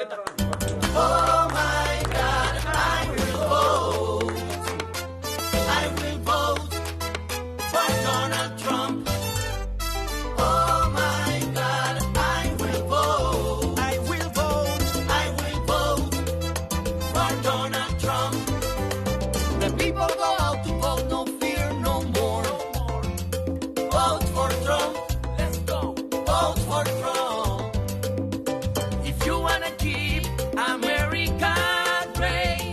Oh my God, I will vote. I will vote for Donald Trump. Oh my God, I will vote. I will vote. I will vote for Donald Trump. The people go out to vote, no fear, no more. Vote for Trump. Let's go. Vote for Trump. If you wanna keep America great,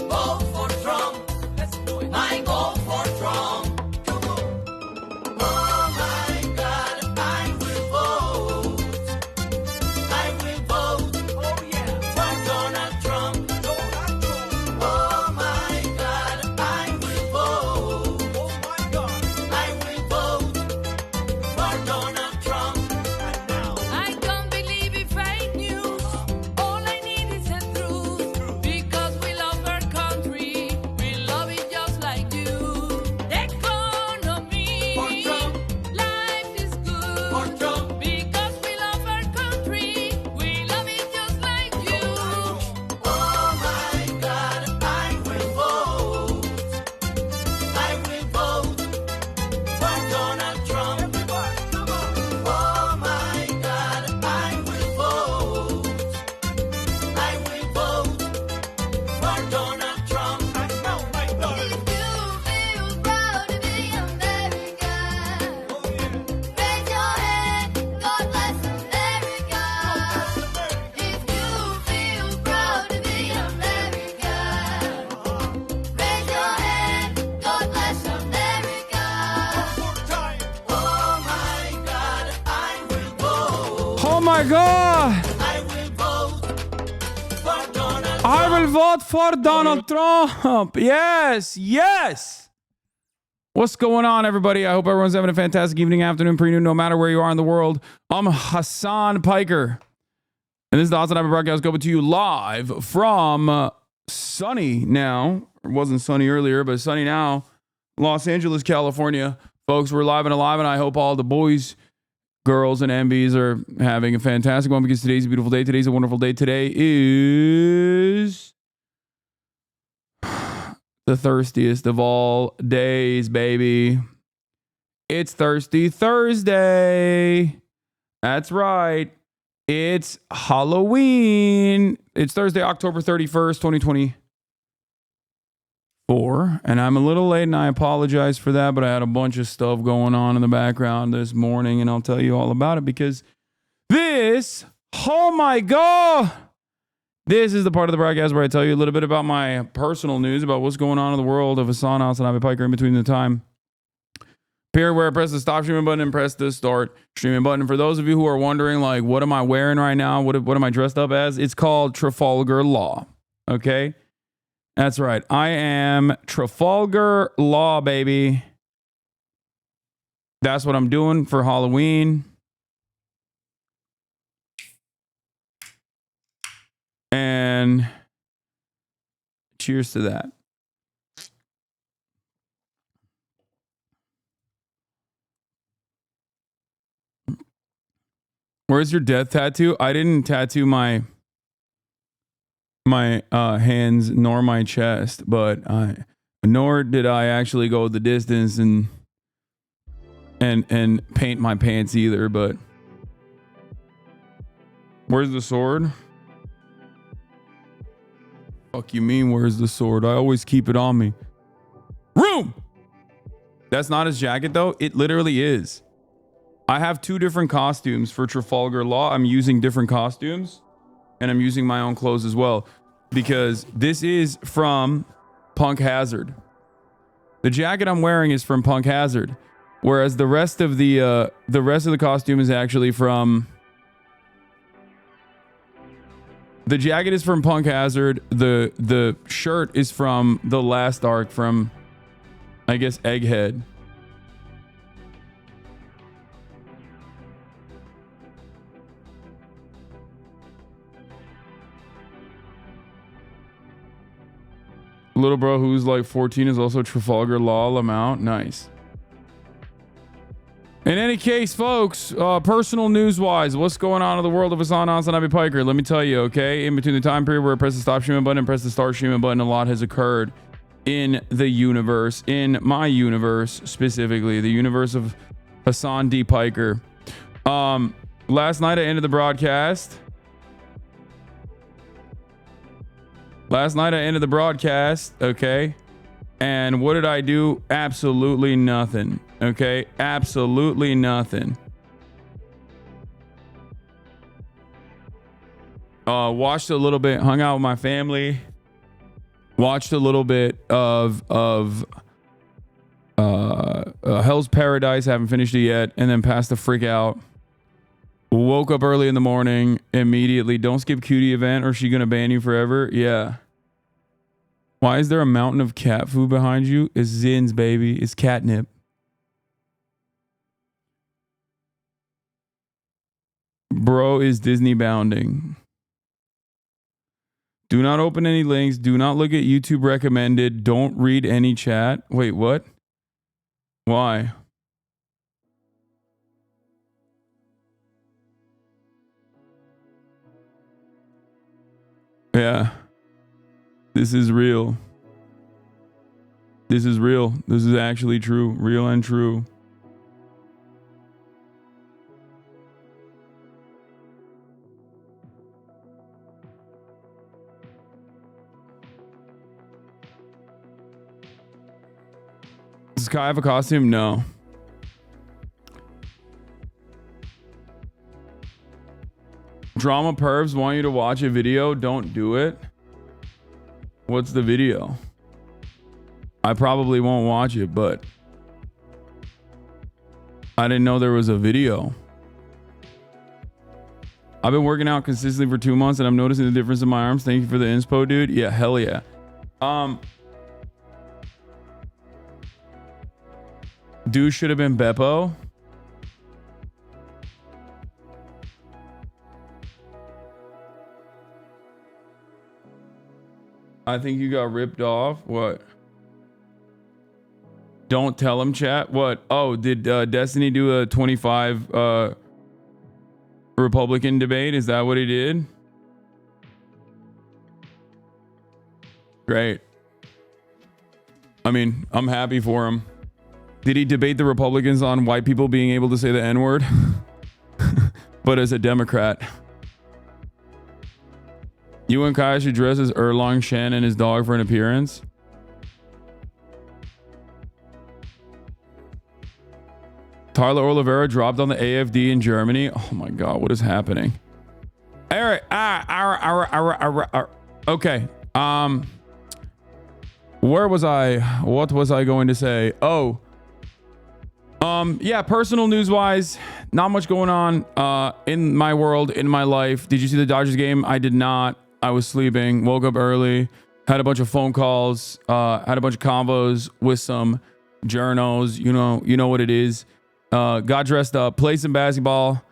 vote for Trump. Let's do it. I vote for Trump. Come on. Oh my God, I will vote. I will vote. Oh yeah. For Donald Trump. Donald Trump. Oh my God, I will vote. Oh my God, I will vote for Donald Trump. Right now. I don't believe in fake news. All I need is the truth. Because we love our country. We love it just like you. The economy. For Trump. Life is good. For Trump. Because we love our country. We love it just like you. Oh my God, I will vote. I will vote for Donald Trump. Everybody, come on. Oh my God, I will vote. I will vote for Donald Trump. I know my daughter. If you feel proud to be American, raise your hand. God bless America. If you feel proud to be American, raise your hand. God bless America. Oh my God, I will vote. Oh my God. I will vote for Donald I will vote for Donald Trump. Yes, yes. What's going on, everybody? I hope everyone's having a fantastic evening, afternoon, pre-noon, no matter where you are in the world. I'm Hasan Piker, and this is the Hasanabi broadcast coming to you live from sunny now. It wasn't sunny earlier, but sunny now, Los Angeles, California. Folks, we're live and alive, and I hope all the boys, girls, and MBs are having a fantastic one because today's a beautiful day. Today's a wonderful day. Today is the thirstiest of all days, baby. It's Thirsty Thursday. That's right. It's Halloween. It's Thursday, October 31st, 2024. And I'm a little late and I apologize for that, but I had a bunch of stuff going on in the background this morning and I'll tell you all about it because this, oh my God, this is the part of the broadcast where I tell you a little bit about my personal news about what's going on in the world of Hasan, Hasanabi, Piker in between the time. Here where I press the stop streaming button and press the start streaming button. For those of you who are wondering, like, what am I wearing right now? What am I dressed up as? It's called Trafalgar Law. Okay? That's right. I am Trafalgar Law, baby. That's what I'm doing for Halloween. And cheers to that. Where's your death tattoo? I didn't tattoo my hands nor my chest, but nor did I actually go the distance and paint my pants either. But where's the sword? Fuck you mean, where's the sword? I always keep it on me. Room! That's not his jacket though. It literally is. I have two different costumes for Trafalgar Law. I'm using different costumes and I'm using my own clothes as well because this is from Punk Hazard. The jacket I'm wearing is from Punk Hazard, whereas the rest of the costume is actually from. The jacket is from Punk Hazard. The shirt is from the last arc from, I guess, Egghead. Little bro who's like 14 is also Trafalgar Law Lamount. Nice. In any case, folks, personal news-wise, what's going on in the world of Hasanabi Piker? Let me tell you, okay? In between the time period where I press the stop streaming button and press the start streaming button, a lot has occurred in the universe, in my universe specifically, the universe of Hasan D. Piker. Last night I ended the broadcast. Okay? And what did I do? Absolutely nothing. Okay? Absolutely nothing. Watched a little bit, hung out with my family. Watched a little bit of Hell's Paradise. Haven't finished it yet. And then passed the freak out. Woke up early in the morning. Immediately. Don't skip cutie event or she gonna ban you forever. Yeah. Why is there a mountain of cat food behind you? It's Zins, baby. It's catnip. Bro is Disney bounding. Do not open any links. Do not look at YouTube recommended. Don't read any chat. Wait, what? Why? Yeah. This is real. This is real. This is actually true. Real and true. Does Kai have a costume? No. Drama pervs want you to watch a video. Don't do it. What's the video? I probably won't watch it, but I didn't know there was a video. I've been working out consistently for 2 months and I'm noticing the difference in my arms. Thank you for the inspo, dude. Yeah, hell yeah. Dude should have been Beppo. I think you got ripped off. What? Don't tell him, chat. What? Oh, did Destiny do a 25 Republican debate? Is that what he did? Great. I mean, I'm happy for him. Did he debate the Republicans on white people being able to say the N-word? But as a Democrat. You and Kai should dress as Erlong Shen and his dog for an appearance. Tyler Oliveira dropped on the AFD in Germany. Oh my God, what is happening? Eric, okay. Where was I? What was I going to say? Oh, yeah, personal news wise, not much going on in my world, in my life. Did you see the Dodgers game? I did not. I was sleeping, woke up early, had a bunch of phone calls, had a bunch of combos with some journos. You know what it is. Got dressed up, played some basketball,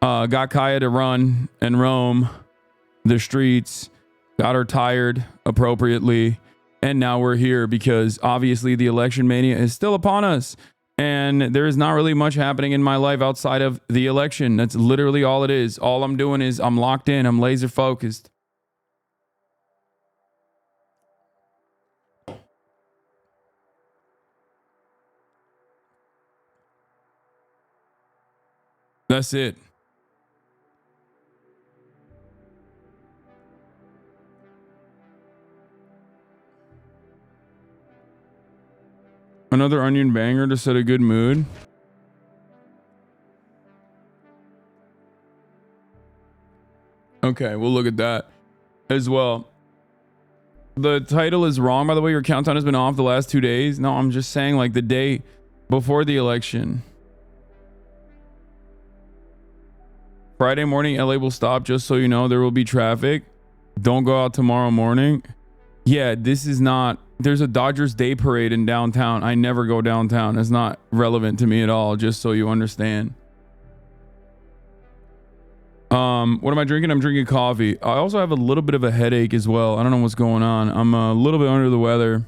got Kaya to run and roam the streets, got her tired appropriately. And now we're here because obviously the election mania is still upon us. And there is not really much happening in my life outside of the election. That's literally all it is. All I'm doing is I'm locked in. I'm laser focused. That's it. Another onion banger to set a good mood. Okay, we'll look at that as well. The title is wrong, by the way. Your countdown has been off the last 2 days. No, I'm just saying like the day before the election. Friday morning, LA will stop, just so you know. There will be traffic. Don't go out tomorrow morning. Yeah, this is not... There's a Dodgers Day Parade in downtown. I never go downtown. It's not relevant to me at all, just so you understand. What am I drinking? I'm drinking coffee. I also have a little bit of a headache as well. I don't know what's going on. I'm a little bit under the weather.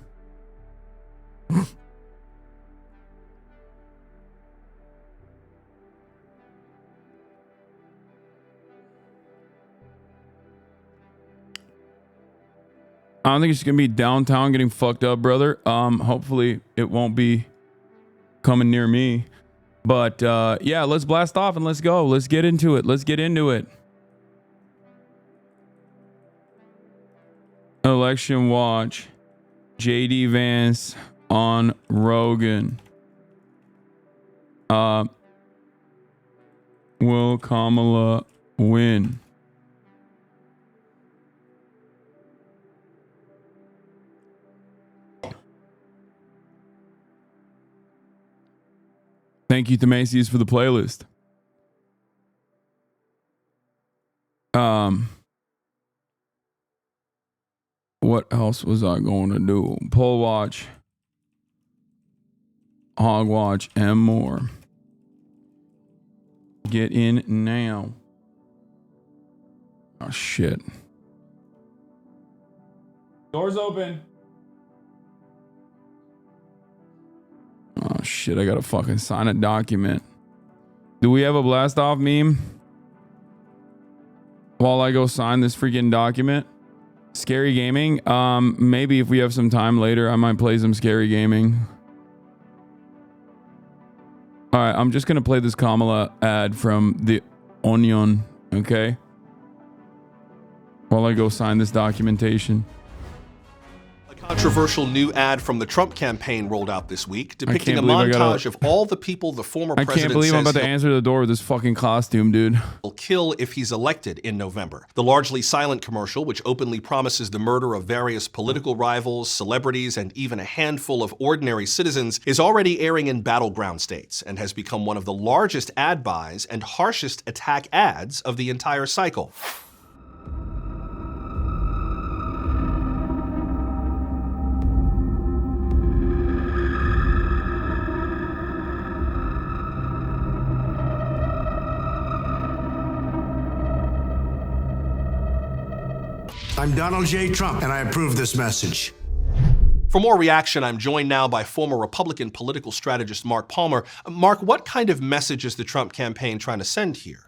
I don't think it's gonna be downtown getting fucked up, brother. Hopefully it won't be coming near me. But yeah, let's blast off and let's go. Let's get into it. Let's get into it. Election watch. JD Vance on Rogan. Will Kamala win? Thank you to Macy's for the playlist. What else was I going to do? Pollwatch, Hogwatch, and more. Get in now. Oh shit. Doors open. Oh shit, I gotta fucking sign a document. Do we have a blast off meme? While I go sign this freaking document? Scary gaming? Maybe if we have some time later, I might play some scary gaming. Alright, I'm just gonna play this Kamala ad from the Onion, okay? While I go sign this documentation. Controversial new ad from the Trump campaign rolled out this week, depicting a montage of all the people the former president I can't believe I'm about to says answer the door with this fucking costume, dude. he'll kill if he's elected in November. The largely silent commercial, which openly promises the murder of various political rivals, celebrities, and even a handful of ordinary citizens, is already airing in battleground states and has become one of the largest ad buys and harshest attack ads of the entire cycle. I'm Donald J. Trump, and I approve this message. For more reaction, I'm joined now by former Republican political strategist Mark Palmer. Mark, what kind of message is the Trump campaign trying to send here?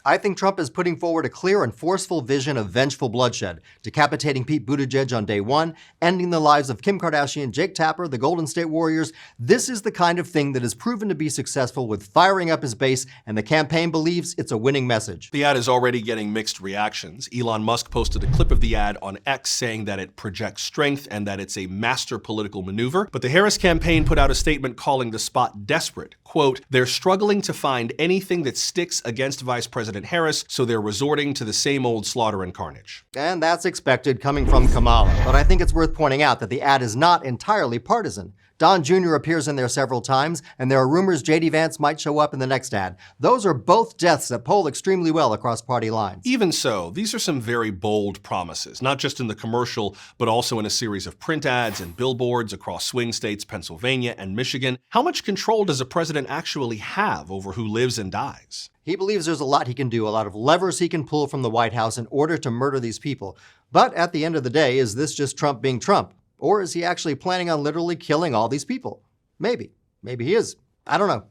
I think Trump is putting forward a clear and forceful vision of vengeful bloodshed, decapitating Pete Buttigieg on day one, ending the lives of Kim Kardashian, Jake Tapper, the Golden State Warriors. This is the kind of thing that has proven to be successful with firing up his base, and the campaign believes it's a winning message. The ad is already getting mixed reactions. Elon Musk posted a clip of the ad on X saying that it projects strength and that it's a master political maneuver. But the Harris campaign put out a statement calling the spot desperate. Quote, "They're struggling to find anything that sticks against Vice President Harris, so they're resorting to the same old slaughter and carnage." And that's expected coming from Kamala. But I think it's worth pointing out that the ad is not entirely partisan. Don Jr. appears in there several times, and there are rumors JD Vance might show up in the next ad. Those are both deaths that poll extremely well across party lines. Even so, these are some very bold promises, not just in the commercial, but also in a series of print ads and billboards across swing states, Pennsylvania and Michigan. How much control does a president actually have over who lives and dies? He believes there's a lot he can do, a lot of levers he can pull from the White House in order to murder these people. But at the end of the day, is this just Trump being Trump? Or is he actually planning on literally killing all these people? Maybe. Maybe he is. I don't know.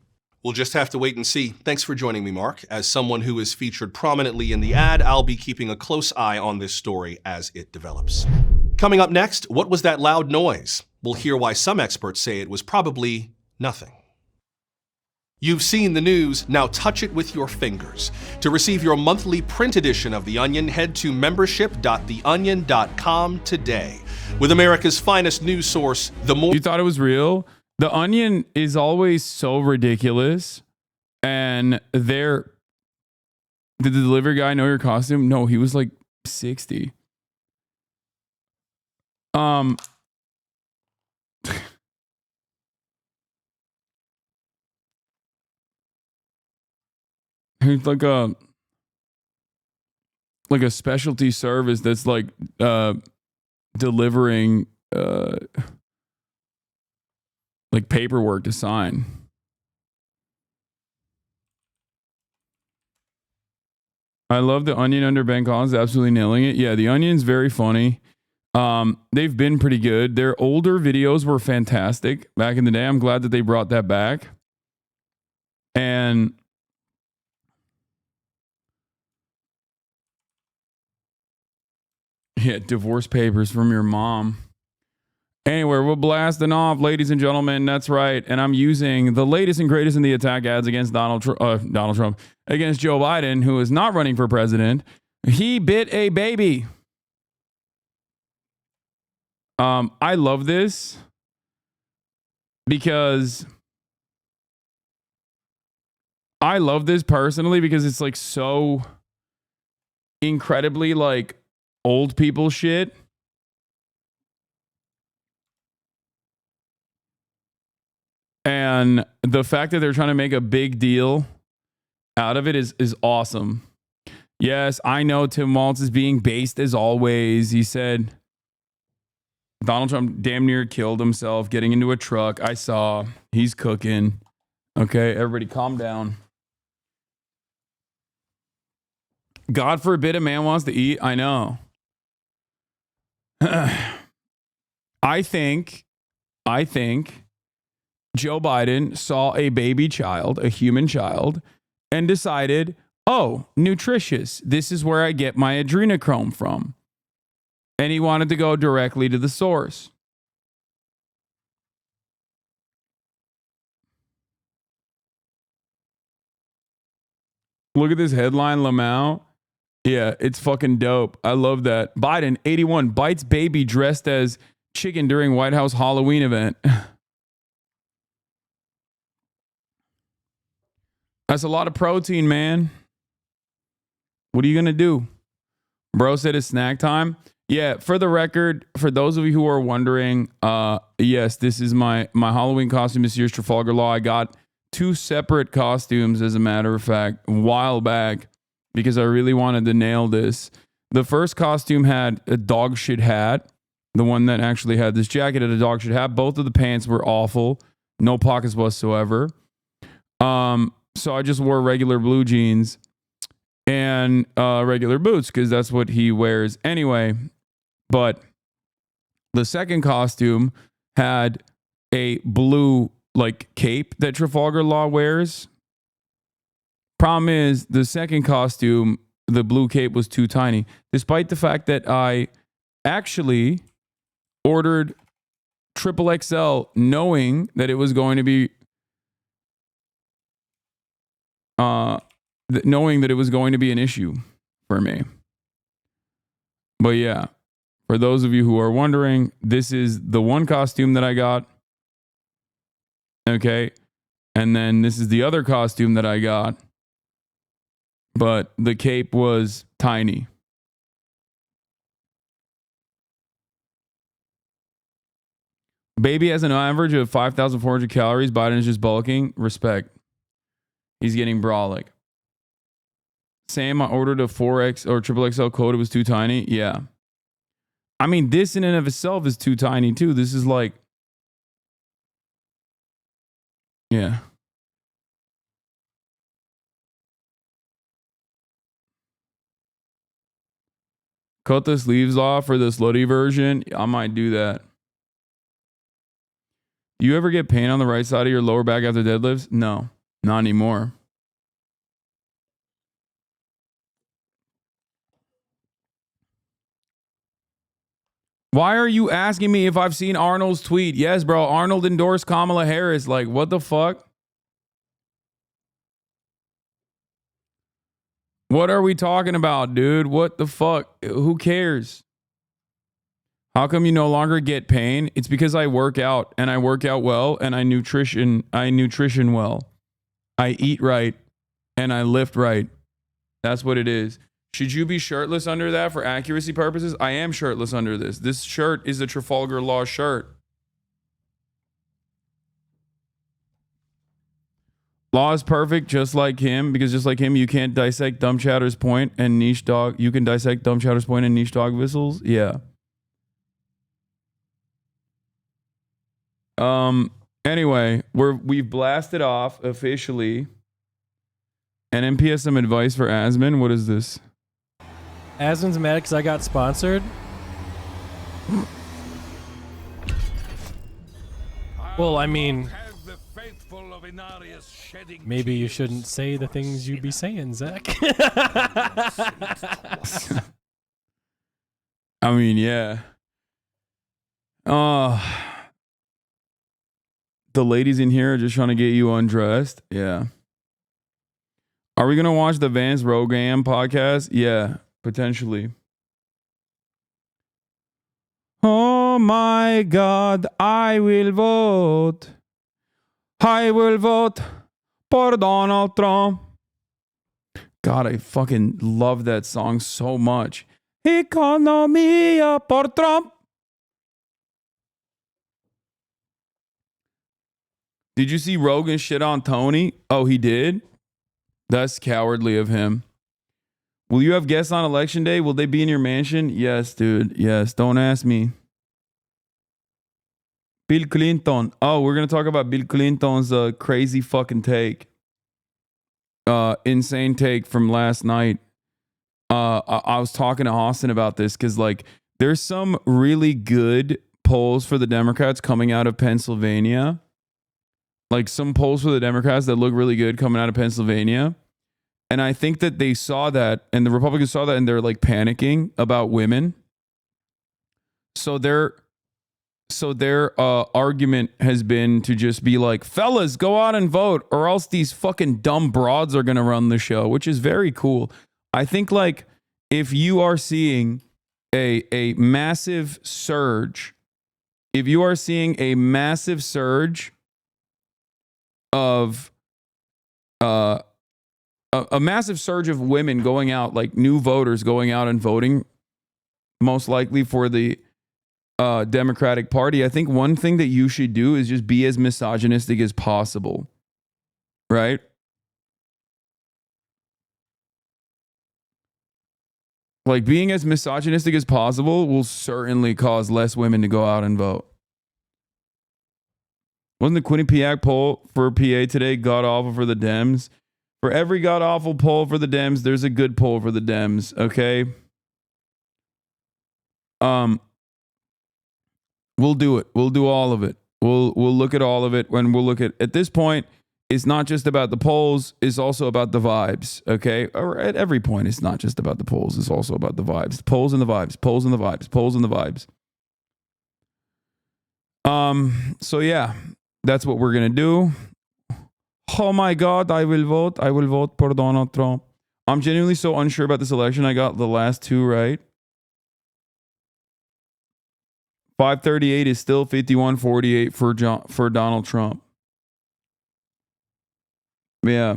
We'll just have to wait and see. Thanks for joining me, Mark. As someone who is featured prominently in the ad, I'll be keeping a close eye on this story as it develops. Coming up next, what was that loud noise? We'll hear why some experts say it was probably nothing. You've seen the news, now touch it with your fingers. To receive your monthly print edition of The Onion, head to membership.theonion.com today. With America's finest news source, the more— You thought it was real? The Onion is always so ridiculous. And did the delivery guy know your costume? No, he was like 60. He's like a specialty service that's like delivering like paperwork to sign. I love the Onion under Ben Collins, absolutely nailing it. Yeah, the Onion's very funny. They've been pretty good. Their older videos were fantastic back in the day. I'm glad that they brought that back. And Yeah, divorce papers from your mom. Anyway, we're blasting off, ladies and gentlemen. That's right. And I'm using the latest and greatest in the attack ads against Donald Trump, against Joe Biden, who is not running for president. He bit a baby. I love this because I love this personally because it's like so incredibly like old people shit. And the fact that they're trying to make a big deal out of it is awesome. Yes, I know Tim Walz is being based as always. He said Donald Trump damn near killed himself getting into a truck. I saw. He's cooking. Okay, everybody calm down. God forbid a man wants to eat. I know. I think Joe Biden saw a baby child, a human child, and decided, oh, nutritious. This is where I get my adrenochrome from. And he wanted to go directly to the source. Look at this headline, Lamau. Yeah, it's fucking dope. I love that. Biden, 81, bites baby dressed as chicken during White House Halloween event. That's a lot of protein, man. What are you going to do? Bro said it's snack time. Yeah, for the record, for those of you who are wondering, yes, this is my Halloween costume this year's Trafalgar Law. I got 2 separate costumes, as a matter of fact, a while back because I really wanted to nail this. The first costume had a dog shit hat. The one that actually had this jacket had a dog shit hat. Both of the pants were awful. No pockets whatsoever. So I just wore regular blue jeans and regular boots because that's what he wears anyway. But the second costume had a blue like cape that Trafalgar Law wears. Problem is, the second costume, the blue cape, was too tiny, despite the fact that I actually ordered XXL knowing that it was going to be knowing that it was going to be an issue for me. But yeah, for those of you who are wondering, this is the one costume that I got. Okay. And then this is the other costume that I got. But the cape was tiny. Baby has an average of 5,400 calories. Biden is just bulking. Respect. He's getting brolic. Sam, I ordered a 4X or XXL coat. It was too tiny. Yeah. I mean, this in and of itself is too tiny too. This is like, yeah. Cut the sleeves off for the slutty version. I might do that. You ever get pain on the right side of your lower back after deadlifts? No, not anymore. Why are you asking me if I've seen Arnold's tweet? Yes, bro. Arnold endorsed Kamala Harris. Like, what the fuck? What are we talking about, dude? What the fuck? Who cares? How come you no longer get pain? It's because I work out and I work out well and I nutrition well. I eat right and I lift right. That's what it is. Should you be shirtless under that for accuracy purposes? I am shirtless under this. This shirt is a Trafalgar Law shirt. Law is perfect just like him because just like him, you can't dissect Dumb Chatter's point and Niche Dog. You can dissect Dumb Chatter's point and Niche Dog whistles. Yeah. Anyway, we've blasted off officially. And MP has some advice for Asman. What is this? Asman's mad because I got sponsored. Well, I mean, maybe you shouldn't say the things you be saying, Zach. I mean, yeah. The ladies in here are just trying to get you undressed. Yeah. Are we going to watch the Vance Rogam podcast? Yeah, potentially. Oh my God, I will vote. I will vote for Donald Trump. God, I fucking love that song so much. Economia por Trump. Did you see Rogan shit on Tony? Oh, he did? That's cowardly of him. Will you have guests on election day? Will they be in your mansion? Yes, dude. Yes. Don't ask me. Bill Clinton. Oh, we're going to talk about Bill Clinton's crazy fucking take. Insane take from last night. I was talking to Hasan about this because, like, there's some really good polls for the Democrats coming out of Pennsylvania. Like, some polls for the Democrats that look really good coming out of Pennsylvania. And I think that they saw that, and the Republicans saw that, and they're like panicking about women. So their argument has been to just be like, fellas, go out and vote, or else these fucking dumb broads are going to run the show, which is very cool. I think, like, if you are seeing a massive surge, of a massive surge of women going out, like new voters going out and voting, most likely for the Democratic Party, I think one thing that you should do is just be as misogynistic as possible, right? Like, being as misogynistic as possible will certainly cause less women to go out and vote. Wasn't the Quinnipiac poll for PA today god awful for the Dems? For every god awful poll for the Dems, there's a good poll for the Dems, okay? We'll do it. We'll do all of it. We'll look at all of it when we'll look at this point, it's not just about the polls, it's also about the vibes, okay? Or at every point, it's not just about the polls, it's also about the vibes. The polls and the vibes, polls and the vibes, polls and the vibes. So yeah, that's what we're gonna do. Oh my God, I will vote. I will vote for Donald Trump. I'm genuinely so unsure about this election. I got the last two right. 538 is still 51-48 for Donald Trump. Yeah.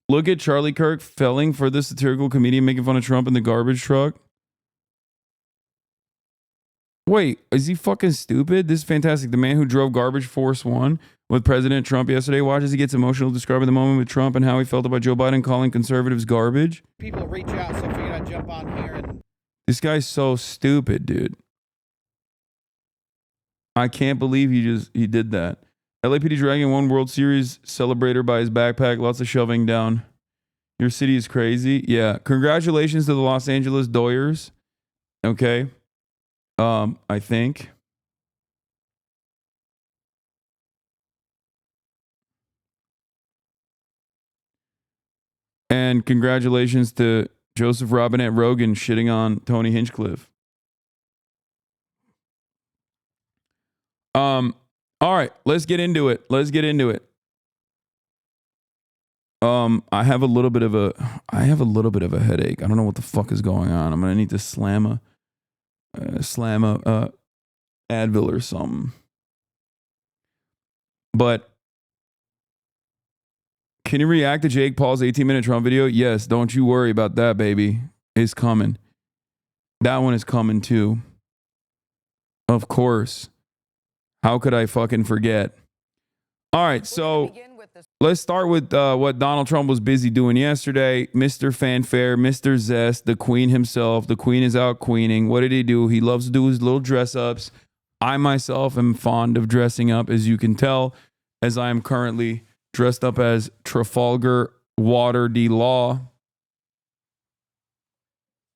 Look at Charlie Kirk felling for the satirical comedian making fun of Trump in the garbage truck. Wait, is he fucking stupid? This is fantastic. The man who drove Garbage Force One with President Trump yesterday. Watch as he gets emotional describing the moment with Trump and how he felt about Joe Biden calling conservatives garbage. People reach out, so I figured I'd jump on here and... This guy's so stupid, dude. I can't believe he did that. LAPD dragging one World Series celebrator by his backpack. Lots of shoving down. Your city is crazy. Yeah. Congratulations to the Los Angeles Doyers. Okay. I think. And congratulations to Joseph Robinette Rogan shitting on Tony Hinchcliffe. All right, let's get into it. I have a little bit of a headache. I don't know what the fuck is going on. I'm gonna need to slam a Advil or something. But can you react to Jake Paul's 18-minute Trump video? Yes, don't you worry about that, baby. It's coming. That one is coming too. Of course. How could I fucking forget? All right, so let's start with what Donald Trump was busy doing yesterday. Mr. Fanfare, Mr. Zest, the queen himself. The queen is out queening. What did he do? He loves to do his little dress ups. I myself am fond of dressing up, as you can tell, as I am currently dressed up as Trafalgar Water D. Law.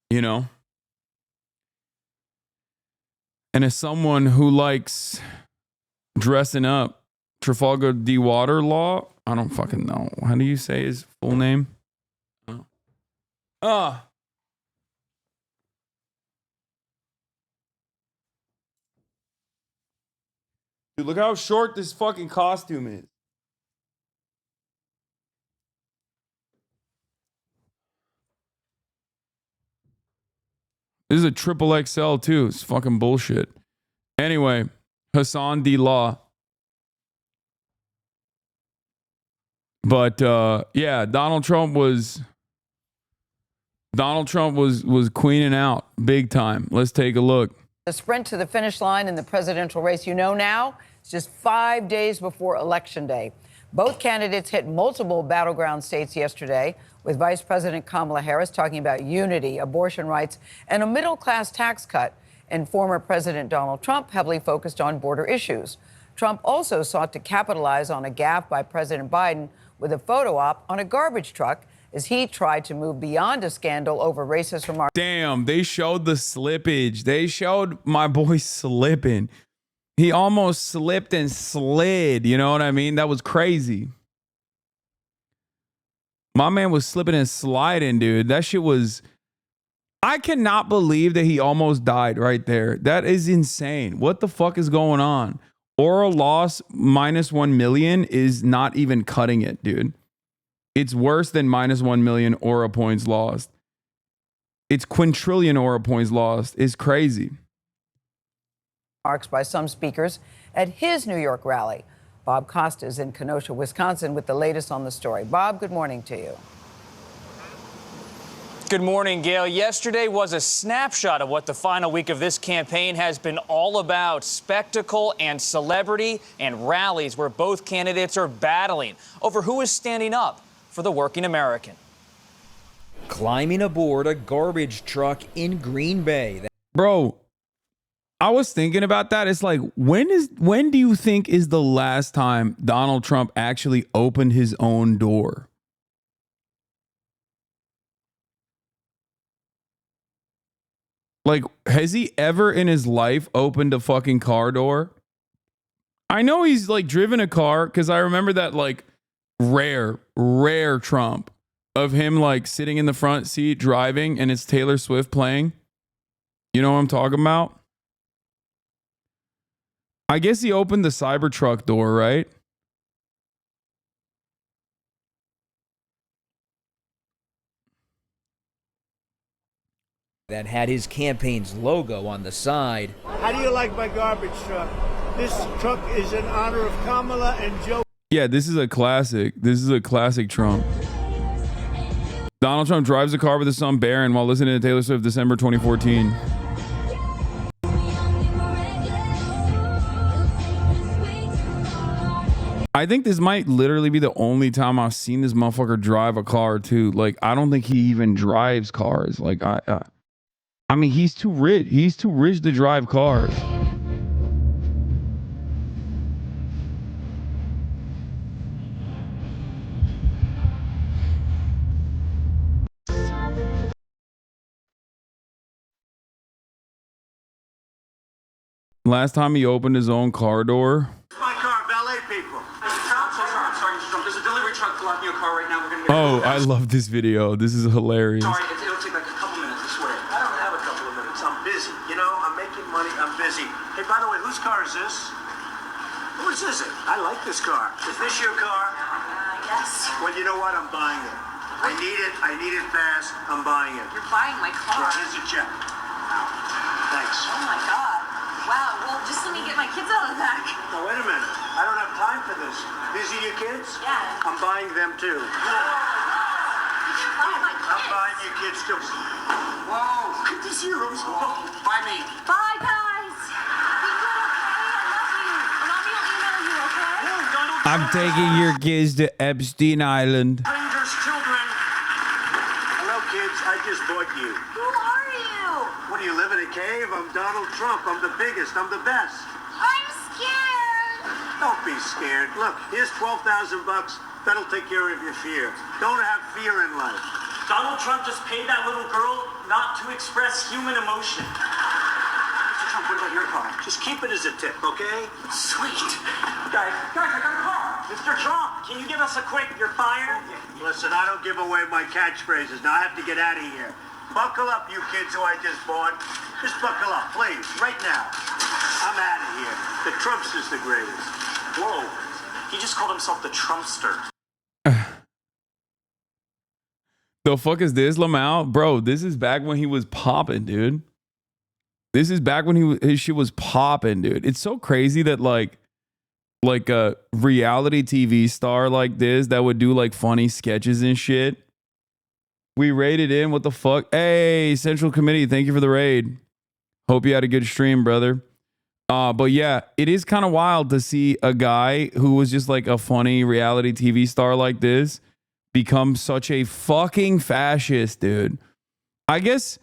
You know? And as someone who likes dressing up, Trafalgar D. Water Law, I don't fucking know. How do you say his full name? Dude, look how short this fucking costume is. This is a triple XL too. It's fucking bullshit. Anyway, Hassan D. Law. But yeah, Donald Trump was queening out big time. Let's take a look. The sprint to the finish line in the presidential race, you know now, it's just 5 days before Election Day. Both candidates hit multiple battleground states yesterday, with Vice President Kamala Harris talking about unity, abortion rights, and a middle-class tax cut, and former President Donald Trump heavily focused on border issues. Trump also sought to capitalize on a gaffe by President Biden with a photo op on a garbage truck as he tried to move beyond a scandal over racist remarks. Damn, they showed the slippage. They showed my boy slipping. He almost slipped and slid. You know what I mean? That was crazy. My man was slipping and sliding, dude. That shit was... I cannot believe that he almost died right there. That is insane. What the fuck is going on? Oral loss minus 1 million is not even cutting it, dude. It's worse than minus 1 million aura points lost. It's quintillion aura points lost. It's crazy. Remarks by some speakers at his New York rally. Bob Costa is in Kenosha, Wisconsin, with the latest on the story. Bob, good morning to you. Good morning, Gail. Yesterday was a snapshot of what the final week of this campaign has been all about. Spectacle and celebrity and rallies where both candidates are battling over who is standing up for the working American. Climbing aboard a garbage truck in Green Bay. Bro, I was thinking about that. It's like, when do you think is the last time Donald Trump actually opened his own door? Like, has he ever in his life opened a fucking car door? I know he's like driven a car because I remember that like rare Trump of him like sitting in the front seat driving and it's Taylor Swift playing. You know what I'm talking about? I guess he opened the Cybertruck door, right? That had his campaign's logo on the side. How do you like my garbage truck? This truck is in honor of Kamala and Joe. Yeah, this is a classic. This is a classic Trump. Donald Trump drives a car with his son Barron while listening to Taylor Swift December 2014. I think this might literally be the only time I've seen this motherfucker drive a car too. Like, I don't think he even drives cars. Like, I mean, he's too rich. He's too rich to drive cars. Last time he opened his own car door. My car, valet people. I'm sorry, Mr. Trump. There's a delivery truck blocking your car right now. We're gonna get Oh, I love this video. This is hilarious. Sorry, it'll take like a couple minutes, I swear. I don't have a couple of minutes. I'm busy. You know, I'm making money. I'm busy. Hey, by the way, whose car is this? Whose is it? I like this car. Is this your car? Yes. Well, you know what? I'm buying it. I need it. I need it fast. I'm buying it. You're buying my car. Yeah, here's your check. Thanks. Oh my God. Wow. Well, just let me get my kids out of the back. Now, wait a minute. I don't have time for this. These are your kids? Yeah. I'm buying them too. You can buy my kids. I'm buying your kids too. Whoa. Good to see you, Rose. Buy me. Bye, guys. Be good, okay? I love you. Mommy will email you, okay? I'm taking your kids to Epstein Island. Strangers, children. Hello, kids. I just bought you. Who are you? What do you live in a cave? I'm Donald Trump. I'm the biggest. I'm the best. I'm scared. Don't be scared. Look, here's $12,000. That'll take care of your fear. Don't have fear in life. Donald Trump just paid that little girl not to express human emotion. Mr. Trump, what about your car? Just keep it as a tip, okay? Sweet. Guys, I got a car. Mr. Trump, can you give us a quick, you're fired? Listen, I don't give away my catchphrases. Now I have to get out of here. Buckle up, you kids who I just bought. Just buckle up, please, right now. I'm out of here. The Trumpster's the greatest. Whoa, he just called himself the Trumpster. The fuck is this, Lamau? Bro, this is back when he was popping, dude. This is back when his shit was popping, dude. It's so crazy that like a reality TV star like this that would do like funny sketches and shit. We raided in. What the fuck? Hey, Central Committee, thank you for the raid. Hope you had a good stream, brother. But yeah, it is kind of wild to see a guy who was just like a funny reality TV star like this become such a fucking fascist, dude. I guess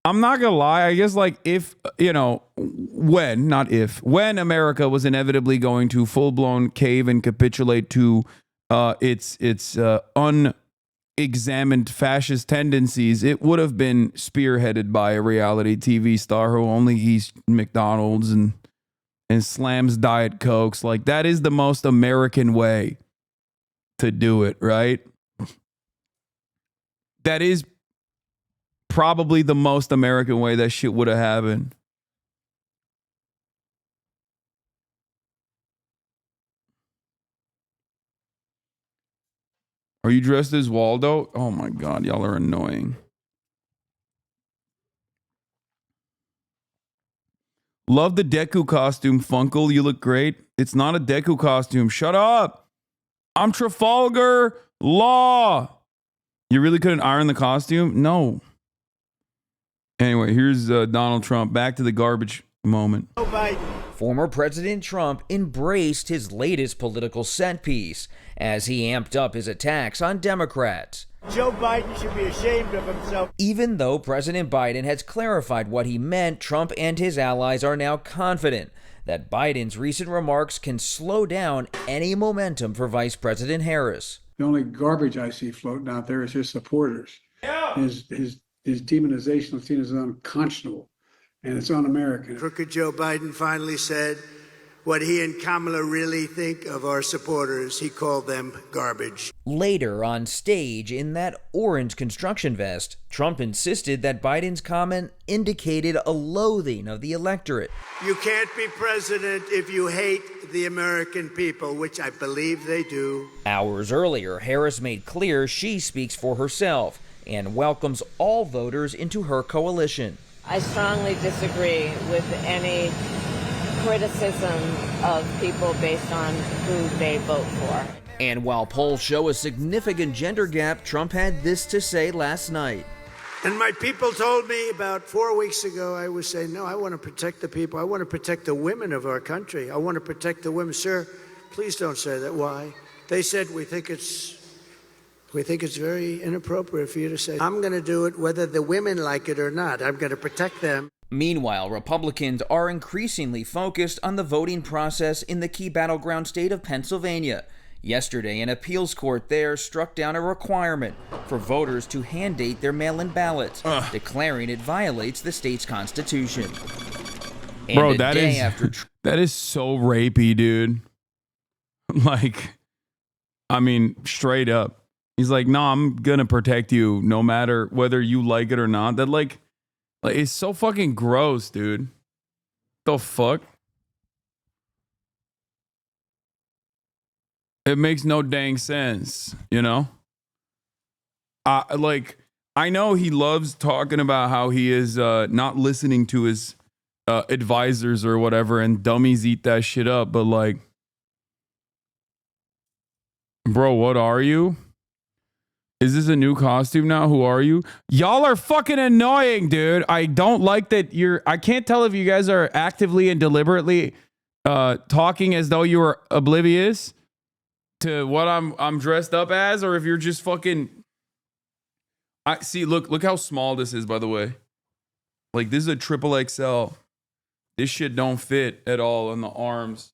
I'm not gonna lie. I guess like if, you know, when America was inevitably going to full blown cave and capitulate to its unexamined fascist tendencies, it would have been spearheaded by a reality TV star who only eats McDonald's and slams Diet Cokes. Like, that is the most American way to do it, right? That is probably the most American way that shit would have happened. Are you dressed as Waldo? Oh my God, y'all are annoying. Love the Deku costume, Funkle. You look great. It's not a Deku costume. Shut up. I'm Trafalgar Law. You really couldn't iron the costume? No. Anyway, here's Donald Trump. Back to the garbage moment. Former President Trump embraced his latest political set piece as he amped up his attacks on Democrats. Joe Biden should be ashamed of himself. Even though President Biden has clarified what he meant, Trump and his allies are now confident that Biden's recent remarks can slow down any momentum for Vice President Harris. The only garbage I see floating out there is his supporters. Yeah. His demonization of seen as unconscionable, and it's un-American. Crooked Joe Biden finally said what he and Kamala really think of our supporters. He called them garbage. Later on stage, in that orange construction vest, Trump insisted that Biden's comment indicated a loathing of the electorate. You can't be president if you hate the American people, which I believe they do. Hours earlier, Harris made clear she speaks for herself and welcomes all voters into her coalition. I strongly disagree with any criticism of people based on who they vote for. And while polls show a significant gender gap, Trump had this to say last night. And my people told me about 4 weeks ago, I was saying, no, I want to protect the people. I want to protect the women of our country. I want to protect the women. Sir, please don't say that. Why? They said, we think it's very inappropriate for you to say. I'm going to do it whether the women like it or not. I'm going to protect them. Meanwhile, Republicans are increasingly focused on the voting process in the key battleground state of Pennsylvania. Yesterday, an appeals court there struck down a requirement for voters to hand-date their mail-in ballots, declaring it violates the state's constitution. And bro, that is so rapey, dude. Like, I mean, straight up. He's like, no, I'm gonna protect you no matter whether you like it or not. That like it's so fucking gross, dude. The fuck? It makes no dang sense, you know? I know he loves talking about how he is not listening to his advisors or whatever, and dummies eat that shit up, but like, bro, what are you? Is this a new costume now? Who are you? Y'all are fucking annoying, dude. I don't like that I can't tell if you guys are actively and deliberately talking as though you were oblivious to what I'm dressed up as, or if you're just fucking. I see, look how small this is, by the way. Like, this is a triple XL. This shit don't fit at all on the arms.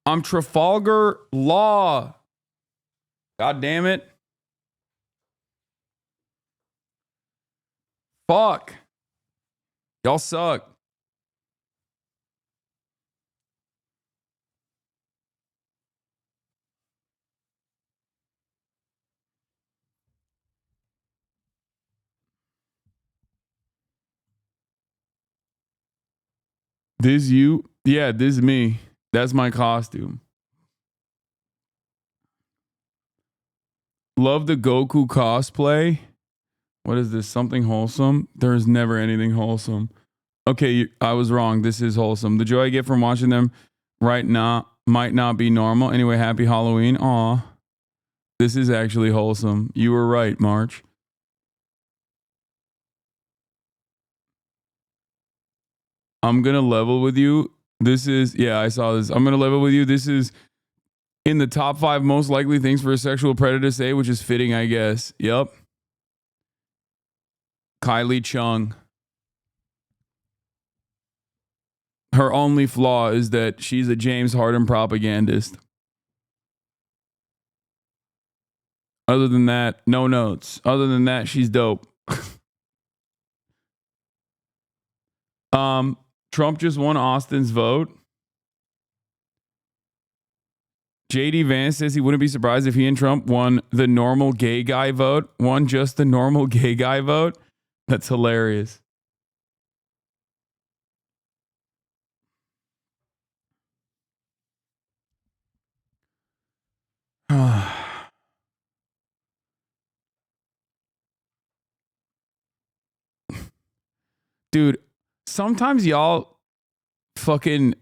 I'm Trafalgar Law. God damn it. Fuck. Y'all suck. This you? Yeah, this is me. That's my costume. Love the Goku cosplay. What is this? Something wholesome? There is never anything wholesome. Okay, I was wrong. This is wholesome. The joy I get from watching them right now might not be normal. Anyway, happy Halloween. Aw. This is actually wholesome. You were right, March. I'm going to level with you. This is, yeah, I saw this. I'm going to level with you. This is in the top 5 most likely things for a sexual predator to say, which is fitting, I guess. Yep. Kylie Chung. Her only flaw is that she's a James Harden propagandist. Other than that, no notes. Other than that, she's dope. Trump just won Austin's vote. JD Vance says he wouldn't be surprised if he and Trump won the normal gay guy vote. Won just the normal gay guy vote. That's hilarious. Dude, sometimes y'all fucking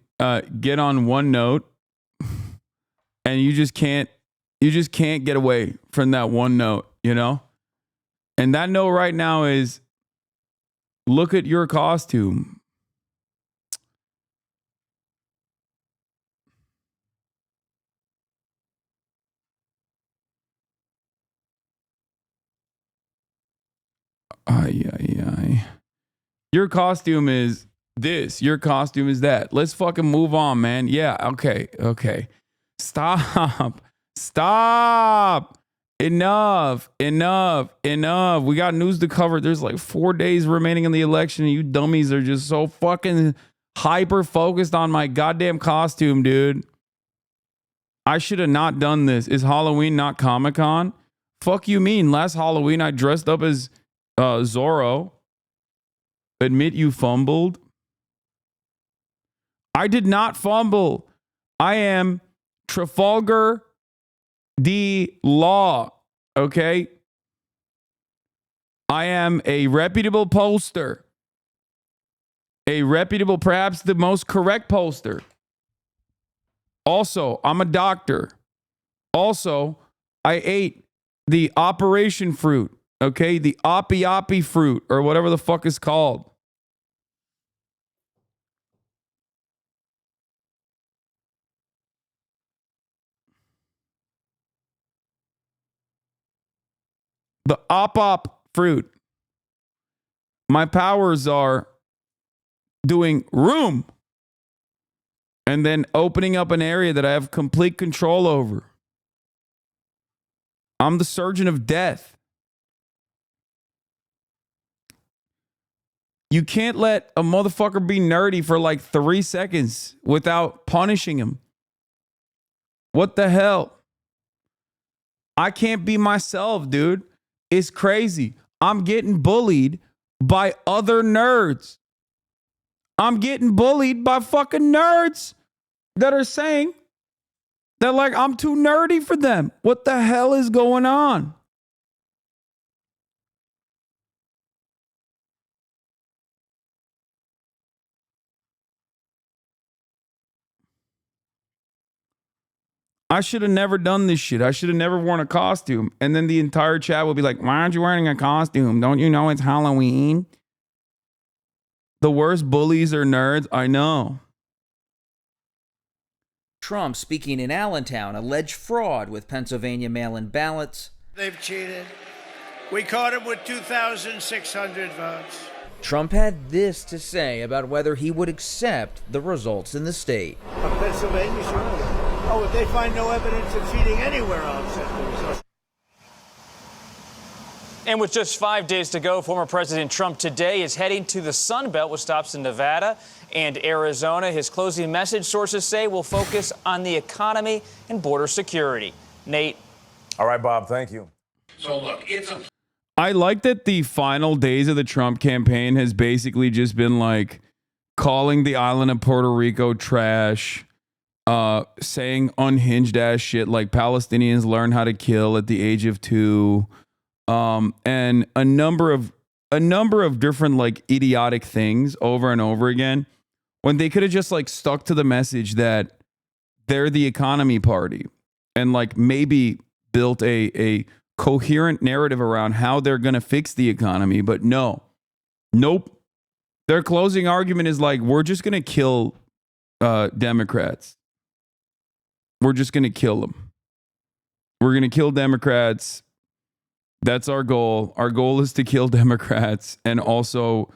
get on one note and you just can't get away from that one note, you know? And that note right now is look at your costume. Your costume is this. Your costume is that. Let's fucking move on, man. Yeah, okay. Stop. Enough. We got news to cover. There's like 4 days remaining in the election, and you dummies are just so fucking hyper focused on my goddamn costume, dude. I should have not done this. Is Halloween not Comic-Con? Fuck you mean? Last Halloween I dressed up as Zorro. Admit you fumbled. I did not fumble. I am Trafalgar D. Law. Okay. I am a reputable pollster. A reputable, perhaps the most correct pollster. Also, I'm a doctor. Also, I ate the operation fruit. Okay. The oppie fruit or whatever the fuck is called. The op fruit. My powers are doing room and then opening up an area that I have complete control over. I'm the surgeon of death. You can't let a motherfucker be nerdy for like 3 seconds without punishing him. What the hell? I can't be myself, dude. It's crazy. I'm getting bullied by other nerds. I'm getting bullied by fucking nerds that are saying that like I'm too nerdy for them. What the hell is going on? I should have never done this shit. I should have never worn a costume. And then the entire chat will be like, why aren't you wearing a costume? Don't you know it's Halloween? The worst bullies are nerds. I know. Trump speaking in Allentown, alleged fraud with Pennsylvania mail-in ballots. They've cheated. We caught him with 2,600 votes. Trump had this to say about whether he would accept the results in the state. Pennsylvania, sure. Oh, if they find no evidence of cheating anywhere, I'll accept the results. And with just 5 days to go, former President Trump today is heading to the Sun Belt with stops in Nevada and Arizona. His closing message, sources say, will focus on the economy and border security. Nate. All right, Bob, thank you. So look, I like that the final days of the Trump campaign has basically just been like calling the island of Puerto Rico trash, saying unhinged ass shit like Palestinians learn how to kill at the age of 2, and a number of different like idiotic things over and over again, when they could have just like stuck to the message that they're the economy party and like maybe built a coherent narrative around how they're going to fix the economy. But nope. Their closing argument is like, we're just going to kill Democrats. We're just going to kill them. We're going to kill Democrats. That's our goal. Our goal is to kill Democrats and also,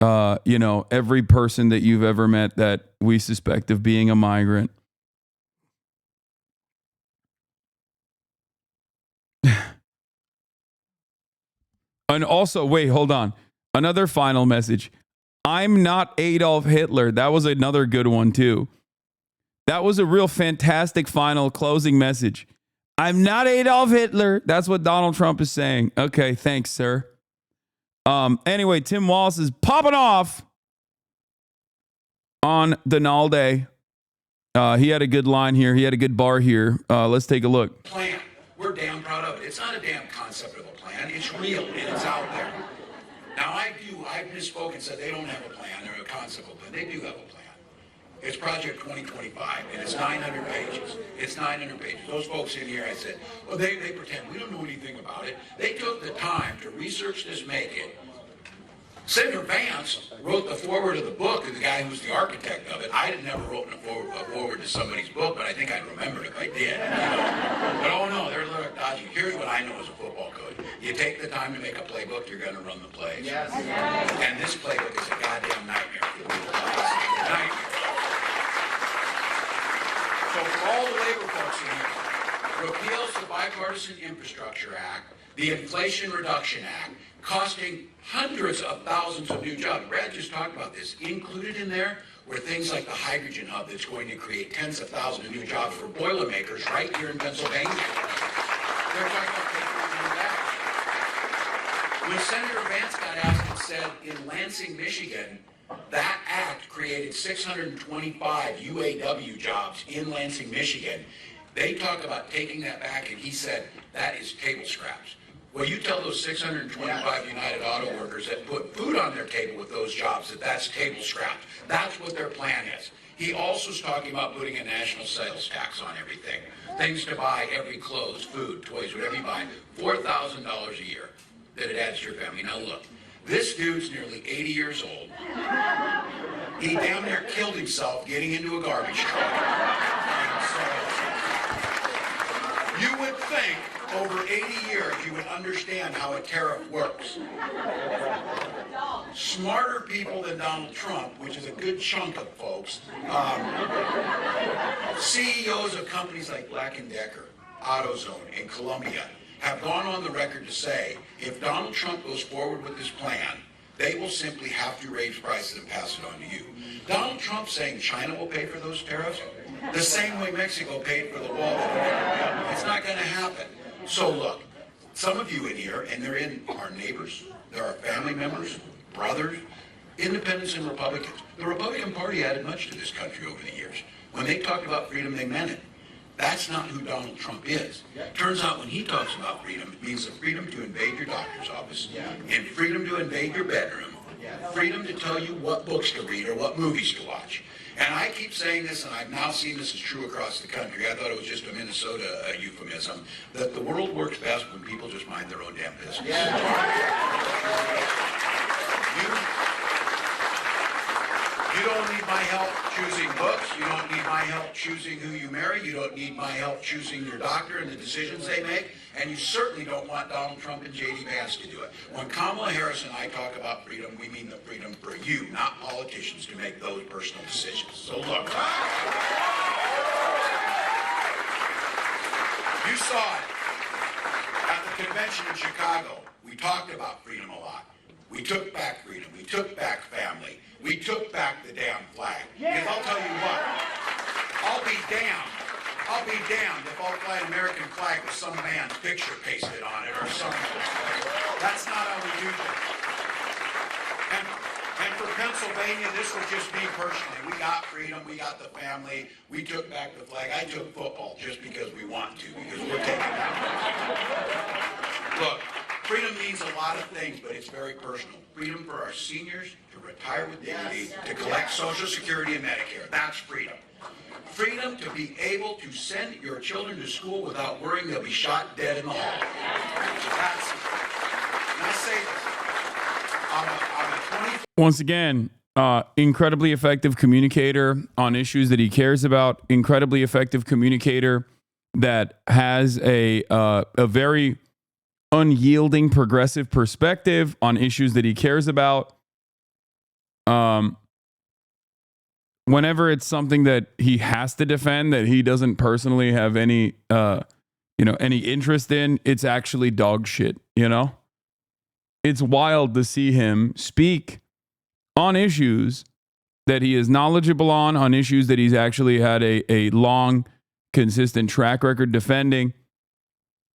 every person that you've ever met that we suspect of being a migrant. And also, wait, hold on. Another final message. I'm not Adolf Hitler. That was another good one, too. That was a real fantastic final closing message. I'm not Adolf Hitler. That's what Donald Trump is saying. Okay, thanks, sir. Anyway, Tim Wallace is popping off on Donalde. He had a good line here. He had a good bar here. Let's take a look. Plan. We're damn proud of it. It's not a damn concept of a plan. It's real and it's out there. Now I've misspoken and said they don't have a plan or a concept of a plan. They do have a plan. It's Project 2025 and it's 900 pages. It's 900 pages. Those folks in here, I said, well, they pretend we don't know anything about it. They took the time to research this, make it. Senator Vance wrote the foreword of the book, the guy who's the architect of it. I had never written a foreword to somebody's book, but I think I'd remember it if I did. But oh no, they're dodgy. Here's what I know as a football coach. You take the time to make a playbook, you're going to run the plays. Yes. And this playbook is a goddamn nightmare for the nightmare. So for all the labor folks in here, repeals the Bipartisan Infrastructure Act, the Inflation Reduction Act, costing hundreds of thousands of new jobs. Brad just talked about this. Included in there were things like the hydrogen hub that's going to create tens of thousands of new jobs for Boilermakers right here in Pennsylvania. They're talking about taking that. When Senator Vance got asked and said in Lansing, Michigan, that act created 625 UAW jobs in Lansing, Michigan. They talk about taking that back, and he said that is table scraps. Well, you tell those 625 United Auto Workers that put food on their table with those jobs that that's table scraps. That's what their plan is. He also is talking about putting a national sales tax on everything. Things to buy, every clothes, food, toys, whatever you buy, $4,000 a year that it adds to your family. Now look, this dude's nearly 80 years old. He damn near killed himself getting into a garbage truck. You would think over 80 years you would understand how a tariff works. Smarter people than Donald Trump, which is a good chunk of folks, CEOs of companies like Black & Decker, AutoZone, and Columbia have gone on the record to say if Donald Trump goes forward with this plan, they will simply have to raise prices and pass it on to you. Donald Trump saying China will pay for those tariffs the same way Mexico paid for the wall. It's not going to happen. So look, some of you in here, and they're in our neighbors, they're our family members, brothers, independents and Republicans. The Republican Party added much to this country over the years. When they talked about freedom, they meant it. That's not who Donald Trump is. Turns out when he talks about freedom, it means the freedom to invade your doctor's office, and freedom to invade your bedroom, freedom to tell you what books to read or what movies to watch. And I keep saying this, and I've now seen this is true across the country. I thought it was just a Minnesota euphemism, that the world works best when people just mind their own damn business. You don't need my help choosing books. You don't need my help choosing who you marry. You don't need my help choosing your doctor and the decisions they make. And you certainly don't want Donald Trump and J.D. Vance to do it. When Kamala Harris and I talk about freedom, we mean the freedom for you, not politicians, to make those personal decisions. So look. You saw it at the convention in Chicago. We talked about freedom a lot. We took back freedom. We took back family. We took back the damn flag. Because I'll tell you what, I'll be damned if I'll fly an American flag with some man's picture pasted on it or something. That's not how we do things. And And for Pennsylvania, this was just me personally. We got freedom, we got the family, we took back the flag. I took football just because we want to, because we're taking back. Look, freedom means a lot of things, but it's very personal. Freedom for our seniors to retire with dignity, to collect Social Security and Medicare. That's freedom. Freedom to be able to send your children to school without worrying they'll be shot dead in the hall. That's, and I say this, I'm a 20. Once again, incredibly effective communicator on issues that he cares about. Incredibly effective communicator that has a very unyielding progressive perspective on issues that he cares about. Whenever it's something that he has to defend that he doesn't personally have any any interest in, it's actually dog shit, It's wild to see him speak on issues that he is knowledgeable on issues that he's actually had a long, consistent track record defending.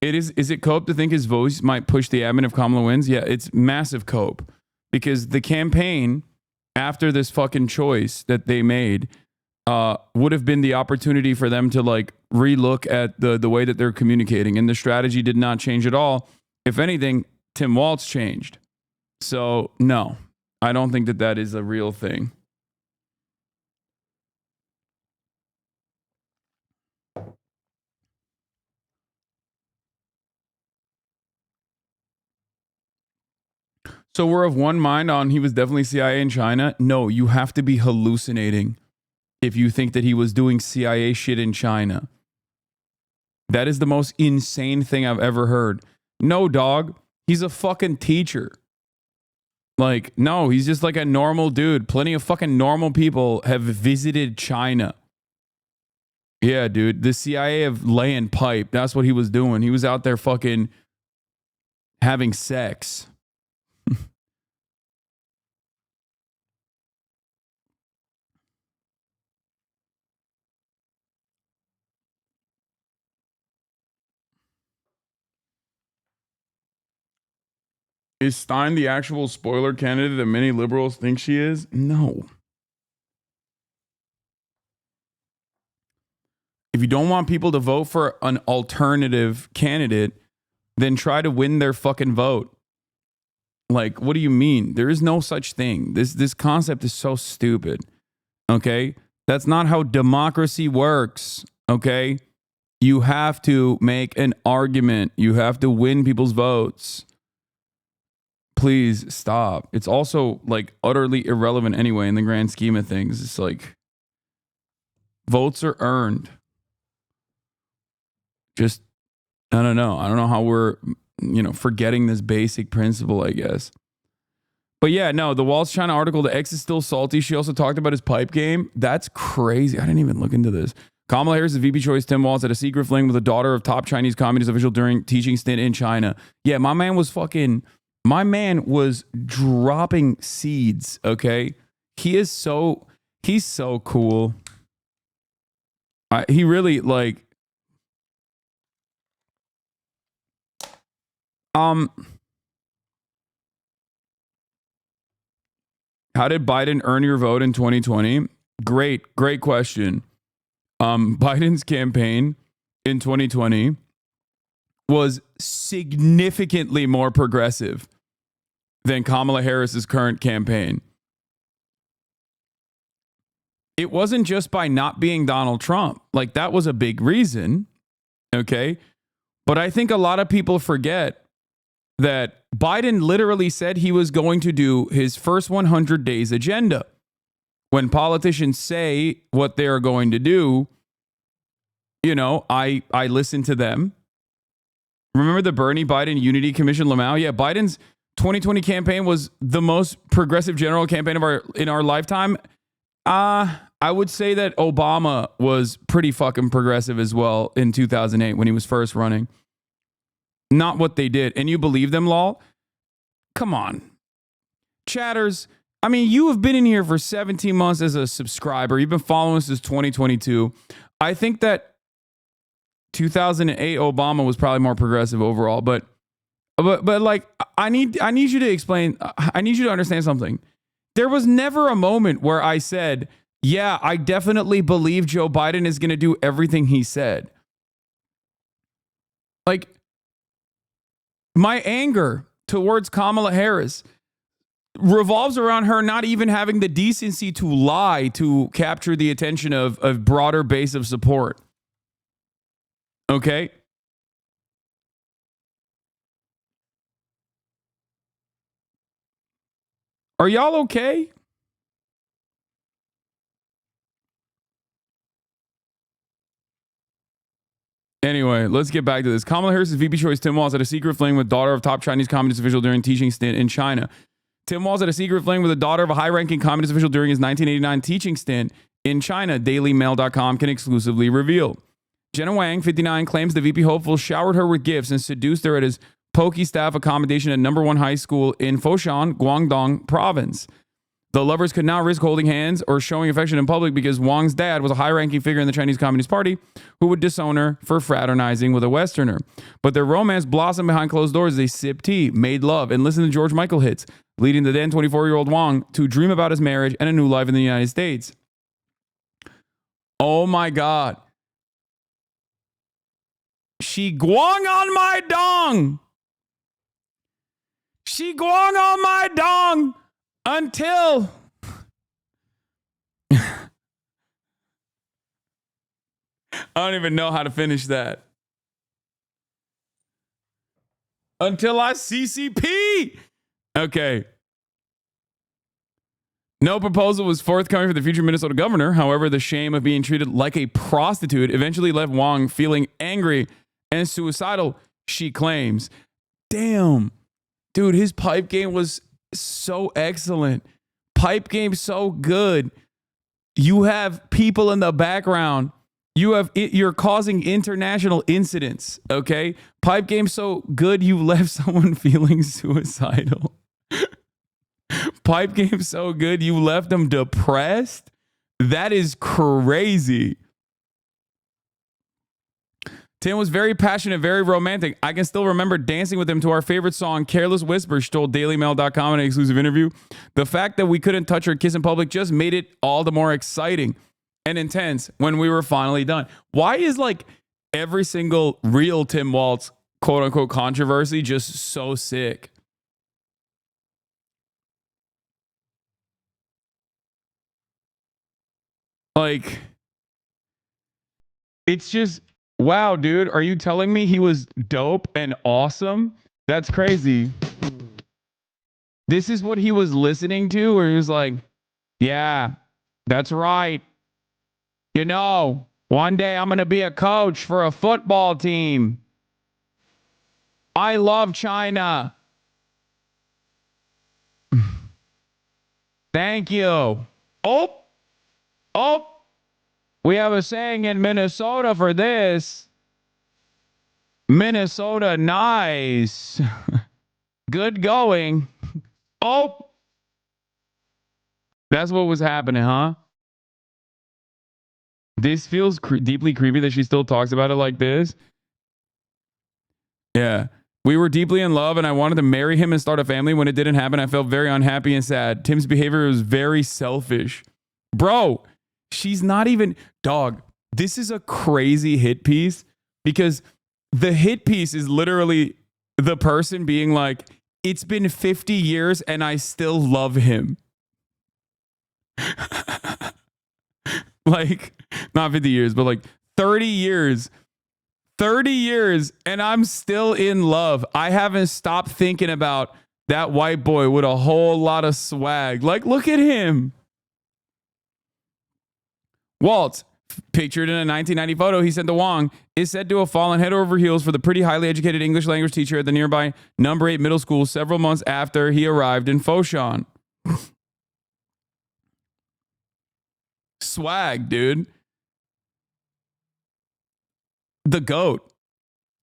Is it cope to think his voice might push the admin if Kamala wins? Yeah, it's massive cope because the campaign after this fucking choice that they made would have been the opportunity for them to relook at the way that they're communicating, and the strategy did not change at all. If anything, Tim Walz changed. So no, I don't think that is a real thing. So we're of one mind on he was definitely CIA in China. No, you have to be hallucinating if you think that he was doing CIA shit in China. That is the most insane thing I've ever heard. No, dog. He's a fucking teacher. No, he's just like a normal dude. Plenty of fucking normal people have visited China. Yeah, dude. The CIA of laying pipe. That's what he was doing. He was out there fucking having sex. Is Stein the actual spoiler candidate that many liberals think she is? No. If you don't want people to vote for an alternative candidate, then try to win their fucking vote. What do you mean? There is no such thing. This concept is so stupid. Okay? That's not how democracy works. Okay? You have to make an argument. You have to win people's votes. Please stop. It's also utterly irrelevant anyway in the grand scheme of things. It's votes are earned. Just, I don't know. I don't know how we're, forgetting this basic principle, I guess. But yeah, no, the Walz China article, the ex is still salty. She also talked about his pipe game. That's crazy. I didn't even look into this. Kamala Harris' VP choice, Tim Walz, had a secret fling with a daughter of top Chinese Communist official during teaching stint in China. Yeah, my man was dropping seeds, okay? He's so cool. He really how did Biden earn your vote in 2020? Great question. Biden's campaign in 2020 was significantly more progressive than Kamala Harris's current campaign. It wasn't just by not being Donald Trump. That was a big reason, okay? But I think a lot of people forget that Biden literally said he was going to do his first 100 days agenda. When politicians say what they are going to do, I listen to them. Remember the Bernie Biden Unity Commission Lamau? Yeah, Biden's 2020 campaign was the most progressive general campaign in our lifetime. I would say that Obama was pretty fucking progressive as well in 2008 when he was first running. Not what they did. And you believe them, lol? Come on. Chatters, I mean, you have been in here for 17 months as a subscriber. You've been following us since 2022. I think that 2008 Obama was probably more progressive overall, but I need you to explain. I need you to understand something. There was never a moment where I said, yeah, I definitely believe Joe Biden is going to do everything he said. Like, my anger towards Kamala Harris revolves around her not even having the decency to lie to capture the attention of a broader base of support. Okay? Are y'all okay? Anyway, let's get back to this. Kamala Harris's VP choice, Tim Walz, had a secret fling with daughter of top Chinese communist official during teaching stint in China. Tim Walz had a secret fling with the daughter of a high-ranking communist official during his 1989 teaching stint in China, DailyMail.com can exclusively reveal. Jenna Wang, 59, claims the VP hopeful showered her with gifts and seduced her at his pokey staff accommodation at number 1 high school in Foshan, Guangdong province. The lovers could not risk holding hands or showing affection in public because Wang's dad was a high-ranking figure in the Chinese Communist Party who would disown her for fraternizing with a Westerner. But their romance blossomed behind closed doors as they sipped tea, made love, and listened to George Michael hits, leading the then 24-year-old Wang to dream about his marriage and a new life in the United States. Oh my God. She guang on my dong. She guang on my dong. Until I don't even know how to finish that. Until I CCP. Okay. No proposal was forthcoming for the future Minnesota governor. However, the shame of being treated like a prostitute eventually left Wang feeling angry and suicidal, she claims. Damn. Dude, his pipe game was so excellent. Pipe game so good. You have people in the background. You're causing international incidents, okay? Pipe game so good you left someone feeling suicidal. Pipe game so good you left them depressed. That is crazy. Tim was very passionate, very romantic. I can still remember dancing with him to our favorite song, Careless Whisper, she told DailyMail.com in an exclusive interview. The fact that we couldn't touch or kiss in public just made it all the more exciting and intense when we were finally done. Why is like every single real Tim Walz quote unquote controversy just so sick? Like, it's just, wow, dude, are you telling me he was dope and awesome? That's crazy. This is what he was listening to, where he was like, yeah, that's right. You know, one day I'm going to be a coach for a football team. I love China. Thank you. Oh, we have a saying in Minnesota for this. Minnesota nice. Good going. Oh. That's what was happening, huh? This feels deeply creepy that she still talks about it like this. Yeah. We were deeply in love and I wanted to marry him and start a family. When it didn't happen, I felt very unhappy and sad. Tim's behavior was very selfish. Bro, she's not even... Dog, this is a crazy hit piece because the hit piece is literally the person being like, it's been 50 years and I still love him. Like, not 50 years, but like 30 years. 30 years and I'm still in love. I haven't stopped thinking about that white boy with a whole lot of swag. Like, look at him. Walt, pictured in a 1990 photo he sent to Wang, is said to have fallen head over heels for the pretty highly educated English language teacher at the nearby number 8 middle school several months after he arrived in Foshan. Swag, dude. The GOAT.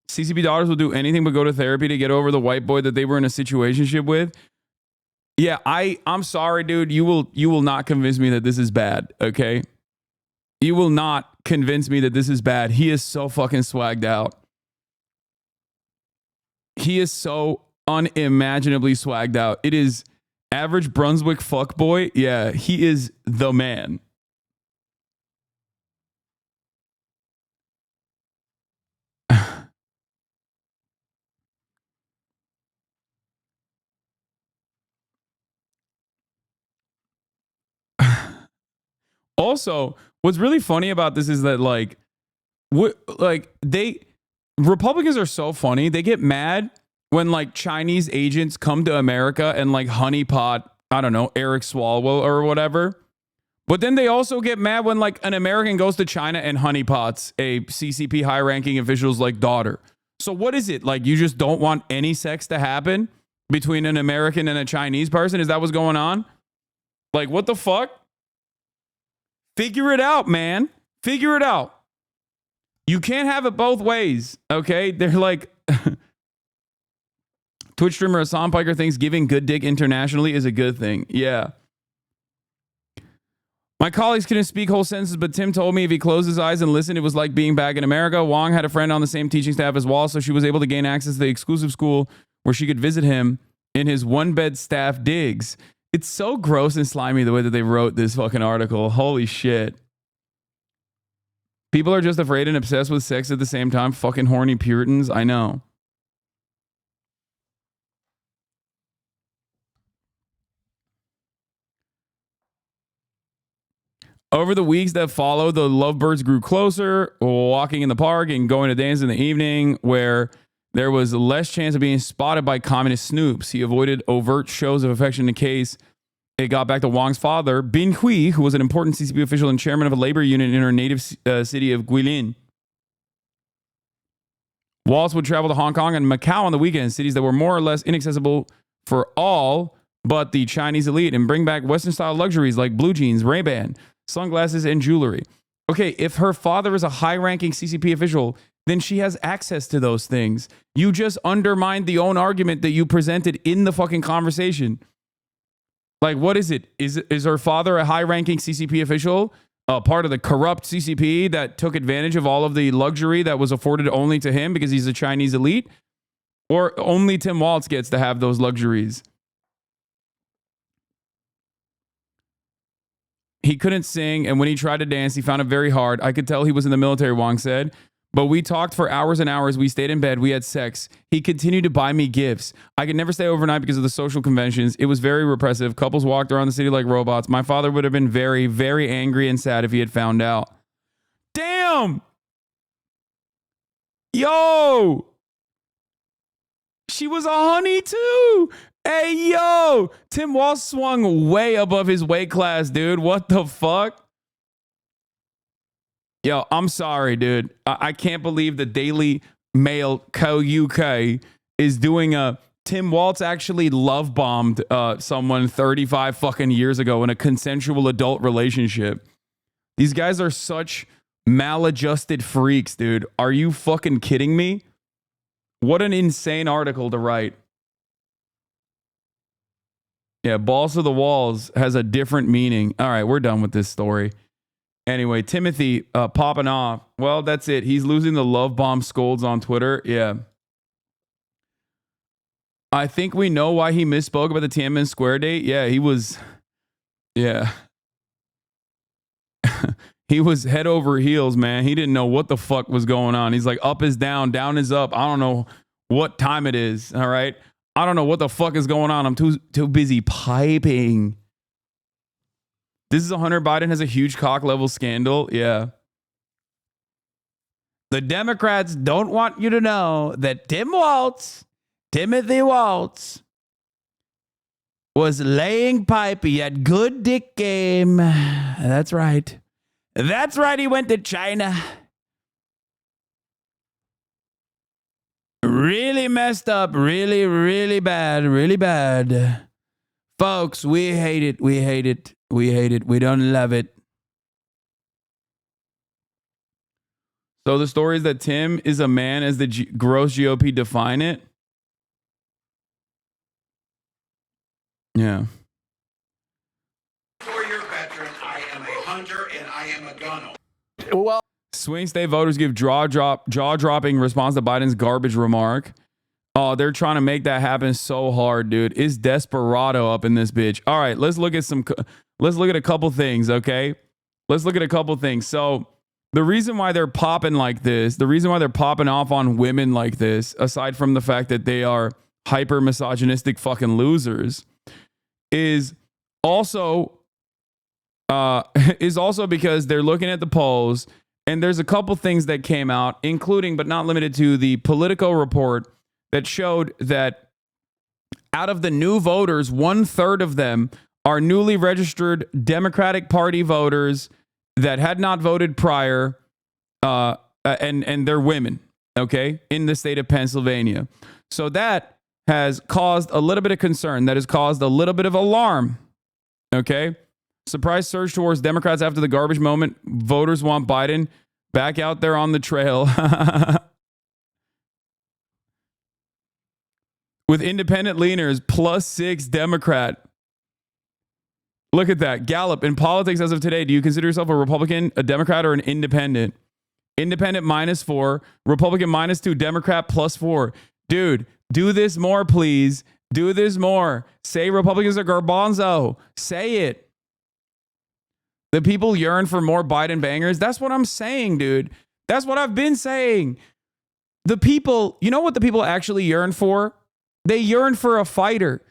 CCP daughters will do anything but go to therapy to get over the white boy that they were in a situationship with. Yeah, I'm sorry, dude. You will not convince me that this is bad, okay? You will not convince me that this is bad. He is so fucking swagged out. He is so unimaginably swagged out. It is Average Brunswick fuckboy. Yeah, he is the man. Also, what's really funny about this is that Republicans are so funny. They get mad when like Chinese agents come to America and like honeypot, I don't know, Eric Swalwell or whatever. But then they also get mad when like an American goes to China and honeypots a CCP high-ranking official's like daughter. So what is it? Like you just don't want any sex to happen between an American and a Chinese person? Is that what's going on? Like what the fuck? Figure it out, man. Figure it out. You can't have it both ways, okay? They're like... Twitch streamer Hasan Piker thinks giving good dick internationally is a good thing. Yeah. My colleagues couldn't speak whole sentences, but Tim told me if he closed his eyes and listened, it was like being back in America. Wong had a friend on the same teaching staff as Wall, so she was able to gain access to the exclusive school where she could visit him in his one-bed staff digs. It's so gross and slimy the way that they wrote this fucking article. Holy shit. People are just afraid and obsessed with sex at the same time. Fucking horny Puritans. I know. Over the weeks that followed, the lovebirds grew closer, walking in the park and going to dance in the evening where there was less chance of being spotted by communist snoops. He avoided overt shows of affection in case it got back to Wang's father, Bin Hui, who was an important CCP official and chairman of a labor union in her native city of Guilin. Waltz would travel to Hong Kong and Macau on the weekends, cities that were more or less inaccessible for all but the Chinese elite, and bring back Western-style luxuries like blue jeans, Ray-Ban, sunglasses, and jewelry. Okay, if her father is a high-ranking CCP official, then she has access to those things. You just undermined the own argument that you presented in the fucking conversation. Like, what is it? Is her father a high-ranking CCP official? Part of the corrupt CCP that took advantage of all of the luxury that was afforded only to him because he's a Chinese elite? Or only Tim Waltz gets to have those luxuries? He couldn't sing, and when he tried to dance, he found it very hard. I could tell he was in the military, Wong said. But we talked for hours and hours. We stayed in bed. We had sex. He continued to buy me gifts. I could never stay overnight because of the social conventions. It was very repressive. Couples walked around the city like robots. My father would have been very, very angry and sad if he had found out. Damn! Yo! She was a honey too! Hey, yo! Tim Waltz swung way above his weight class, dude. What the fuck? Yo, I'm sorry, dude. I can't believe the Daily Mail Co-UK is doing a Tim Waltz actually love bombed someone 35 fucking years ago in a consensual adult relationship. These guys are such maladjusted freaks, dude. Are you fucking kidding me? What an insane article to write. Yeah, balls to the walls has a different meaning. All right, we're done with this story. Anyway, Timothy popping off. Well, that's it. He's losing the love bomb scolds on Twitter. Yeah. I think we know why he misspoke about the Tiananmen Square date. Yeah, he was. Yeah. He was head over heels, man. He didn't know what the fuck was going on. He's like, up is down, down is up. I don't know what time it is. All right. I don't know what the fuck is going on. I'm too busy piping. This is Hunter Biden has a huge cock level scandal. Yeah. The Democrats don't want you to know that Timothy Waltz, was laying pipe. He had good dick game. That's right. That's right. He went to China. Really messed up. Really, really bad. Really bad. Folks, we hate it. We hate it. We hate it. We don't love it. So the story is that Tim is a man as the gross GOP define it. Yeah. 4-year veteran, I am a hunter and I am a gunner. Well, swing state voters give jaw-dropping response to Biden's garbage remark. Oh, they're trying to make that happen so hard, dude. It's desperado up in this bitch. All right, let's look at a couple things, okay? Let's look at a couple things. So the reason why they're popping like this, the reason why they're popping off on women like this, aside from the fact that they are hyper misogynistic fucking losers, is also because they're looking at the polls, and there's a couple things that came out, including but not limited to the Politico report that showed that out of the new voters, 1/3 of them are newly registered Democratic Party voters that had not voted prior, and they're women, okay, in the state of Pennsylvania. So that has caused a little bit of concern. That has caused a little bit of alarm, okay? Surprise surge towards Democrats after the garbage moment. Voters want Biden back out there on the trail. With independent leaners, +6 Democrat. Look at that. Gallup, in politics as of today, do you consider yourself a Republican, a Democrat, or an independent? Independent -4, Republican -2, Democrat +4. Dude, do this more, please. Do this more. Say Republicans are garbanzo. Say it. The people yearn for more Biden bangers. That's what I'm saying, dude. That's what I've been saying. The people, you know what the people actually yearn for? They yearn for a fighter.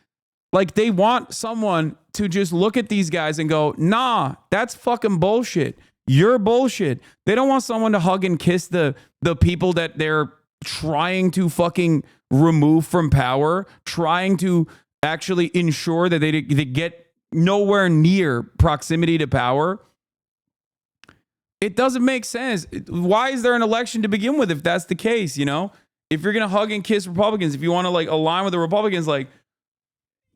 Like, they want someone to just look at these guys and go, nah, that's fucking bullshit. You're bullshit. They don't want someone to hug and kiss the people that they're trying to fucking remove from power, trying to actually ensure that they get nowhere near proximity to power. It doesn't make sense. Why is there an election to begin with if that's the case, you know? If you're going to hug and kiss Republicans, if you want to like align with the Republicans, like,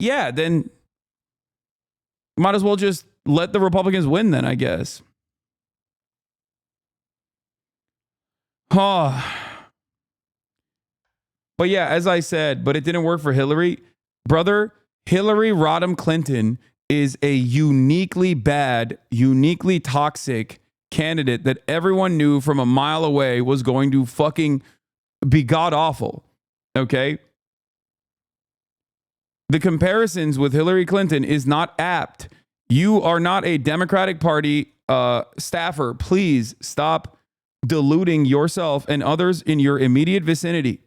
yeah, then might as well just let the Republicans win then, I guess. Oh. But yeah, as I said, but it didn't work for Hillary. Brother, Hillary Rodham Clinton is a uniquely bad, uniquely toxic candidate that everyone knew from a mile away was going to fucking be god awful. Okay? The comparisons with Hillary Clinton is not apt. You are not a Democratic Party staffer. Please stop deluding yourself and others in your immediate vicinity.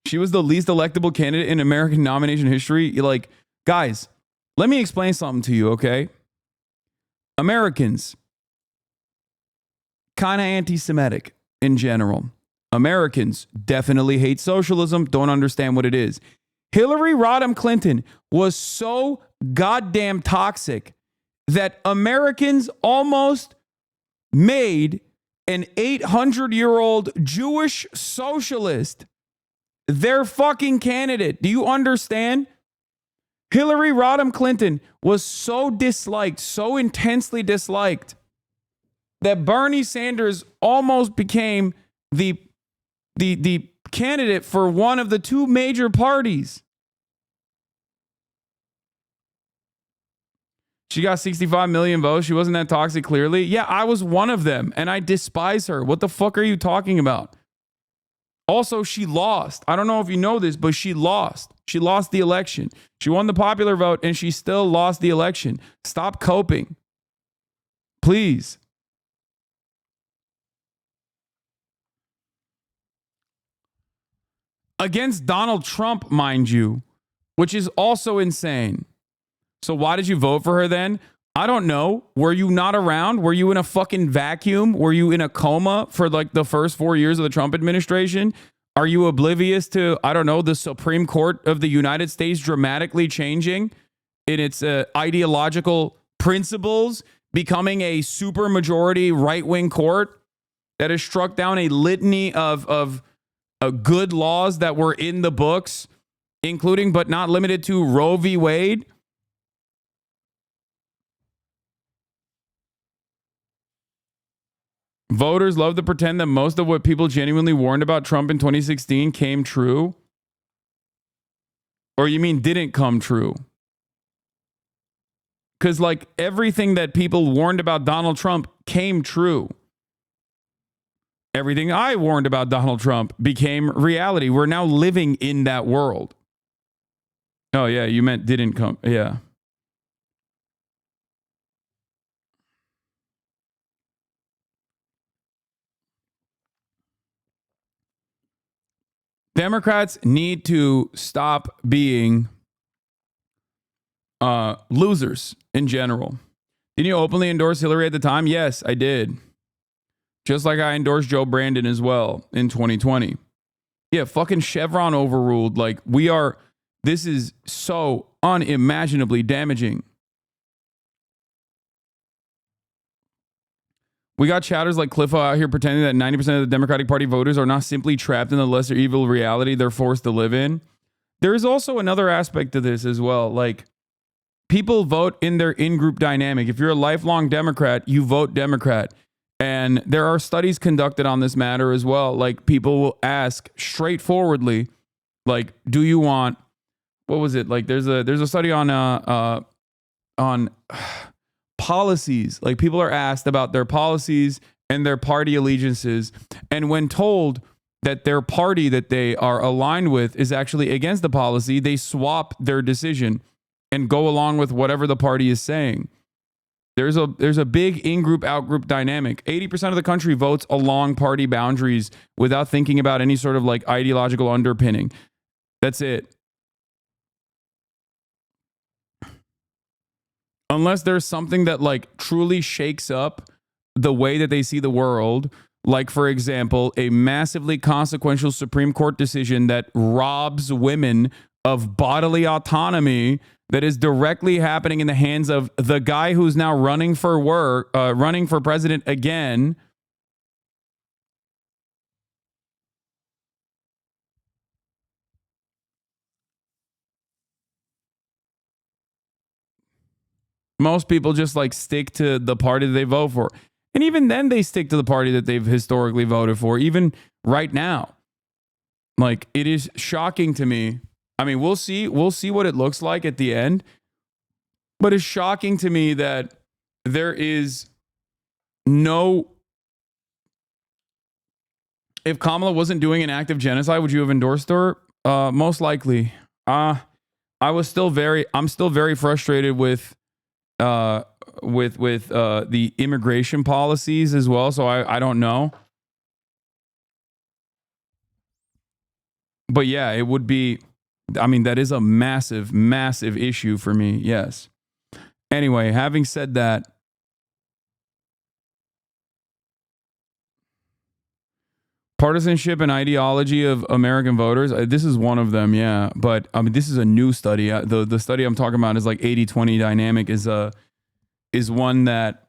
She was the least electable candidate in American nomination history. Like, guys, let me explain something to you, okay? Americans, kind of anti-Semitic in general. Americans definitely hate socialism, don't understand what it is. Hillary Rodham Clinton was so goddamn toxic that Americans almost made an 800-year-old Jewish socialist their fucking candidate. Do you understand? Hillary Rodham Clinton was so disliked, so intensely disliked, that Bernie Sanders almost became the candidate for one of the two major parties. She got 65 million votes. She wasn't that toxic, clearly. Yeah, I was one of them, and I despise her. What the fuck are you talking about? Also, she lost. I don't know if you know this, but she lost. She lost the election. She won the popular vote, and she still lost the election. Stop coping. Please. Against Donald Trump, mind you, which is also insane. So why did you vote for her then? I don't know. Were you not around? Were you in a fucking vacuum? Were you in a coma for like the first 4 years of the Trump administration? Are you oblivious to, I don't know, the Supreme Court of the United States dramatically changing in its ideological principles, becoming a supermajority right-wing court that has struck down a litany of good laws that were in the books, including but not limited to Roe v. Wade? Voters love to pretend that most of what people genuinely warned about Trump in 2016 came true. Or you mean didn't come true? Because like everything that people warned about Donald Trump came true. everything I warned about Donald Trump became reality. We're now living in that world. Oh, yeah, you meant didn't come. Yeah. Democrats need to stop being losers in general. Didn't you openly endorse Hillary at the time? Yes, I did. Just like I endorsed Joe Brandon as well in 2020. Yeah, fucking Chevron overruled. Like, this is so unimaginably damaging. We got chatters like Cliffo out here pretending that 90% of the Democratic Party voters are not simply trapped in the lesser evil reality they're forced to live in. There is also another aspect to this as well. Like, people vote in their in-group dynamic. If you're a lifelong Democrat, you vote Democrat. And there are studies conducted on this matter as well. Like, people will ask straightforwardly, like, do you want, what was it? Like, there's a study on policies. Like, people are asked about their policies and their party allegiances. And when told that their party that they are aligned with is actually against the policy, they swap their decision and go along with whatever the party is saying. There's a big in-group, out-group dynamic. 80% of the country votes along party boundaries without thinking about any sort of like ideological underpinning. That's it. Unless there's something that like truly shakes up the way that they see the world, like, for example, a massively consequential Supreme Court decision that robs women of bodily autonomy that is directly happening in the hands of the guy who's now running for president again. Most people just like stick to the party that they vote for. And even then they stick to the party that they've historically voted for, even right now. Like, it is shocking to me. I mean, we'll see what it looks like at the end. But it's shocking to me that there is no... If Kamala wasn't doing an act of genocide, would you have endorsed her? Most likely. I'm still very frustrated with the immigration policies as well. So I don't know. But yeah, it would be, I mean, that is a massive, massive issue for me. Yes. Anyway, having said that, partisanship and ideology of American voters, this is one of them, yeah. But I mean, this is a new study. The study I'm talking about is like 80-20 dynamic is one that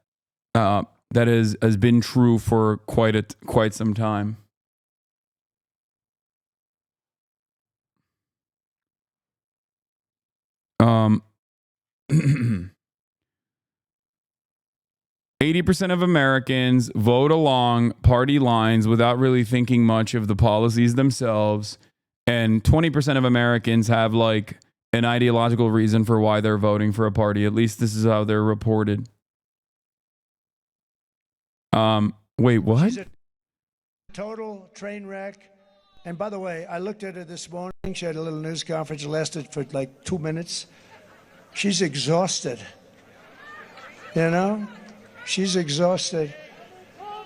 has been true for quite some time. 80% of Americans vote along party lines without really thinking much of the policies themselves. And 20% of Americans have like an ideological reason for why they're voting for a party. At least this is how they're reported. Wait, what? She's a total train wreck. And by the way, I looked at her this morning. She had a little news conference, lasted for like 2 minutes. She's exhausted. You know? She's exhausted.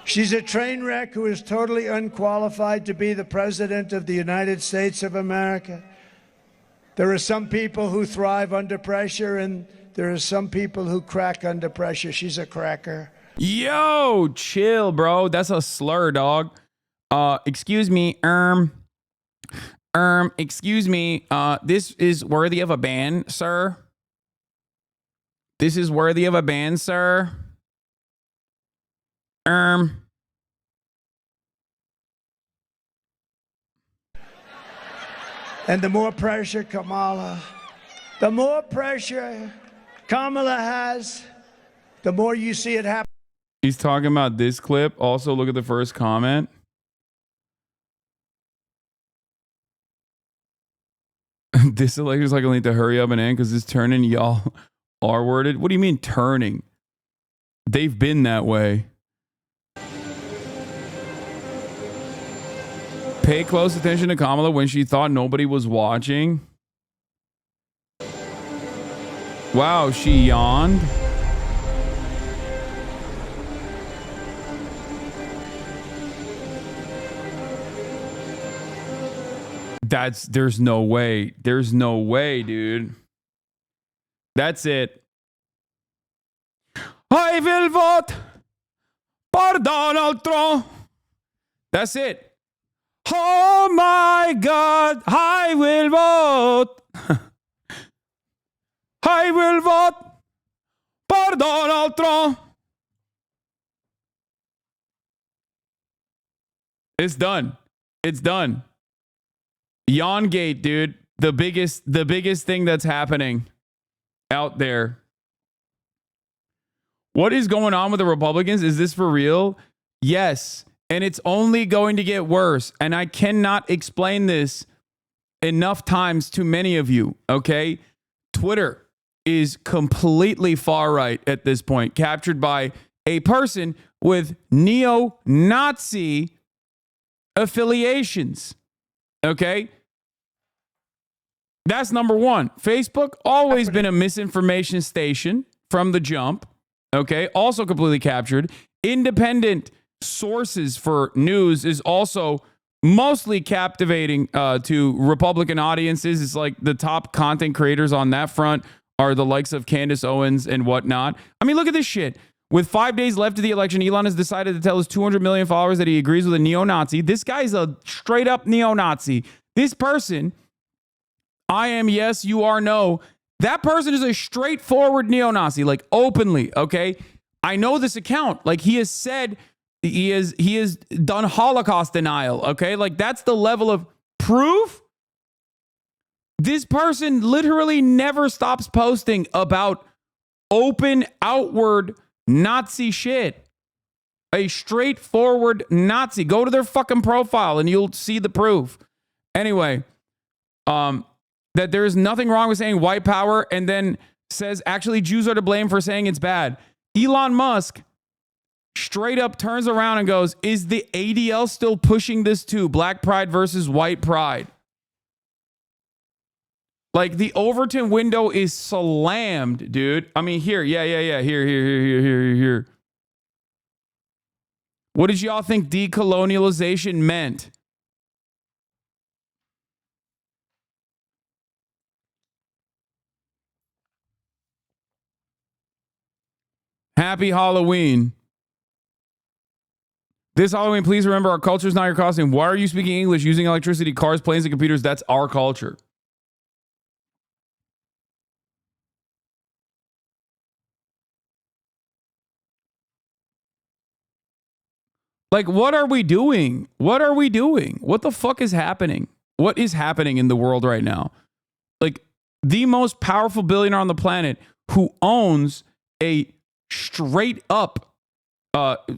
She's a train wreck who is totally unqualified to be the president of the United States of America. There are some people who thrive under pressure, and there are some people who crack under pressure. She's a cracker. Yo, chill, bro. That's a slur, dog. Excuse me, excuse me. This is worthy of a ban, sir. This is worthy of a ban, sir. And the more pressure Kamala has, the more you see it happen. He's talking about this clip. Also, look at the first comment. This elector's like, I need to hurry up and end because it's turning y'all R-worded. What do you mean turning? They've been that way. Pay close attention to Kamala when she thought nobody was watching. Wow, she yawned. There's no way. There's no way, dude. That's it. I will vote for Donald Trump. That's it. Oh my God, I will vote. I will vote for Donald Trump. It's done. It's done. Yawngate, dude. The biggest thing that's happening out there. What is going on with the Republicans? Is this for real? Yes. And it's only going to get worse. And I cannot explain this enough times to many of you, okay? Twitter is completely far right at this point, captured by a person with neo-Nazi affiliations, okay? That's number one. Facebook, always been a misinformation station from the jump, okay? Also completely captured. Independent sources for news is also mostly captivating to Republican audiences. It's like the top content creators on that front are the likes of Candace Owens and whatnot. I mean, look at this shit. With 5 days left of the election, Elon has decided to tell his 200 million followers that he agrees with a neo-Nazi. This guy's a straight up neo-Nazi. This person, I am yes, you are no. That person is a straightforward neo-Nazi, like openly, okay? I know this account. Like he has said he has done Holocaust denial, okay? Like that's the level of proof. This person literally never stops posting about open, outward Nazi shit. A straightforward Nazi. Go to their fucking profile and you'll see the proof. Anyway, that there is nothing wrong with saying white power and then says actually Jews are to blame for saying it's bad. Elon Musk straight up turns around and goes, is the ADL still pushing this too? Black pride versus white pride. Like the Overton window is slammed, dude. I mean, here. Here. What did y'all think decolonialization meant? Happy Halloween. This Halloween, please remember our culture is not your costume. Why are you speaking English using electricity, cars, planes, and computers? That's our culture. Like, what are we doing? What are we doing? What the fuck is happening? What is happening in the world right now? Like, the most powerful billionaire on the planet who owns a straight up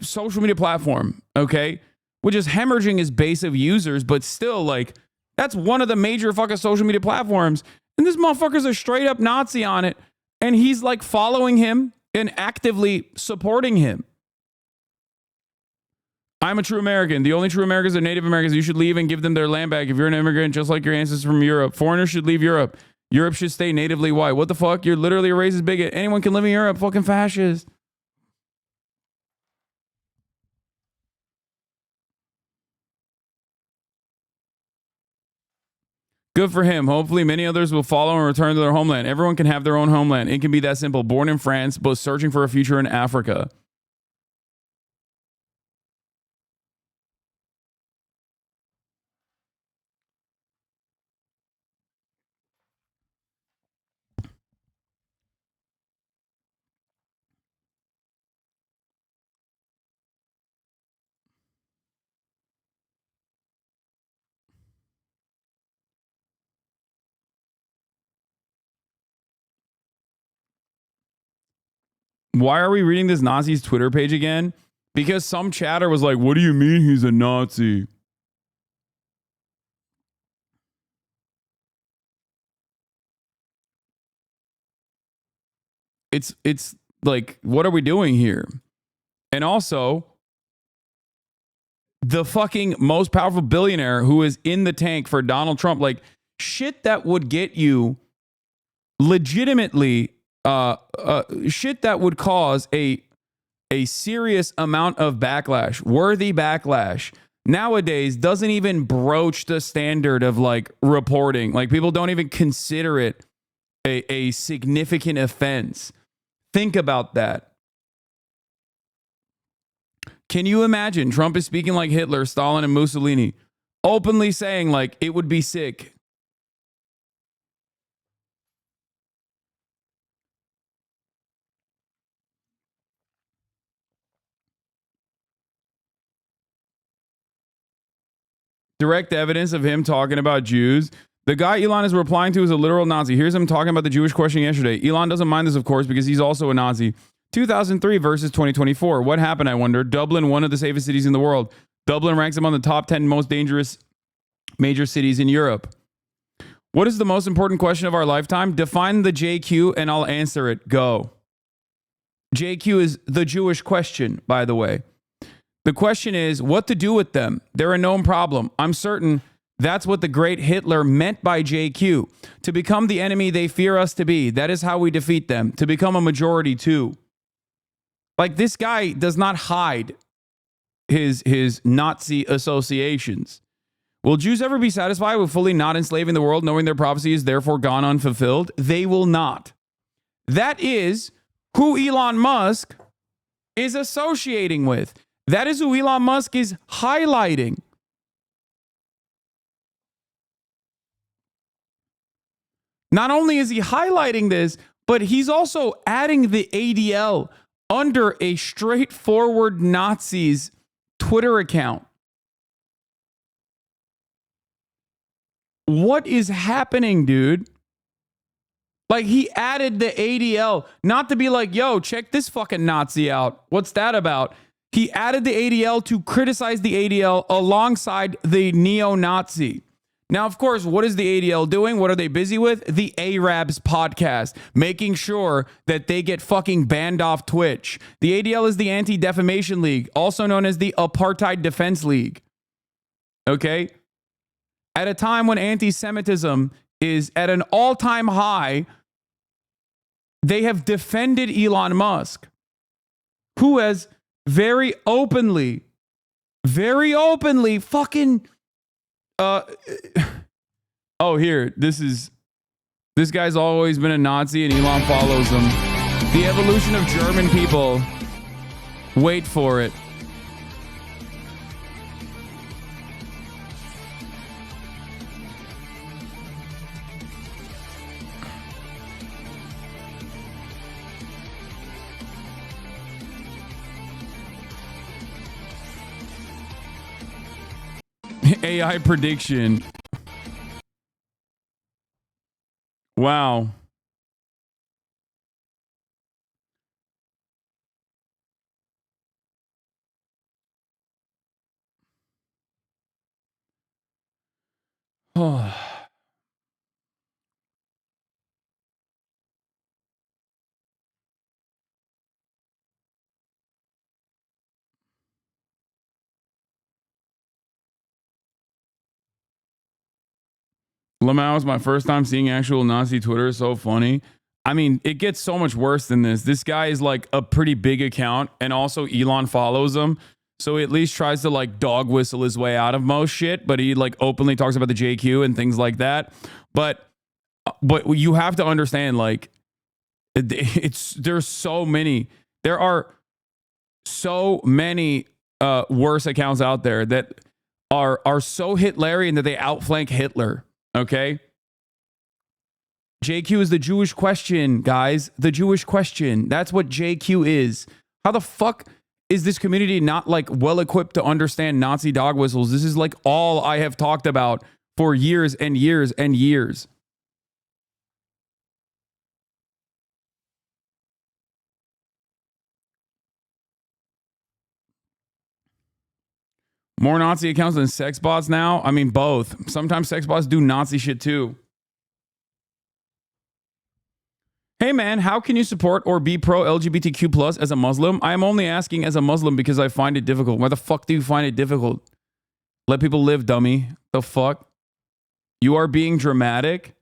social media platform, okay, which is hemorrhaging his base of users, but still, like, that's one of the major fucking social media platforms. And this motherfucker's a straight up Nazi on it. And he's like following him and actively supporting him. I'm a true American. The only true Americans are Native Americans. You should leave and give them their land back. If you're an immigrant, just like your ancestors from Europe, foreigners should leave Europe. Europe should stay natively white. What the fuck? You're literally a racist bigot. Anyone can live in Europe. Fucking fascist. Good for him. Hopefully many others will follow and return to their homeland. Everyone can have their own homeland. It can be that simple. Born in France, but searching for a future in Africa. Why are we reading this Nazi's Twitter page again? Because some chatter was like, what do you mean he's a Nazi? It's like, what are we doing here? And also, the fucking most powerful billionaire who is in the tank for Donald Trump. Like shit that would get you legitimately shit that would cause a serious amount of backlash, worthy backlash, nowadays doesn't even broach the standard of like reporting. Like people don't even consider it a significant offense. Think about that. Can you imagine Trump is speaking like Hitler, Stalin, and Mussolini, openly saying like it would be sick? Direct evidence of him talking about Jews. The guy Elon is replying to is a literal Nazi. Here's him talking about the Jewish question yesterday. Elon doesn't mind this, of course, because he's also a Nazi. 2003 versus 2024. What happened, I wonder? Dublin, one of the safest cities in the world. Dublin ranks among the top 10 most dangerous major cities in Europe. What is the most important question of our lifetime? Define the JQ and I'll answer it. Go. JQ is the Jewish question, by the way. The question is what to do with them. They're a known problem. I'm certain that's what the great Hitler meant by JQ. To become the enemy they fear us to be. That is how we defeat them. To become a majority too. Like this guy does not hide his Nazi associations. Will Jews ever be satisfied with fully not enslaving the world, knowing their prophecy is therefore gone unfulfilled? They will not. That is who Elon Musk is associating with. That is who Elon Musk is highlighting. Not only is he highlighting this, but he's also adding the ADL under a straightforward Nazi's Twitter account. What is happening, dude? Like he added the ADL, not to be like, yo, check this fucking Nazi out. What's that about? He added the ADL to criticize the ADL alongside the neo-Nazi. Now, of course, what is the ADL doing? What are they busy with? The Arabs podcast, making sure that they get fucking banned off Twitch. The ADL is the Anti-Defamation League, also known as the Apartheid Defense League. Okay? At a time when anti-Semitism is at an all-time high, they have defended Elon Musk, who has very openly fucking here, this guy's always been a Nazi and Elon follows him. The evolution of German people. Wait for it. AI prediction. Wow. Oh. Lamau is my first time seeing actual Nazi Twitter. So funny. I mean, it gets so much worse than this. This guy is like a pretty big account, and also Elon follows him. So he at least tries to like dog whistle his way out of most shit, but he like openly talks about the JQ and things like that. But you have to understand, like, there's so many. There are so many worse accounts out there that are so Hitlerian that they outflank Hitler. Okay. JQ is the Jewish question, guys. The Jewish question. That's what JQ is. How the fuck is this community not like well equipped to understand Nazi dog whistles? This is like all I have talked about for years and years and years. More Nazi accounts than sex bots now? I mean, both. Sometimes sex bots do Nazi shit too. Hey man, how can you support or be pro LGBTQ plus as a Muslim? I am only asking as a Muslim because I find it difficult. Why the fuck do you find it difficult? Let people live, dummy. The fuck? You are being dramatic.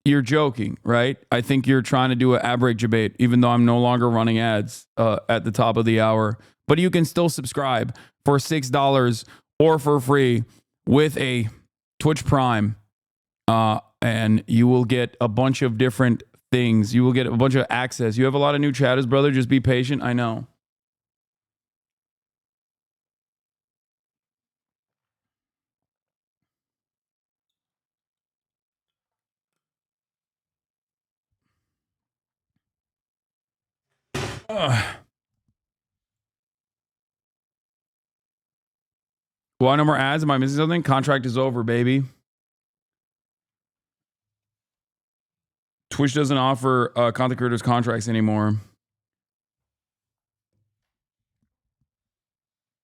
You're joking, right? I think you're trying to do an ad break debate, even though I'm no longer running ads at the top of the hour. But you can still subscribe for $6 or for free with a Twitch Prime. And you will get a bunch of different things. You will get a bunch of access. You have a lot of new chatters, brother. Just be patient. I know. Why no more ads? Am I missing something? Contract is over, baby. Twitch doesn't offer content creators contracts anymore.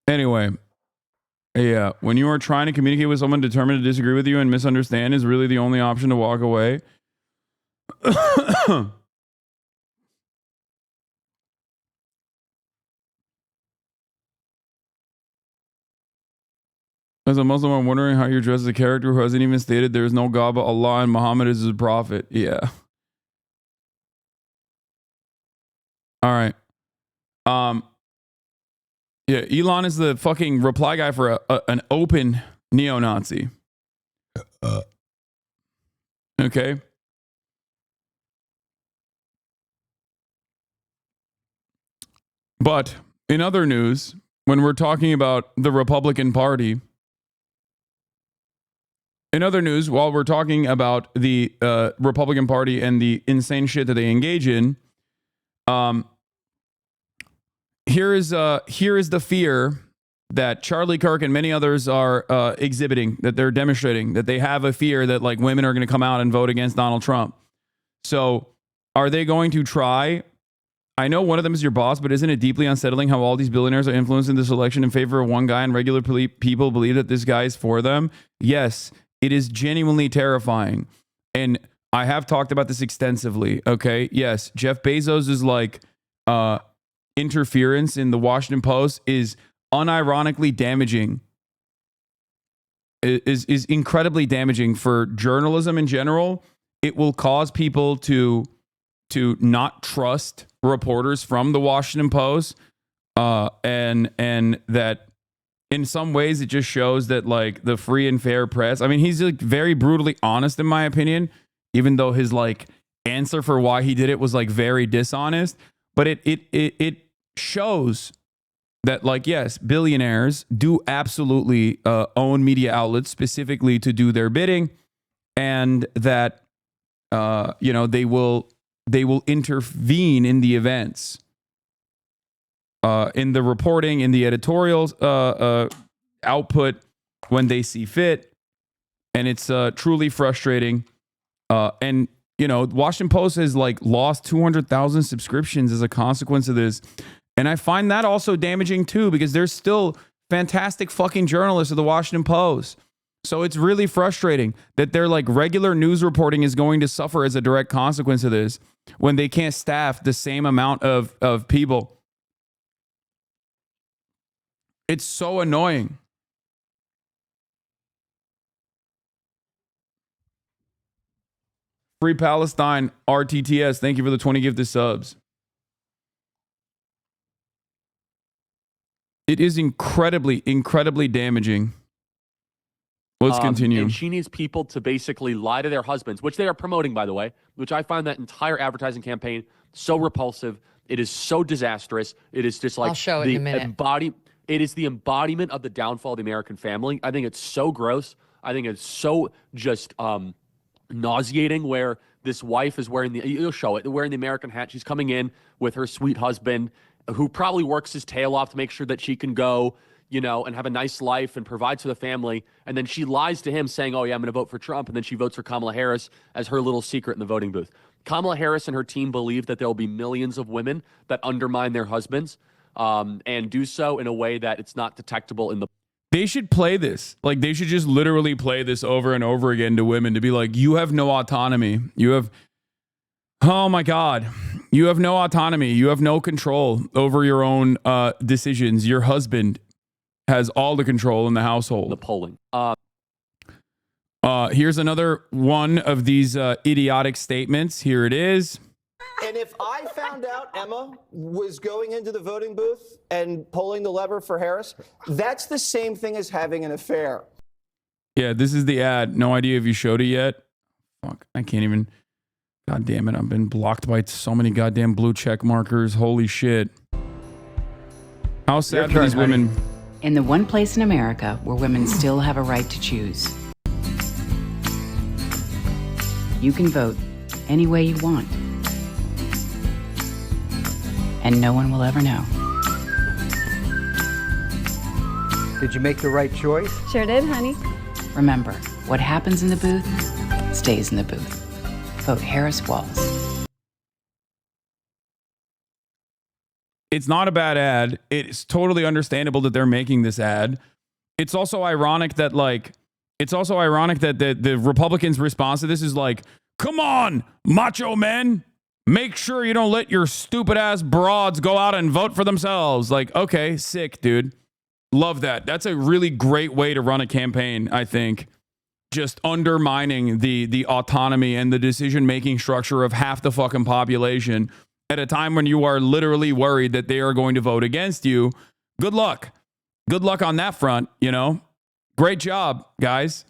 Anyway, yeah, when you are trying to communicate with someone determined to disagree with you and misunderstand is really the only option to walk away. As a Muslim, I'm wondering how you're dressed as a character who hasn't even stated there is no God but Allah and Muhammad is his prophet. Yeah. All right. Yeah, Elon is the fucking reply guy for an open neo-Nazi. Okay. But in other news, when we're talking about the Republican Party, in other news, while we're talking about the Republican Party and the insane shit that they engage in, here is the fear that Charlie Kirk and many others are exhibiting, that they're demonstrating, that they have a fear that like women are going to come out and vote against Donald Trump. So are they going to try? I know one of them is your boss, but isn't it deeply unsettling how all these billionaires are influencing this election in favor of one guy and regular people believe that this guy is for them? Yes, it is genuinely terrifying. And I have talked about this extensively. Okay. Yes. Jeff Bezos is like, interference in the Washington Post is unironically damaging. Is incredibly damaging for journalism in general. It will cause people to not trust reporters from the Washington Post, and that in some ways it just shows that like the free and fair press. I mean, he's like very brutally honest in my opinion, even though his like answer for why he did it was like very dishonest. But it shows that like, yes, billionaires do absolutely own media outlets specifically to do their bidding, and that they will intervene in the events, in the reporting, in the editorials output when they see fit, and it's truly frustrating. And Washington Post has like lost 200,000 subscriptions as a consequence of this. And I find that also damaging too, because there's still fantastic fucking journalists of the Washington Post. So it's really frustrating that their like regular news reporting is going to suffer as a direct consequence of this when they can't staff the same amount of people. It's so annoying. Free Palestine, RTTS. Thank you for the 20 gifted subs. It is incredibly, incredibly damaging. Let's continue. And she needs people to basically lie to their husbands, which they are promoting, by the way, which I find that entire advertising campaign so repulsive. It is so disastrous. It is just like I'll show it in a minute. It is the embodiment of the downfall of the American family. I think it's so gross. I think it's so just nauseating where this wife is wearing you'll show it, wearing the American hat. She's coming in with her sweet husband who probably works his tail off to make sure that she can go, and have a nice life and provide for the family. And then she lies to him saying, oh yeah, I'm going to vote for Trump. And then she votes for Kamala Harris as her little secret in the voting booth. Kamala Harris and her team believe that there will be millions of women that undermine their husbands and do so in a way that it's not detectable in the. They should play this. Like, they should just literally play this over and over again to women to be like, you have no autonomy. Oh my God. You have no autonomy. You have no control over your own decisions. Your husband has all the control in the household. The polling. Here's another one of these idiotic statements. Here it is. And if I found out Emma was going into the voting booth and pulling the lever for Harris, that's the same thing as having an affair. Yeah, this is the ad. No idea if you showed it yet. Fuck, I can't even. God damn it, I've been blocked by so many goddamn blue check markers. Holy shit. How sad for these women. In the one place in America where women still have a right to choose. You can vote any way you want. And no one will ever know. Did you make the right choice? Sure did, honey. Remember, what happens in the booth stays in the booth. Vote Harris Wallace. It's not a bad ad. It's totally understandable that they're making this ad. It's also ironic that the Republicans' response to this is like, come on, macho men. Make sure you don't let your stupid ass broads go out and vote for themselves. Like, okay, sick, dude. Love that. That's a really great way to run a campaign, I think. Just undermining the autonomy and the decision-making structure of half the fucking population at a time when you are literally worried that they are going to vote against you. Good luck. Good luck on that front, you know? Great job, guys.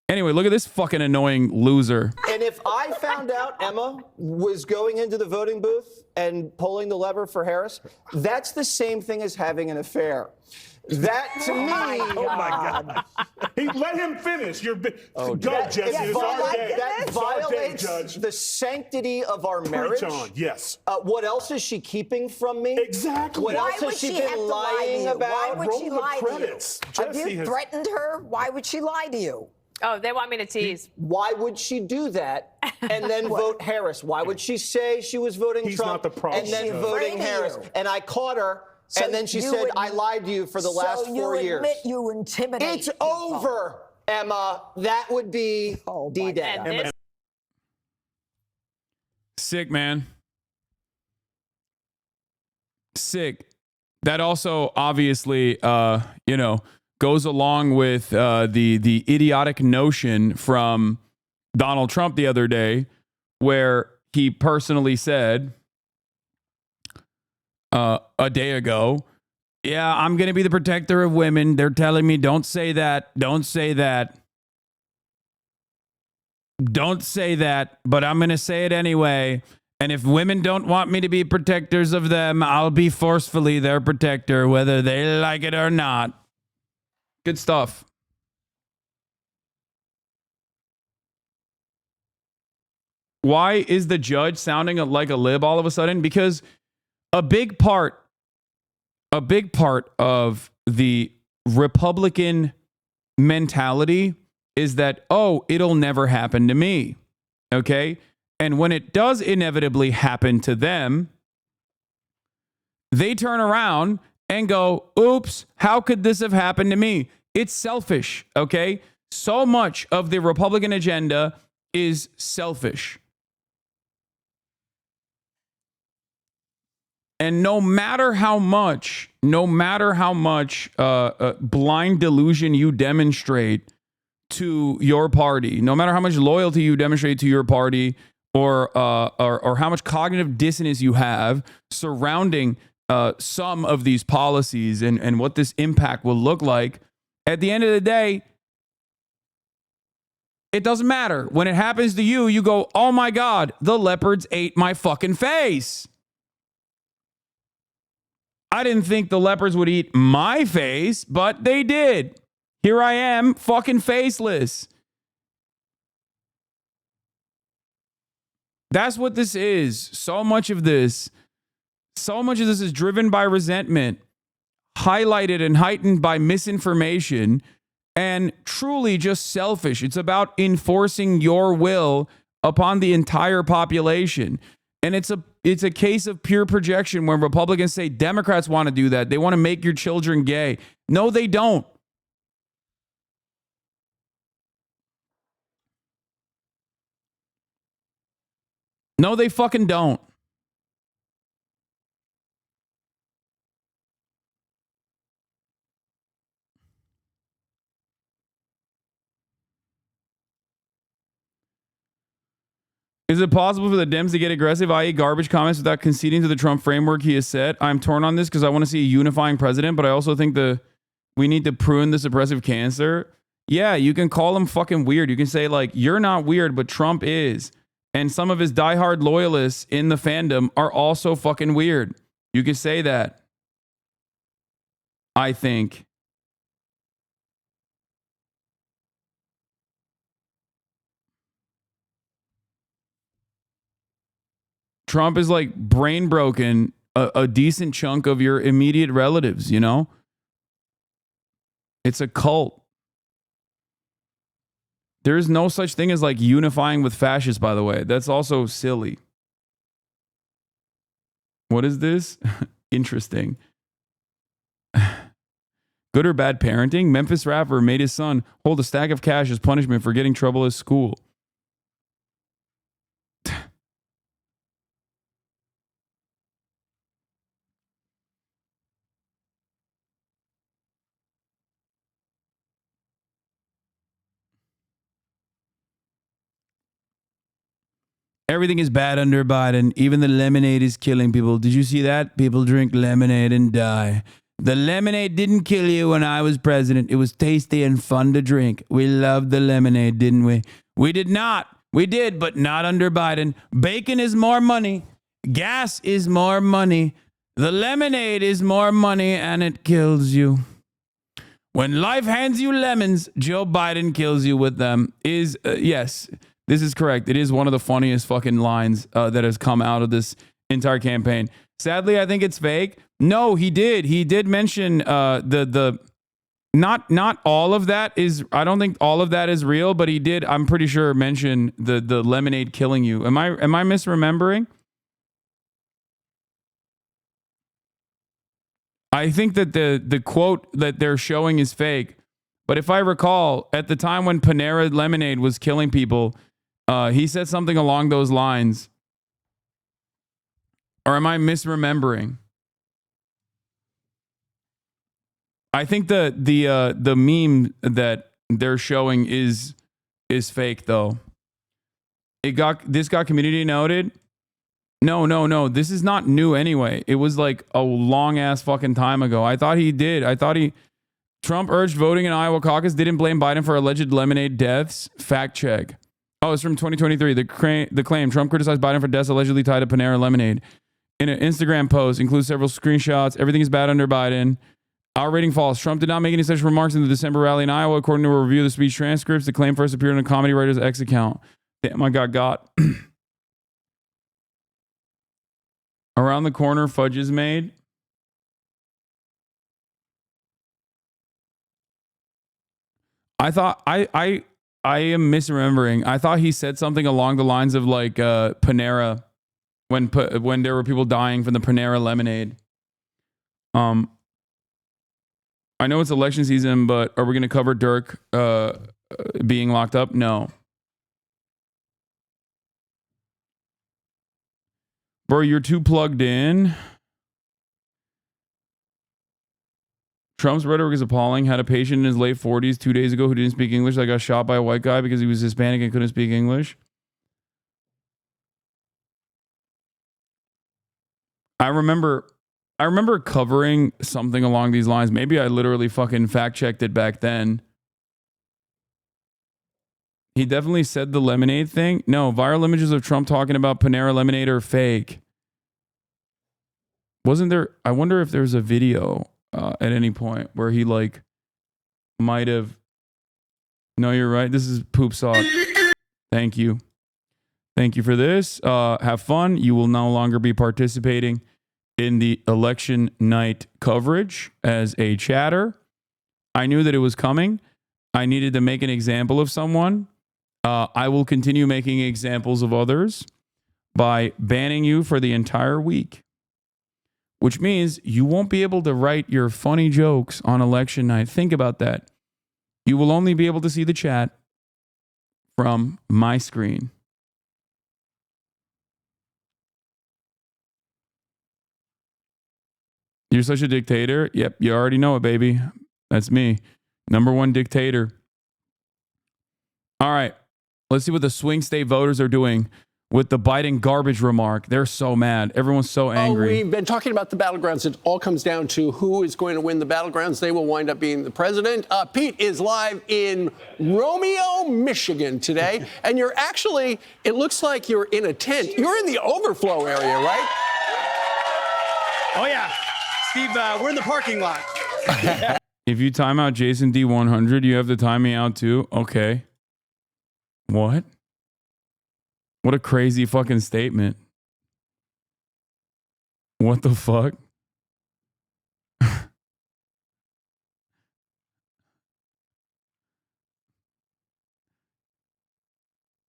Anyway, look at this fucking annoying loser. And if I found out Emma was going into the voting booth and pulling the lever for Harris, that's the same thing as having an affair. That to me. Oh my God! Let him finish. Go, Jesse. It's our day. That violates Judge. the sanctity of our marriage. Preach on. Yes. What else is she keeping from me? Exactly. What else has she been lying about? Why would she lie to you? Have Jesse you has- threatened her? Why would she lie to you? Oh, they want me to tease. Why would she do that and then vote Harris? Why would she say she was voting He's Trump not the problem, and then Judge. voting Afraid of Harris? you. And I caught her. So And then she you said, would- I lied to you for the last 4 So you years. admit you intimidate It's people. over, Emma. That would be D-Day. Sick, man. Sick. That also obviously, goes along with the idiotic notion from Donald Trump the other day, where he personally said a day ago, yeah, I'm going to be the protector of women. They're telling me, don't say that. Don't say that. Don't say that, but I'm going to say it anyway. And if women don't want me to be protectors of them, I'll be forcefully their protector, whether they like it or not. Good stuff. Why is the judge sounding like a lib all of a sudden? Because a big part of the Republican mentality is that, oh, it'll never happen to me. Okay? And when it does inevitably happen to them, they turn around and go, oops, how could this have happened to me? It's selfish, okay? So much of the Republican agenda is selfish. And no matter how much blind delusion you demonstrate to your party, no matter how much loyalty you demonstrate to your party, or how much cognitive dissonance you have surrounding some of these policies and what this impact will look like, at the end of the day, it doesn't matter. When it happens to you, you go, oh my God, the leopards ate my fucking face. I didn't think the leopards would eat my face, but they did. Here I am, fucking faceless. That's what this is. So much of this is driven by resentment, highlighted and heightened by misinformation, and truly just selfish. It's about enforcing your will upon the entire population. And it's a case of pure projection when Republicans say Democrats want to do that. They want to make your children gay. No, they don't. No, they fucking don't. Is it possible for the Dems to get aggressive, i.e. garbage comments without conceding to the Trump framework he has set? I'm torn on this because I want to see a unifying president, but I also think we need to prune the suppressive cancer. Yeah, you can call him fucking weird. You can say like, you're not weird, but Trump is. And some of his diehard loyalists in the fandom are also fucking weird. You can say that. I think. Trump is like brain broken a decent chunk of your immediate relatives, you know? It's a cult. There is no such thing as like unifying with fascists, by the way. That's also silly. What is this? Interesting. Good or bad parenting? Memphis rapper made his son hold a stack of cash as punishment for getting trouble at school. Everything is bad under Biden. Even the lemonade is killing people. Did you see that? People drink lemonade and die. The lemonade didn't kill you when I was president. It was tasty and fun to drink. We loved the lemonade, didn't we? We did not. We did, but not under Biden. Bacon is more money. Gas is more money. The lemonade is more money, and it kills you. When life hands you lemons, Joe Biden kills you with them. Yes. This is correct. It is one of the funniest fucking lines that has come out of this entire campaign. Sadly, I think it's fake. No, he did. He did mention not all of that is. I don't think all of that is real, but he did. I'm pretty sure mention the lemonade killing you. Am I misremembering? I think that the quote that they're showing is fake. But if I recall, at the time when Panera Lemonade was killing people, he said something along those lines. Or am I misremembering? I think the meme that they're showing is fake though. This got community noted. No. This is not new anyway. It was like a long ass fucking time ago. I thought he did. Trump urged voting in Iowa caucus, didn't blame Biden for alleged lemonade deaths. Fact check. Oh, it's from 2023. The claim, Trump criticized Biden for deaths allegedly tied to Panera Lemonade. In an Instagram post, includes several screenshots. Everything is bad under Biden. Our rating falls. Trump did not make any such remarks in the December rally in Iowa. According to a review of the speech transcripts, the claim first appeared on a comedy writer's X account. Damn, I got. Around the corner, fudge is made. I thought I am misremembering. I thought he said something along the lines of like Panera when there were people dying from the Panera lemonade. I know it's election season, but are we going to cover Dirk being locked up? No. Bro, you're too plugged in. Trump's rhetoric is appalling. Had a patient in his late 40s 2 days ago who didn't speak English that got shot by a white guy because he was Hispanic and couldn't speak English. I remember covering something along these lines. Maybe I literally fucking fact checked it back then. He definitely said the lemonade thing. No, viral images of Trump talking about Panera Lemonade are fake. Wasn't there? I wonder if there's a video at any point where he like might have. No, you're right. This is poop sock. Thank you. Thank you for this. Have fun. You will no longer be participating in the election night coverage as a chatter. I knew that it was coming. I needed to make an example of someone. I will continue making examples of others by banning you for the entire week, which means you won't be able to write your funny jokes on election night. Think about that. You will only be able to see the chat from my screen. You're such a dictator. Yep, you already know it, baby. That's me. Number one dictator. All right. Let's see what the swing state voters are doing. with the Biden garbage remark. They're so mad. Everyone's so angry. We've been talking about the battlegrounds. It all comes down to who is going to win the battlegrounds. They will wind up being the president. Pete is live in Romeo, Michigan today. And you're actually, it looks like you're in a tent. You're in the overflow area, right? Oh, yeah. Steve, we're in the parking lot. If you time out Jason D100, you have to time me out too? Okay. What? What a crazy fucking statement. What the fuck?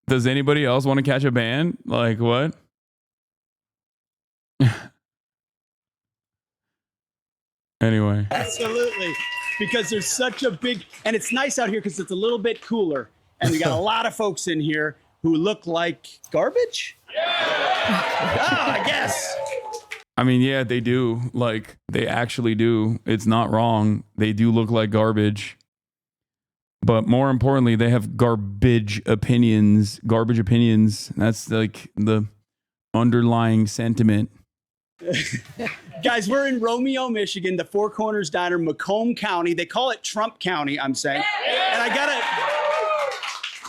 Does anybody else want to catch a band? Like what? Anyway. Absolutely. Because there's such a big, and it's nice out here because it's a little bit cooler. And we got a lot of folks in here who look like garbage? I guess. I mean, yeah, they do. Like, they actually do. It's not wrong. They do look like garbage. But more importantly, they have garbage opinions. Garbage opinions. That's like the underlying sentiment. Guys, we're in Romeo, Michigan, the Four Corners Diner, Macomb County. They call it Trump County, I'm saying. And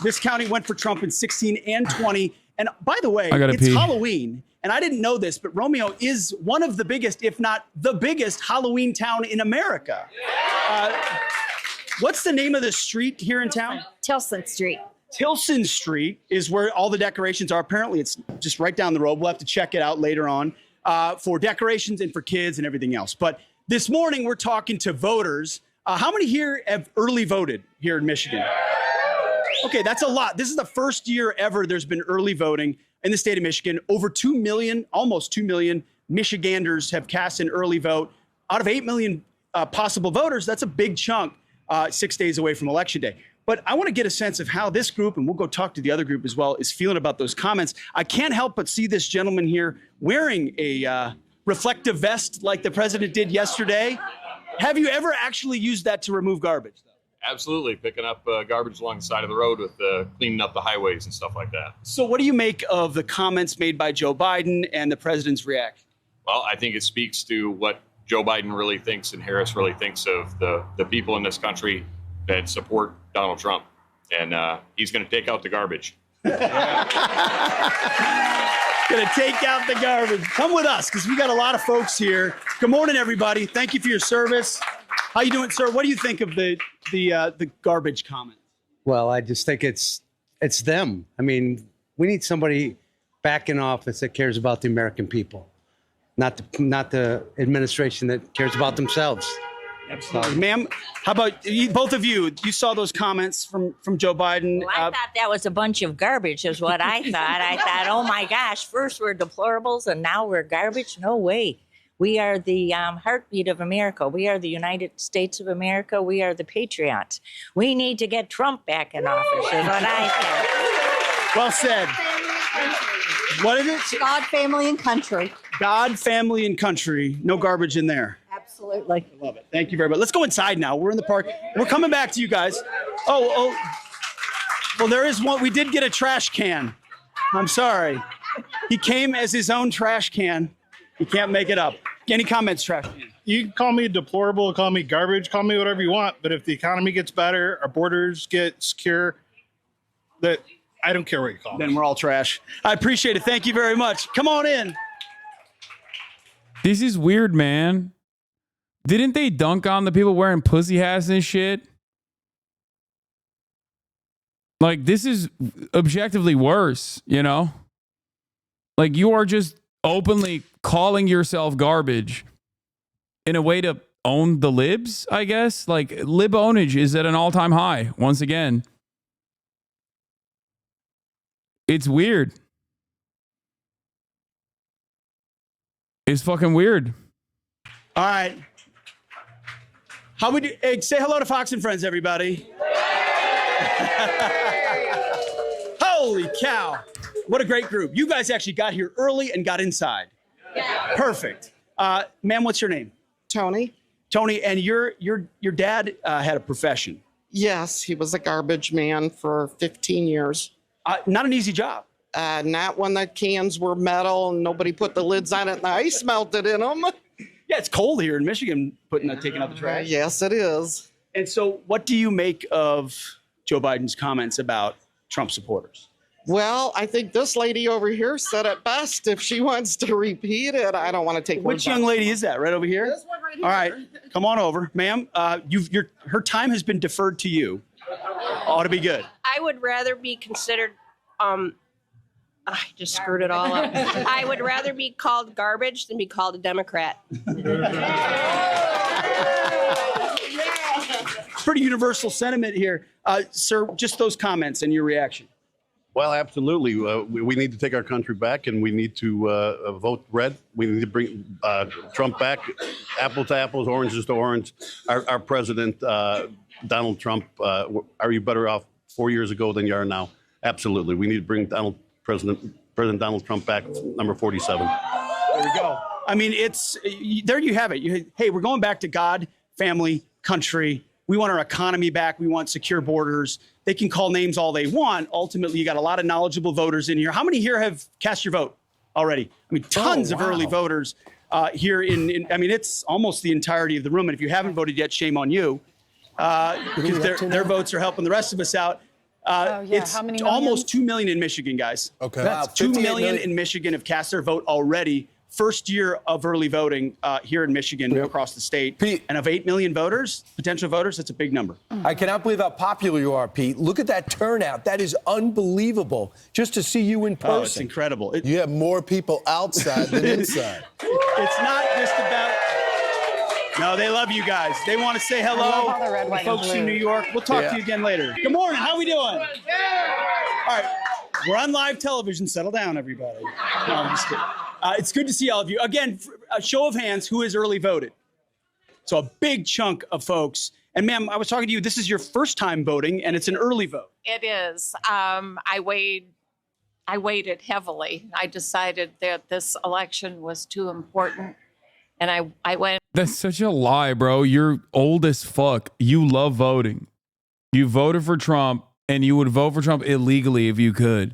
this county went for Trump in 16 and 20. And by the way, it's Halloween. And I didn't know this, but Romeo is one of the biggest, if not the biggest, Halloween town in America. What's the name of the street here in town? Tilson Street. Tilson Street is where all the decorations are. Apparently, it's just right down the road. We'll have to check it out later on for decorations and for kids and everything else. But this morning, we're talking to voters. How many here have early voted here in Michigan? Okay, that's a lot. This is the first year ever there's been early voting in the state of Michigan. Over 2 million, almost 2 million Michiganders have cast an early vote. Out of 8 million possible voters, that's a big chunk 6 days away from Election Day. But I want to get a sense of how this group, and we'll go talk to the other group as well, is feeling about those comments. I can't help but see this gentleman here wearing a reflective vest like the president did yesterday. Have you ever actually used that to remove garbage? Absolutely, picking up garbage along the side of the road with cleaning up the highways and stuff like that. So what do you make of the comments made by Joe Biden and the president's reaction? Well, I think it speaks to what Joe Biden really thinks and Harris really thinks of the people in this country that support Donald Trump. And he's going to take out the garbage. Going to take out the garbage. Come with us, because we got a lot of folks here. Good morning, everybody. Thank you for your service. How you doing, sir? What do you think of the garbage comment? Well, I just think it's them. I mean, we need somebody back in office that cares about the American people, not the administration that cares about themselves. Absolutely. Ma'am, how about both of you? You saw those comments from Joe Biden. Well, I thought that was a bunch of garbage is what I thought. I thought, oh my gosh, first we're deplorables and now we're garbage? No way. We are the heartbeat of America. We are the United States of America. We are the patriots. We need to get Trump back in office, is what I think. Well said. What is it? God, family, and country. God, family, and country. No garbage in there. Absolutely. I love it. Thank you very much. Let's go inside now. We're in the park. We're coming back to you guys. Oh. Well, there is one. We did get a trash can. I'm sorry. He came as his own trash can. You can't make it up. Any comments, trash can? You can call me deplorable, call me garbage, call me whatever you want. But if the economy gets better, our borders get secure, that I don't care what you call me. Then we're all trash. I appreciate it. Thank you very much. Come on in. This is weird, man. Didn't they dunk on the people wearing pussy hats and shit? Like, this is objectively worse, you know? Like, you are just openly calling yourself garbage in a way to own the libs, I guess. Like, lib ownage is at an all-time high once again. It's weird. It's fucking weird. All right. How would you say hello to Fox and Friends, everybody? Holy cow. What a great group. You guys actually got here early and got inside. Yeah. Perfect. Ma'am, what's your name? Tony. Tony, and your dad had a profession. Yes, he was a garbage man for 15 years. Not an easy job. not when the cans were metal and nobody put the lids on it and the ice melted in them. Yeah, it's cold here in Michigan, taking out the trash. Yes, it is. And so, what do you make of Joe Biden's comments about Trump supporters? Well, I think this lady over here said it best. If she wants to repeat it, I don't want to take Which words young out. lady is that? Right over here? This one right here. All right, come on over, ma'am. Her time has been deferred to you. Ought to be good. I would rather be considered, I just screwed it all up. I would rather be called garbage than be called a Democrat. Pretty universal sentiment here. Sir, just those comments and your reaction. Well, absolutely. We need to take our country back, and we need to vote red. We need to bring Trump back, apple to apples, oranges to orange. Our president, Donald Trump, are you better off 4 years ago than you are now? Absolutely. We need to bring President Donald Trump back, number 47. There we go. I mean, there you have it. Hey, we're going back to God, family, country. We want our economy back. We want secure borders. They can call names all they want. Ultimately, you got a lot of knowledgeable voters in here. How many here have cast your vote already? I mean, tons of early voters here I mean, it's almost the entirety of the room. And if you haven't voted yet, shame on you. Because their votes are helping the rest of us out. It's how many almost 2 million in Michigan, guys. Okay. That's 2 million in Michigan have cast their vote already. First year of early voting here in Michigan across the state. Pete. And of 8 million voters, potential voters, that's a big number. I cannot believe how popular you are, Pete. Look at that turnout. That is unbelievable. Just to see you in person. Oh, it's incredible. You have more people outside than inside. It's not just about. No, they love you guys. They want to say hello. I love how the red, white, and Folks in blue. New York. We'll talk to you again later. Good morning. How we doing? All right. We're on live television. Settle down, everybody. No, I'm just kidding. It's good to see all of you. Again, a show of hands, who has early voted? So a big chunk of folks. And ma'am, I was talking to you. This is your first time voting, and it's an early vote. It is. I waited heavily. I decided that this election was too important, and I went. That's such a lie, bro. You're old as fuck. You love voting. You voted for Trump, and you would vote for Trump illegally if you could.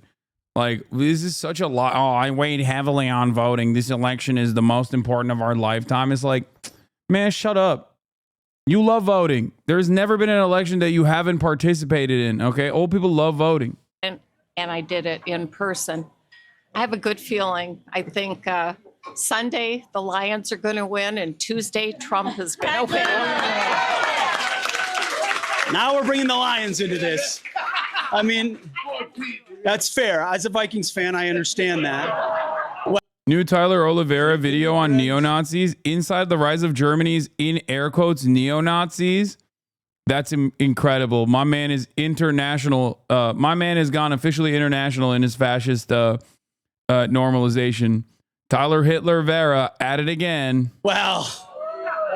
Like, this is such a lie. Oh, I weighed heavily on voting. This election is the most important of our lifetime. It's like, man, shut up. You love voting. There's never been an election that you haven't participated in, okay? Old people love voting. And I did it in person. I have a good feeling. I think Sunday the Lions are going to win, and Tuesday Trump is going to win. Now we're bringing the Lions into this. I mean, that's fair. As a Vikings fan, I understand that. New Tyler Oliveira video on neo-Nazis. Inside the rise of Germany's, in air quotes, neo-Nazis. That's incredible. My man is international. My man has gone officially international in his fascist normalization. Tyler Hitler Vera at it again. Well,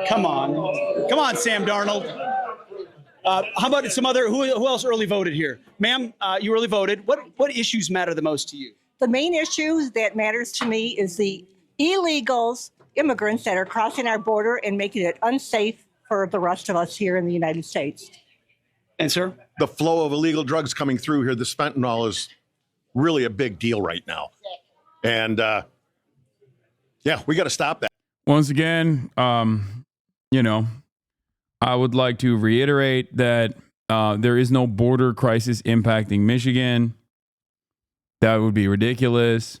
come on. Come on, Sam Darnold. How about some other, who else early voted here? Ma'am, you early voted. What issues matter the most to you? The main issue that matters to me is the illegals, immigrants that are crossing our border and making it unsafe for the rest of us here in the United States. And sir? The flow of illegal drugs coming through here, this fentanyl is really a big deal right now. And yeah, we got to stop that. Once again, you know, I would like to reiterate that there is no border crisis impacting Michigan. That would be ridiculous.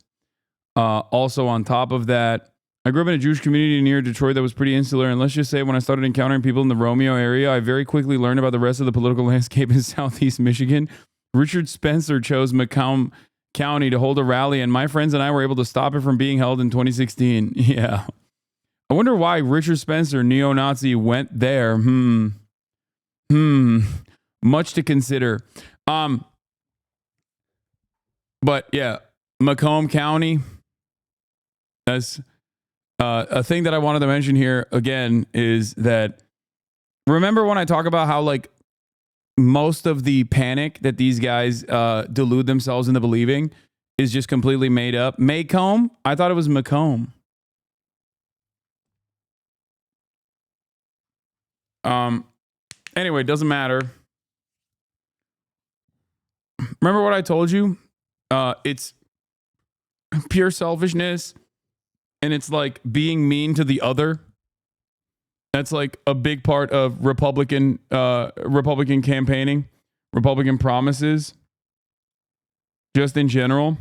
Also, on top of that, I grew up in a Jewish community near Detroit that was pretty insular. And let's just say when I started encountering people in the Romeo area, I very quickly learned about the rest of the political landscape in Southeast Michigan. Richard Spencer chose Macomb County to hold a rally, and my friends and I were able to stop it from being held in 2016. Yeah. I wonder why Richard Spencer, neo-Nazi, went there. Much to consider. But yeah, Macomb County. That's a thing that I wanted to mention here again is that remember when I talk about how like most of the panic that these guys delude themselves into believing is just completely made up. Macomb? I thought it was Macomb. Anyway, it doesn't matter. Remember what I told you? It's pure selfishness, and it's like being mean to the other. That's like a big part of Republican campaigning, Republican promises, just in general.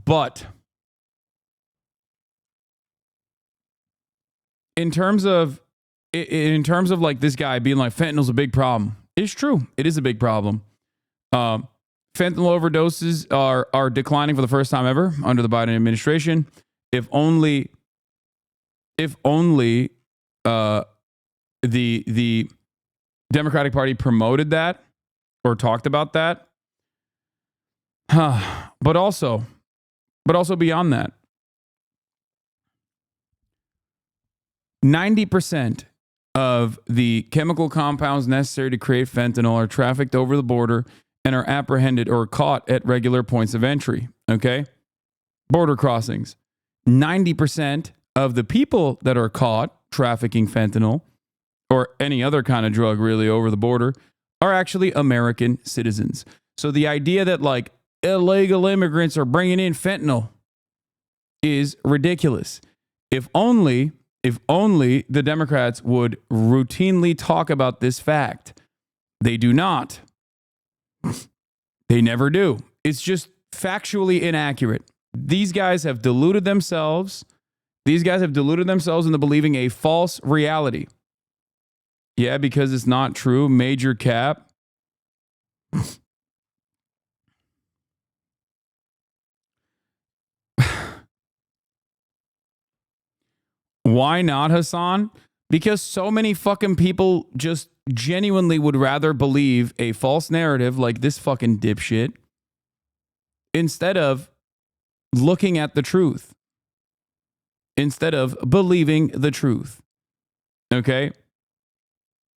But in terms of like this guy being like fentanyl's a big problem, it's true. It is a big problem. Fentanyl overdoses are declining for the first time ever under the Biden administration. If only the Democratic Party promoted that or talked about that. But also beyond that, 90% of the chemical compounds necessary to create fentanyl are trafficked over the border and are apprehended or caught at regular points of entry. Okay? Border crossings. 90% of the people that are caught trafficking fentanyl or any other kind of drug really over the border are actually American citizens. So the idea that like illegal immigrants are bringing in fentanyl is ridiculous. If only the Democrats would routinely talk about this fact. They do not. They never do. It's just factually inaccurate. These guys have deluded themselves. These guys have deluded themselves into believing a false reality. Yeah, because it's not true. Major cap. Why not, Hasan? Because so many fucking people just genuinely would rather believe a false narrative like this fucking dipshit instead of looking at the truth. Instead of believing the truth. Okay?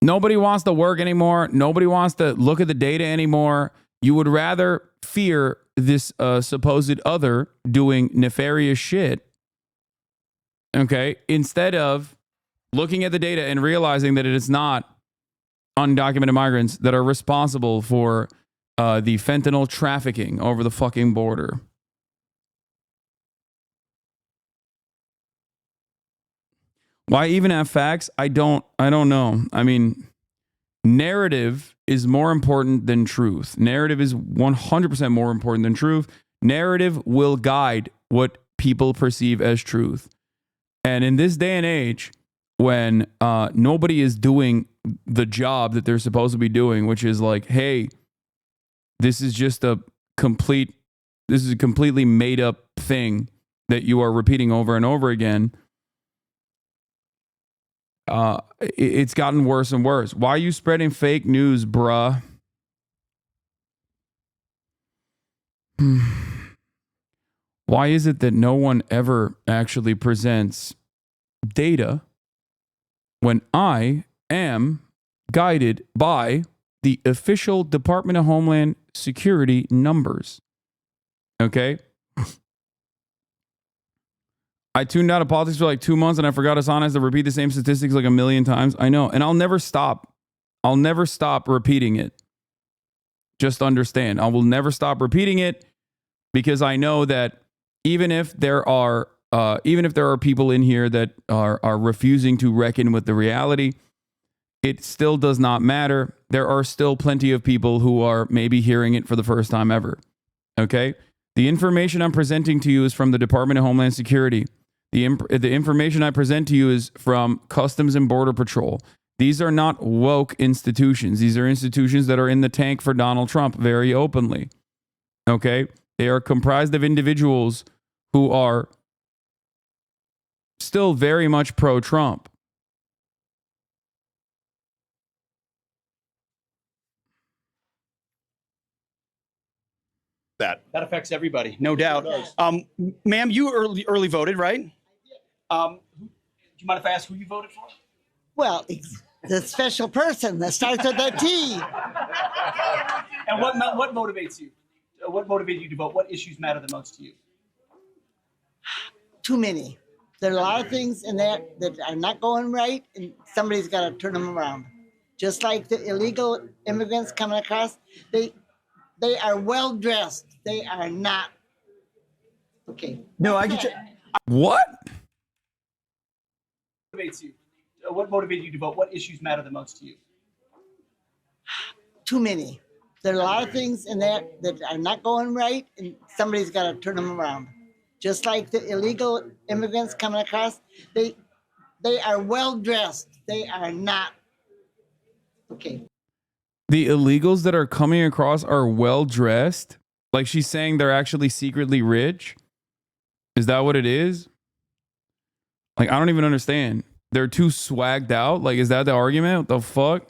Nobody wants to work anymore. Nobody wants to look at the data anymore. You would rather fear this supposed other doing nefarious shit. Okay? Instead of looking at the data and realizing that it is not undocumented migrants that are responsible for the fentanyl trafficking over the fucking border. Why even have facts? I don't know. I mean, narrative is more important than truth. Narrative is 100% more important than truth. Narrative will guide what people perceive as truth. And in this day and age, when nobody is doing the job that they're supposed to be doing, which is like, hey, this is a completely made up thing that you are repeating over and over again. It's gotten worse and worse. Why are you spreading fake news, bruh? Why is it that no one ever actually presents data when I am guided by the official Department of Homeland Security numbers? Okay? I tuned out of politics for like 2 months and I forgot Hasan has to repeat the same statistics like a million times. I know. And I'll never stop. I'll never stop repeating it. Just understand. I will never stop repeating it because I know that even if there are people in here that are refusing to reckon with the reality, it still does not matter. There are still plenty of people who are maybe hearing it for the first time ever. Okay? The information I'm presenting to you is from the Department of Homeland Security. The information I present to you is from Customs and Border Patrol. These are not woke institutions. These are institutions that are in the tank for Donald Trump very openly. Okay? They are comprised of individuals who are still very much pro-Trump. That affects everybody, no doubt. Ma'am, you early voted, right? Do you mind if I ask who you voted for? Well, it's the special person that starts with a T. And what motivates you? What motivated you to vote? What issues matter the most to you? Too many. There are a lot of things in that are not going right, and somebody's got to turn them around. just like the illegal immigrants coming across. They are well dressed. They are not. Okay. No, I get you. What? Motivates you? What motivated you to vote? What issues matter the most to you? Too many. There are a lot of things in there that are not going right, and somebody's got to turn them around. Just like the illegal immigrants coming across, they are well dressed. They are not. Okay. The illegals that are coming across are well dressed? Like she's saying they're actually secretly rich? Is that what it is? Like, I don't even understand. They're too swagged out? Like, is that the argument? What the fuck?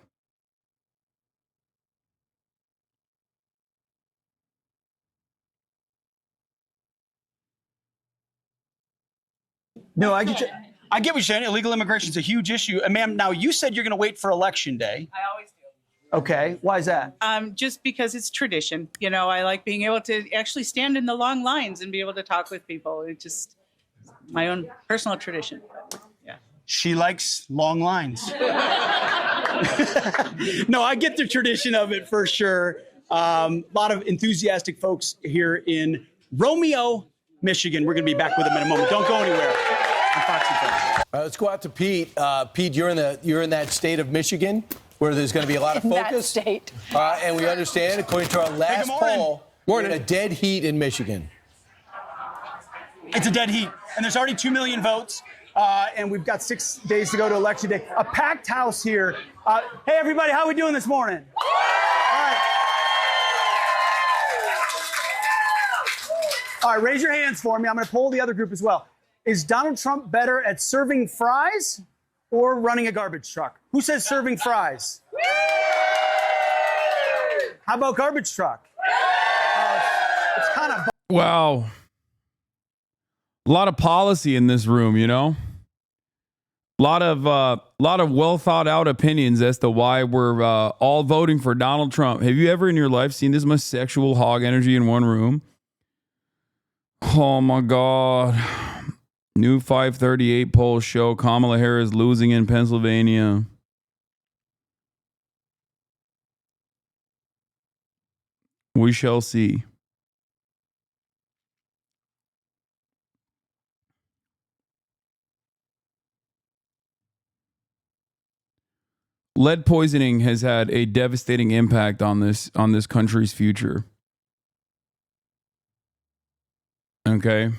No, I get you. I get what you're saying. Illegal immigration is a huge issue. And ma'am, now you said you're going to wait for election day. I always do. Okay. Why is that? Just because it's tradition. You know, I like being able to actually stand in the long lines and be able to talk with people. It's just my own personal tradition. Yeah. She likes long lines. No, I get the tradition of it for sure. A lot of enthusiastic folks here in Romeo, Michigan. We're going to be back with them in a moment. Don't go anywhere. All right, let's go out to Pete. Pete, you're in that state of Michigan where there's going to be a lot of focus. That state. And we understand, according to our last poll, we're in a dead heat in Michigan. It's a dead heat, and there's already 2 million votes, and we've got 6 days to go to election day. A packed house here. Hey, everybody, how are we doing this morning? All right, raise your hands for me. I'm going to poll the other group as well. Is Donald Trump better at serving fries or running a garbage truck? Who says serving fries? How about garbage truck? It's kind of... Wow. A lot of policy in this room, you know? A lot of well thought out opinions as to why we're all voting for Donald Trump. Have you ever in your life seen this much sexual hog energy in one room? Oh my God. New 538 polls show Kamala Harris losing in Pennsylvania. We shall see. Lead poisoning has had a devastating impact on this country's future. Okay.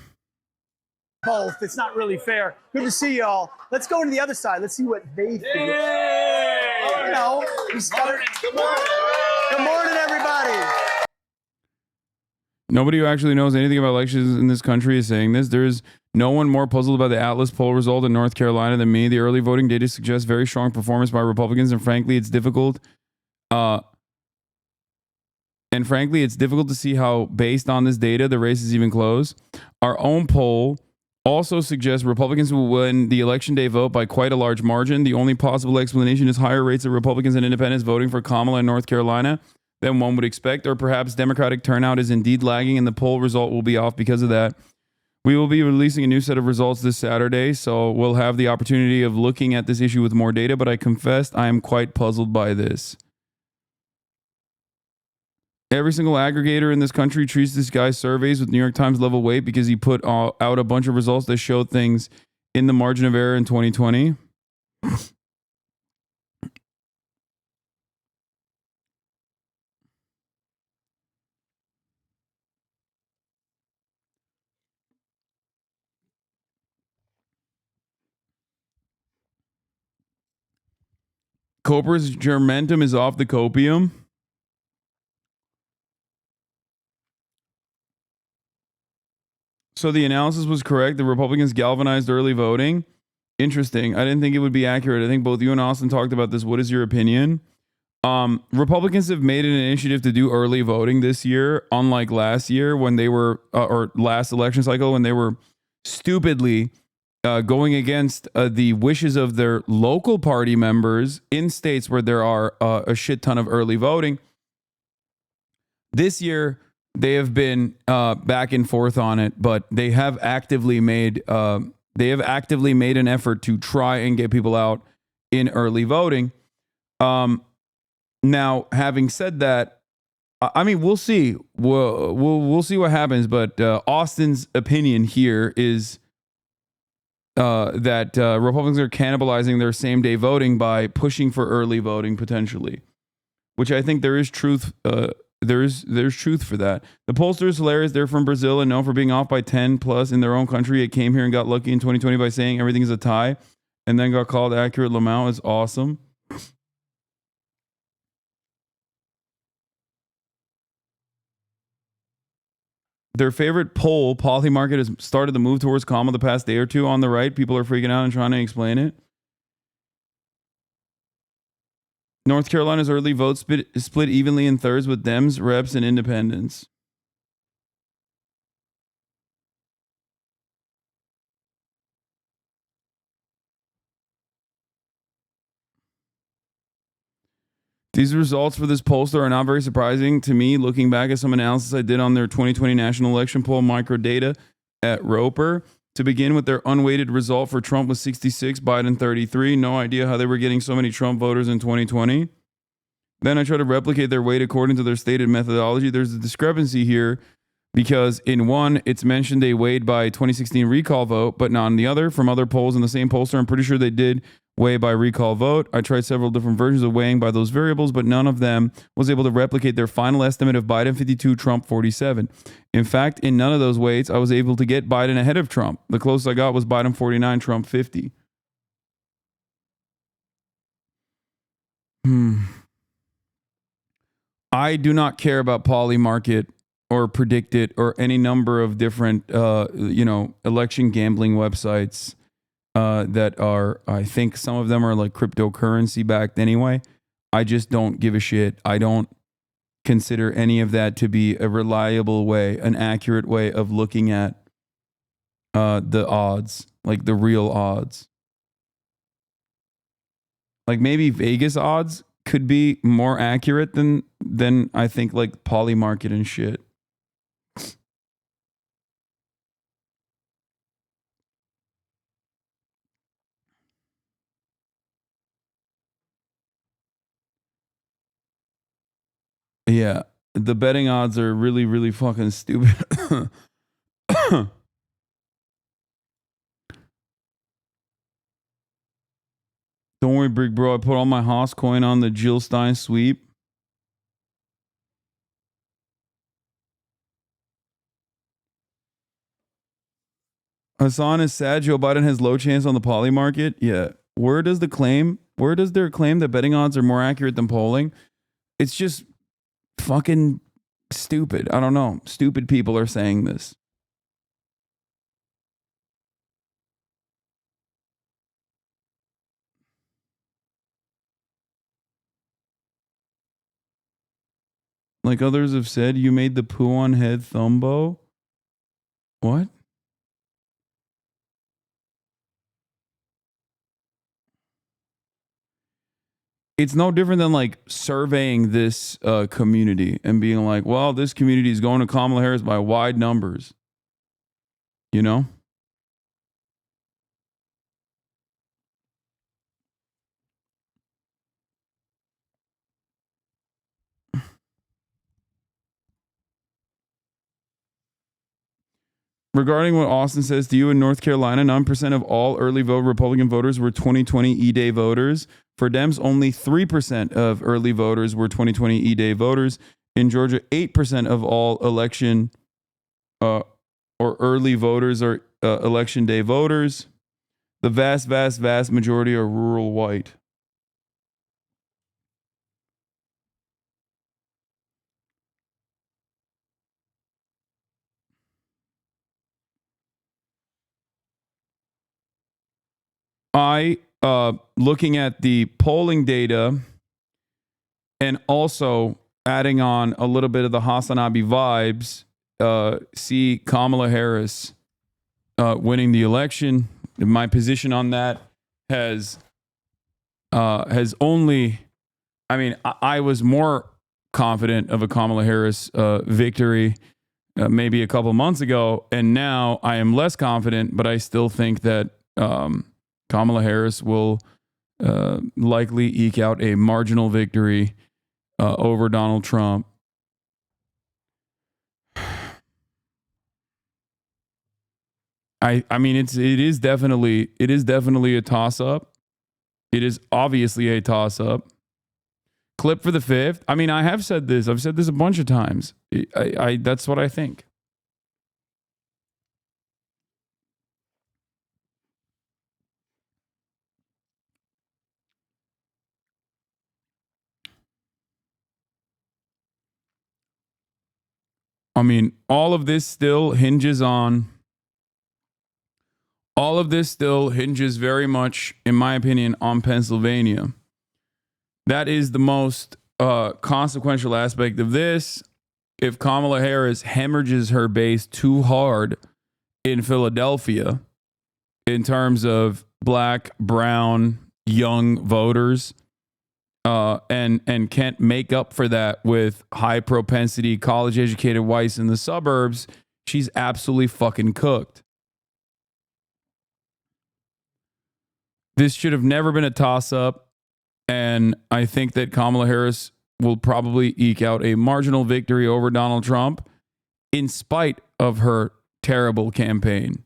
Both. It's not really fair. Good to see y'all. Let's go to the other side. Let's see what they think. You know, Good morning, everybody. Nobody who actually knows anything about elections in this country is saying this. There's no one more puzzled by the Atlas poll result in North Carolina than me. The early voting data suggests very strong performance by Republicans, and frankly, it's difficult. It's difficult to see how, based on this data, the race is even close. Our own poll also suggests Republicans will win the election day vote by quite a large margin. The only possible explanation is higher rates of Republicans and independents voting for Kamala in North Carolina than one would expect, or perhaps Democratic turnout is indeed lagging and the poll result will be off because of that. We will be releasing a new set of results this Saturday, so we'll have the opportunity of looking at this issue with more data, but I confess I am quite puzzled by this. Every single aggregator in this country treats this guy's surveys with New York Times level weight because he put out a bunch of results that show things in the margin of error in 2020. Cobra's germentum is off the copium. So the analysis was correct. The Republicans galvanized early voting. Interesting. I didn't think it would be accurate. I think both you and Austin talked about this. What is your opinion? Republicans have made an initiative to do early voting this year, unlike last year when they were, or last election cycle when they were stupidly going against the wishes of their local party members in states where there are a shit ton of early voting. This year, they have been back and forth on it, but they have actively made an effort to try and get people out in early voting. Now, having said that, I mean, we'll see. We'll see what happens. But Austin's opinion here is that Republicans are cannibalizing their same-day voting by pushing for early voting potentially, which I think there is truth. There's truth for that. The pollster is hilarious. They're from Brazil and known for being off by 10 plus in their own country. It came here and got lucky in 2020 by saying everything is a tie, and then got called accurate. Lamau is awesome. Their favorite poll, Polymarket, has started the move towards Kamala the past day or two on the right. People are freaking out and trying to explain it. North Carolina's early vote split evenly in thirds with Dems, Reps, and Independents. These results for this pollster are not very surprising to me, looking back at some analysis I did on their 2020 national election poll microdata at Roper. To begin with, their unweighted result for Trump was 66, Biden 33. No idea how they were getting so many Trump voters in 2020. Then I try to replicate their weight according to their stated methodology. There's a discrepancy here because in one, it's mentioned they weighed by 2016 recall vote, but not in the other. From other polls in the same pollster, I'm pretty sure they did weigh by recall vote. I tried several different versions of weighing by those variables, but none of them was able to replicate their final estimate of Biden 52, Trump 47. In fact, in none of those weights, I was able to get Biden ahead of Trump. The closest I got was Biden 49, Trump 50. I do not care about Polymarket or Predict It or any number of different, election gambling websites that are, I think some of them are like cryptocurrency backed anyway. I just don't give a shit. I don't consider any of that to be a reliable way, an accurate way of looking at the odds, like the real odds. Like maybe Vegas odds could be more accurate than I think like Polymarket and shit. Yeah, the betting odds are really, really fucking stupid. Don't worry, big bro. I put all my Haas coin on the Jill Stein sweep. Hasan is sad. Joe Biden has low chance on the poly market. Yeah. Where does their claim that betting odds are more accurate than polling? It's just fucking stupid. I don't know. Stupid people are saying this. Like others have said, you made the poo on head thumbo. What? It's no different than like surveying this community and being like, well, this community is going to Kamala Harris by wide numbers. You know? Regarding what Austin says to you, in North Carolina, 9% of all early vote Republican voters were 2020 E-Day voters. For Dems, only 3% of early voters were 2020 E-Day voters. In Georgia, 8% of all election or early voters are election day voters. The vast, vast, vast majority are rural white. Looking at the polling data and also adding on a little bit of the Hasanabi vibes, see Kamala Harris winning the election. My position on that has only, I mean, I was more confident of a Kamala Harris victory maybe a couple months ago, and now I am less confident, but I still think that Kamala Harris will likely eke out a marginal victory over Donald Trump. I mean it is definitely a toss up. It is obviously a toss up. Clip for the fifth. I mean, I have said this. I've said this a bunch of times. I that's what I think. I mean, all of this still hinges very much, in my opinion, on Pennsylvania. That is the most consequential aspect of this. If Kamala Harris hemorrhages her base too hard in Philadelphia in terms of black, brown, young voters, and can't make up for that with high propensity, college educated whites in the suburbs, she's absolutely fucking cooked. This should have never been a toss up. And I think that Kamala Harris will probably eke out a marginal victory over Donald Trump in spite of her terrible campaign.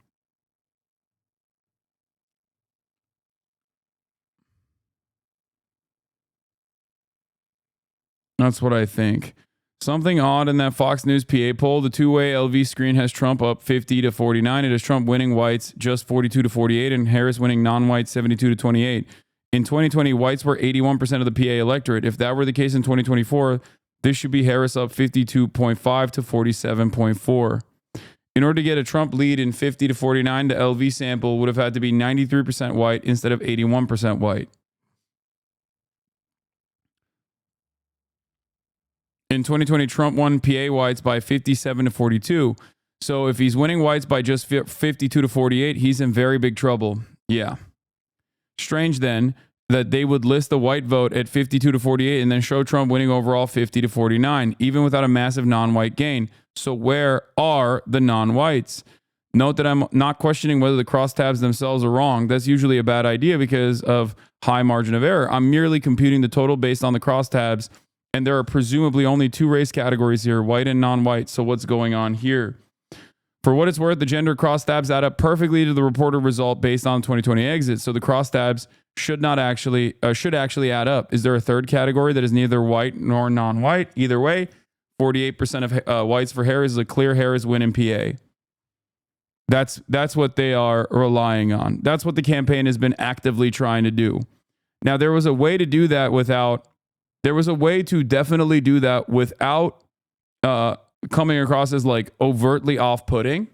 That's what I think. Something odd in that Fox News PA poll. The two-way LV screen has Trump up 50 to 49. It has Trump winning whites just 42 to 48 and Harris winning non-whites 72 to 28. In 2020, whites were 81% of the PA electorate. If that were the case in 2024, this should be Harris up 52.5 to 47.4. In order to get a Trump lead in 50 to 49, the LV sample would have had to be 93% white instead of 81% white. In 2020, Trump won PA whites by 57 to 42. So if he's winning whites by just 52 to 48, he's in very big trouble. Yeah. Strange then that they would list the white vote at 52 to 48 and then show Trump winning overall 50 to 49, even without a massive non-white gain. So where are the non-whites? Note that I'm not questioning whether the crosstabs themselves are wrong. That's usually a bad idea because of high margin of error. I'm merely computing the total based on the crosstabs, and there are presumably only two race categories here, white and non-white. So what's going on here? For what it's worth, the gender crosstabs add up perfectly to the reported result based on 2020 exits. So the crosstabs should actually add up. Is there a third category that is neither white nor non-white? Either way, 48% of whites for Harris is a clear Harris win in PA. That's what they are relying on. That's what the campaign has been actively trying to do. Now, there was a way to do that without. There was a way to definitely do that without coming across as like overtly off-putting,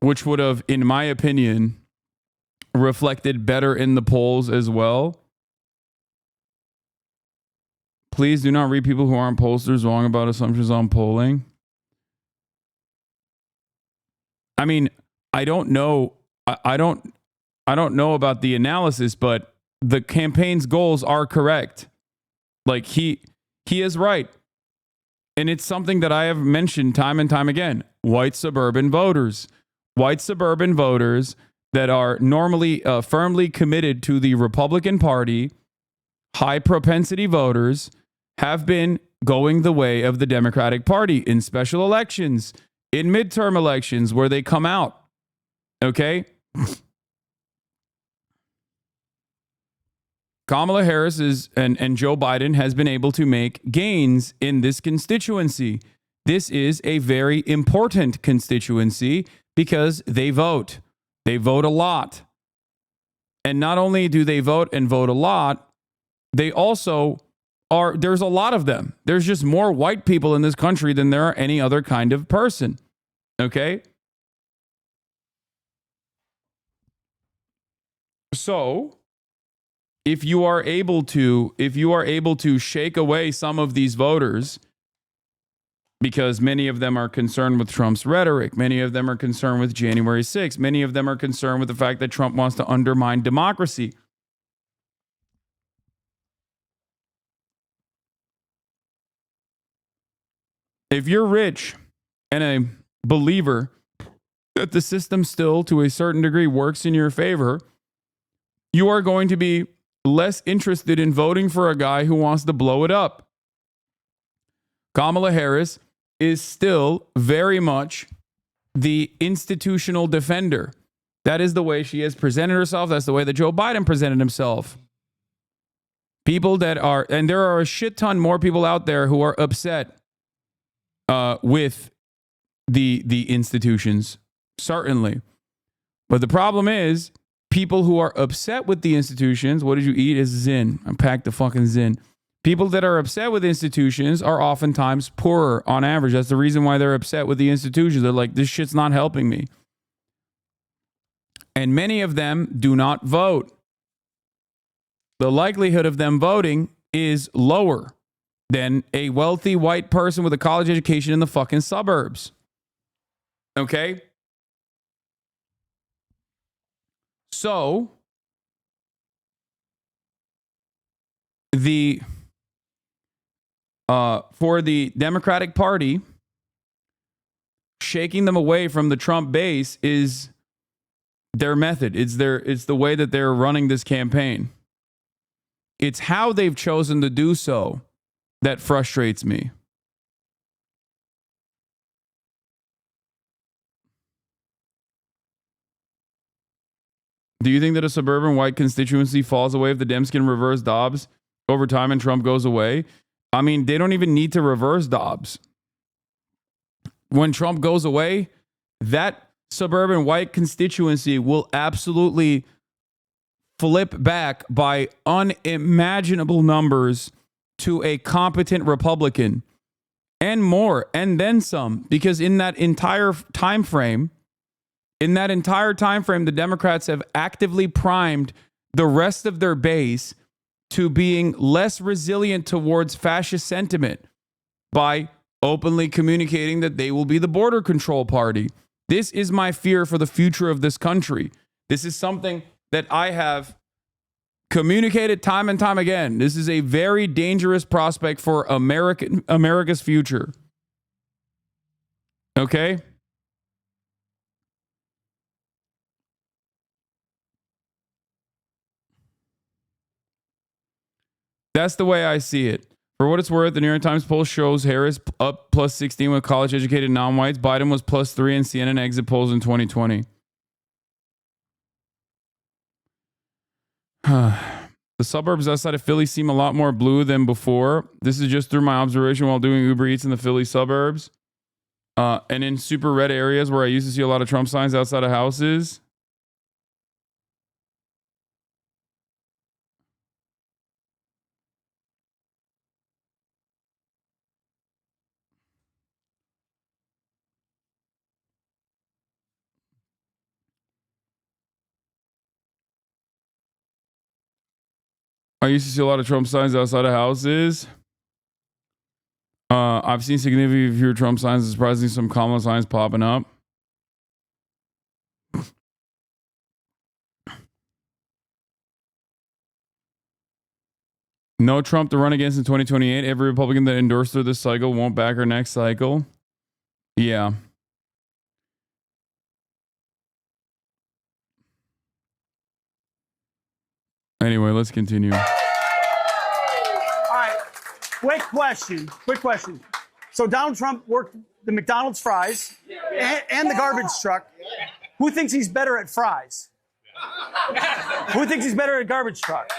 which would have, in my opinion, reflected better in the polls as well. Please do not read people who aren't pollsters wrong about assumptions on polling. I mean, I don't know. I don't know about the analysis, but the campaign's goals are correct. Like he is right. And it's something that I have mentioned time and time again. White suburban voters that are normally firmly committed to the Republican Party, high propensity voters, have been going the way of the Democratic Party in special elections, in midterm elections where they come out. Okay? Kamala Harris and Joe Biden has been able to make gains in this constituency. This is a very important constituency because they vote. They vote a lot. And not only do they vote and vote a lot, they also are, there's a lot of them. There's just more white people in this country than there are any other kind of person. Okay? So, if you are able to shake away some of these voters, because many of them are concerned with Trump's rhetoric, many of them are concerned with January 6th, many of them are concerned with the fact that Trump wants to undermine democracy. If you're rich and a believer that the system still, to a certain degree, works in your favor, you are going to be less interested in voting for a guy who wants to blow it up. Kamala Harris is still very much the institutional defender. That is the way she has presented herself. That's the way that Joe Biden presented himself. People that are, and there are a shit ton more people out there who are upset with the institutions, certainly. But the problem is, people who are upset with the institutions, what did you eat? Is Zin. I packed the fucking Zin. People that are upset with institutions are oftentimes poorer on average. That's the reason why they're upset with the institutions. They're like, this shit's not helping me. And many of them do not vote. The likelihood of them voting is lower than a wealthy white person with a college education in the fucking suburbs. Okay? So, for the Democratic Party, shaking them away from the Trump base is their method. It's the way that they're running this campaign. It's how they've chosen to do so that frustrates me. Do you think that a suburban white constituency falls away if the Dems can reverse Dobbs over time and Trump goes away? I mean, they don't even need to reverse Dobbs. When Trump goes away, that suburban white constituency will absolutely flip back by unimaginable numbers to a competent Republican and more, and then some, because in that entire time frame, the Democrats have actively primed the rest of their base to being less resilient towards fascist sentiment by openly communicating that they will be the border control party. This is my fear for the future of this country. This is something that I have communicated time and time again. This is a very dangerous prospect for America's future. Okay? That's the way I see it. For what it's worth, the New York Times poll shows Harris up plus 16 with college-educated non-whites. Biden was plus 3 in CNN exit polls in 2020. The suburbs outside of Philly seem a lot more blue than before. This is just through my observation while doing Uber Eats in the Philly suburbs. And in super red areas where I used to see a lot of Trump signs outside of houses. I used to see a lot of Trump signs outside of houses. I've seen significantly fewer Trump signs and surprisingly some Kamala signs popping up. No Trump to run against in 2028. Every Republican that endorsed her this cycle won't back her next cycle. Yeah. Anyway, let's continue. All right. Quick question. So Donald Trump worked the McDonald's fries and the garbage truck. Who thinks he's better at fries? Who thinks he's better at garbage truck?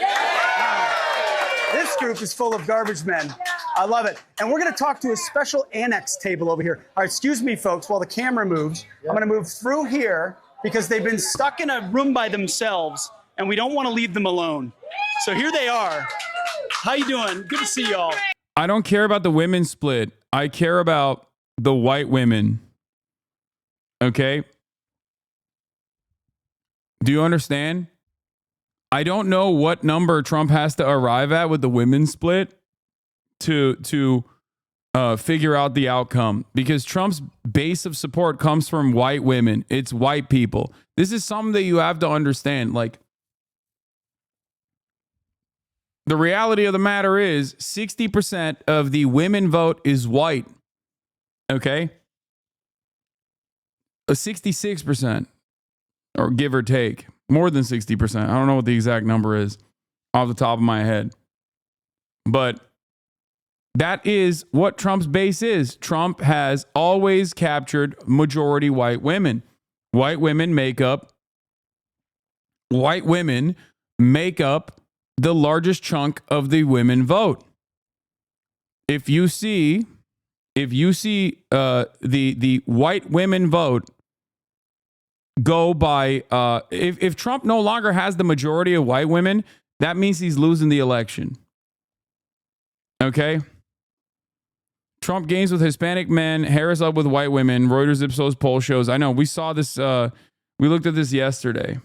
This group is full of garbage men. I love it. And we're going to talk to a special annex table over here. All right, excuse me, folks, while the camera moves. I'm going to move through here because they've been stuck in a room by themselves, and we don't want to leave them alone. So here they are. How you doing? Good to see y'all. I don't care about the women's split. I care about the white women. Okay? Do you understand? I don't know what number Trump has to arrive at with the women's split to figure out the outcome, because Trump's base of support comes from white women. It's white people. This is something that you have to understand. Like, the reality of the matter is 60% of the women vote is white. Okay? 66%, or give or take, more than 60%. I don't know what the exact number is off the top of my head. But that is what Trump's base is. Trump has always captured majority white women. White women make up the largest chunk of the women vote. If you see the white women vote go by, if Trump no longer has the majority of white women, that means he's losing the election. Okay? Trump gains with Hispanic men, Harris up with white women, Reuters Ipsos poll shows. I know, we saw this, we looked at this yesterday.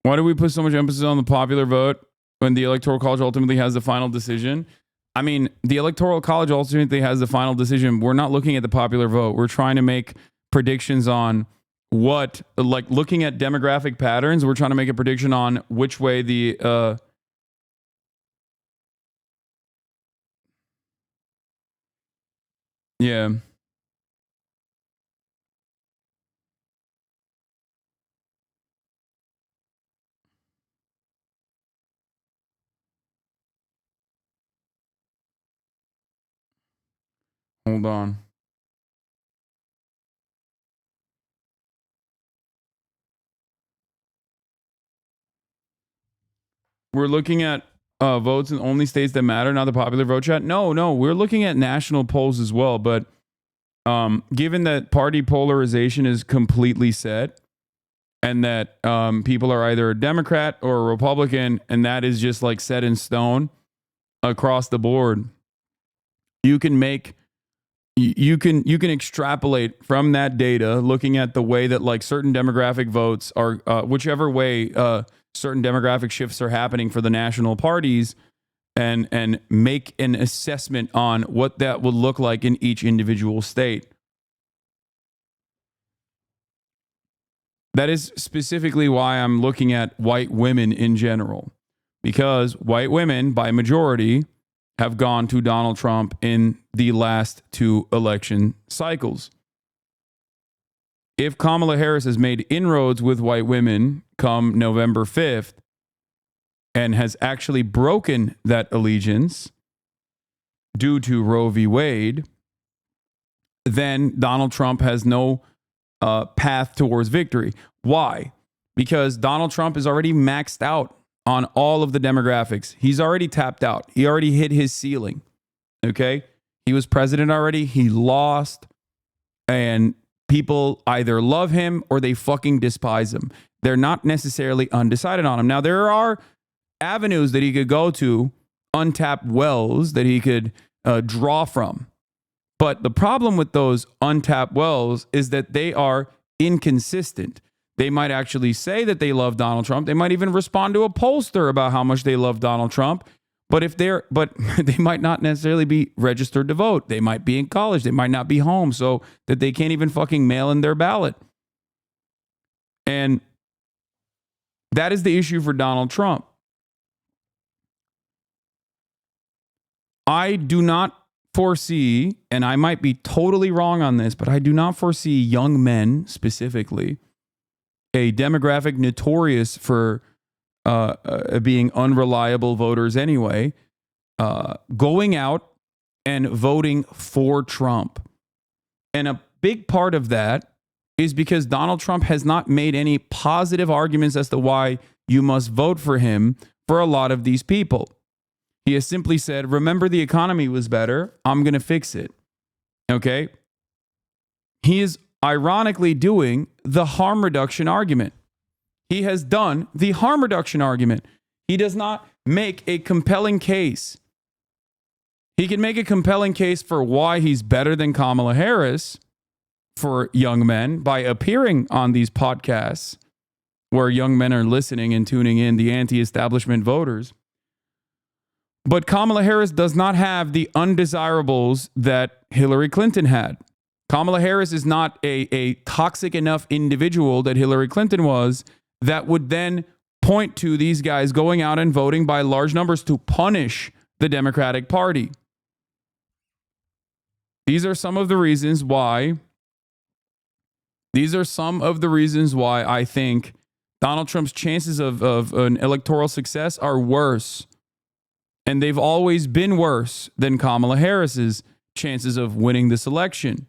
Why do we put so much emphasis on the popular vote when the Electoral College ultimately has the final decision? I mean, the Electoral College ultimately has the final decision. We're not looking at the popular vote. We're trying to make predictions on what, like looking at demographic patterns. We're trying to make a prediction on which way the, yeah. Hold on. We're looking at votes in only states that matter, not the popular vote chat. No, we're looking at national polls as well. But given that party polarization is completely set, and that people are either a Democrat or a Republican, and that is just like set in stone across the board, you can extrapolate from that data, looking at the way that like certain demographic votes are, whichever way certain demographic shifts are happening for the national parties, and make an assessment on what that would look like in each individual state. That is specifically why I'm looking at white women in general, because white women by majority have gone to Donald Trump in the last two election cycles. If Kamala Harris has made inroads with white women come November 5th and has actually broken that allegiance due to Roe v. Wade, then Donald Trump has no path towards victory. Why? Because Donald Trump is already maxed out on all of the demographics. He's already tapped out. He already hit his ceiling. Okay? He was president already. He lost. And people either love him or they fucking despise him. They're not necessarily undecided on him. Now, there are avenues that he could go to, untapped wells that he could draw from. But the problem with those untapped wells is that they are inconsistent. They might actually say that they love Donald Trump. They might even respond to a pollster about how much they love Donald Trump. But they might not necessarily be registered to vote. They might be in college. They might not be home, so that they can't even fucking mail in their ballot. And that is the issue for Donald Trump. I do not foresee, and I might be totally wrong on this, but I do not foresee young men specifically, a demographic notorious for being unreliable voters anyway, going out and voting for Trump. And a big part of that is because Donald Trump has not made any positive arguments as to why you must vote for him for a lot of these people. He has simply said, remember the economy was better, I'm going to fix it. Okay? He is ironically doing the harm reduction argument. He has done the harm reduction argument. He does not make a compelling case. He can make a compelling case for why he's better than Kamala Harris for young men by appearing on these podcasts where young men are listening and tuning in, the anti-establishment voters. But Kamala Harris does not have the undesirables that Hillary Clinton had. Kamala Harris is not a toxic enough individual that Hillary Clinton was that would then point to these guys going out and voting by large numbers to punish the Democratic Party. These are some of the reasons why I think Donald Trump's chances of an electoral success are worse. And they've always been worse than Kamala Harris's chances of winning this election.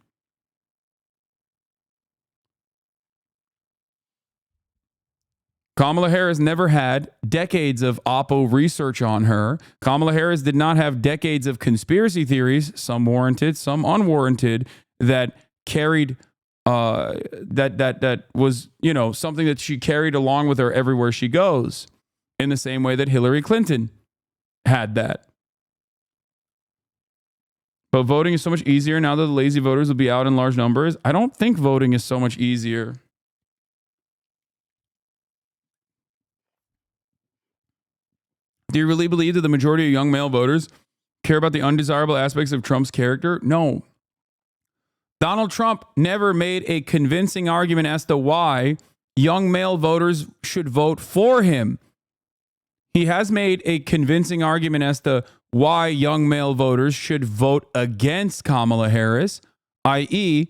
Kamala Harris never had decades of Oppo research on her. Kamala Harris did not have decades of conspiracy theories, some warranted, some unwarranted, that carried that was, you know, something that she carried along with her everywhere she goes, in the same way that Hillary Clinton had that. But voting is so much easier now that the lazy voters will be out in large numbers. I don't think voting is so much easier. Do you really believe that the majority of young male voters care about the undesirable aspects of Trump's character? No. Donald Trump never made a convincing argument as to why young male voters should vote for him. He has made a convincing argument as to why young male voters should vote against Kamala Harris, i.e.,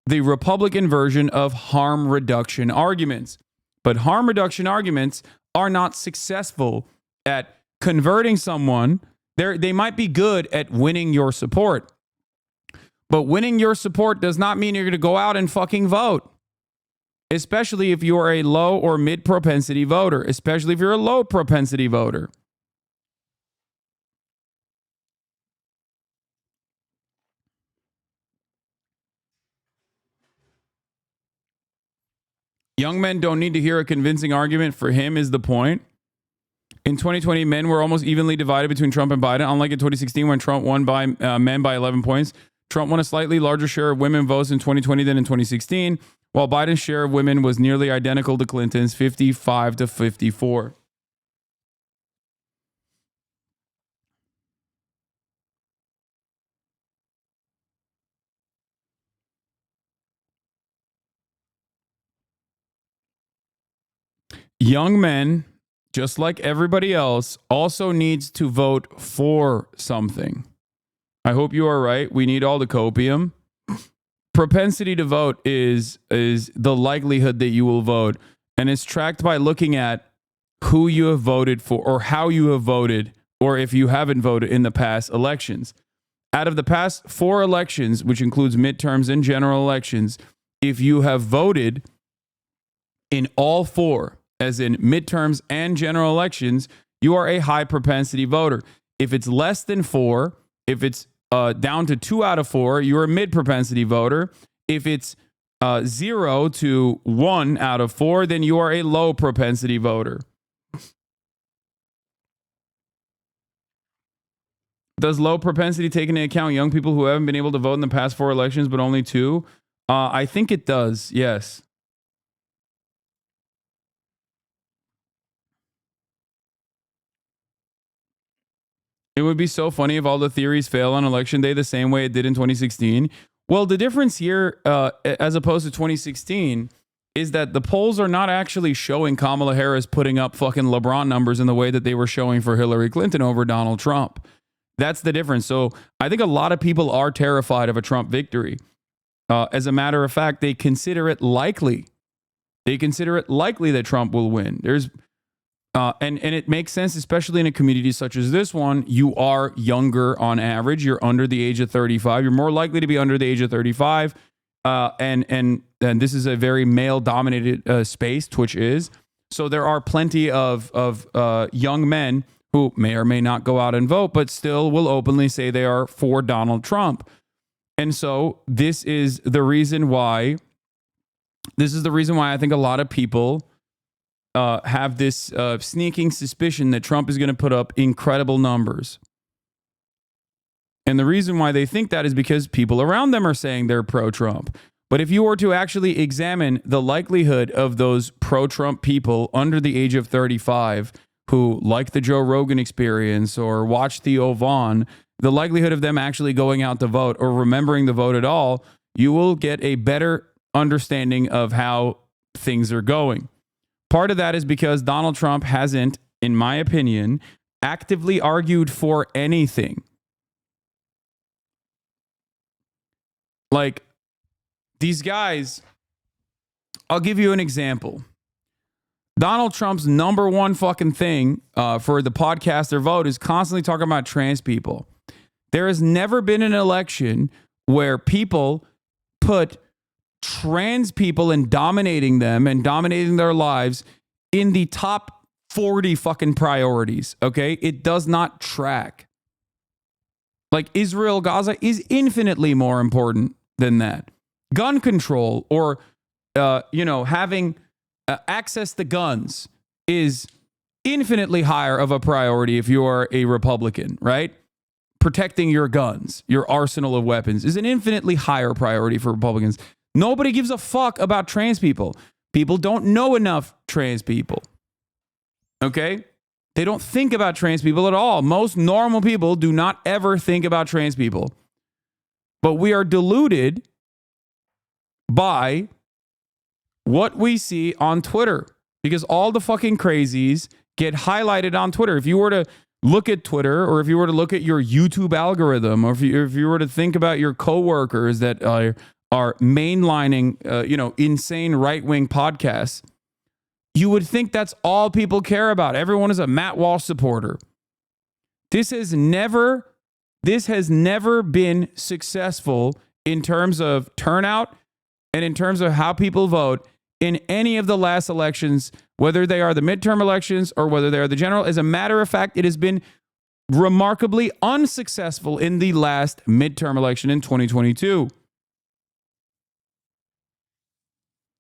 the Republican version of harm reduction arguments. But harm reduction arguments are not successful at converting someone. They might be good at winning your support. But winning your support does not mean you're going to go out and fucking vote. Especially if you're a low or mid propensity voter. Especially if you're a low propensity voter. Young men don't need to hear a convincing argument for him is the point. In 2020, men were almost evenly divided between Trump and Biden, unlike in 2016 when Trump won by men by 11 points. Trump won a slightly larger share of women votes in 2020 than in 2016, while Biden's share of women was nearly identical to Clinton's, 55 to 54. Young men, just like everybody else, also needs to vote for something. I hope you are right. We need all the copium. Propensity to vote is the likelihood that you will vote, and it's tracked by looking at who you have voted for or how you have voted, or if you haven't voted in the past elections. Out of the past 4 elections, which includes midterms and general elections, if you have voted in all 4, as in midterms and general elections, you are a high propensity voter. If it's less than 4, if it's down to 2 out of 4, you're a mid propensity voter. If it's 0 to 1 out of 4, then you are a low propensity voter. Does low propensity take into account young people who haven't been able to vote in the past 4 elections, but only 2? I think it does, yes. It would be so funny if all the theories fail on election day the same way it did in 2016. Well, the difference here, as opposed to 2016, is that the polls are not actually showing Kamala Harris putting up fucking LeBron numbers in the way that they were showing for Hillary Clinton over Donald Trump. That's the difference. So I think a lot of people are terrified of a Trump victory. As a matter of fact, they consider it likely. They consider it likely that Trump will win. And it makes sense, especially in a community such as this one. You are younger on average. You're under the age of 35. You're more likely to be under the age of 35. And this is a very male-dominated space, Twitch is. So there are plenty of young men who may or may not go out and vote, but still will openly say they are for Donald Trump. And so this is the reason why I think a lot of people have this sneaking suspicion that Trump is going to put up incredible numbers. And the reason why they think that is because people around them are saying they're pro-Trump. But if you were to actually examine the likelihood of those pro-Trump people under the age of 35 who like the Joe Rogan Experience or watch Theo Vaughn, the likelihood of them actually going out to vote or remembering the vote at all, you will get a better understanding of how things are going. Part of that is because Donald Trump hasn't, in my opinion, actively argued for anything. Like, these guys, I'll give you an example. Donald Trump's number one fucking thing for the podcaster vote is constantly talking about trans people. There has never been an election where people put trans people and dominating them and dominating their lives in the top 40 fucking priorities, okay? It does not track. Like, Israel, Gaza is infinitely more important than that. Gun control or, having access to guns is infinitely higher of a priority if you're a Republican, right? Protecting your guns, your arsenal of weapons is an infinitely higher priority for Republicans. Nobody gives a fuck about trans people. People don't know enough trans people. Okay? They don't think about trans people at all. Most normal people do not ever think about trans people. But we are deluded by what we see on Twitter because all the fucking crazies get highlighted on Twitter. If you were to look at Twitter or if you were to look at your YouTube algorithm or if you were to think about your coworkers that are mainlining, insane right-wing podcasts, you would think that's all people care about. Everyone is a Matt Walsh supporter. This has never been successful in terms of turnout and in terms of how people vote in any of the last elections, whether they are the midterm elections or whether they are the general. As a matter of fact, it has been remarkably unsuccessful in the last midterm election in 2022.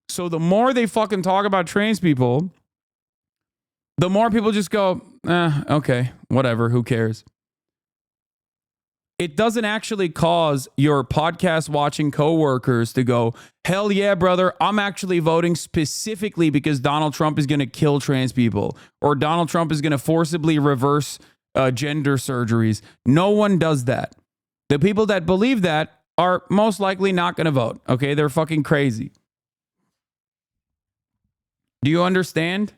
So the more they fucking talk about trans people, the more people just go, okay, whatever, who cares? It doesn't actually cause your podcast watching coworkers to go, hell yeah, brother, I'm actually voting specifically because Donald Trump is going to kill trans people or Donald Trump is going to forcibly reverse gender surgeries. No one does that. The people that believe that are most likely not going to vote. Okay, they're fucking crazy. Do you understand?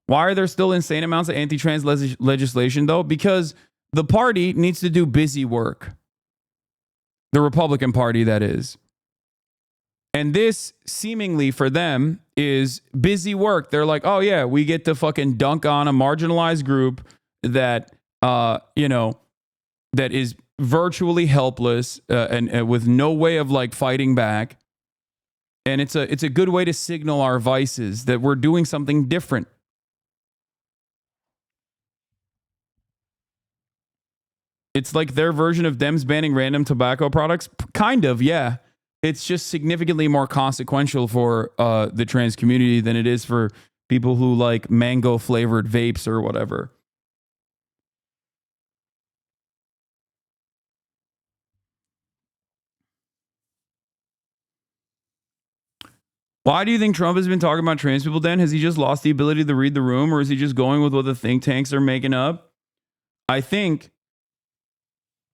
Why are there still insane amounts of anti-trans legislation, though? Because the party needs to do busy work. The Republican Party, that is. And this, seemingly for them, is busy work. They're like, oh, yeah, we get to fucking dunk on a marginalized group that, that is virtually helpless and with no way of, like, fighting back. And it's a good way to signal our vices that we're doing something different. It's like their version of Dems banning random tobacco products. Kind of, yeah. It's just significantly more consequential for the trans community than it is for people who like mango flavored vapes or whatever. Why do you think Trump has been talking about trans people, Dan? Has he just lost the ability to read the room, or is he just going with what the think tanks are making up? I think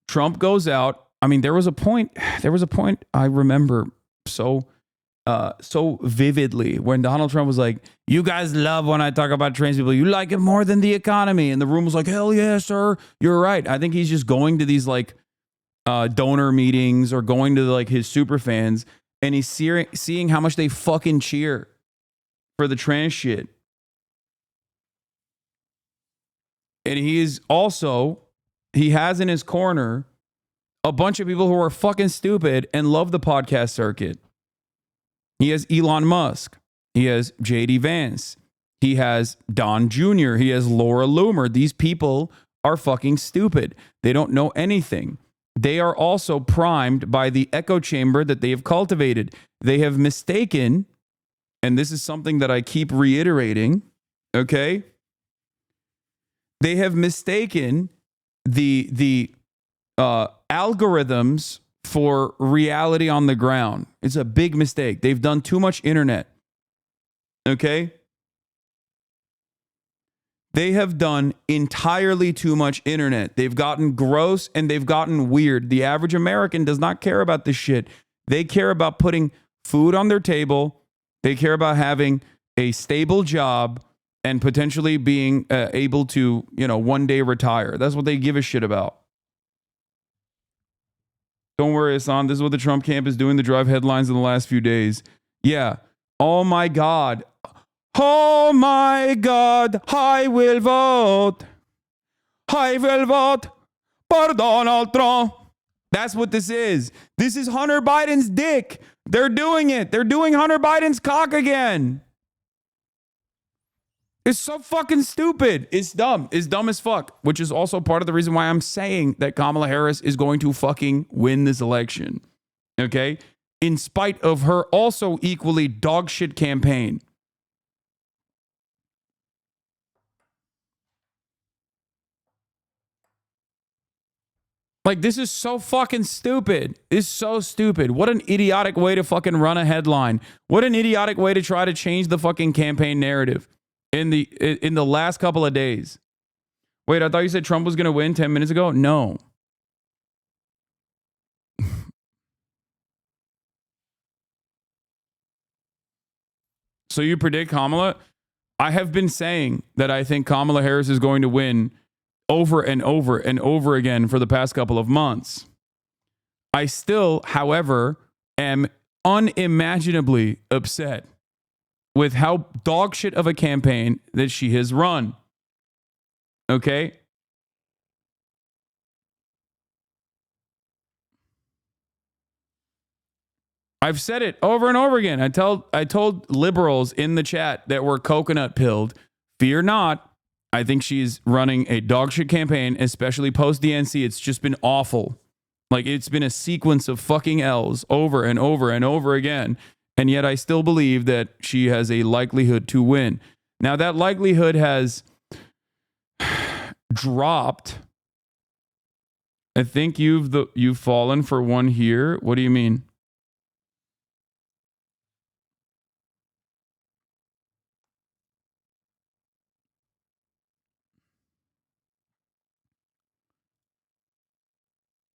Trump goes out. I mean, there was a point I remember so vividly when Donald Trump was like, you guys love when I talk about trans people. You like it more than the economy. And the room was like, hell yeah, sir. You're right. I think he's just going to these like donor meetings or going to like his super fans and he's seeing how much they fucking cheer for the trans shit. And he has in his corner a bunch of people who are fucking stupid and love the podcast circuit. He has Elon Musk. He has JD Vance. He has Don Jr. He has Laura Loomer. These people are fucking stupid. They don't know anything. They are also primed by the echo chamber that they have cultivated. They have mistaken, and this is something that I keep reiterating, okay? They have mistaken the algorithms for reality on the ground. It's a big mistake. They've done too much internet. Okay? They have done entirely too much internet. They've gotten gross and they've gotten weird. The average American does not care about this shit. They care about putting food on their table. They care about having a stable job and potentially being able to, one day retire. That's what they give a shit about. Don't worry, Hasan. This is what the Trump camp is doing to drive headlines in the last few days. Yeah. Oh my God. Oh my God. I will vote. I will vote for Donald Trump. That's what this is. This is Hunter Biden's dick. They're doing it. They're doing Hunter Biden's cock again. It's so fucking stupid. It's dumb. It's dumb as fuck, which is also part of the reason why I'm saying that Kamala Harris is going to fucking win this election. Okay? In spite of her also equally dogshit campaign. Like, this is so fucking stupid. It's so stupid. What an idiotic way to fucking run a headline. What an idiotic way to try to change the fucking campaign narrative in the last couple of days. Wait, I thought you said Trump was going to win 10 minutes ago? No. So you predict Kamala? I have been saying that I think Kamala Harris is going to win over and over and over again for the past couple of months. I still, however, am unimaginably upset with how dogshit of a campaign that she has run. Okay? I've said it over and over again. I told liberals in the chat that were coconut pilled, fear not. I think she's running a dogshit campaign, especially post DNC. It's just been awful. Like, it's been a sequence of fucking L's over and over and over again. And yet I still believe that she has a likelihood to win. Now, that likelihood has dropped. I think you've fallen for one here. What do you mean?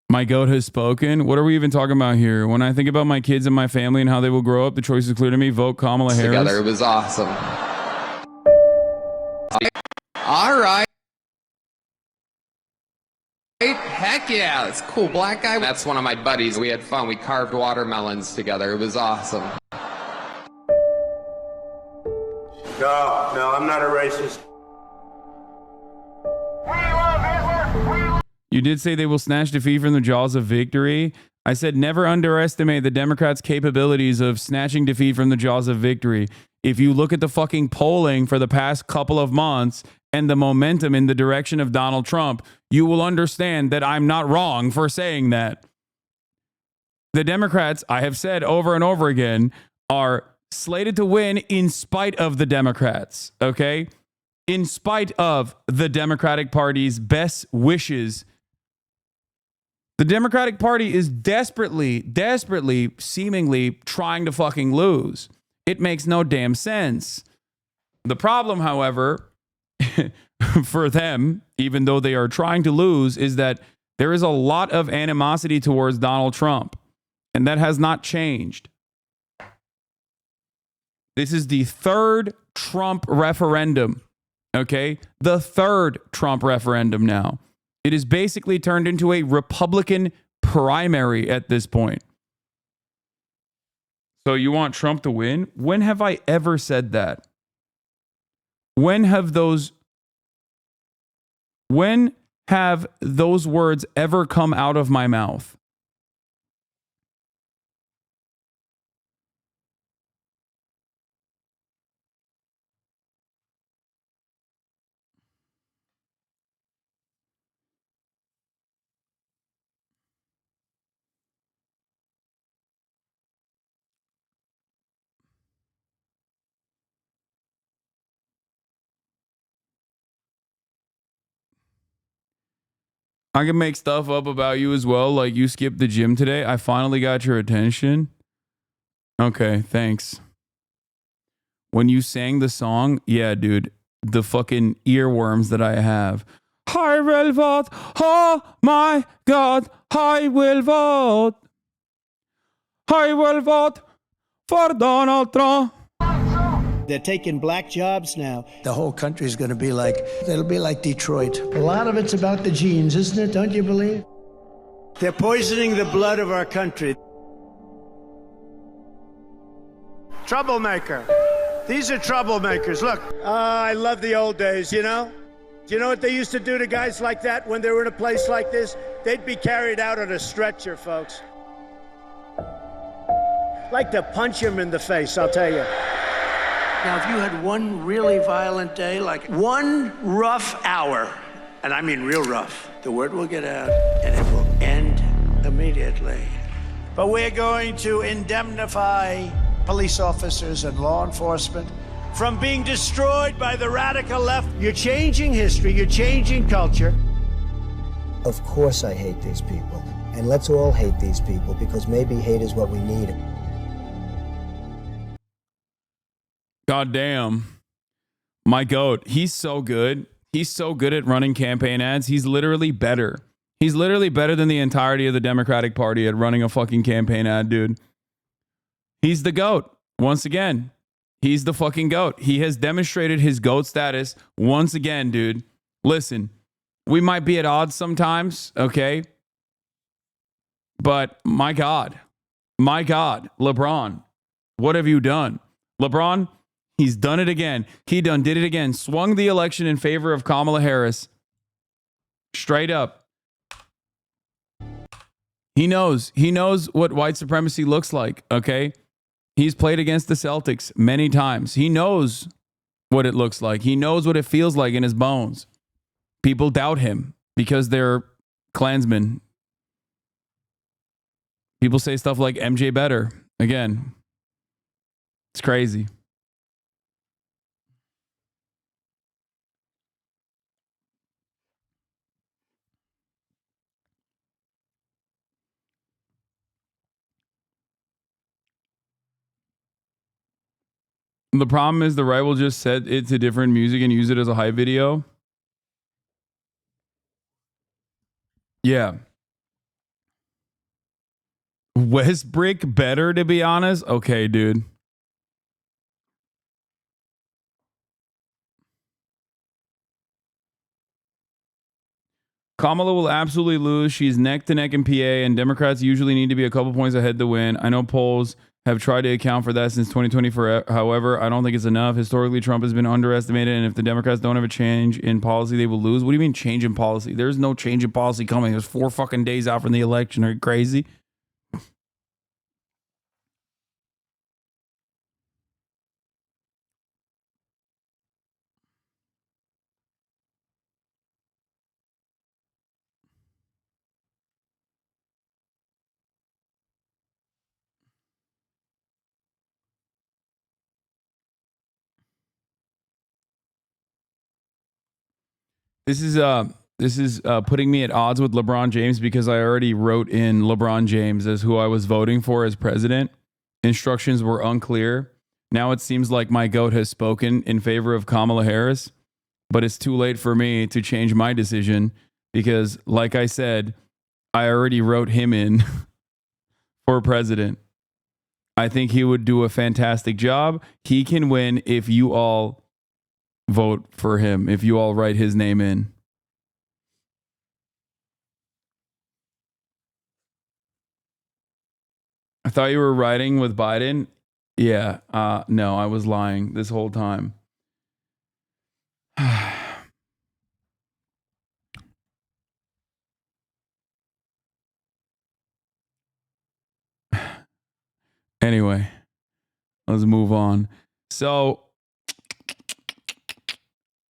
My goat has spoken. What are we even talking about here? When I think about my kids and my family and how they will grow up, the choice is clear to me. Vote Kamala Harris. Together, it was awesome. All right. Heck yeah, it's cool. Black guy. That's one of my buddies. We had fun. We carved watermelons together. It was awesome. No, I'm not a racist. You did say they will snatch defeat from the jaws of victory. I said never underestimate the Democrats' capabilities of snatching defeat from the jaws of victory. If you look at the fucking polling for the past couple of months and the momentum in the direction of Donald Trump, you will understand that I'm not wrong for saying that. The Democrats, I have said over and over again, are slated to win in spite of the Democrats, okay? In spite of the Democratic Party's best wishes. The Democratic Party is desperately, seemingly trying to fucking lose. It makes no damn sense. The problem, however, for them, even though they are trying to lose, is that there is a lot of animosity towards Donald Trump, and that has not changed. This is the third Trump referendum, okay? The third Trump referendum now. It is basically turned into a Republican primary at this point. So you want Trump to win? When have I ever said that? When have those words ever come out of my mouth? I can make stuff up about you as well, like you skipped the gym today. I finally got your attention. Okay, thanks. When you sang the song, yeah, dude, the fucking earworms that I have. I will vote. Oh my God, I will vote. I will vote for Donald Trump. They're taking black jobs now. The whole country is going to be it'll be like Detroit. A lot of it's about the genes, isn't it? Don't you believe? They're poisoning the blood of our country. Troublemaker. These are troublemakers. Look, I love the old days, you know? Do you know what they used to do to guys like that when they were in a place like this? They'd be carried out on a stretcher, folks. Like to punch him in the face, I'll tell you. Now, if you had one really violent day, like one rough hour, and I mean real rough, the word will get out and it will end immediately. But we're going to indemnify police officers and law enforcement from being destroyed by the radical left. You're changing history, you're changing culture. Of course I hate these people. And let's all hate these people because maybe hate is what we need. God damn. My goat. He's so good. He's so good at running campaign ads. He's literally better. He's literally better than the entirety of the Democratic Party at running a fucking campaign ad, dude. He's the GOAT. Once again, he's the fucking GOAT. He has demonstrated his GOAT status once again, dude. Listen, we might be at odds sometimes, okay? But my God, LeBron, what have you done? LeBron, he's done it again. He did it again. Swung the election in favor of Kamala Harris. Straight up. He knows what white supremacy looks like, okay? He's played against the Celtics many times. He knows what it looks like. He knows what it feels like in his bones. People doubt him because they're Klansmen. People say stuff like MJ better. Again, it's crazy. The problem is the right will just set it to different music and use it as a hype video. Yeah. Westbrick better, to be honest. Okay, dude. Kamala will absolutely lose. She's neck to neck in PA, and Democrats usually need to be a couple points ahead to win. I know polls have tried to account for that since 2020. However, I don't think it's enough. Historically, Trump has been underestimated, and if the Democrats don't have a change in policy, they will lose. What do you mean change in policy? There's no change in policy coming. There's 4 fucking days out from the election. Are you crazy? This is putting me at odds with LeBron James because I already wrote in LeBron James as who I was voting for as president. Instructions were unclear. Now it seems like my GOAT has spoken in favor of Kamala Harris, but it's too late for me to change my decision because, like I said, I already wrote him in for president. I think he would do a fantastic job. He can win if you all vote for him, if you all write his name in. I thought you were riding with Biden. Yeah, no, I was lying this whole time. Anyway, let's move on. So,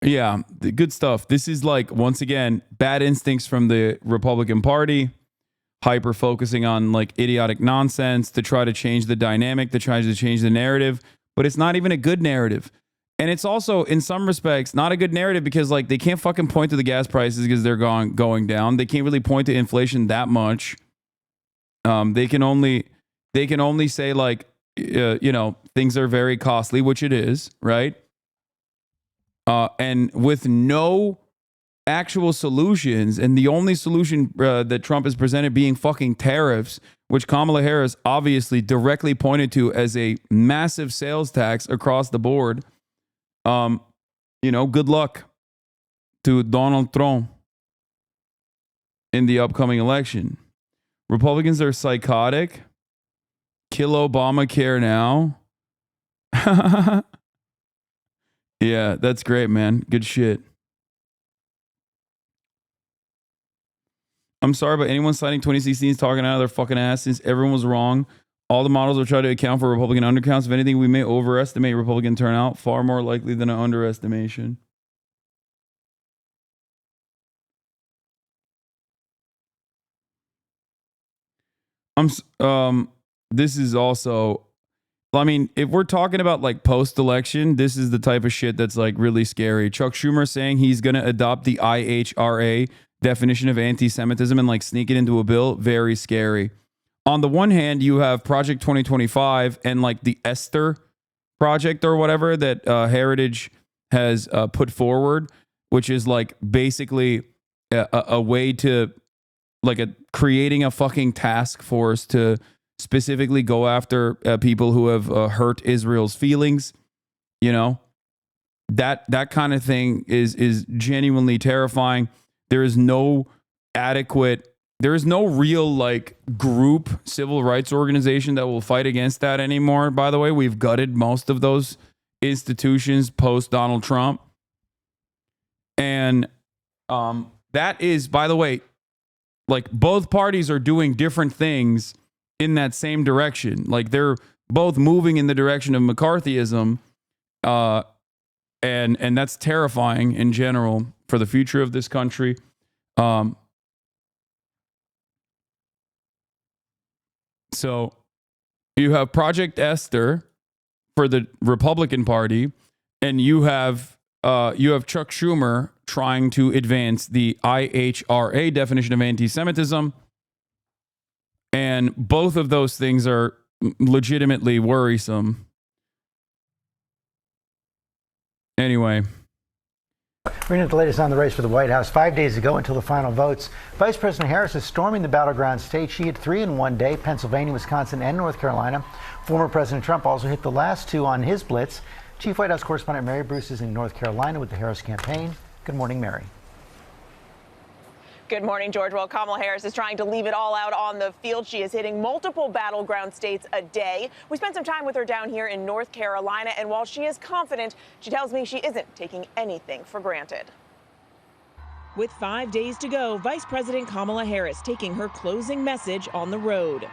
yeah, the good stuff. This is like, once again, bad instincts from the Republican Party, hyper focusing on like idiotic nonsense to try to change the dynamic, to try to change the narrative, but it's not even a good narrative. And it's also, in some respects, not a good narrative because like they can't fucking point to the gas prices because they're going down. They can't really point to inflation that much. They can only say like, things are very costly, which it is, right? And with no actual solutions, and the only solution that Trump has presented being fucking tariffs, which Kamala Harris obviously directly pointed to as a massive sales tax across the board. Good luck to Donald Trump in the upcoming election. Republicans are psychotic. Kill Obamacare now. Yeah, that's great, man. Good shit. I'm sorry, but anyone citing 2016 is talking out of their fucking ass since everyone was wrong. All the models will try to account for Republican undercounts. If anything, we may overestimate Republican turnout, far more likely than an underestimation. This is also, I mean, if we're talking about like post-election, this is the type of shit that's like really scary. Chuck Schumer saying he's going to adopt the IHRA definition of anti-Semitism and like sneak it into a bill. Very scary. On the one hand, you have Project 2025 and like the Esther project or whatever that Heritage has put forward, which is like basically a way to like creating a fucking task force to specifically go after people who have hurt Israel's feelings. You know, that kind of thing is genuinely terrifying. There is no real like group civil rights organization that will fight against that anymore. By the way, we've gutted most of those institutions post Donald Trump. And that is, by the way, like both parties are doing different things in that same direction. Like they're both moving in the direction of McCarthyism. And that's terrifying in general for the future of this country. So you have Project Esther for the Republican Party, and you have Chuck Schumer trying to advance the IHRA definition of anti-Semitism. And both of those things are legitimately worrisome. Anyway. Bringing the latest on the race for the White House. 5 days ago until the final votes, Vice President Harris is storming the battleground states. She hit 3 in one day, Pennsylvania, Wisconsin, and North Carolina. Former President Trump also hit the last 2 on his blitz. Chief White House correspondent Mary Bruce is in North Carolina with the Harris campaign. Good morning, Mary. Good morning, George. Well, Kamala Harris is trying to leave it all out on the field. She is hitting multiple battleground states a day. We spent some time with her down here in North Carolina, and while she is confident, she tells me she isn't taking anything for granted. With 5 days to go, Vice President Kamala Harris taking her closing message on the road.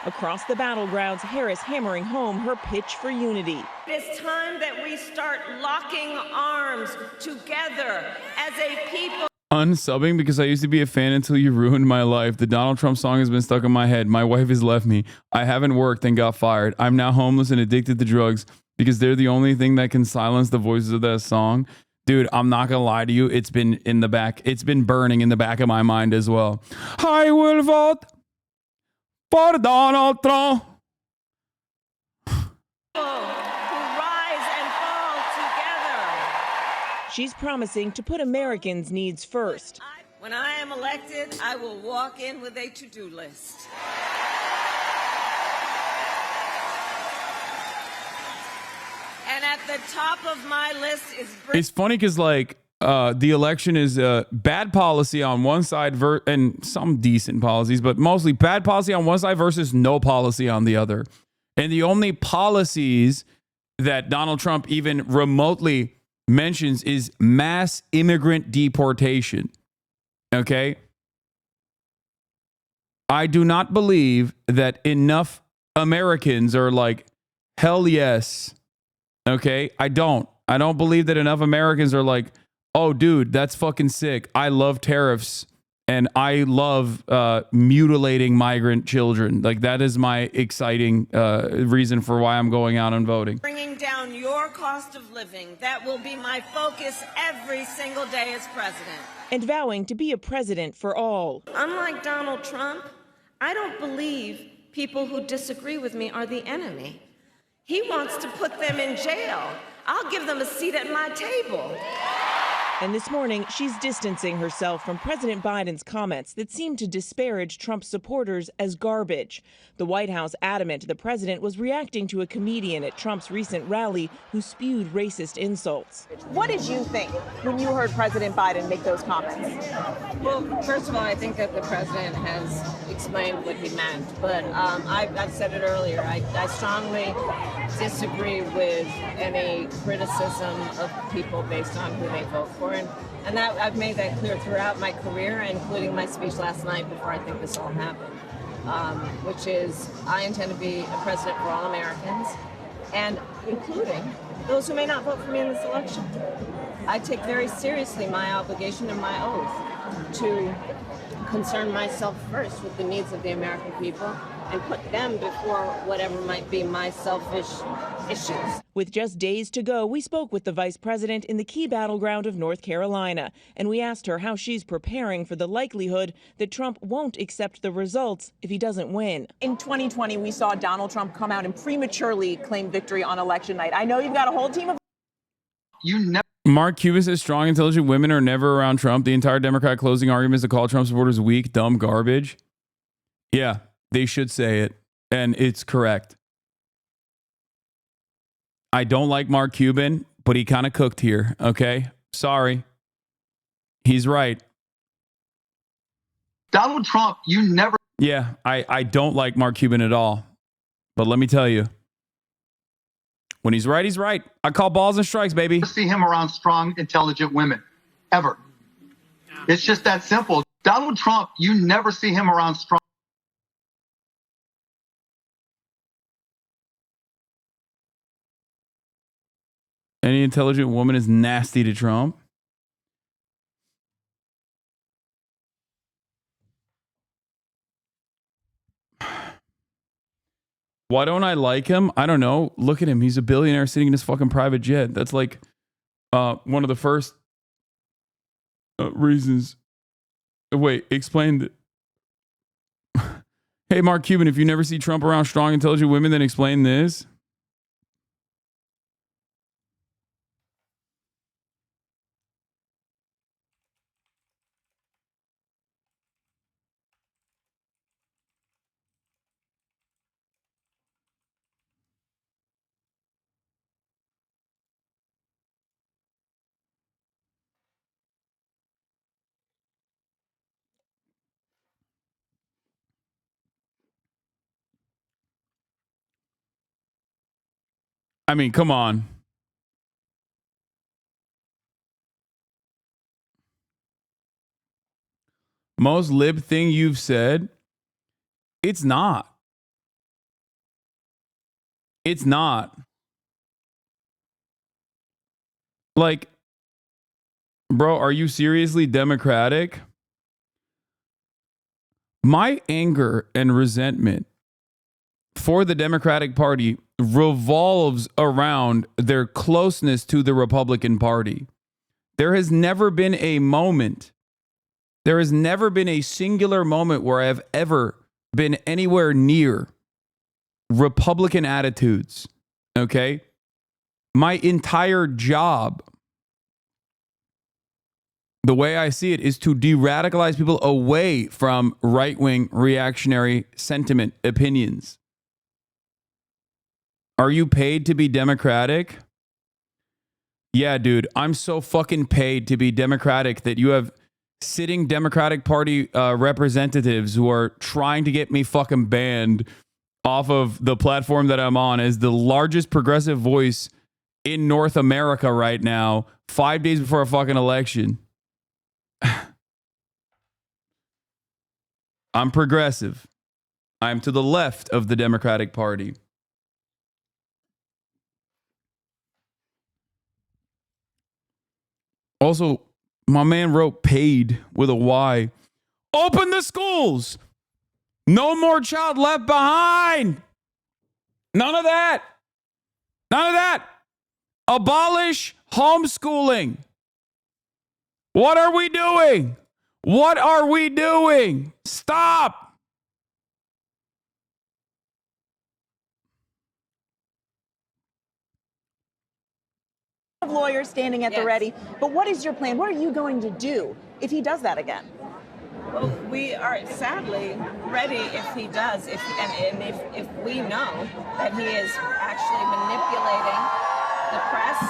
Across the battlegrounds, Harris hammering home her pitch for unity. It's time that we start locking arms together as a people. Unsubbing because I used to be a fan until you ruined my life. The Donald Trump song has been stuck in my head. My wife has left me. I haven't worked and got fired. I'm now homeless and addicted to drugs because they're the only thing that can silence the voices of that song. Dude, I'm not gonna lie to you. It's been burning in the back of my mind as well. I will vote for Donald Trump. She's promising to put Americans' needs first. When I am elected, I will walk in with a to-do list. And at the top of my list is... It's funny because like the election is bad policy on one side and some decent policies, but mostly bad policy on one side versus no policy on the other. And the only policies that Donald Trump even remotely mentions is mass immigrant deportation. Okay? I do not believe that enough Americans are like, hell yes. Okay? I don't believe that enough Americans are like, oh, dude, that's fucking sick. I love tariffs and I love mutilating migrant children. Like that is my exciting reason for why I'm going out and voting. Bringing down your cost of living. That will be my focus every single day as president. And vowing to be a president for all. Unlike Donald Trump, I don't believe people who disagree with me are the enemy. He wants to put them in jail. I'll give them a seat at my table. And this morning, she's distancing herself from President Biden's comments that seem to disparage Trump supporters as garbage. The White House adamant the president was reacting to a comedian at Trump's recent rally who spewed racist insults. What did you think when you heard President Biden make those comments? Well, first of all, I think that the president has explained what he meant, but I've said it earlier. I strongly disagree with any criticism of people based on who they vote for. And that I've made that clear throughout my career, including my speech last night before I think this all happened, which is I intend to be a president for all Americans, and including those who may not vote for me in this election. I take very seriously my obligation and my oath to concern myself first with the needs of the American people and put them before whatever might be my selfish issues. With just days to go, we spoke with the vice president in the key battleground of North Carolina, and we asked her how she's preparing for the likelihood that Trump won't accept the results if he doesn't win. In 2020, we saw Donald Trump come out and prematurely claim victory on election night. I know you've got a whole team of... Mark Cuban says strong, intelligent women are never around Trump. The entire Democrat closing arguments to call Trump supporters weak, dumb, garbage. Yeah, they should say it, and it's correct. I don't like Mark Cuban, but he kind of cooked here, okay? Sorry. He's right. Donald Trump, you never... Yeah, I don't like Mark Cuban at all. But let me tell you, when he's right, he's right. I call balls and strikes, baby. See him around strong, intelligent women, ever. It's just that simple. Donald Trump, you never see him around strong. Any intelligent woman is nasty to Trump. Why don't I like him? I don't know. Look at him. He's a billionaire sitting in his fucking private jet. That's like one of the first reasons. Wait, explain. Hey, Mark Cuban, if you never see Trump around strong, intelligent women, then explain this. I mean, come on. Most lib thing you've said, it's not. It's not. Like, bro, are you seriously Democratic? My anger and resentment for the Democratic Party revolves around their closeness to the Republican Party. There has never been a moment, there has never been a singular moment where I have ever been anywhere near Republican attitudes. Okay? My entire job, the way I see it, is to de-radicalize people away from right-wing reactionary sentiment opinions. Are you paid to be Democratic? Yeah, dude, I'm so fucking paid to be Democratic that you have sitting Democratic Party representatives who are trying to get me fucking banned off of the platform that I'm on as the largest progressive voice in North America right now, 5 days before a fucking election. I'm progressive. I'm to the left of the Democratic Party. Also, my man wrote paid with a Y. Open the schools. No more child left behind. None of that. None of that. Abolish homeschooling. What are we doing? What are we doing? Stop. Lawyers standing at the ready. But what is your plan? What are you going to do if he does that again? Well, we are sadly ready if he does, if we know that he is actually manipulating the press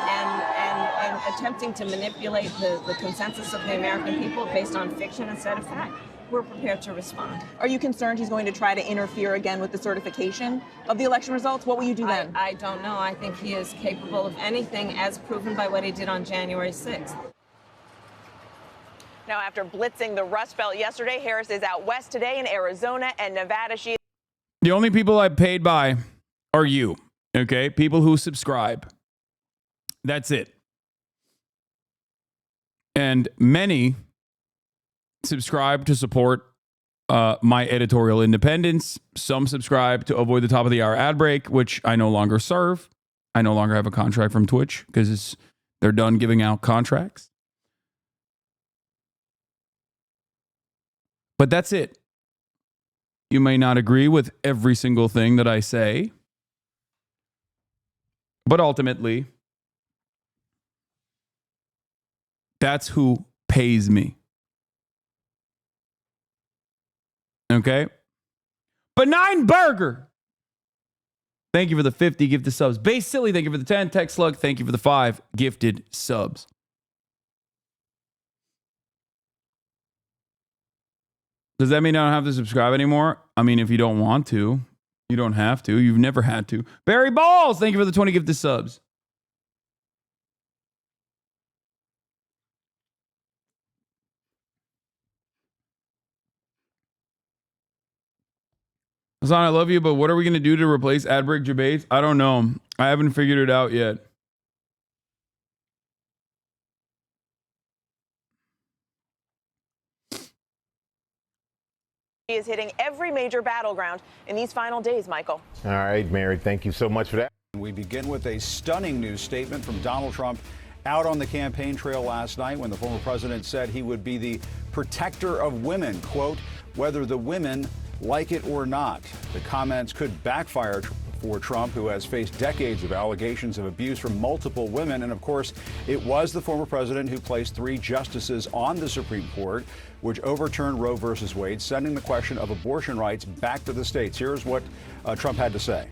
and attempting to manipulate the consensus of the American people based on fiction instead of fact. We're prepared to respond. Are you concerned he's going to try to interfere again with the certification of the election results? What will you do then? I don't know. I think he is capable of anything as proven by what he did on January 6th. Now, after blitzing the Rust Belt yesterday, Harris is out west today in Arizona and Nevada. The only people I paid by are you, okay? People who subscribe. That's it. And many subscribe to support my editorial independence. Some subscribe to avoid the top of the hour ad break, which I no longer serve. I no longer have a contract from Twitch because they're done giving out contracts. But that's it. You may not agree with every single thing that I say, but ultimately, that's who pays me. Okay? Benign Burger. Thank you for the 50 gifted subs. Base Silly, thank you for the 10. Tech Slug, thank you for the 5 gifted subs. Does that mean I don't have to subscribe anymore? I mean, if you don't want to, you don't have to. You've never had to. Barry Balls, thank you for the 20 gifted subs. Hasan, I love you, but what are we going to do to replace ad break debates? I don't know. I haven't figured it out yet. He is hitting every major battleground in these final days, Michael. All right, Mary, thank you so much for that. We begin with a stunning news statement from Donald Trump out on the campaign trail last night when the former president said he would be the protector of women, quote, whether the women like it or not. The comments could backfire for Trump, who has faced decades of allegations of abuse from multiple women. And of course, it was the former president who placed 3 justices on the Supreme Court, which overturned Roe versus Wade, sending the question of abortion rights back to the states. Here's what Trump had to say.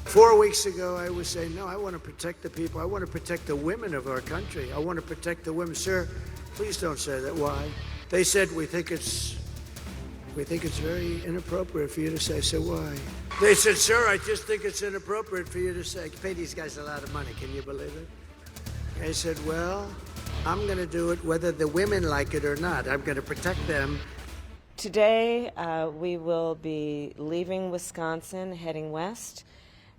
4 weeks ago, I was saying, no, I want to protect the people. I want to protect the women of our country. I want to protect the women. Sir, please don't say that. Why? They said, we think it's very inappropriate for you to say. So why? They said, sir, I just think it's inappropriate for you to say. Pay these guys a lot of money. Can you believe it? I said, well, I'm going to do it whether the women like it or not. I'm going to protect them. Today, we will be leaving Wisconsin, heading west.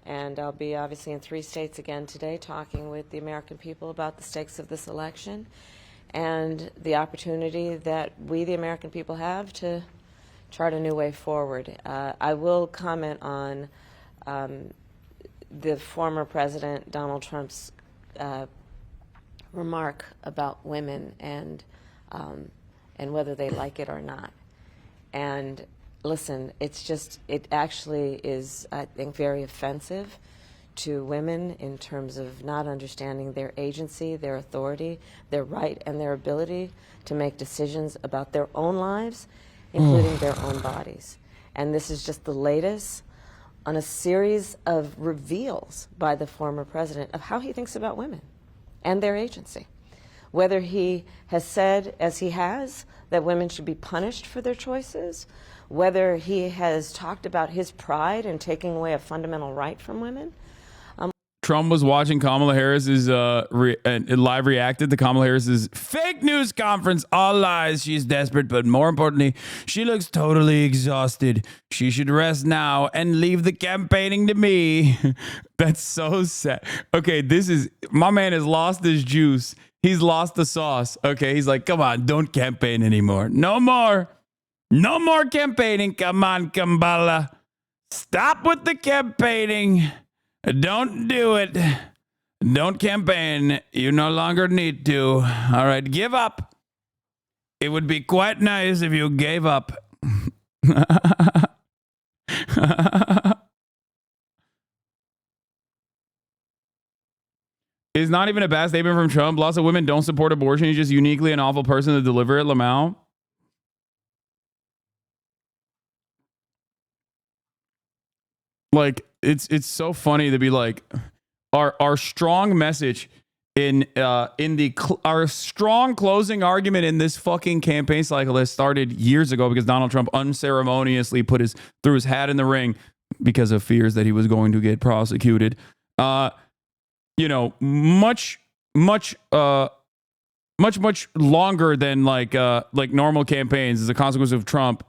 And I'll be obviously in 3 states again today, talking with the American people about the stakes of this election and the opportunity that we, the American people, have to chart a new way forward. I will comment on the former President Donald Trump's remark about women and whether they like it or not. And listen, it actually is, I think, very offensive to women in terms of not understanding their agency, their authority, their right, and their ability to make decisions about their own lives, including their own bodies. And this is just the latest on a series of reveals by the former president of how he thinks about women and their agency. Whether he has said, as he has, that women should be punished for their choices, whether he has talked about his pride in taking away a fundamental right from women. Trump was watching Kamala Harris's live reacted to Kamala Harris's fake news conference. All lies. She's desperate, but more importantly, she looks totally exhausted. She should rest now and leave the campaigning to me. That's so sad. Okay, my man has lost his juice. He's lost the sauce. Okay, he's like, come on, don't campaign anymore. No more campaigning. Come on, Kamala. Stop with the campaigning. Don't do it. Don't campaign. You no longer need to. All right, give up. It would be quite nice if you gave up. It's not even a bad statement from Trump. Lots of women don't support abortion. He's just uniquely an awful person to deliver it, Lamau. Like, it's so funny to be like, our strong message in our strong closing argument in this fucking campaign cycle that started years ago because Donald Trump unceremoniously threw his hat in the ring because of fears that he was going to get prosecuted. Much longer than like normal campaigns as a consequence of Trump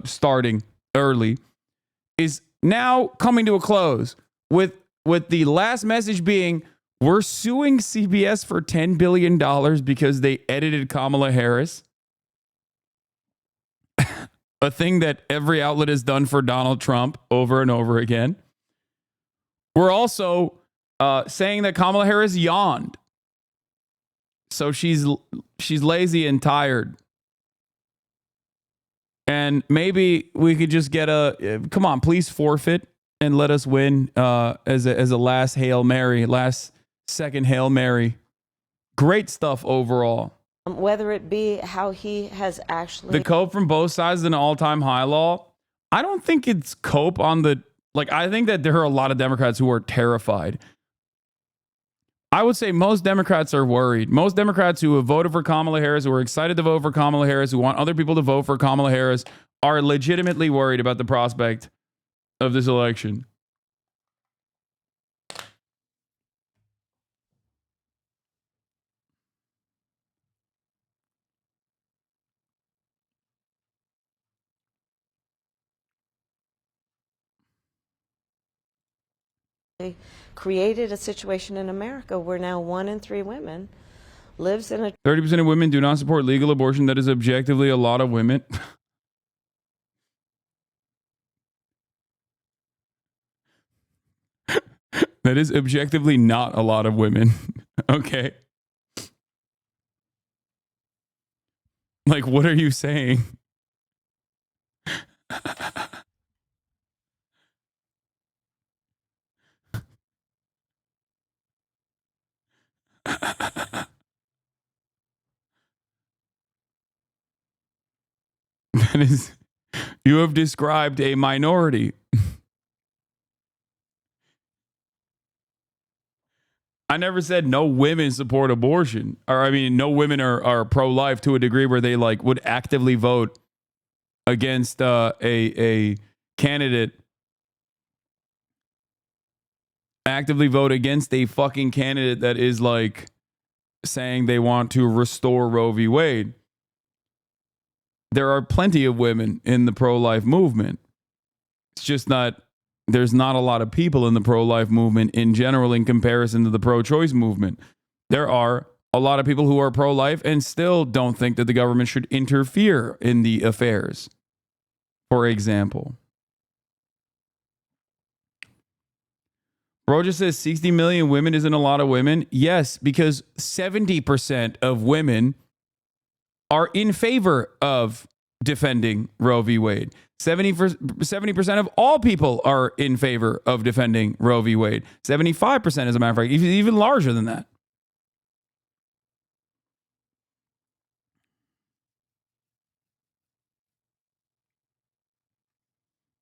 starting early is now coming to a close with the last message being, we're suing CBS for $10 billion because they edited Kamala Harris. A thing that every outlet has done for Donald Trump over and over again. We're also saying that Kamala Harris yawned. So she's lazy and tired. And maybe we could just get come on, please forfeit and let us win as a last Hail Mary, last second Hail Mary. Great stuff overall. Whether it be how he has actually... The cope from both sides is an all-time high law. I don't think it's cope on the... I think that there are a lot of Democrats who are terrified. I would say most Democrats are worried. Most Democrats who have voted for Kamala Harris, who are excited to vote for Kamala Harris, who want other people to vote for Kamala Harris, are legitimately worried about the prospect of this election. created a situation in America where now 1 in 3 women lives in a... 30% of women do not support legal abortion. That is objectively a lot of women. That is objectively not a lot of women. Okay. Like, what are you saying? That is, you have described a minority. I never said no women support abortion. Or, I mean, no women are pro-life to a degree where they would actively vote against a candidate. Actively vote against a fucking candidate that is saying they want to restore Roe v. Wade. There are plenty of women in the pro-life movement. It's just there's not a lot of people in the pro-life movement in general in comparison to the pro-choice movement. There are a lot of people who are pro-life and still don't think that the government should interfere in the affairs. For example. Bro just says 60 million women isn't a lot of women. Yes, because 70% of women are in favor of defending Roe v. Wade. 70% of all people are in favor of defending Roe v. Wade. 75%, as a matter of fact, even larger than that.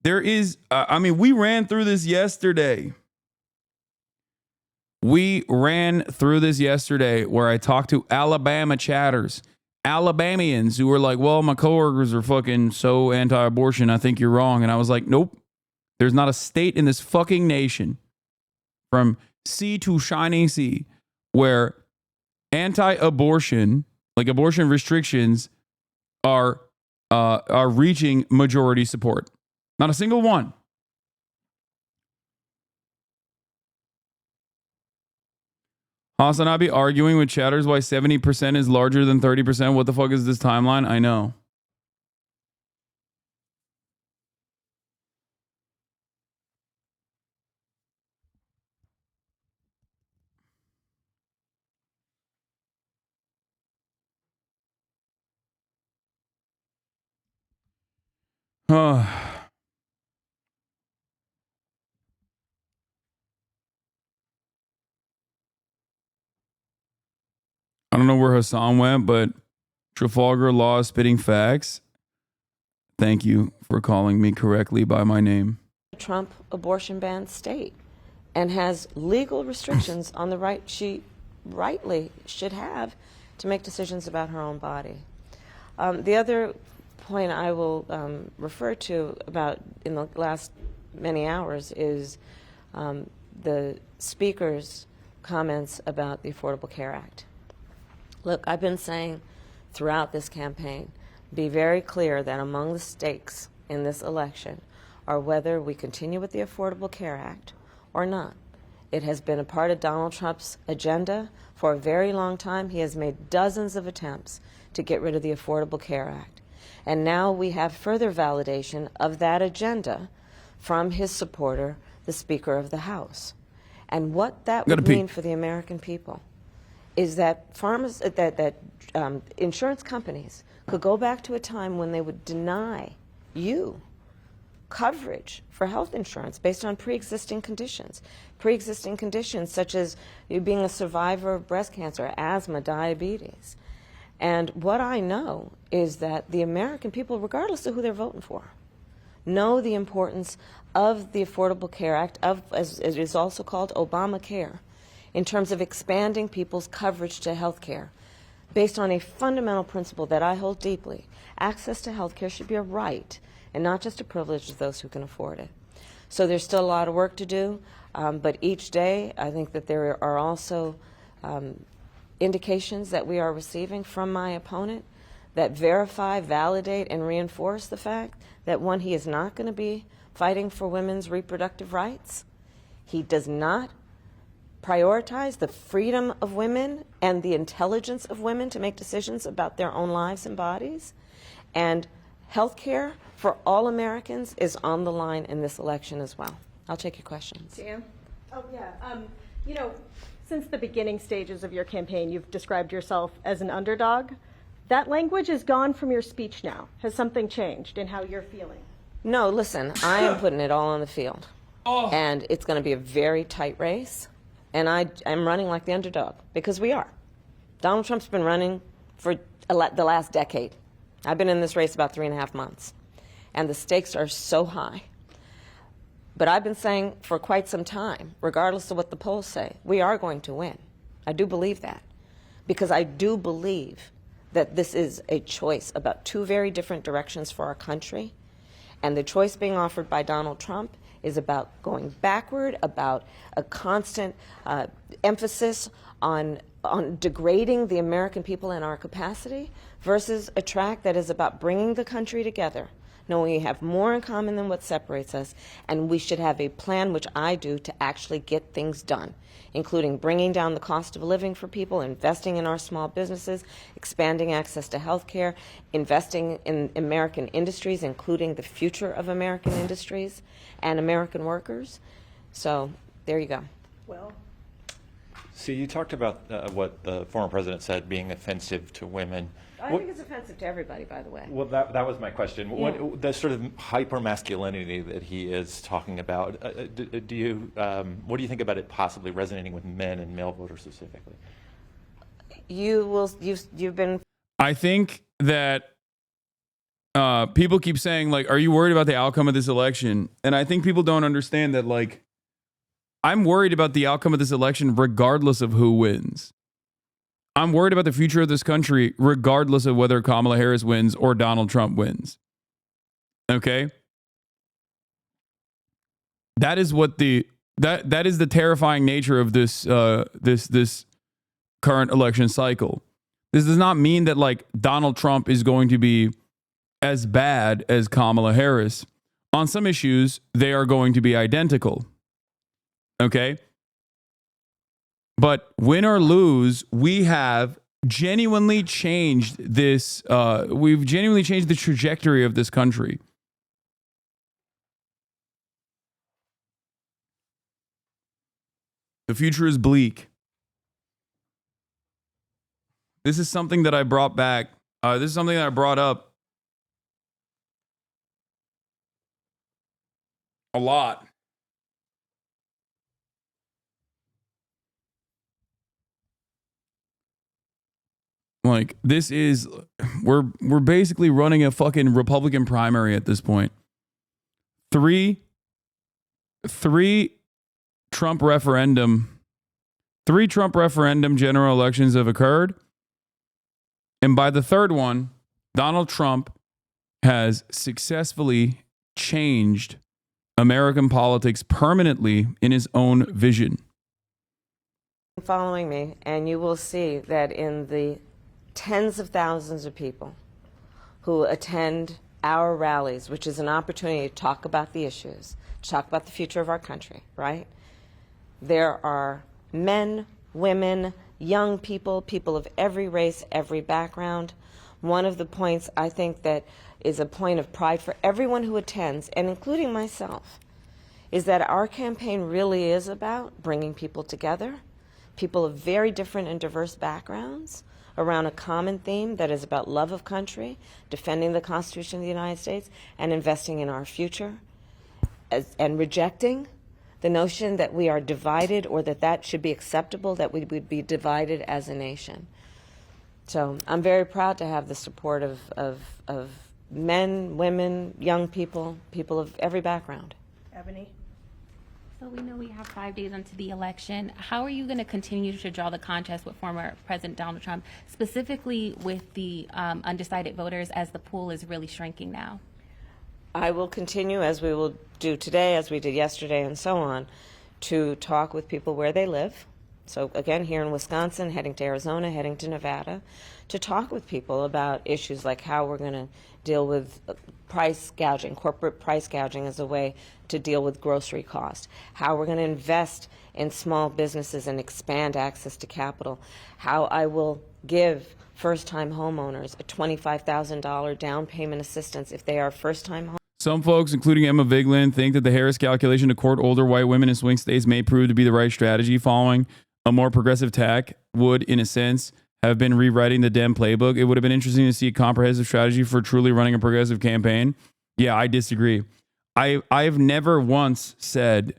There is, we ran through this yesterday. Where I talked to Alabama chatters. Alabamians who were like, well, my coworkers are fucking so anti-abortion, I think you're wrong. And I was like, nope. There's not a state in this fucking nation from sea to shining sea where anti-abortion, abortion restrictions are reaching majority support. Not a single one. Hasanabi arguing with chatters why 70% is larger than 30%. What the fuck is this timeline? I know. I don't know where Hasan went, but Trafalgar Law spitting facts. Thank you for calling me correctly by my name. Trump abortion ban state and has legal restrictions on the right she rightly should have to make decisions about her own body. The other point I will refer to about in the last many hours is the Speaker's comments about the Affordable Care Act. Look, I've been saying throughout this campaign, be very clear that among the stakes in this election are whether we continue with the Affordable Care Act or not. It has been a part of Donald Trump's agenda for a very long time. He has made dozens of attempts to get rid of the Affordable Care Act. And now we have further validation of that agenda from his supporter, the Speaker of the House. And what that would mean for the American people is that insurance companies could go back to a time when they would deny you coverage for health insurance based on pre-existing conditions such as you being a survivor of breast cancer, asthma, diabetes. And what I know is that the American people, regardless of who they're voting for, know the importance of the Affordable Care Act, as it is also called Obamacare, in terms of expanding people's coverage to health care based on a fundamental principle that I hold deeply. Access to health care should be a right and not just a privilege of those who can afford it. So there's still a lot of work to do, but each day I think that there are also indications that we are receiving from my opponent that verify, validate, and reinforce the fact that, one, he is not going to be fighting for women's reproductive rights. He does not prioritize the freedom of women and the intelligence of women to make decisions about their own lives and bodies. And health care for all Americans is on the line in this election as well. I'll take your questions. Dan? Oh, yeah. You know, since the beginning stages of your campaign, you've described yourself as an underdog. That language is gone from your speech now. Has something changed in how you're feeling? No, listen, I am putting it all on the field. And it's going to be a very tight race. And I'm running like the underdog, because we are. Donald Trump's been running for the last decade. I've been in this race about 3.5 months. And the stakes are so high. But I've been saying for quite some time, regardless of what the polls say, we are going to win. I do believe that. Because I do believe that this is a choice about two very different directions for our country. And the choice being offered by Donald Trump is about going backward, about a constant emphasis on degrading the American people and our capacity, versus a track that is about bringing the country together, knowing we have more in common than what separates us, and we should have a plan, which I do, to actually get things done, including bringing down the cost of living for people, investing in our small businesses, expanding access to health care, investing in American industries, including the future of American industries and American workers. So there you go. Well, so you talked about what the former president said being offensive to women. I think it's offensive to everybody, by the way. Well, that was my question. Yeah. What, the sort of hypermasculinity that he is talking about, what do you think about it possibly resonating with men and male voters specifically? You've been. I think that people keep saying, like, are you worried about the outcome of this election? And I think people don't understand that, like, I'm worried about the outcome of this election regardless of who wins. I'm worried about the future of this country regardless of whether Kamala Harris wins or Donald Trump wins. Okay? That is what that is the terrifying nature of this this current election cycle. This does not mean that, like, Donald Trump is going to be as bad as Kamala Harris. On some issues, they are going to be identical. Okay? But win or lose, we have genuinely changed this. We've genuinely changed the trajectory of this country. The future is bleak. This is something that I brought back. This is something that I brought up A lot. Like, this is, we're basically running a fucking Republican primary at this point. Three Trump referendum general elections have occurred. And by the third one, Donald Trump has successfully changed American politics permanently in his own vision. Following me, and you will see that in the tens of thousands of people who attend our rallies, which is an opportunity to talk about the issues, to talk about the future of our country, right? There are men, women, young people, people of every race, every background. One of the points I think that is a point of pride for everyone who attends, and including myself, is that our campaign really is about bringing people together, people of very different and diverse backgrounds, around a common theme that is about love of country, defending the Constitution of the United States, and investing in our future, and rejecting the notion that we are divided or that should be acceptable, that we would be divided as a nation. So I'm very proud to have the support of men, women, young people, people of every background. Ebony? So we know we have 5 days until the election. How are you going to continue to draw the contest with former President Donald Trump, specifically with the undecided voters, as the pool is really shrinking now? I will continue, as we will do today, as we did yesterday, and so on, to talk with people where they live. So again, here in Wisconsin, heading to Arizona, heading to Nevada, to talk with people about issues like how we're going to deal with price gouging, corporate price gouging as a way to deal with grocery costs, how we're going to invest in small businesses and expand access to capital, how I will give first-time homeowners a $25,000 down payment assistance if they are first-time homeowners. Some folks, including Emma Vigeland, think that the Harris calculation to court older white women in swing states may prove to be the right strategy. Following a more progressive tack would, in a sense, have been rewriting the Dem playbook. It would have been interesting to see a comprehensive strategy for truly running a progressive campaign. Yeah, I disagree. I've never once said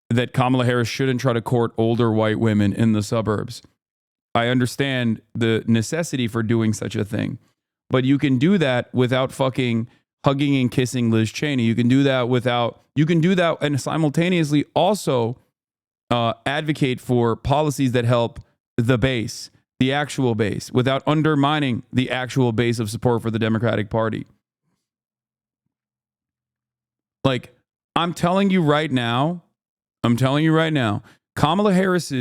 that Kamala Harris shouldn't try to court older white women in the suburbs. I understand the necessity for doing such a thing, but you can do that without fucking hugging and kissing Liz Cheney. You can do that and simultaneously also advocate for policies that help the base, the actual base, without undermining the actual base of support for the Democratic Party. Like, I'm telling you right now, Kamala Harris,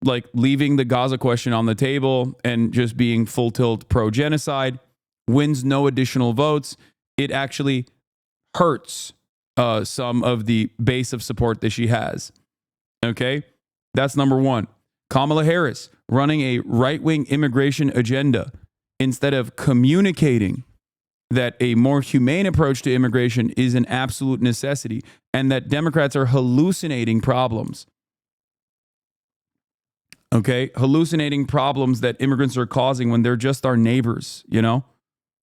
like, leaving the Gaza question on the table and just being full tilt pro-genocide wins no additional votes. It actually hurts some of the base of support that she has. Okay? That's number one. Kamala Harris running a right-wing immigration agenda instead of communicating that a more humane approach to immigration is an absolute necessity and that Democrats are hallucinating problems. Okay? Hallucinating problems that immigrants are causing when they're just our neighbors, you know?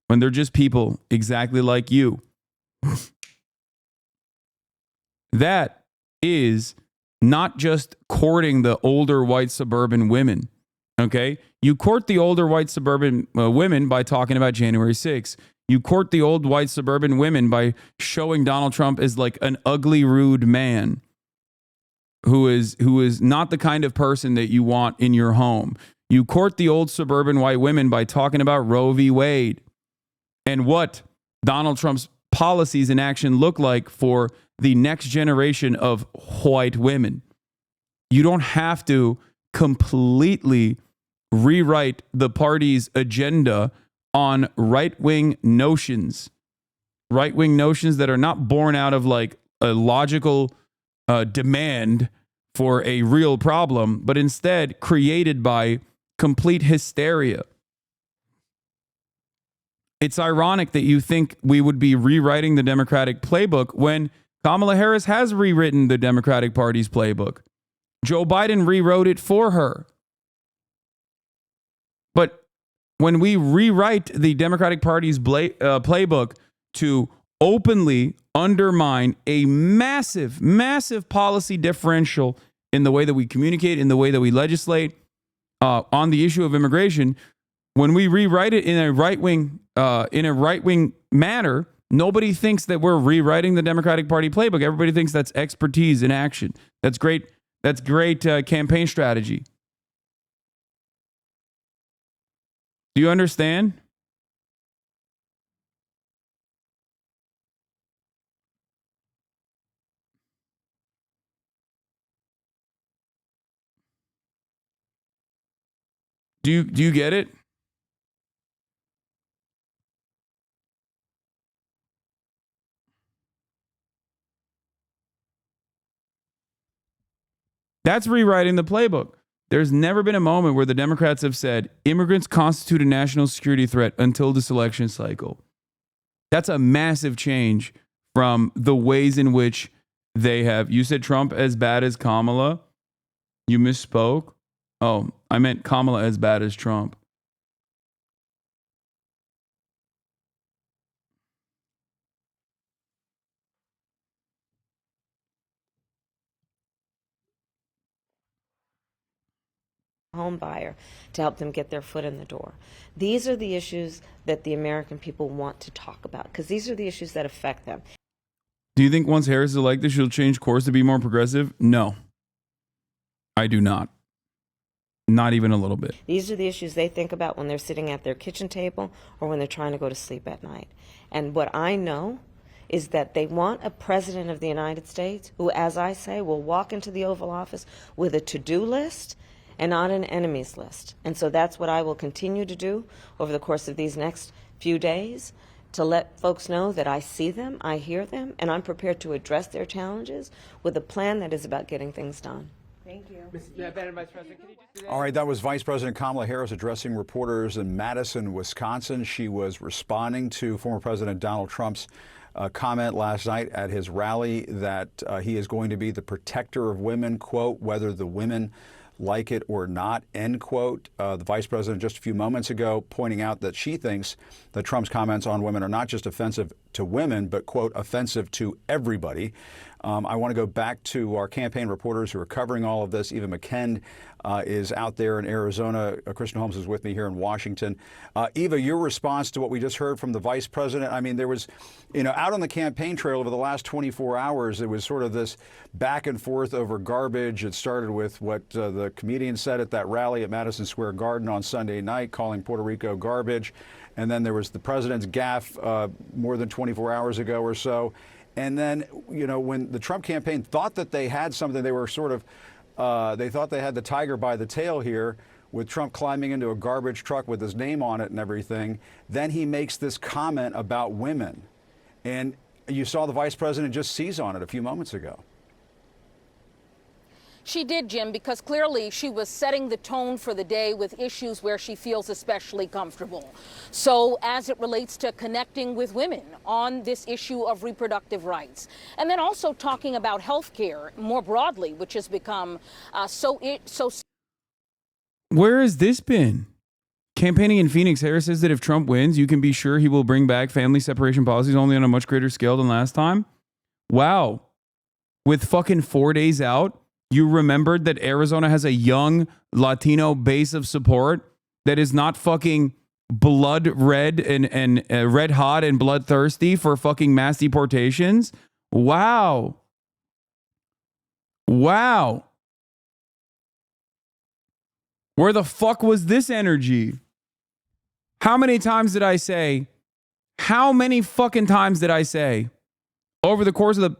When they're just people exactly like you. That is not just courting the older white suburban women. Okay? You court the older white suburban women by talking about January 6th. You court the old white suburban women by showing Donald Trump as like an ugly, rude man who is not the kind of person that you want in your home. You court the old suburban white women by talking about Roe v. Wade and what Donald Trump's policies in action look like for the next generation of white women. You don't have to completely rewrite the party's agenda on right-wing notions that are not born out of like a logical demand for a real problem, but instead created by complete hysteria. It's ironic that you think we would be rewriting the Democratic playbook when Kamala Harris has rewritten the Democratic Party's playbook. Joe Biden rewrote it for her. But when we rewrite the Democratic Party's playbook to openly undermine a massive, massive policy differential in the way that we communicate, in the way that we legislate on the issue of immigration. When we rewrite it in a right-wing manner, nobody thinks that we're rewriting the Democratic Party playbook. Everybody thinks that's expertise in action. That's great. That's great campaign strategy. Do you understand? Do you get it? That's rewriting the playbook. There's never been a moment where the Democrats have said immigrants constitute a national security threat until this election cycle. That's a massive change from the ways in which they have. You said Trump as bad as Kamala. You misspoke. Oh, I meant Kamala as bad as Trump. Home buyer to help them get their foot in the door. These are the issues that the American people want to talk about because these are the issues that affect them. Do you think once Harris is elected, she'll change course to be more progressive? No, I do not. Not even a little bit. These are the issues they think about when they're sitting at their kitchen table or when they're trying to go to sleep at night. And what I know is that they want a president of the United States who, as I say, will walk into the Oval Office with a to-do list and not an enemies list. And so that's what I will continue to do over the course of these next few days, to let folks know that I see them, I hear them, and I'm prepared to address their challenges with a plan that is about getting things done. Thank you. Madam Vice President, can you just do that? All right, that was Vice President Kamala Harris addressing reporters in Madison, Wisconsin. She was responding to former President Donald Trump's comment last night at his rally that he is going to be the protector of women, quote, whether the women like it or not, end quote. The vice president just a few moments ago pointing out that she thinks that Trump's comments on women are not just offensive to women, but, quote, offensive to everybody. I want to go back to our campaign reporters who are covering all of this. Eva McKend is out there in Arizona. Kristen Holmes is with me here in Washington. Eva, your response to what we just heard from the vice president, I mean, there was, out on the campaign trail over the last 24 hours, it was sort of this back and forth over garbage. It started with what the comedian said at that rally at Madison Square Garden on Sunday night, calling Puerto Rico garbage. And then there was the president's gaffe more than 24 hours ago or so. And then, when the Trump campaign thought that they had something, they were sort of, they thought they had the tiger by the tail here with Trump climbing into a garbage truck with his name on it and everything. Then he makes this comment about women. And you saw the vice president just seize on it a few moments ago. She did, Jim, because clearly she was setting the tone for the day with issues where she feels especially comfortable. So as it relates to connecting with women on this issue of reproductive rights, and then also talking about health care more broadly, which has become so. Where has this been? Campaigning in Phoenix, Harris says that if Trump wins, you can be sure he will bring back family separation policies, only on a much greater scale than last time. Wow. With fucking 4 days out, you remembered that Arizona has a young Latino base of support that is not fucking blood red and red hot and bloodthirsty for fucking mass deportations. Wow. Wow. Where the fuck was this energy? How many times did I say? How many fucking times did I say over the course of the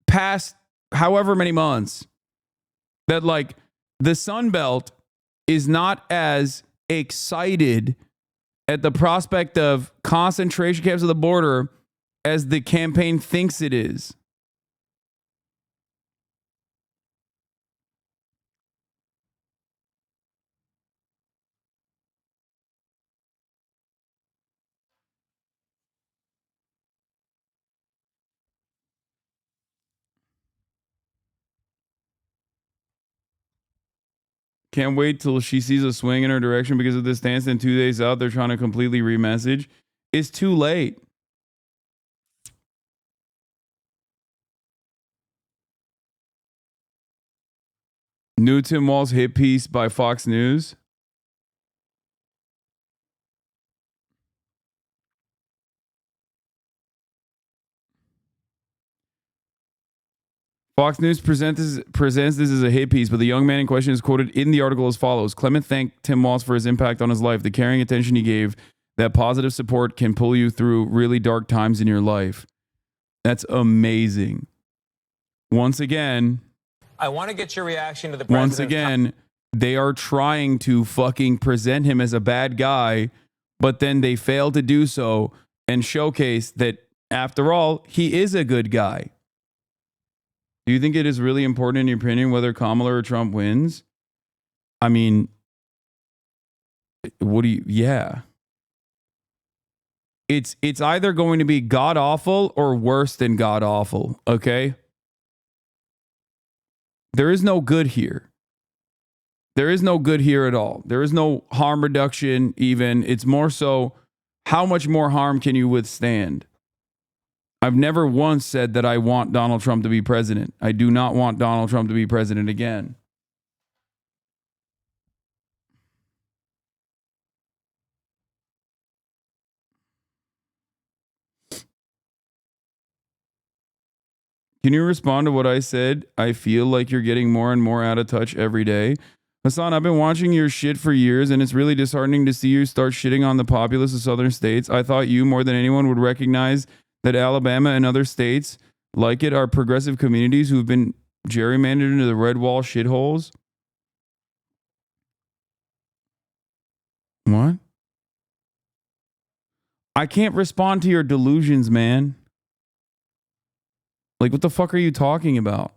past however many months that, like, the Sun Belt is not as excited at the prospect of concentration camps at the border as the campaign thinks it is? Can't wait till she sees a swing in her direction because of this stance. And 2 days out, they're trying to completely remessage. It's too late. New Tim Walz hit piece by Fox News. Fox News presents this as a hit piece, but the young man in question is quoted in the article as follows. Clement thanked Tim Walz for his impact on his life, the caring attention he gave, that positive support can pull you through really dark times in your life. That's amazing. Once again, I want to get your reaction to the president. Once again, they are trying to fucking present him as a bad guy, but then they fail to do so and showcase that, after all, he is a good guy. Do you think it is really important, in your opinion, whether Kamala or Trump wins? I mean, yeah. It's either going to be god awful or worse than god awful, okay? There is no good here. There is no good here at all. There is no harm reduction even. It's more so, how much more harm can you withstand? I've never once said that I want Donald Trump to be president. I do not want Donald Trump to be president again. Can you respond to what I said? I feel like you're getting more and more out of touch every day. Hasan, I've been watching your shit for years, and it's really disheartening to see you start shitting on the populace of southern states. I thought you, more than anyone, would recognize that Alabama and other states like it are progressive communities who've been gerrymandered into the red wall shitholes. What? I can't respond to your delusions, man. Like, what the fuck are you talking about?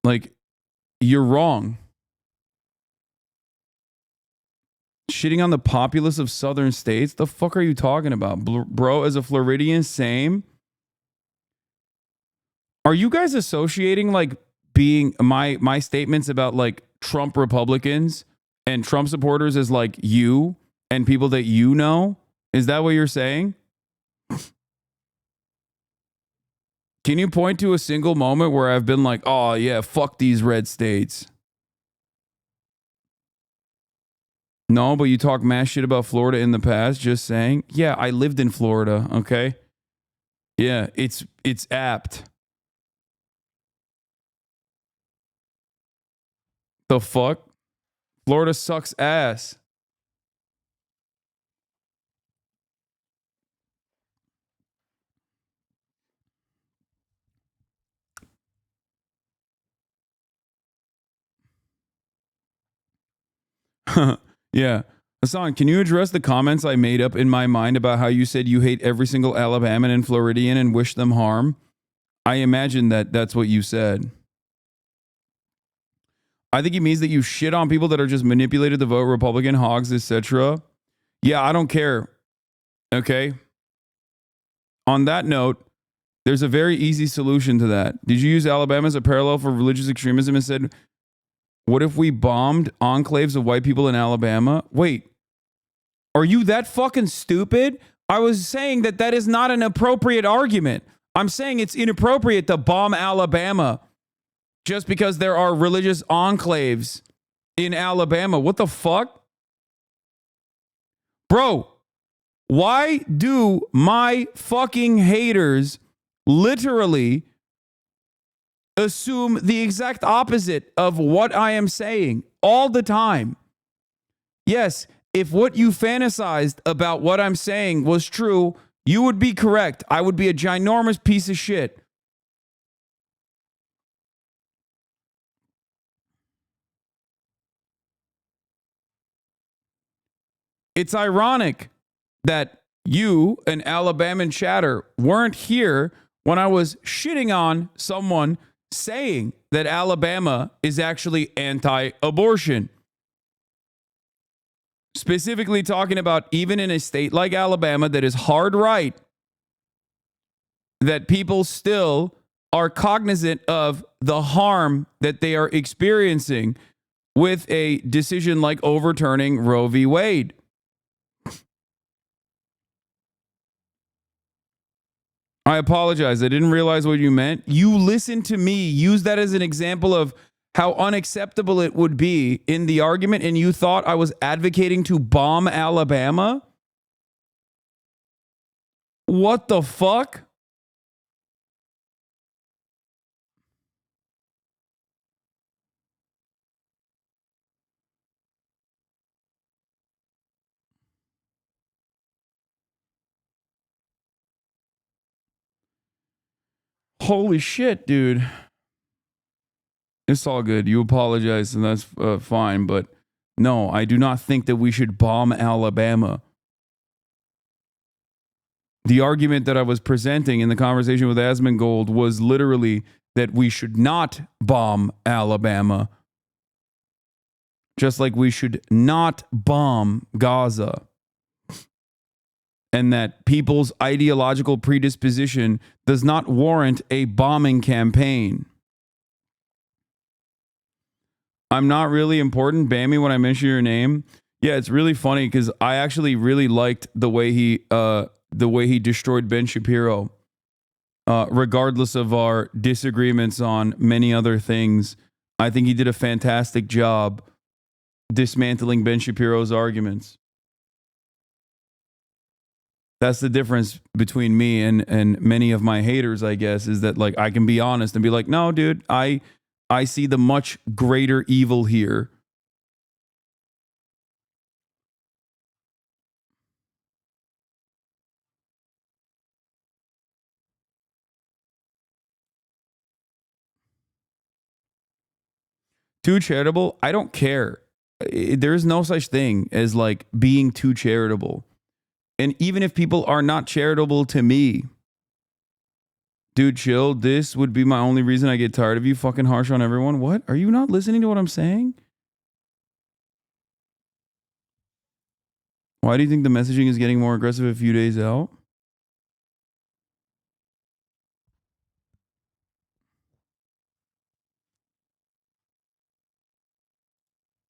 Like, you're wrong. Shitting on the populace of southern states? The fuck are you talking about? Bro, as a Floridian, same. Are you guys associating, like, being my statements about, like, Trump Republicans and Trump supporters as, like, you and people that you know? Is that what you're saying? Can you point to a single moment where I've been like, oh yeah, fuck these red states? No, but you talk mass shit about Florida in the past, just saying. Yeah, I lived in Florida, okay? Yeah, it's apt. The fuck? Florida sucks ass. Yeah. Hasan, can you address the comments I made up in my mind about how you said you hate every single Alabamian and Floridian and wish them harm? I imagine that that's what you said. I think it means that you shit on people that are just manipulated to vote Republican, hogs, etc. Yeah, I don't care. Okay? On that note, there's a very easy solution to that. Did you use Alabama as a parallel for religious extremism and said, what if we bombed enclaves of white people in Alabama? Wait, are you that fucking stupid? I was saying that that is not an appropriate argument. I'm saying it's inappropriate to bomb Alabama just because there are religious enclaves in Alabama. What the fuck? Bro, why do my fucking haters literally assume the exact opposite of what I am saying all the time? Yes, if what you fantasized about what I'm saying was true, you would be correct. I would be a ginormous piece of shit. It's ironic that you, an Alabama chatter, weren't here when I was shitting on someone saying that Alabama is actually anti-abortion. Specifically talking about even in a state like Alabama that is hard right, that people still are cognizant of the harm that they are experiencing with a decision like overturning Roe v. Wade. I apologize. I didn't realize what you meant. You listened to me use that as an example of how unacceptable it would be in the argument, and you thought I was advocating to bomb Alabama? What the fuck? Holy shit, dude. It's all good. You apologize, and that's fine. But no, I do not think that we should bomb Alabama. The argument that I was presenting in the conversation with Asmongold was literally that we should not bomb Alabama, just like we should not bomb Gaza. And that people's ideological predisposition does not warrant a bombing campaign. I'm not really important, Bammy, when I mention your name. Yeah, it's really funny because I actually really liked the way he destroyed Ben Shapiro. Regardless of our disagreements on many other things, I think he did a fantastic job dismantling Ben Shapiro's arguments. That's the difference between me and many of my haters, I guess, is that like I can be honest and be like, no, dude, I see the much greater evil here. Too charitable? I don't care. There is no such thing as like being too charitable. And even if people are not charitable to me, dude, chill. This would be my only reason I get tired of you fucking harsh on everyone. What? Are you not listening to what I'm saying? Why do you think the messaging is getting more aggressive a few days out?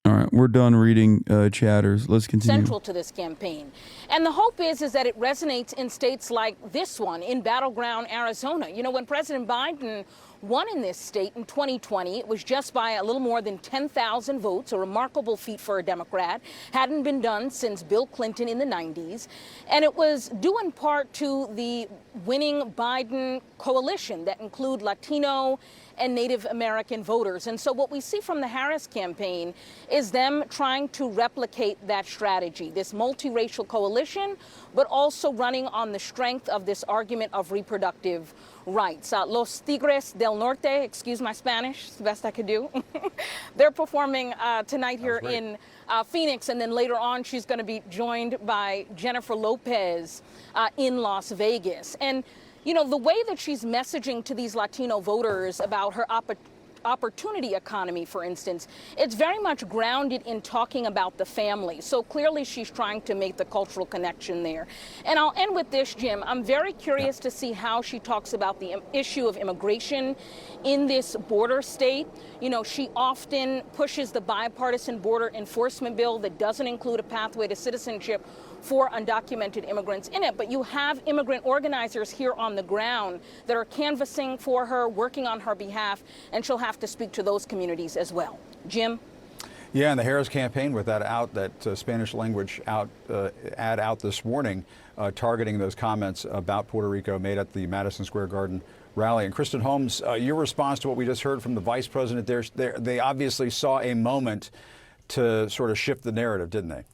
All right, we're done reading chatters. Let's continue. Central to this campaign. And the hope is that it resonates in states like this one, in battleground Arizona. You know, when President Biden won in this state in 2020, it was just by a little more than 10,000 votes, a remarkable feat for a Democrat. Hadn't been done since Bill Clinton in the 90s. And it was due in part to the winning Biden coalition that include Latino and Native American voters. And so what we see from the Harris campaign is them trying to replicate that strategy, this multiracial coalition, but also running on the strength of this argument of reproductive rights. Los Tigres del Norte, excuse my Spanish, it's the best I could do. They're performing tonight here in Phoenix, and then later on she's going to be joined by Jennifer Lopez in Las Vegas. And you know, the way that she's messaging to these Latino voters about her opportunity economy, for instance, it's very much grounded in talking about the family. So clearly she's trying to make the cultural connection there. And I'll end with this, Jim. I'm very curious to see how she talks about the issue of immigration in this border state. You know, she often pushes the bipartisan border enforcement bill that doesn't include a pathway to citizenship for undocumented immigrants in it. But you have immigrant organizers here on the ground that are canvassing for her, working on her behalf, and she'll have to speak to those communities as well. Jim? Yeah, and the Harris campaign with that out, that Spanish language ad out this morning, targeting those comments about Puerto Rico made at the Madison Square Garden rally. And Kristen Holmes, your response to what we just heard from the vice president, they obviously saw a moment to sort of shift the narrative, didn't they?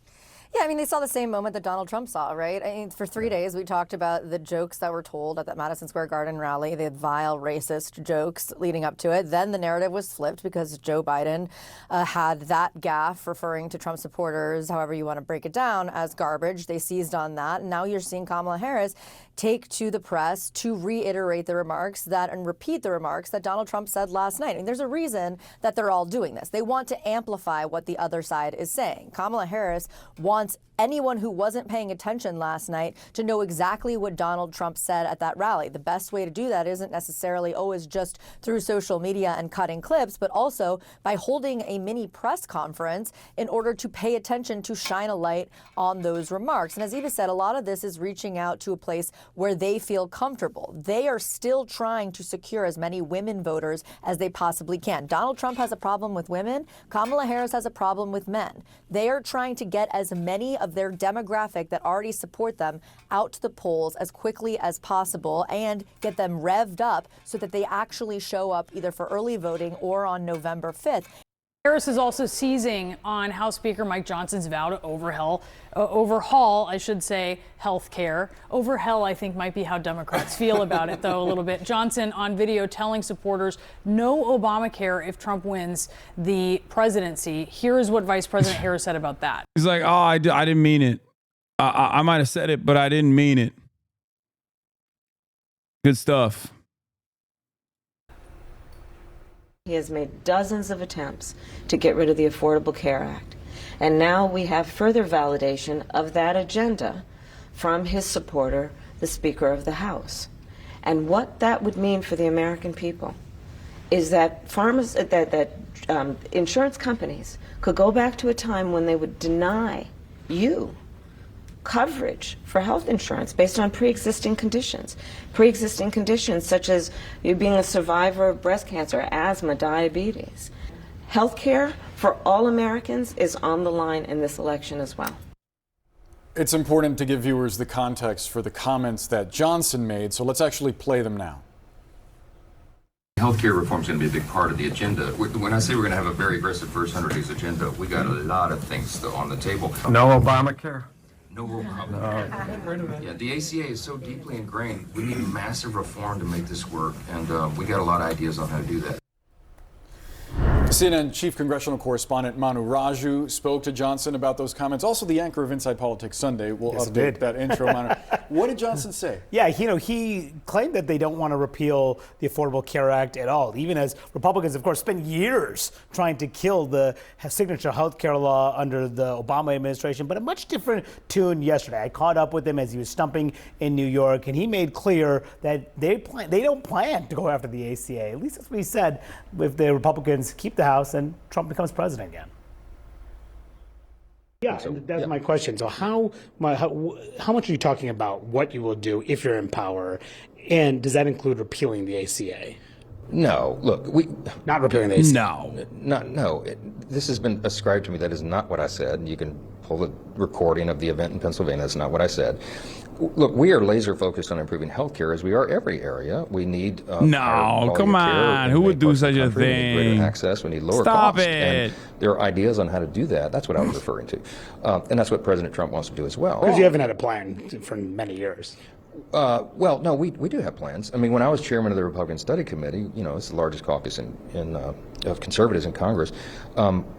Yeah, I mean, they saw the same moment that Donald Trump saw, right? I mean, for 3 days, we talked about the jokes that were told at that Madison Square Garden rally, the vile, racist jokes leading up to it. Then the narrative was flipped because Joe Biden had that gaffe referring to Trump supporters, however you want to break it down, as garbage. They seized on that. And now you're seeing Kamala Harris take to the press to reiterate the remarks and repeat the remarks that Donald Trump said last night. And there's a reason that they're all doing this. They want to amplify what the other side is saying. Kamala Harris wants wants anyone who wasn't paying attention last night to know exactly what Donald Trump said at that rally. The best way to do that isn't necessarily always just through social media and cutting clips, but also by holding a mini press conference in order to pay attention, to shine a light on those remarks. And as Eva said, a lot of this is reaching out to a place where they feel comfortable. They are still trying to secure as many women voters as they possibly can. Donald Trump has a problem with women. Kamala Harris has a problem with men. They are trying to get as many of their demographic that already support them out to the polls as quickly as possible and get them revved up so that they actually show up either for early voting or on November 5th. Harris is also seizing on House Speaker Mike Johnson's vow to overhaul, I should say, health care. Overhaul, I think, might be how Democrats feel about it, though, a little bit. Johnson on video telling supporters no Obamacare if Trump wins the presidency. Here is what Vice President Harris said about that. He's like, oh, I didn't mean it. I might have said it, but I didn't mean it. Good stuff. He has made dozens of attempts to get rid of the Affordable Care Act. And now we have further validation of that agenda from his supporter, the Speaker of the House. And what that would mean for the American people is that insurance companies could go back to a time when they would deny you coverage for health insurance based on pre-existing conditions such as you being a survivor of breast cancer, asthma, diabetes. Healthcare for all Americans is on the line in this election as well. It's important to give viewers the context for the comments that Johnson made, so let's actually play them now. Healthcare reform is going to be a big part of the agenda. When I say we're going to have a very aggressive first 100 days agenda, we got a lot of things still on the table. No Obamacare? No Obamacare. Yeah, the ACA is so deeply ingrained. We need massive reform to make this work, and we got a lot of ideas on how to do that. CNN Chief Congressional Correspondent Manu Raju spoke to Johnson about those comments. Also, the anchor of Inside Politics Sunday will update that intro. Manu, what did Johnson say? Yeah, he claimed that they don't want to repeal the Affordable Care Act at all, even as Republicans, of course, spent years trying to kill the signature health care law under the Obama administration. But a much different tune yesterday. I caught up with him as he was stumping in New York, and he made clear that they don't plan to go after the ACA. At least that's what he said. If the Republicans keep the House and Trump becomes president again. Yeah, that's my question. So how much are you talking about what you will do if you're in power, and does that include repealing the ACA? No, look, not repealing the ACA. No. This has been ascribed to me. That is not what I said. You can pull the recording of the event in Pennsylvania. That's not what I said. Look, we are laser focused on improving healthcare as we are every area. We need no, come on. Who would do such a thing? We need greater access. We need lower Stop costs. it. And there are ideas on how to do that. That's what I was referring to, and that's what President Trump wants to do as well. Because you haven't had a plan for many years. Well, no, we do have plans. I mean, when I was chairman of the Republican Study Committee, it's the largest caucus of conservatives in Congress.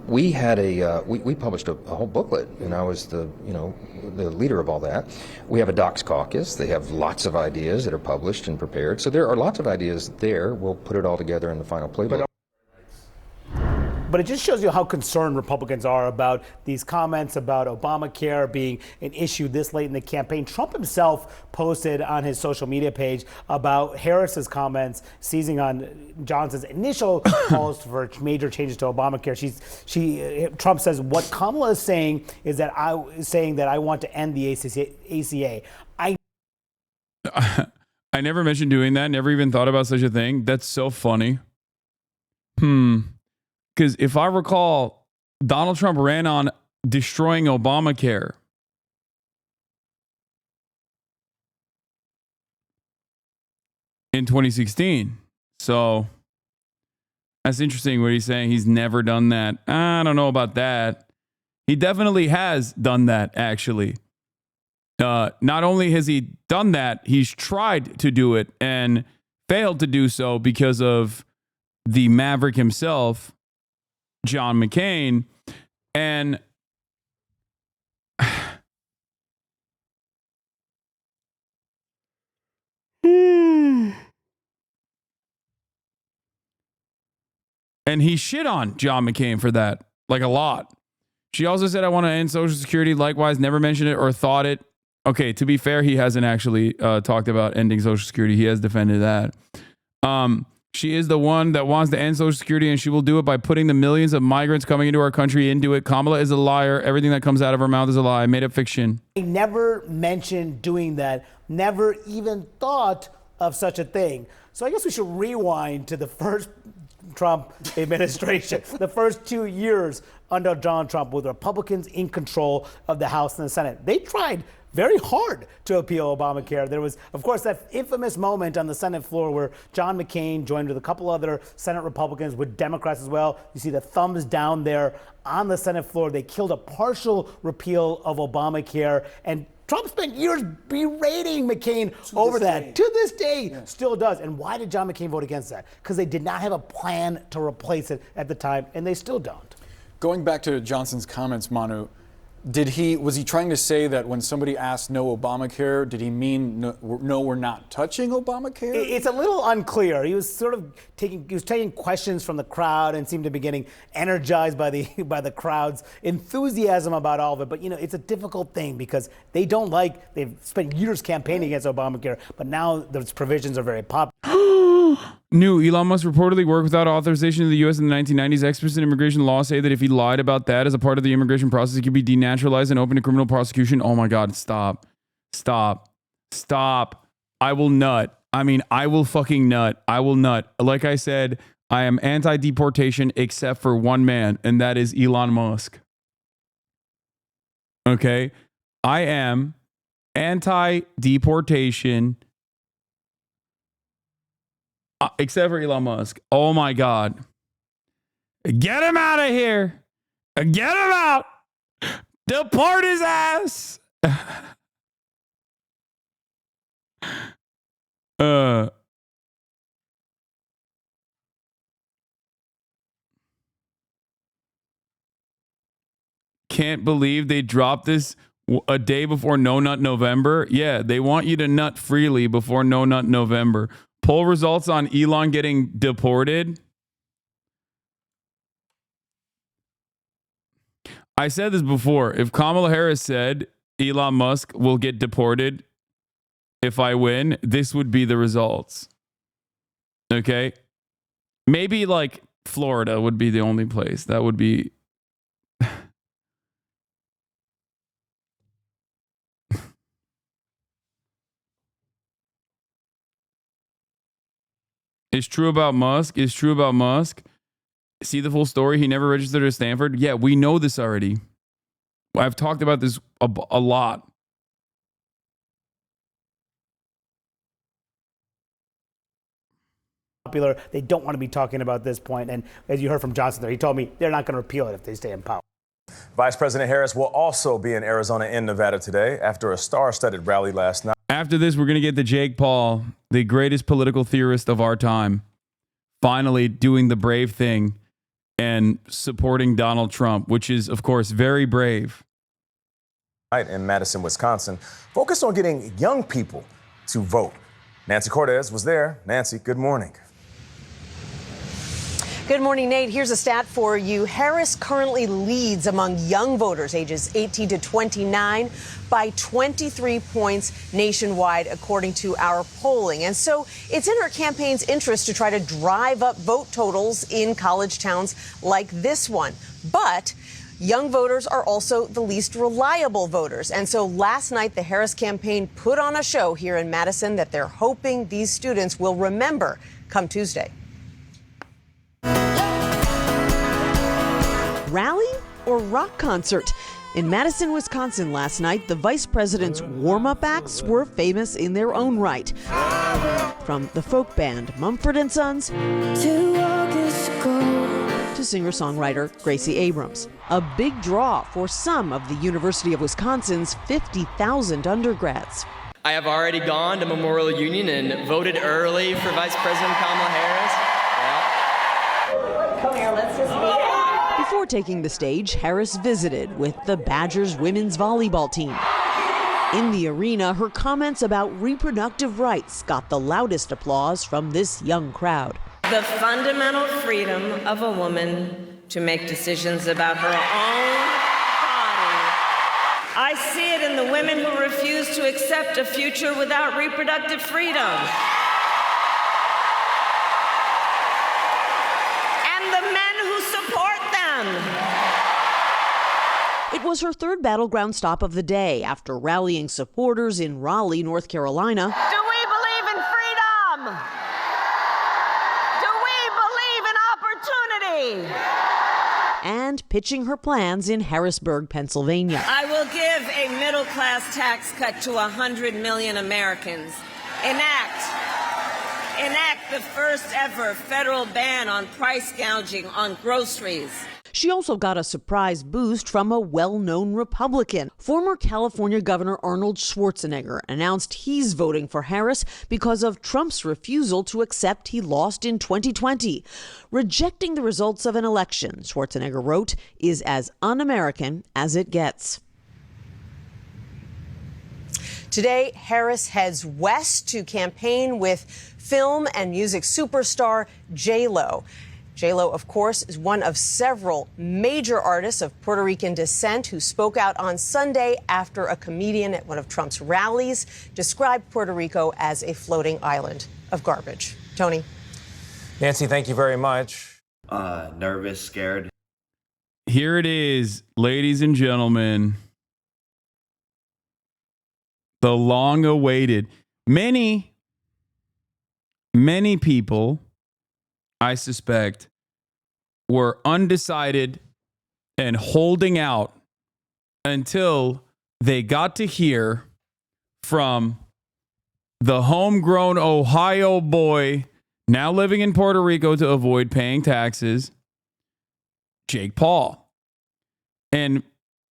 We had we published a whole booklet, and I was the leader of all that. We have a Docs caucus. They have lots of ideas that are published and prepared. So there are lots of ideas there. We'll put it all together in the final playbook. But it just shows you how concerned Republicans are about these comments about Obamacare being an issue this late in the campaign. Trump himself posted on his social media page about Harris's comments seizing on Johnson's initial calls for major changes to Obamacare. Trump says what Kamala is saying is that I want to end the ACA. I never mentioned doing that. Never even thought about such a thing. That's so funny. Because if I recall, Donald Trump ran on destroying Obamacare. In 2016. So that's interesting what he's saying. He's never done that. I don't know about that. He definitely has done that, actually. Not only has he done that, he's tried to do it and failed to do so because of the maverick himself, John McCain. And he shit on John McCain for that, like a lot. She also said, I want to end Social Security. Likewise, never mentioned it or thought it. Okay, to be fair, he hasn't actually talked about ending Social Security. He has defended that. She is the one that wants to end Social Security, and she will do it by putting the millions of migrants coming into our country into it. Kamala is a liar. Everything that comes out of her mouth is a lie. Made up fiction. He never mentioned doing that, never even thought of such a thing. So I guess we should rewind to the first Trump administration, the first 2 years under Donald Trump with Republicans in control of the House and the Senate. They tried very hard to appeal Obamacare. There was, of course, that infamous moment on the Senate floor where John McCain joined with a couple other Senate Republicans with Democrats as well. You see the thumbs down there on the Senate floor. They killed a partial repeal of Obamacare, and Trump spent years berating McCain over that. To this day, still does. And why did John McCain vote against that? Because they did not have a plan to replace it at the time, and they still don't. Going back to Johnson's comments, Manu, was he trying to say that when somebody asked no Obamacare, did he mean no, we're not touching Obamacare? It's a little unclear. He was sort of taking questions from the crowd and seemed to be getting energized by the crowd's enthusiasm about all of it. But it's a difficult thing because they've spent years campaigning against Obamacare, but now those provisions are very popular. New Elon Musk reportedly worked without authorization in the U.S. in the 1990s. Experts in immigration law say that if he lied about that as a part of the immigration process, he could be denaturalized and open to criminal prosecution. Oh my God, stop. I will nut. I will fucking nut. I will nut. Like I said, I am anti-deportation except for one man, and that is Elon Musk. Okay? I am anti-deportation except for Elon Musk. Oh my God. Get him out of here. Get him out. Deport his ass. Can't believe they dropped this a day before No Nut November. Yeah, they want you to nut freely before No Nut November. Poll results on Elon getting deported. I said this before. If Kamala Harris said Elon Musk will get deported if I win, this would be the results. Okay? Maybe like Florida would be the only place. That would be... It's true about Musk. It's true about Musk. See the full story? He never registered at Stanford. Yeah, we know this already. I've talked about this a lot. Popular. They don't want to be talking about this point. And as you heard from Johnson there, he told me they're not going to repeal it if they stay in power. Vice President Harris will also be in Arizona and Nevada today after a star-studded rally last night. After this, we're going to get to Jake Paul, the greatest political theorist of our time, finally doing the brave thing and supporting Donald Trump, which is, of course, very brave. In Madison, Wisconsin, focused on getting young people to vote. Nancy Cortez was there. Nancy, good morning. Good morning, Nate. Here's a stat for you. Harris currently leads among young voters ages 18 to 29 by 23 points nationwide, according to our polling. And so it's in her campaign's interest to try to drive up vote totals in college towns like this one. But young voters are also the least reliable voters. And so last night, the Harris campaign put on a show here in Madison that they're hoping these students will remember come Tuesday. Rally or rock concert? In Madison, Wisconsin last night, the vice president's warm-up acts were famous in their own right. From the folk band Mumford & Sons to singer-songwriter Gracie Abrams. A big draw for some of the University of Wisconsin's 50,000 undergrads. I have already gone to Memorial Union and voted early for Vice President Kamala Harris. Come here, let's just meet. Before taking the stage, Harris visited with the Badgers women's volleyball team. In the arena, her comments about reproductive rights got the loudest applause from this young crowd. The fundamental freedom of a woman to make decisions about her own I see it in the women who refuse to accept a future without reproductive freedom. And the men who support them. It was her third battleground stop of the day after rallying supporters in Raleigh, North Carolina. Do we believe in freedom? Do we believe in opportunity? And pitching her plans in Harrisburg, Pennsylvania. I will give a middle-class tax cut to 100 million Americans. Enact the first ever federal ban on price gouging on groceries. She also got a surprise boost from a well-known Republican. Former California Governor Arnold Schwarzenegger announced he's voting for Harris because of Trump's refusal to accept he lost in 2020. Rejecting the results of an election, Schwarzenegger wrote, is as un-American as it gets. Today, Harris heads west to campaign with film and music superstar J-Lo. J-Lo, of course, is one of several major artists of Puerto Rican descent who spoke out on Sunday after a comedian at one of Trump's rallies described Puerto Rico as a floating island of garbage. Tony. Nancy, thank you very much. Nervous, scared. Here it is, ladies and gentlemen. The long-awaited. Many people, I suspect, were undecided and holding out until they got to hear from the homegrown Ohio boy now living in Puerto Rico to avoid paying taxes, Jake Paul. And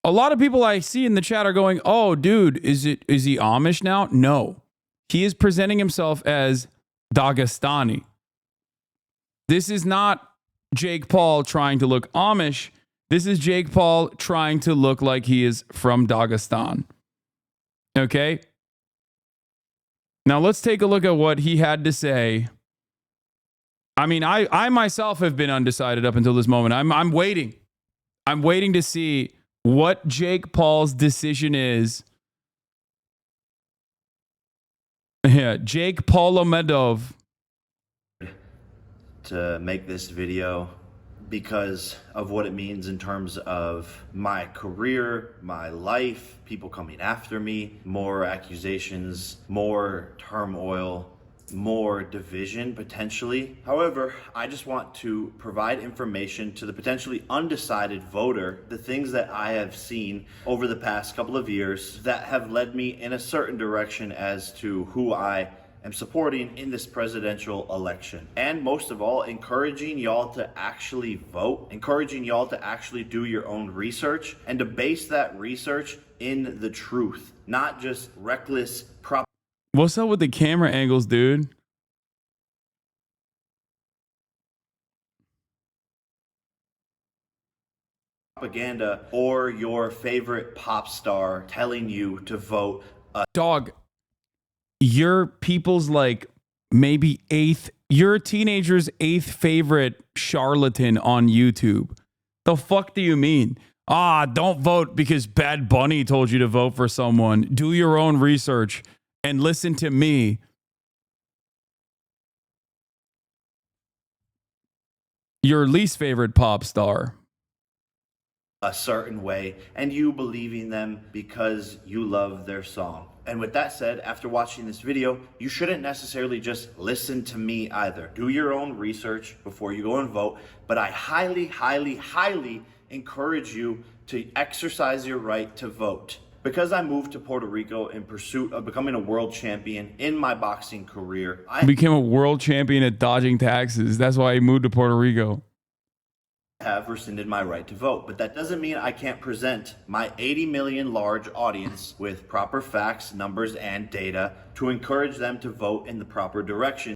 a lot of people I see in the chat are going, "Oh, dude, is he Amish now?" No. He is presenting himself as Dagestani. This is not Jake Paul trying to look Amish. This is Jake Paul trying to look like he is from Dagestan. Okay? Now let's take a look at what he had to say. I mean, I myself have been undecided up until this moment. I'm waiting. I'm waiting to see what Jake Paul's decision is. Yeah, Jake Paulomedov. To make this video because of what it means in terms of my career, my life, people coming after me, more accusations, more turmoil, more division potentially. However, I just want to provide information to the potentially undecided voter, the things that I have seen over the past couple of years that have led me in a certain direction as to who I am supporting in this presidential election. And most of all, encouraging y'all to actually vote, encouraging y'all to actually do your own research and to base that research in the truth, not just reckless What's up with the camera angles, dude? propaganda or your favorite pop star telling you to vote. Dog, your people's like maybe your teenager's 8th favorite charlatan on YouTube. The fuck do you mean? Don't vote because Bad Bunny told you to vote for someone. Do your own research and listen to me. Your least favorite pop star. A certain way, and you believing them because you love their song. And with that said, after watching this video, you shouldn't necessarily just listen to me either. Do your own research before you go and vote, but I highly, highly, highly encourage you to exercise your right to vote. Because I moved to Puerto Rico in pursuit of becoming a world champion in my boxing career, I became a world champion at dodging taxes. That's why he moved to Puerto Rico. Have rescinded my right to vote, but that doesn't mean I can't present my 80 million large audience with proper facts, numbers, and data to encourage them to vote in the proper direction.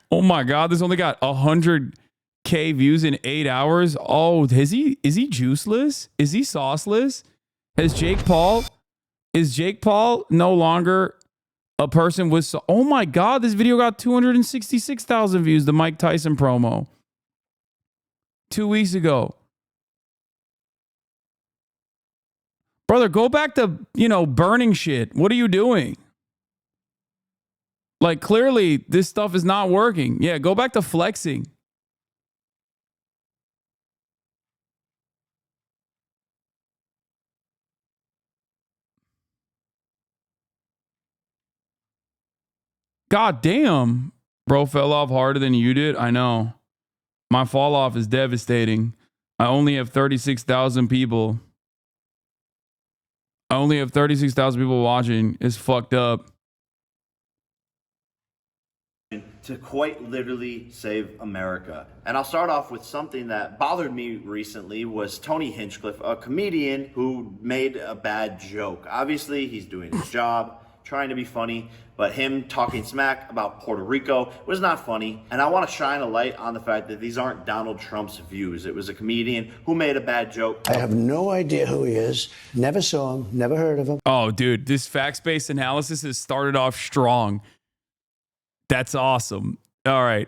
Oh my God, this only got 100K views in 8 hours. Oh, is he juiceless? Is he sauceless? Is Jake Paul no longer a person with, oh my God, this video got 266,000 views, the Mike Tyson promo. 2 weeks ago. Brother, go back to, burning shit. What are you doing? Like, clearly, this stuff is not working. Yeah, go back to flexing. God damn. Bro fell off harder than you did. I know. My fall off is devastating. I only have 36,000 people. I only have 36,000 people watching. It's fucked up. To quite literally save America. And I'll start off with something that bothered me recently was Tony Hinchcliffe, a comedian who made a bad joke. Obviously, he's doing his job, trying to be funny, but him talking smack about Puerto Rico was not funny. And I want to shine a light on the fact that these aren't Donald Trump's views. It was a comedian who made a bad joke. I have no idea who he is. Never saw him, never heard of him. Oh, dude, this facts-based analysis has started off strong. That's awesome. All right.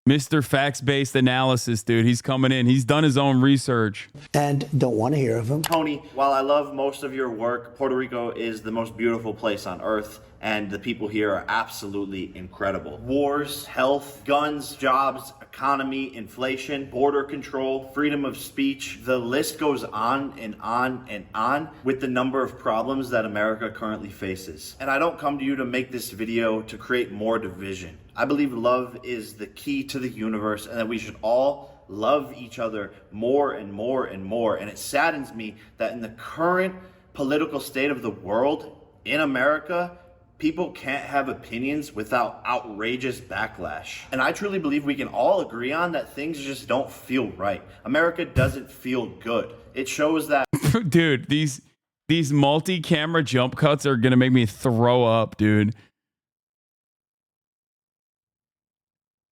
Mr. Facts-based analysis, dude. He's coming in. He's done his own research. And don't want to hear of him. Tony, while I love most of your work, Puerto Rico is the most beautiful place on earth, and the people here are absolutely incredible. Wars, health, guns, jobs, economy, inflation, border control, freedom of speech. The list goes on and on and on with the number of problems that America currently faces. And I don't come to you to make this video to create more division. I believe love is the key to the universe and that we should all love each other more and more and more. And it saddens me that in the current political state of the world in America, people can't have opinions without outrageous backlash. And I truly believe we can all agree on that things just don't feel right. America doesn't feel good. It shows that... Dude, these multi-camera jump cuts are going to make me throw up, dude.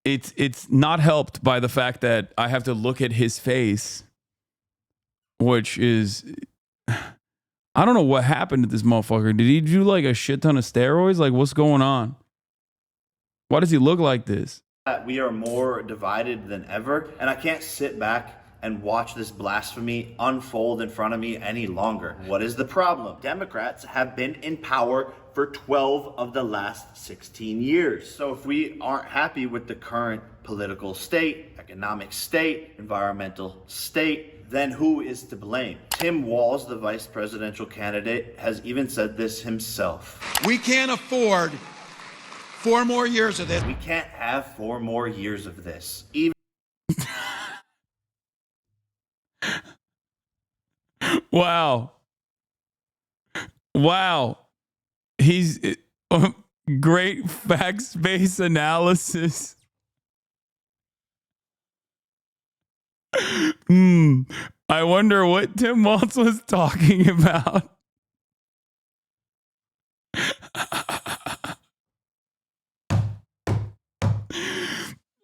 It's not helped by the fact that I have to look at his face, which is... I don't know what happened to this motherfucker. Did he do like a shit ton of steroids? Like, what's going on? Why does he look like this? We are more divided than ever, and I can't sit back and watch this blasphemy unfold in front of me any longer. What is the problem? Democrats have been in power for 12 of the last 16 years. So if we aren't happy with the current political state, economic state, environmental state, then who is to blame? Tim Walz, the vice presidential candidate, has even said this himself. We can't afford 4 more years of this. We can't have 4 more years of this. Even Wow. Wow. He's great facts-based analysis. I wonder what Tim Walz was talking about.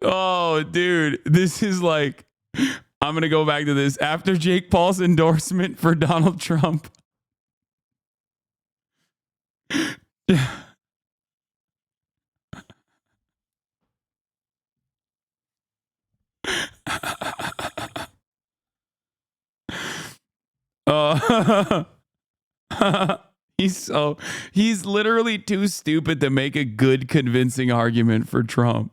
Oh, dude, this is like, I'm going to go back to this. After Jake Paul's endorsement for Donald Trump. He's literally too stupid to make a good convincing argument for Trump.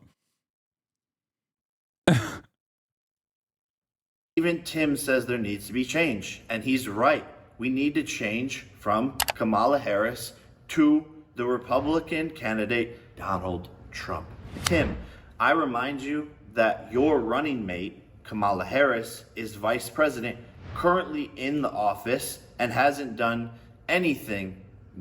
Even Tim says there needs to be change, and he's right. We need to change from Kamala Harris to the Republican candidate, Donald Trump. Tim, I remind you that your running mate, Kamala Harris, is vice president, currently in the office, and hasn't done anything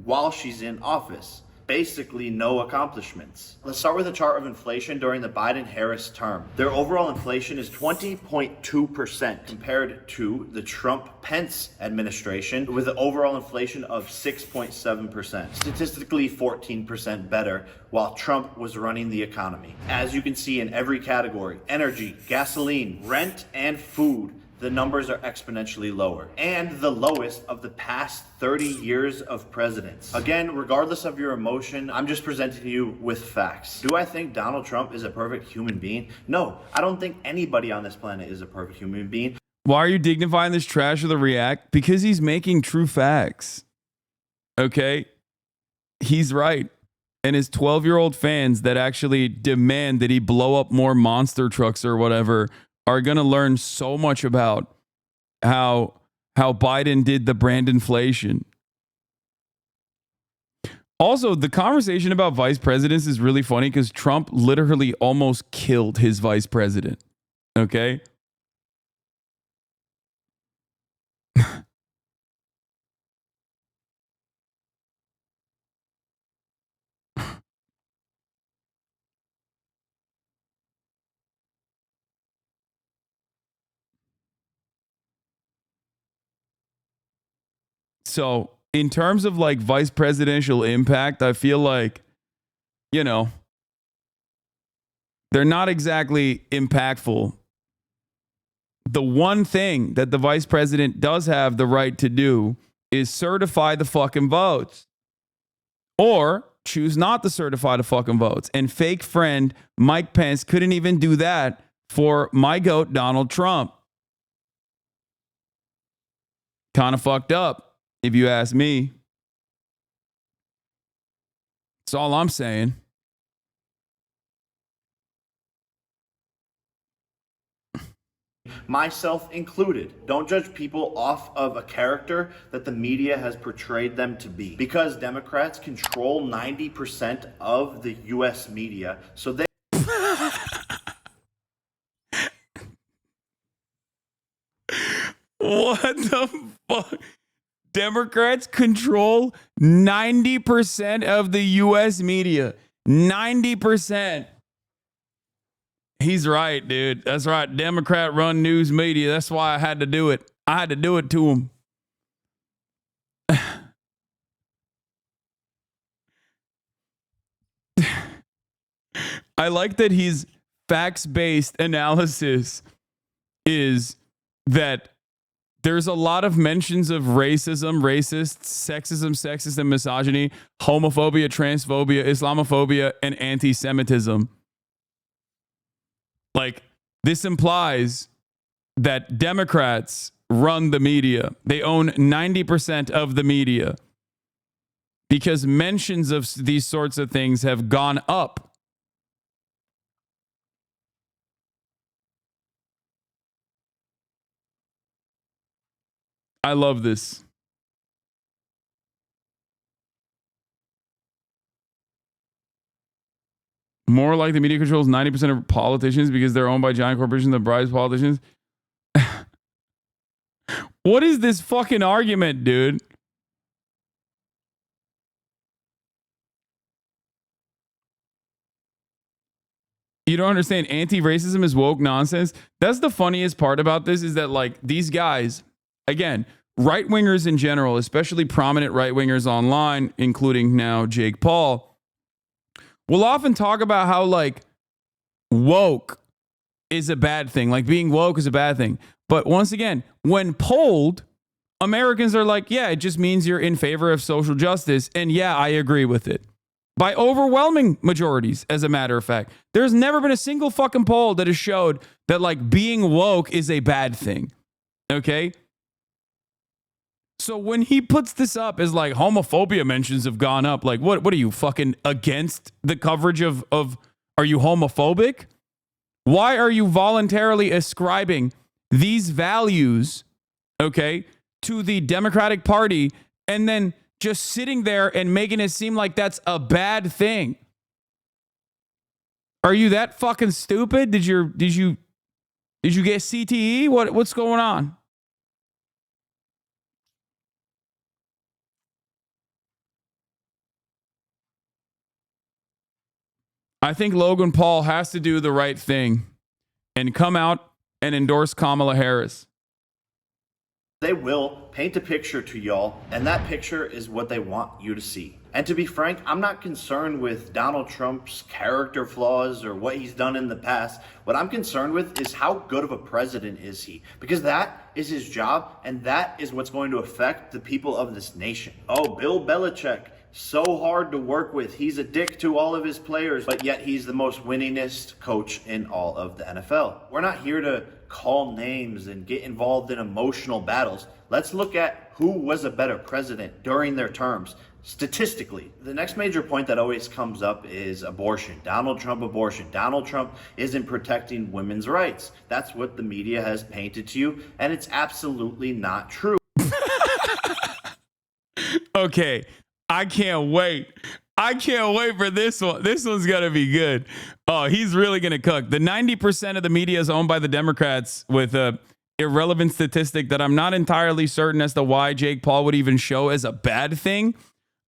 while she's in office. Basically no accomplishments. Let's start with a chart of inflation during the Biden-Harris term. Their overall inflation is 20.2% compared to the Trump-Pence administration with an overall inflation of 6.7%. Statistically 14% better while Trump was running the economy. As you can see in every category, energy, gasoline, rent, and food, the numbers are exponentially lower and the lowest of the past 30 years of presidents. Again, regardless of your emotion, I'm just presenting you with facts. Do I think Donald Trump is a perfect human being? No, I don't think anybody on this planet is a perfect human being. Why are you dignifying this trash with a react? Because he's making true facts. Okay? He's right. And his 12-year-old fans that actually demand that he blow up more monster trucks or whatever are going to learn so much about how Biden did the brand inflation. Also, the conversation about vice presidents is really funny because Trump literally almost killed his vice president. Okay? So, in terms of like vice presidential impact, I feel like, you know, they're not exactly impactful. The one thing that the vice president does have the right to do is certify the fucking votes or choose not to certify the fucking votes. And fake friend Mike Pence couldn't even do that for my goat, Donald Trump. Kind of fucked up, if you ask me. That's all I'm saying. Myself included. Don't judge people off of a character that the media has portrayed them to be. Because Democrats control 90% of the U.S. media, so they... What the fuck? Democrats control 90% of the U.S. media. 90%. He's right, dude. That's right. Democrat run news media. That's why I had to do it. I had to do it to him. I like that his facts-based analysis is that there's a lot of mentions of racism, racist, sexism, sexist, and misogyny, homophobia, transphobia, Islamophobia, and anti-Semitism. Like, this implies that Democrats run the media. They own 90% of the media because mentions of these sorts of things have gone up. I love this. More like the media controls 90% of politicians because they're owned by giant corporations that bribes politicians. What is this fucking argument, dude? You don't understand. Anti-racism is woke nonsense. That's the funniest part about this is that, like, these guys, again, right-wingers in general, especially prominent right-wingers online, including now Jake Paul, will often talk about how, like, woke is a bad thing. Like, being woke is a bad thing. But once again, when polled, Americans are like, yeah, it just means you're in favor of social justice. And yeah, I agree with it. By overwhelming majorities, as a matter of fact. There's never been a single fucking poll that has showed that, like, being woke is a bad thing. Okay? So when he puts this up as like homophobia mentions have gone up, like what are you fucking against the coverage of are you homophobic? Why are you voluntarily ascribing these values, okay, to the Democratic Party and then just sitting there and making it seem like that's a bad thing? Are you that fucking stupid? Did you get CTE? What's going on? I think Logan Paul has to do the right thing and come out and endorse Kamala Harris. They will paint a picture to y'all, and that picture is what they want you to see. And to be frank, I'm not concerned with Donald Trump's character flaws or what he's done in the past. What I'm concerned with is how good of a president is he? Because that is his job, and that is what's going to affect the people of this nation. Oh, Bill Belichick, so hard to work with. He's a dick to all of his players, but yet he's the most winningest coach in all of the NFL. We're not here to call names and get involved in emotional battles. Let's look at who was a better president during their terms. Statistically, the next major point that always comes up is abortion. Donald Trump abortion. Donald Trump isn't protecting women's rights. That's what the media has painted to you, and it's absolutely not true. Okay, I can't wait. I can't wait for this one. This one's going to be good. Oh, he's really going to cook. The 90% of the media is owned by the Democrats, with a irrelevant statistic that I'm not entirely certain as to why Jake Paul would even show as a bad thing.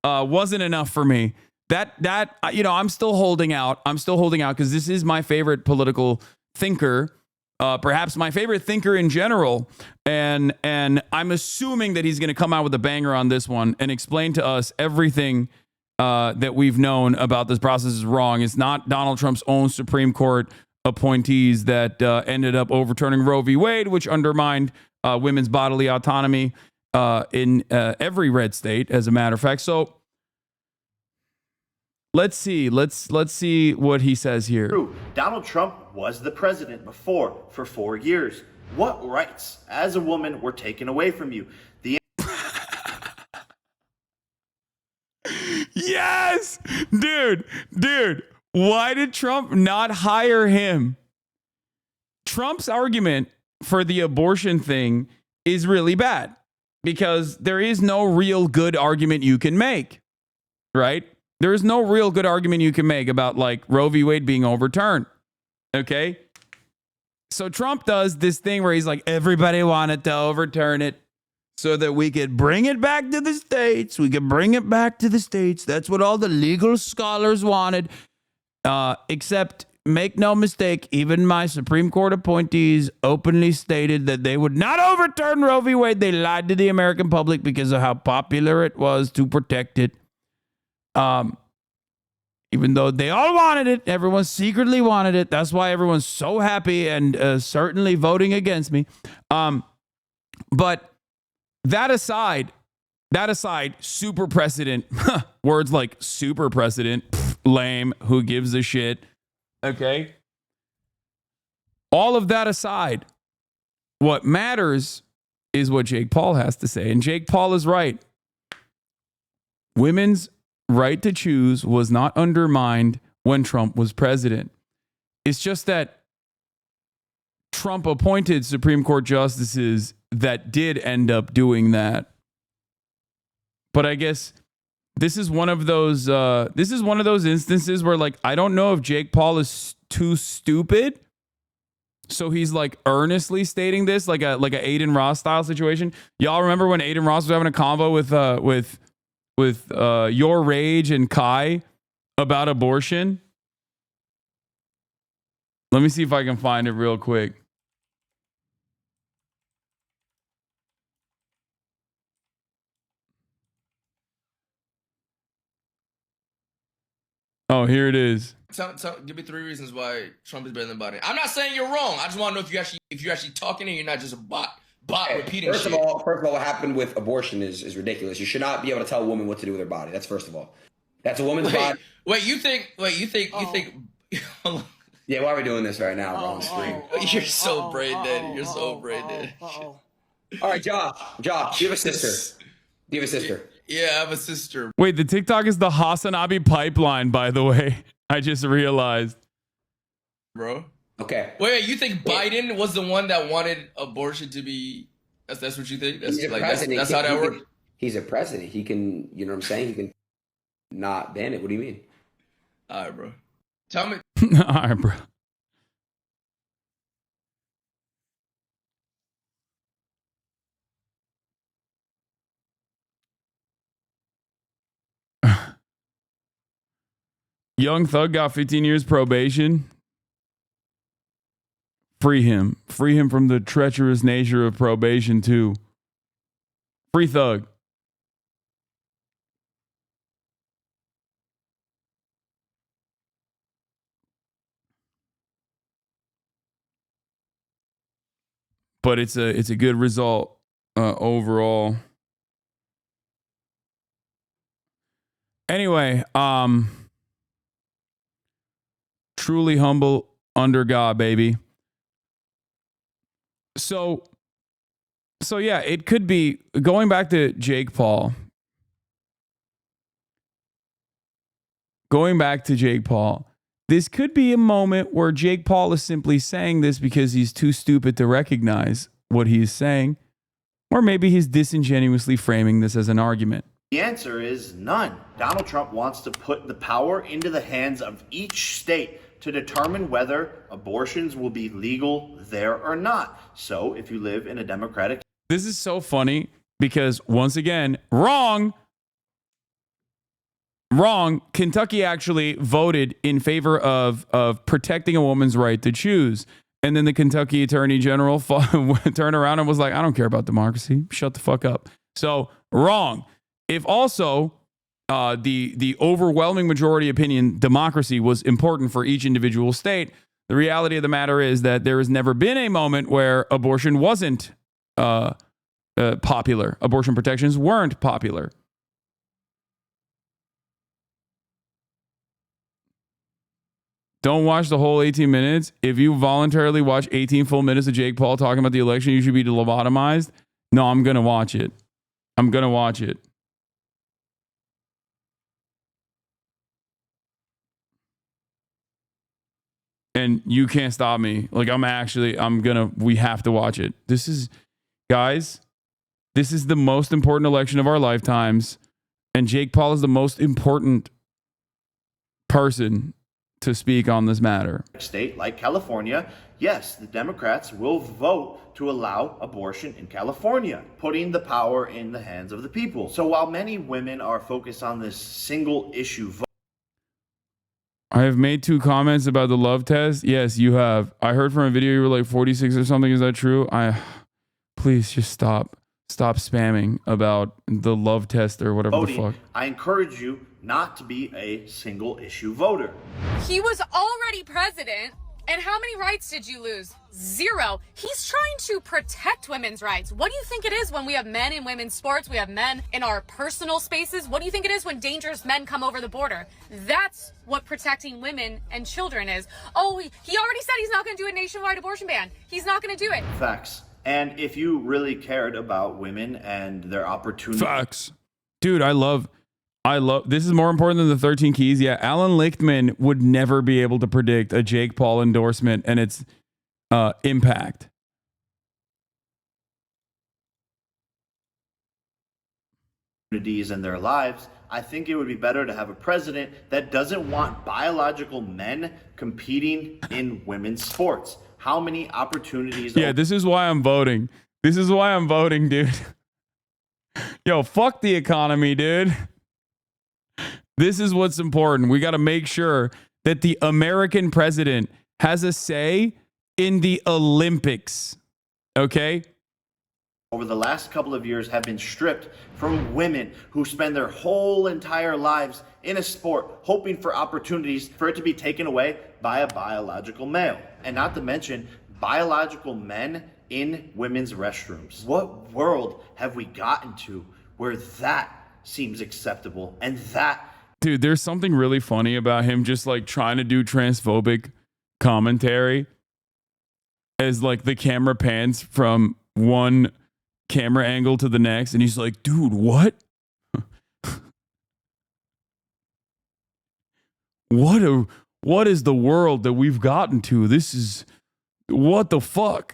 Wasn't enough for me. I'm still holding out. I'm still holding out because this is my favorite political thinker, perhaps my favorite thinker in general. And I'm assuming that he's going to come out with a banger on this one and explain to us everything that we've known about this process is wrong. It's not Donald Trump's own Supreme Court appointees that ended up overturning Roe v. Wade, which undermined women's bodily autonomy in every red state, as a matter of fact. So let's see what he says here. True. Donald Trump was the president before for 4 years. What rights as a woman were taken away from you? Yes, dude, why did Trump not hire him? Trump's argument for the abortion thing is really bad because there is no real good argument you can make, right? There is no real good argument you can make about like Roe v. Wade being overturned. Okay. So Trump does this thing where he's like, everybody wanted to overturn it so that we could bring it back to the states. We could bring it back to the states. That's what all the legal scholars wanted. Except, make no mistake, even my Supreme Court appointees openly stated that they would not overturn Roe v. Wade. They lied to the American public because of how popular it was to protect it. Even though they all wanted it, everyone secretly wanted it. That's why everyone's so happy and certainly voting against me. But that aside, super precedent, words like super precedent, lame, who gives a shit, okay? All of that aside, what matters is what Jake Paul has to say. And Jake Paul is right. Women's right to choose was not undermined when Trump was president. It's just that Trump appointed Supreme Court justices that did end up doing that. But I guess this is one of those instances where, like, I don't know if Jake Paul is too stupid, so he's like earnestly stating this like a Aiden Ross style situation. Y'all remember when Aiden Ross was having a convo with Your Rage and Kai about abortion? Let me see if I can find it real quick. Oh, here it is. Give me 3 reasons why Trump is better than Biden. I'm not saying you're wrong. I just want to know if you're actually talking and you're not just a bot repeating First shit. of all, what happened with abortion is ridiculous. You should not be able to tell a woman what to do with her body. That's first of all. That's a woman's body. You think? Yeah, why are we doing this right now? We're on the stream. You're so brain dead. You're so brain dead. All right, Josh, do you have a sister? Do you have a sister? Yeah, I have a sister. Wait, the TikTok is the Hasanabi pipeline, by the way. I just realized. Bro. Okay. Wait, you think Biden was the one that wanted abortion to be... That's what you think? That's how that works? He's a president. He can, you know what I'm saying? He can not ban it. What do you mean? All right, bro. Tell me... All right, bro. Young Thug got 15 years probation. Free him. Free him from the treacherous nature of probation, too. Free Thug. But it's a good result overall. Anyway, truly humble under God, baby. So yeah, it could be going back to Jake Paul. Going back to Jake Paul, this could be a moment where Jake Paul is simply saying this because he's too stupid to recognize what he's saying, or maybe he's disingenuously framing this as an argument. The answer is none. Donald Trump wants to put the power into the hands of each state to determine whether abortions will be legal there or not. So if you live in a Democratic... This is so funny because, once again, wrong. Kentucky actually voted in favor of protecting a woman's right to choose. And then the Kentucky Attorney General turned around and was like, I don't care about democracy. Shut the fuck up. So wrong. If also the overwhelming majority opinion democracy was important for each individual state, the reality of the matter is that there has never been a moment where abortion wasn't popular. Abortion protections weren't popular. Don't watch the whole 18 minutes. If you voluntarily watch 18 full minutes of Jake Paul talking about the election, you should be lobotomized. No, I'm going to watch it. I'm going to watch it. And you can't stop me. Like, we have to watch it. Guys, this is the most important election of our lifetimes. And Jake Paul is the most important person to speak on this matter. State like California, yes, the Democrats will vote to allow abortion in California, putting the power in the hands of the people. So while many women are focused on this single issue vote, I have made 2 comments about the love test. Yes, you have. I heard from a video you were like 46 or something. Is that true? Please just stop spamming about the love test or whatever the fuck. I encourage you not to be a single issue voter. He was already president, and how many rights did you lose? 0. He's trying to protect women's rights. What do you think it is when we have men in women's sports, we have men in our personal spaces? What do you think it is when dangerous men come over the border? That's what protecting women and children is. Oh, he already said he's not going to do a nationwide abortion ban. He's not going to do it. Facts. And if you really cared about women and their opportunity... Facts. Dude, I love, this is more important than the 13 keys. Yeah, Alan Lichtman would never be able to predict a Jake Paul endorsement and its impact. ...in their lives, I think it would be better to have a president that doesn't want biological men competing in women's sports. How many opportunities... Yeah, this is why I'm voting. This is why I'm voting, dude. Yo, fuck the economy, dude. This is what's important. We got to make sure that the American president has a say in the Olympics. Okay? Over the last couple of years have been stripped from women who spend their whole entire lives in a sport, hoping for opportunities for it to be taken away by a biological male. And not to mention biological men in women's restrooms. What world have we gotten to where that seems acceptable and that... Dude, there's something really funny about him just like trying to do transphobic commentary as like the camera pans from one camera angle to the next and he's like, dude, what? What is the world that we've gotten to? This is, what the fuck?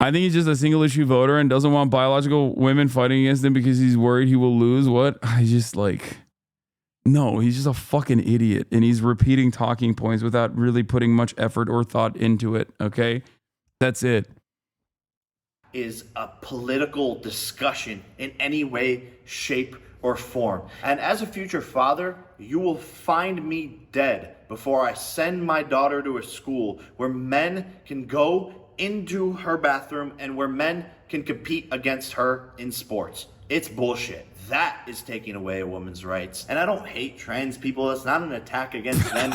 I think he's just a single issue voter and doesn't want biological women fighting against him because he's worried he will lose. What? No, he's just a fucking idiot. And he's repeating talking points without really putting much effort or thought into it. Okay? That's it. Is a political discussion in any way, shape, or form. And as a future father, you will find me dead before I send my daughter to a school where men can go into her bathroom and where men can compete against her in sports. It's bullshit. That is taking away a woman's rights. And I don't hate trans people. It's not an attack against them.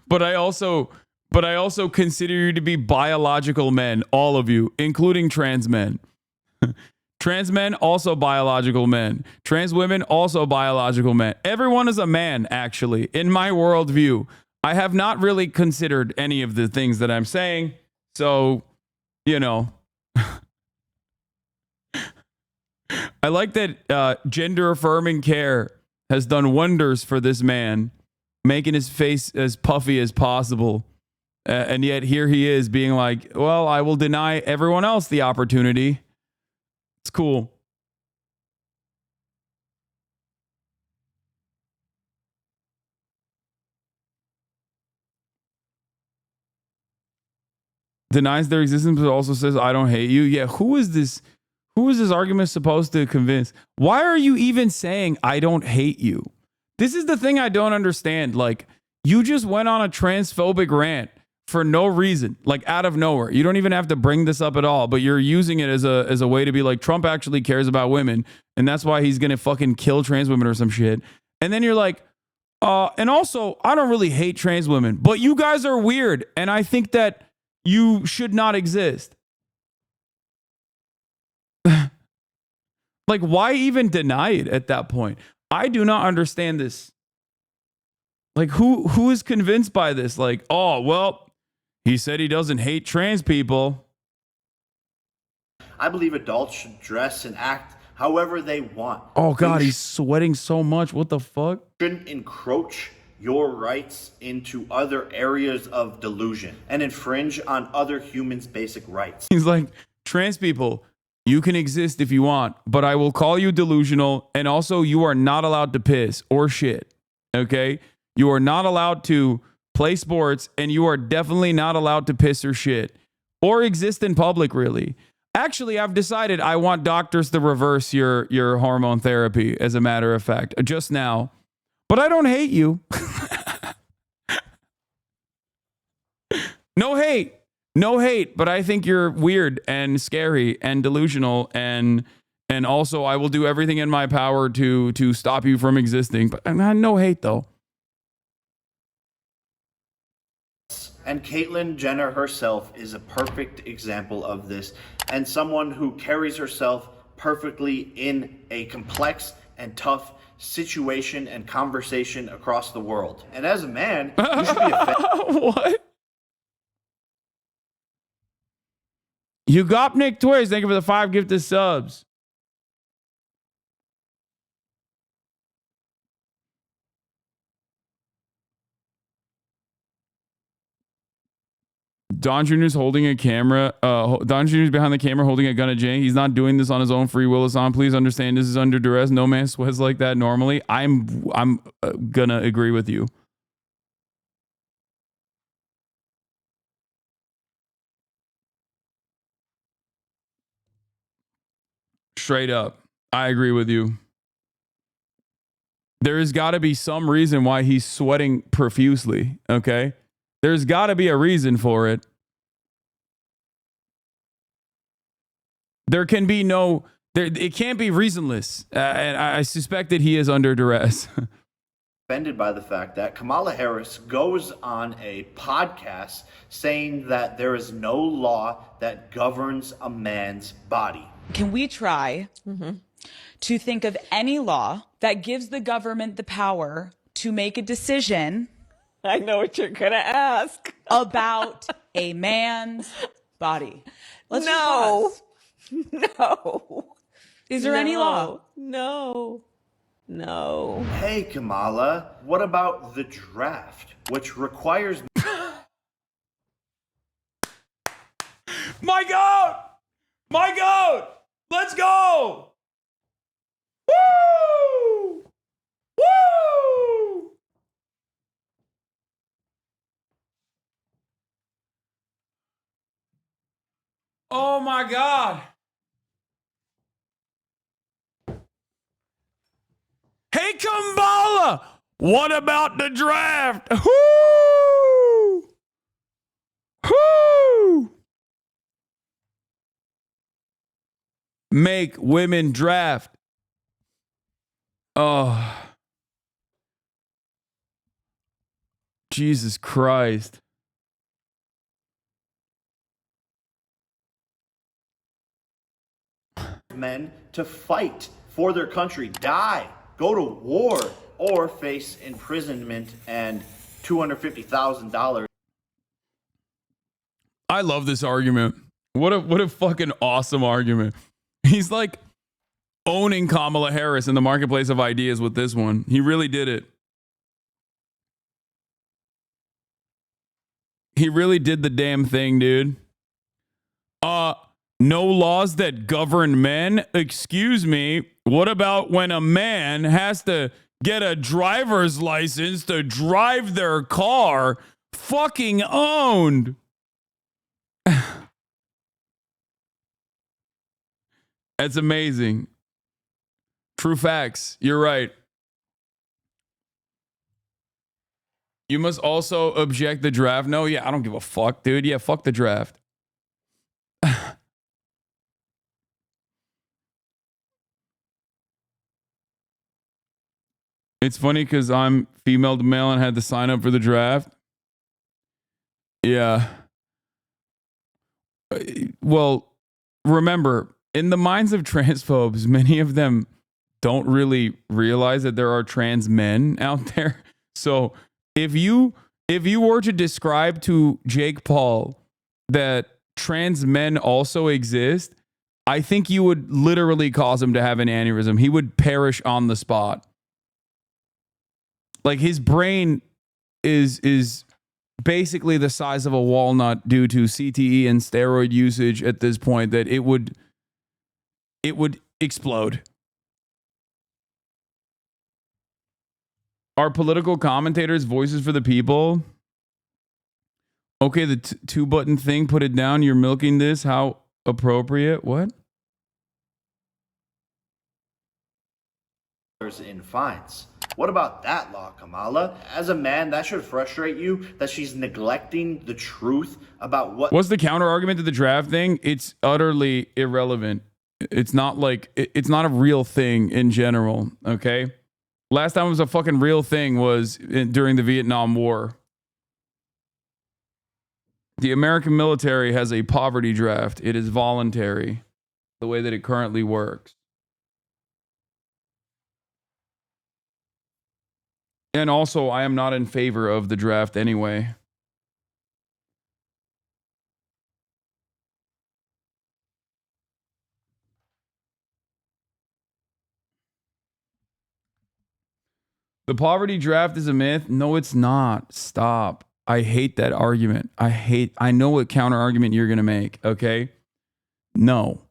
But I also consider you to be biological men, all of you, including trans men. Trans men, also biological men. Trans women, also biological men. Everyone is a man, actually, in my worldview. I have not really considered any of the things that I'm saying. So, you know. I like that gender affirming care has done wonders for this man, making his face as puffy as possible. And yet here he is being like, well, I will deny everyone else the opportunity. It's cool. Denies their existence, but also says, I don't hate you. Yeah, who is this argument supposed to convince? Why are you even saying, I don't hate you? This is the thing I don't understand. Like, you just went on a transphobic rant for no reason, like out of nowhere. You don't even have to bring this up at all, but you're using it as a way to be like, Trump actually cares about women, and that's why he's gonna fucking kill trans women or some shit. And then you're like, and also, I don't really hate trans women, but you guys are weird, and I think that you should not exist. Like, why even deny it at that point? I do not understand this. Like, who is convinced by this? Like, oh, well, he said he doesn't hate trans people. I believe adults should dress and act however they want. Oh, God, he's sweating so much. What the fuck? Shouldn't encroach your rights into other areas of delusion and infringe on other humans' basic rights. He's like, trans people, you can exist if you want, but I will call you delusional, and also you are not allowed to piss or shit, okay? You are not allowed to play sports, and you are definitely not allowed to piss or shit or exist in public, really. Actually, I've decided I want doctors to reverse your hormone therapy, as a matter of fact, just now. But I don't hate you. No hate. No hate, but I think you're weird and scary and delusional, and also I will do everything in my power to stop you from existing. But no hate, though. And Caitlyn Jenner herself is a perfect example of this, and someone who carries herself perfectly in a complex and tough situation and conversation across the world. And as a man, you should be offended. What? You got Nick Twiz. Thank you for the 5 gifted subs. Don Jr.'s holding a camera. Don Jr.'s behind the camera holding a gun at Jay. He's not doing this on his own free will. Hassan, please understand this is under duress. No man sweats like that normally. I'm gonna agree with you. Straight up. I agree with you. There has got to be some reason why he's sweating profusely, okay? There's got to be a reason for it. There can be no, it can't be reasonless. And I suspect that he is under duress. Offended by the fact that Kamala Harris goes on a podcast saying that there is no law that governs a man's body. Can we try to think of any law that gives the government the power to make a decision? I know what you're going to ask. About a man's body. Let's No. just pause. No. Is there any law? No. No. Hey, Kamala, what about the draft, which requires... My goat! My goat! Let's go! Woo! Woo! Oh my God. Hey, Kamala! What about the draft? Woo! Woo! Make women draft. Oh. Jesus Christ. men to fight for their country, die, go to war, or face imprisonment and $250,000. I love this argument. What a fucking awesome argument. He's like owning Kamala Harris in the marketplace of ideas with this one. He really did it. He really did the damn thing, dude. No laws that govern men? Excuse me. What about when a man has to get a driver's license to drive their car? Fucking owned. That's amazing. True facts. You're right. You must also object the draft. No, yeah, I don't give a fuck, dude. Yeah, fuck the draft. It's funny because I'm female to male and had to sign up for the draft. Yeah. Well, remember, in the minds of transphobes, many of them don't really realize that there are trans men out there. So if you were to describe to Jake Paul that trans men also exist, I think you would literally cause him to have an aneurysm. He would perish on the spot. Like his brain is basically the size of a walnut due to CTE and steroid usage at this point, that it would explode. Are political commentators voices for the people? Okay, the two-button thing, put it down. You're milking this. How appropriate. What? In fines. What about that law, Kamala? As a man, that should frustrate you that she's neglecting the truth about what... What's the counter argument to the draft thing? It's utterly irrelevant. It's not like, it's not a real thing in general, okay? Last time it was a fucking real thing was during the Vietnam War. The American military has a poverty draft. It is voluntary, the way that it currently works. And also, I am not in favor of the draft anyway. The poverty draft is a myth. No, it's not. Stop. I hate that argument. I know what counter argument you're going to make. Okay. No.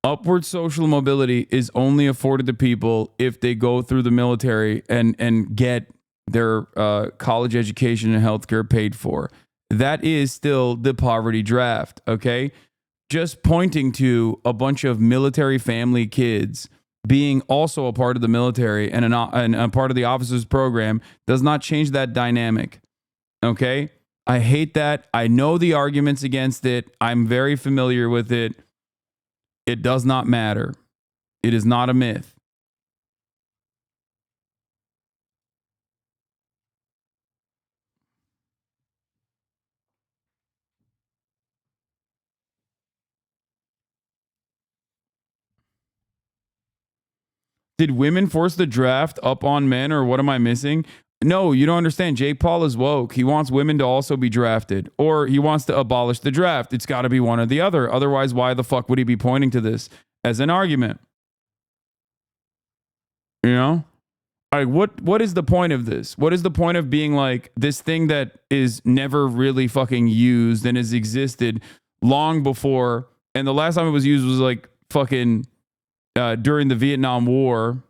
Upward social mobility is only afforded to people if they go through the military and get their college education and healthcare paid for. That is still the poverty draft, okay? Just pointing to a bunch of military family kids being also a part of the military and a part of the officers program does not change that dynamic, okay? I hate that. I know the arguments against it. I'm very familiar with it. It does not matter. It is not a myth. Did women force the draft up on men, or what am I missing? No, you don't understand. Jake Paul is woke. He wants women to also be drafted, or he wants to abolish the draft. It's got to be one or the other. Otherwise, why the fuck would he be pointing to this as an argument? You know? Like, what is the point of this? What is the point of being like this thing that is never really fucking used and has existed long before? And the last time it was used was like fucking during the Vietnam War,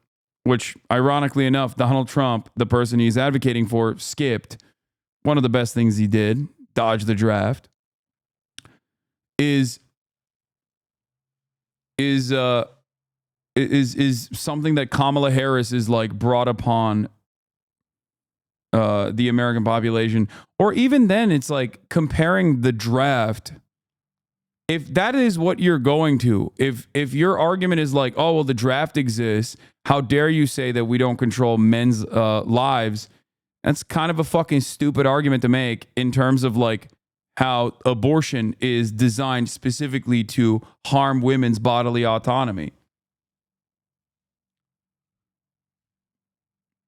which ironically enough, Donald Trump, the person he's advocating for, skipped. One of the best things he did, dodge the draft, is something that Kamala Harris is like brought upon the American population. Or even then, it's like comparing the draft. If that is what you're going to, if your argument is like, oh, well, the draft exists, how dare you say that we don't control men's lives? That's kind of a fucking stupid argument to make in terms of like how abortion is designed specifically to harm women's bodily autonomy.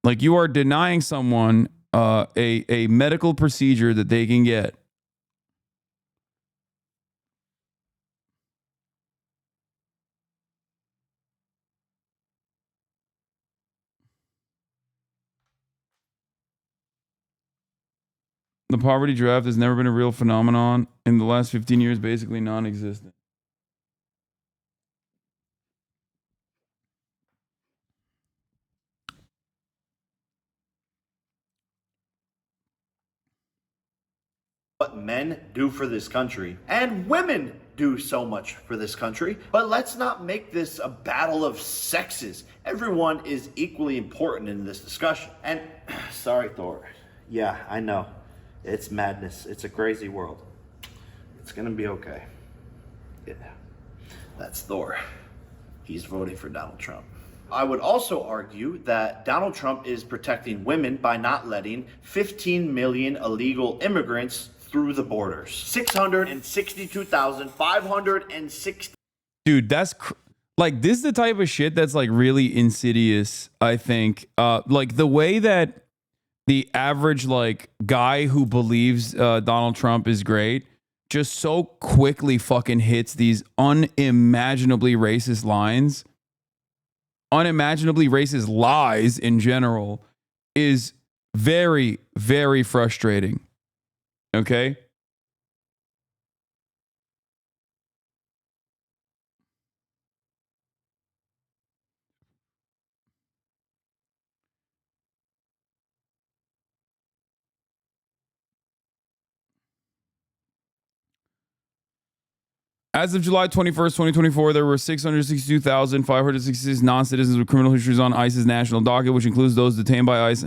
Like, you are denying someone a medical procedure that they can get. The poverty draft has never been a real phenomenon. In the last 15 years, basically non-existent. What men do for this country, and women do so much for this country. But let's not make this a battle of sexes. Everyone is equally important in this discussion. And sorry, Thor. Yeah, I know. It's madness. It's a crazy world. It's gonna be okay. Yeah. That's Thor. He's voting for Donald Trump. I would also argue that Donald Trump is protecting women by not letting 15 million illegal immigrants through the borders. 662,560. Dude, that's like, this is the type of shit that's like really insidious, I think. Like the way that the average like guy who believes Donald Trump is great just so quickly fucking hits these unimaginably racist lines, unimaginably racist lies in general, is very, very frustrating. Okay? As of July 21st, 2024, there were 662,566 non-citizens with criminal histories on ICE's national docket, which includes those detained by ICE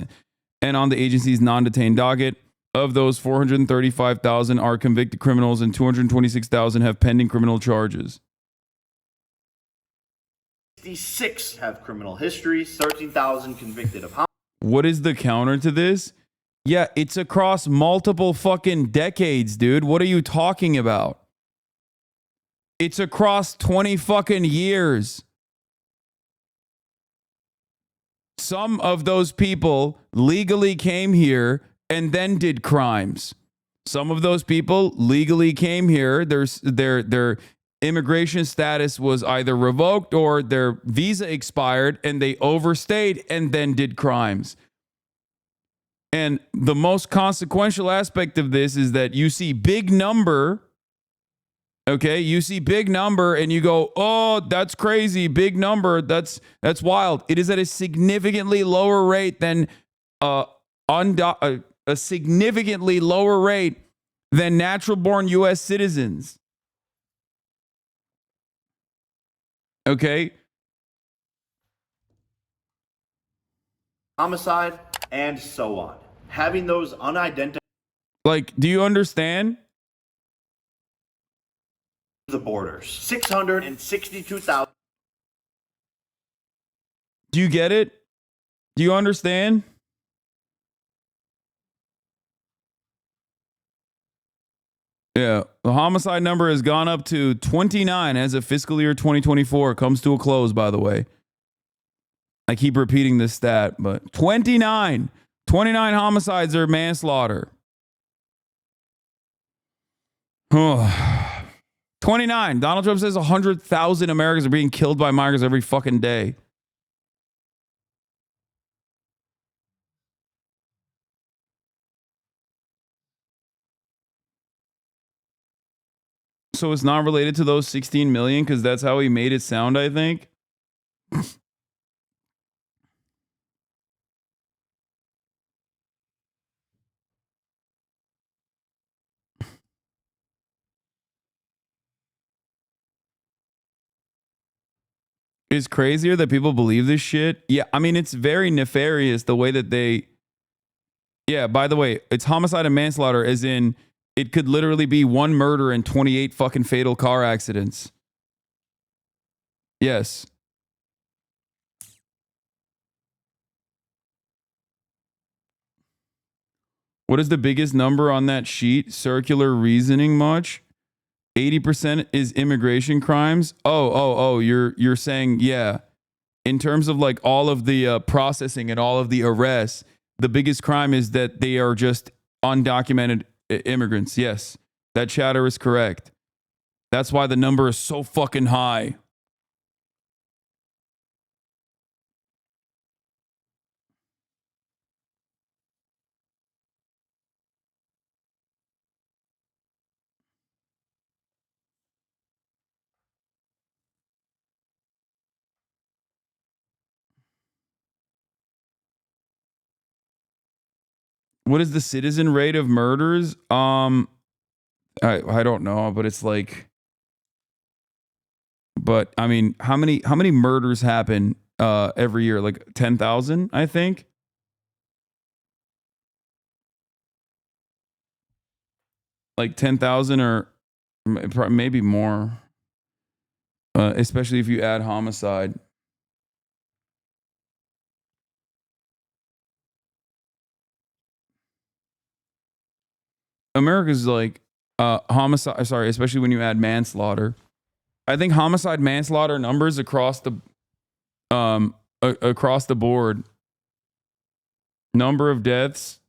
and on the agency's non-detained docket. Of those, 435,000 are convicted criminals and 226,000 have pending criminal charges. 66 have criminal histories, 13,000 convicted of homicide. What is the counter to this? Yeah, it's across multiple fucking decades, dude. What are you talking about? It's across 20 fucking years. Some of those people legally came here and then did crimes. Some of those people legally came here. Their immigration status was either revoked or their visa expired and they overstayed and then did crimes. And the most consequential aspect of this is that you see big number. Okay, you see big number and you go, oh, that's crazy, big number, that's wild. It is at a significantly lower rate than a significantly lower rate than natural-born U.S. citizens. Okay? Homicide, and so on. Having those unidentified... Like, do you understand? The borders. 662,000. Do you get it? Do you understand? Yeah, the homicide number has gone up to 29 as of fiscal year 2024. It comes to a close, by the way. I keep repeating this stat, but 29 homicides are manslaughter. 29. Donald Trump says 100,000 Americans are being killed by migrants every fucking day. So it's not related to those 16 million because that's how he made it sound, I think. It's crazier that people believe this shit. Yeah, I mean, it's very nefarious the way that they... Yeah, by the way, it's homicide and manslaughter, as in it could literally be one murder and 28 fucking fatal car accidents. Yes. What is the biggest number on that sheet? Circular reasoning much? 80% is immigration crimes. Oh, you're saying, yeah. In terms of like all of the processing and all of the arrests, the biggest crime is that they are just undocumented immigrants. Yes, that chatter is correct. That's why the number is so fucking high. What is the citizen rate of murders? I don't know, but it's like, but I mean, how many murders happen every year? Like 10,000, I think. Like 10,000 or maybe more. Especially if you add homicide. America's like homicide. Sorry, especially when you add manslaughter. I think homicide, manslaughter numbers across the board. Number of deaths: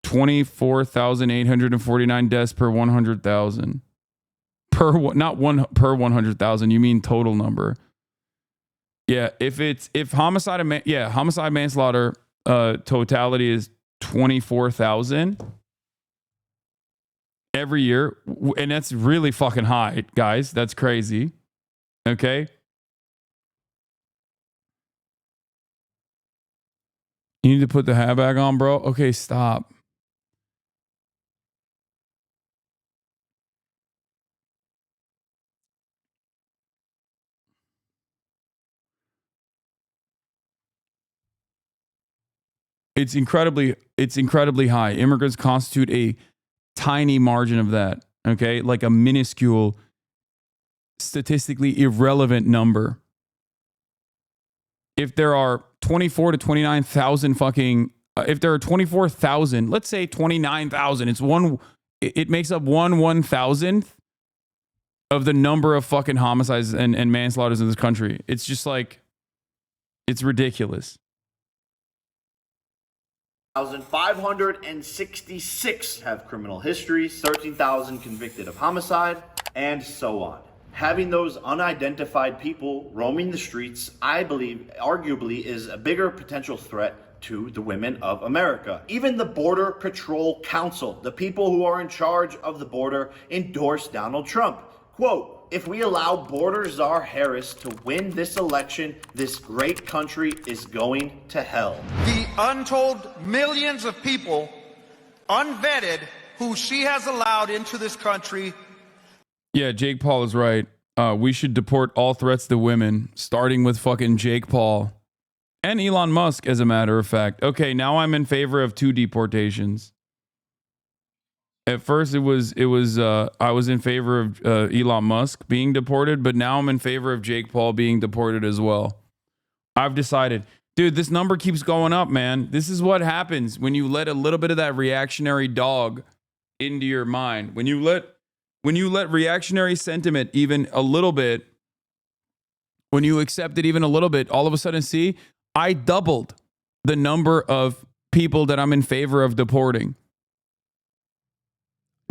24,849 deaths per 100,000. Not one per 100,000. You mean total number? Yeah. If homicide manslaughter totality is 24,000. Every year, and that's really fucking high, guys. That's crazy. Okay? You need to put the hat back on, bro. Okay, stop. It's incredibly high. Immigrants constitute a tiny margin of that. Okay? Like a minuscule, statistically irrelevant number. If there are 24 to 29,000 fucking, if there are 24,000, let's say 29,000, it makes up 1/1000th of the number of fucking homicides and manslaughters in this country. It's just like, it's ridiculous. 1,566 have criminal histories, 13,000 convicted of homicide, and so on. Having those unidentified people roaming the streets, I believe, arguably, is a bigger potential threat to the women of America. Even the Border Patrol Council, the people who are in charge of the border, endorsed Donald Trump. Quote, "If we allow Border Czar Harris to win this election, this great country is going to hell." The untold millions of people, unvetted, who she has allowed into this country. Yeah, Jake Paul is right. We should deport all threats to women, starting with fucking Jake Paul and Elon Musk, as a matter of fact. Okay, now I'm in favor of 2 deportations. At first, I was in favor of Elon Musk being deported, but now I'm in favor of Jake Paul being deported as well. I've decided, dude, this number keeps going up, man. This is what happens when you let a little bit of that reactionary dog into your mind. When you let reactionary sentiment even a little bit, when you accept it even a little bit, all of a sudden, see, I doubled the number of people that I'm in favor of deporting.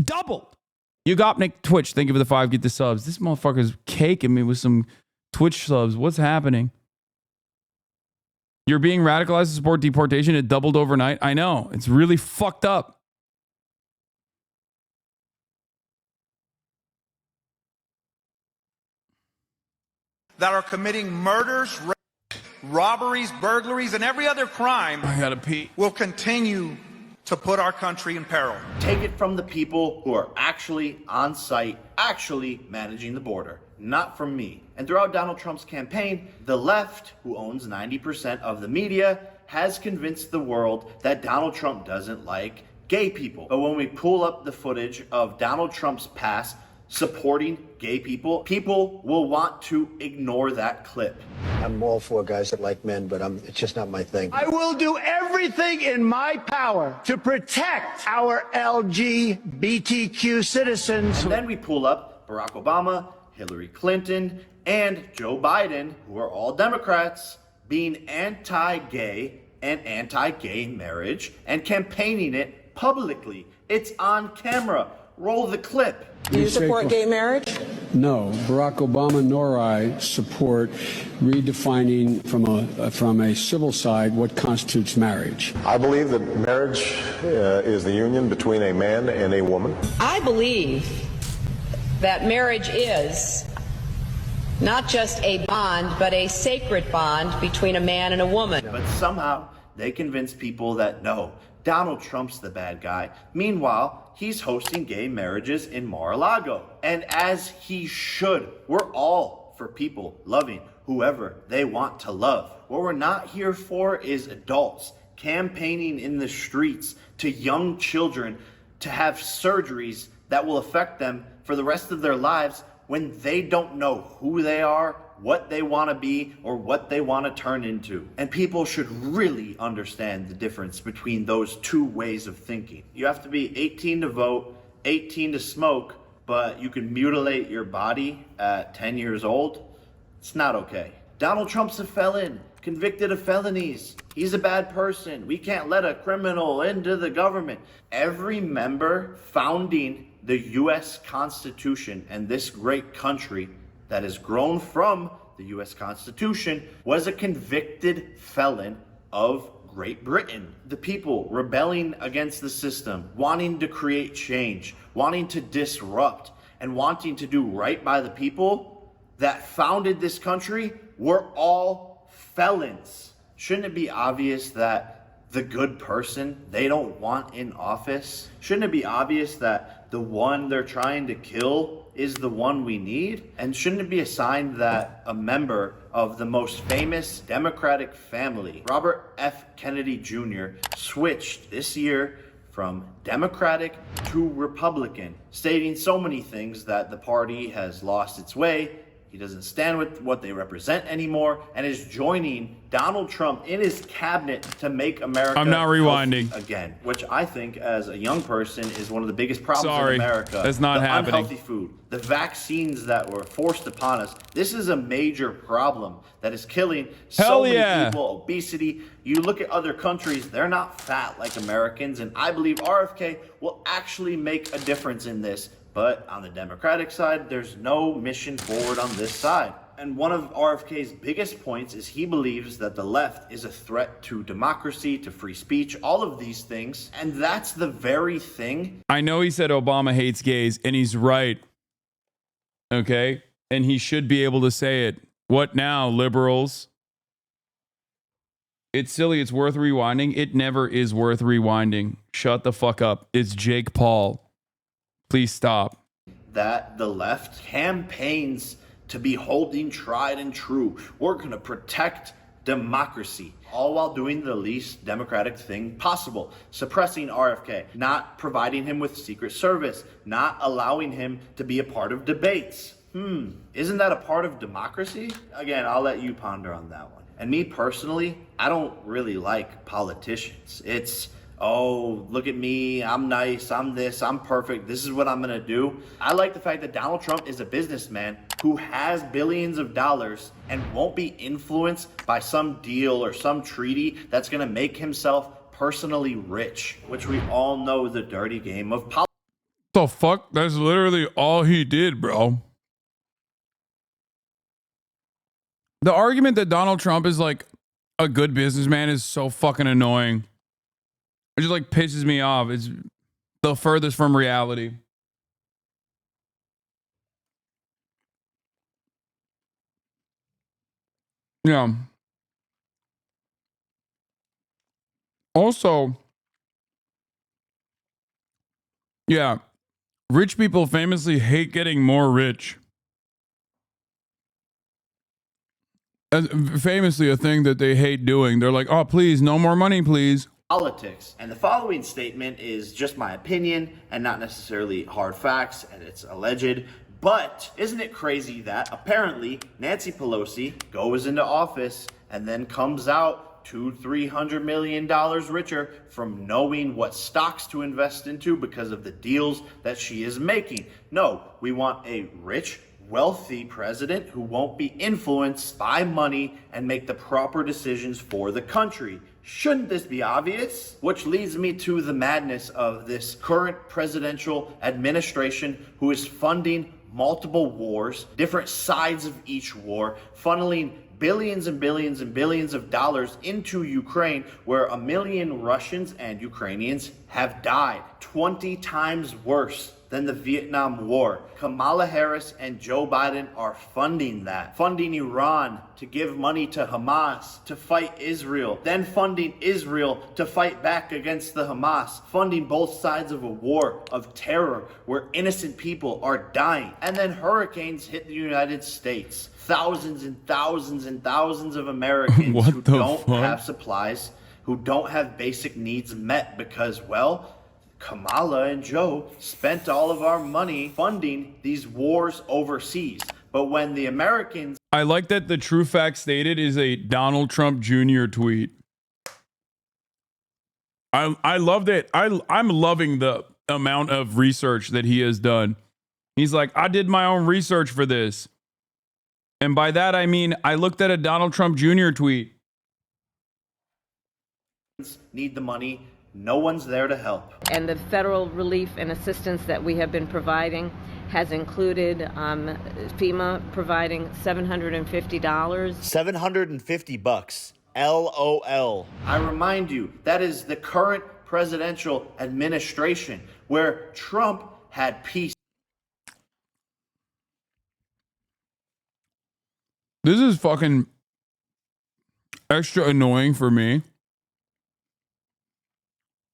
Doubled. You got Nick Twitch. Thank you for the 5. Get the subs. This motherfucker's caking me with some Twitch subs. What's happening? You're being radicalized to support deportation. It doubled overnight. I know. It's really fucked up. That are committing murders, robberies, burglaries, and every other crime. I gotta pee. Will continue to put our country in peril. Take it from the people who are actually on site, actually managing the border, not from me. And throughout Donald Trump's campaign, the left, who owns 90% of the media, has convinced the world that Donald Trump doesn't like gay people. But when we pull up the footage of Donald Trump's past, supporting gay people, people will want to ignore that clip. I'm all for guys that like men, but it's just not my thing. I will do everything in my power to protect our LGBTQ citizens. And then we pull up Barack Obama, Hillary Clinton, and Joe Biden, who are all Democrats, being anti-gay and anti-gay marriage and campaigning it publicly. It's on camera. Roll the clip. Do you support gay marriage? No, Barack Obama nor I support redefining from a civil side what constitutes marriage. I believe that marriage is the union between a man and a woman. I believe that marriage is not just a bond, but a sacred bond between a man and a woman. But somehow they convince people that no, Donald Trump's the bad guy. Meanwhile, he's hosting gay marriages in Mar-a-Lago. And as he should. We're all for people loving whoever they want to love. What we're not here for is adults campaigning in the streets to young children to have surgeries that will affect them for the rest of their lives when they don't know who they are, what they want to be, or what they want to turn into. And people should really understand the difference between those two ways of thinking. You have to be 18 to vote, 18 to smoke, but you can mutilate your body at 10 years old. It's not okay. Donald Trump's a felon, convicted of felonies. He's a bad person. We can't let a criminal into the government. Every member founding the U.S. Constitution and this great country that has grown from the U.S. Constitution was a convicted felon of Great Britain. The people rebelling against the system, wanting to create change, wanting to disrupt, and wanting to do right by the people that founded this country were all felons. Shouldn't it be obvious that the good person they don't want in office? Shouldn't it be obvious that the one they're trying to kill is the one we need? And shouldn't it be a sign that a member of the most famous Democratic family, Robert F. Kennedy Jr., switched this year from Democratic to Republican, stating so many things that the party has lost its way, he doesn't stand with what they represent anymore, and is joining Donald Trump in his cabinet to make America I'm not rewinding again, which I think as a young person is one of the biggest problems in America. That's not happening. Unhealthy food, the vaccines that were forced upon us. This is a major problem that is killing so many people. Obesity. You look at other countries, they're not fat like Americans, and I believe RFK will actually make a difference in this. But on the Democratic side, there's no mission forward on this side. And one of RFK's biggest points is he believes that the left is a threat to democracy, to free speech, all of these things. And that's the very thing. I know he said Obama hates gays, and he's right. Okay? And he should be able to say it. What now, liberals? It's silly. It's worth rewinding. It never is worth rewinding. Shut the fuck up. It's Jake Paul. Please stop. That the left campaigns to be holding tried and true. We're going to protect democracy, all while doing the least democratic thing possible. Suppressing RFK, not providing him with Secret Service, not allowing him to be a part of debates. Isn't that a part of democracy? Again, I'll let you ponder on that one. And me personally, I don't really like politicians. It's, oh, look at me, I'm nice, I'm this, I'm perfect, this is what I'm gonna do. I like the fact that Donald Trump is a businessman who has billions of dollars and won't be influenced by some deal or some treaty that's gonna make himself personally rich, which we all know the dirty game of politics. The fuck? That's literally all he did, bro. The argument that Donald Trump is like a good businessman is so fucking annoying. It just like pisses me off. It's the furthest from reality. Yeah. Also, yeah, rich people famously hate getting more rich. That's famously a thing that they hate doing. They're like, oh, please, no more money, please. politics. And the following statement is just my opinion and not necessarily hard facts, and it's alleged. But isn't it crazy that apparently Nancy Pelosi goes into office and then comes out $200-300 million richer from knowing what stocks to invest into because of the deals that she is making? No, we want a rich, wealthy president who won't be influenced by money and make the proper decisions for the country. Shouldn't this be obvious? Which leads me to the madness of this current presidential administration who is funding multiple wars, different sides of each war, funneling billions and billions and billions of dollars into Ukraine, where 1 million Russians and Ukrainians have died. 20 times worse than the Vietnam War. Kamala Harris and Joe Biden are funding that. Funding Iran to give money to Hamas to fight Israel. Then funding Israel to fight back against the Hamas. Funding both sides of a war of terror where innocent people are dying. And then hurricanes hit the United States. Thousands and thousands and thousands of Americans who don't have supplies, who don't have basic needs met because, well, Kamala and Joe spent all of our money funding these wars overseas. But when the Americans... I like that the true fact stated is a Donald Trump Jr. tweet. I loved it. I'm loving the amount of research that he has done. He's like, I did my own research for this. And by that, I mean, I looked at a Donald Trump Jr. tweet. Need the money. No one's there to help. And the federal relief and assistance that we have been providing has included FEMA providing $750. $750. LOL. I remind you, that is the current presidential administration where Trump had peace. This is fucking extra annoying for me.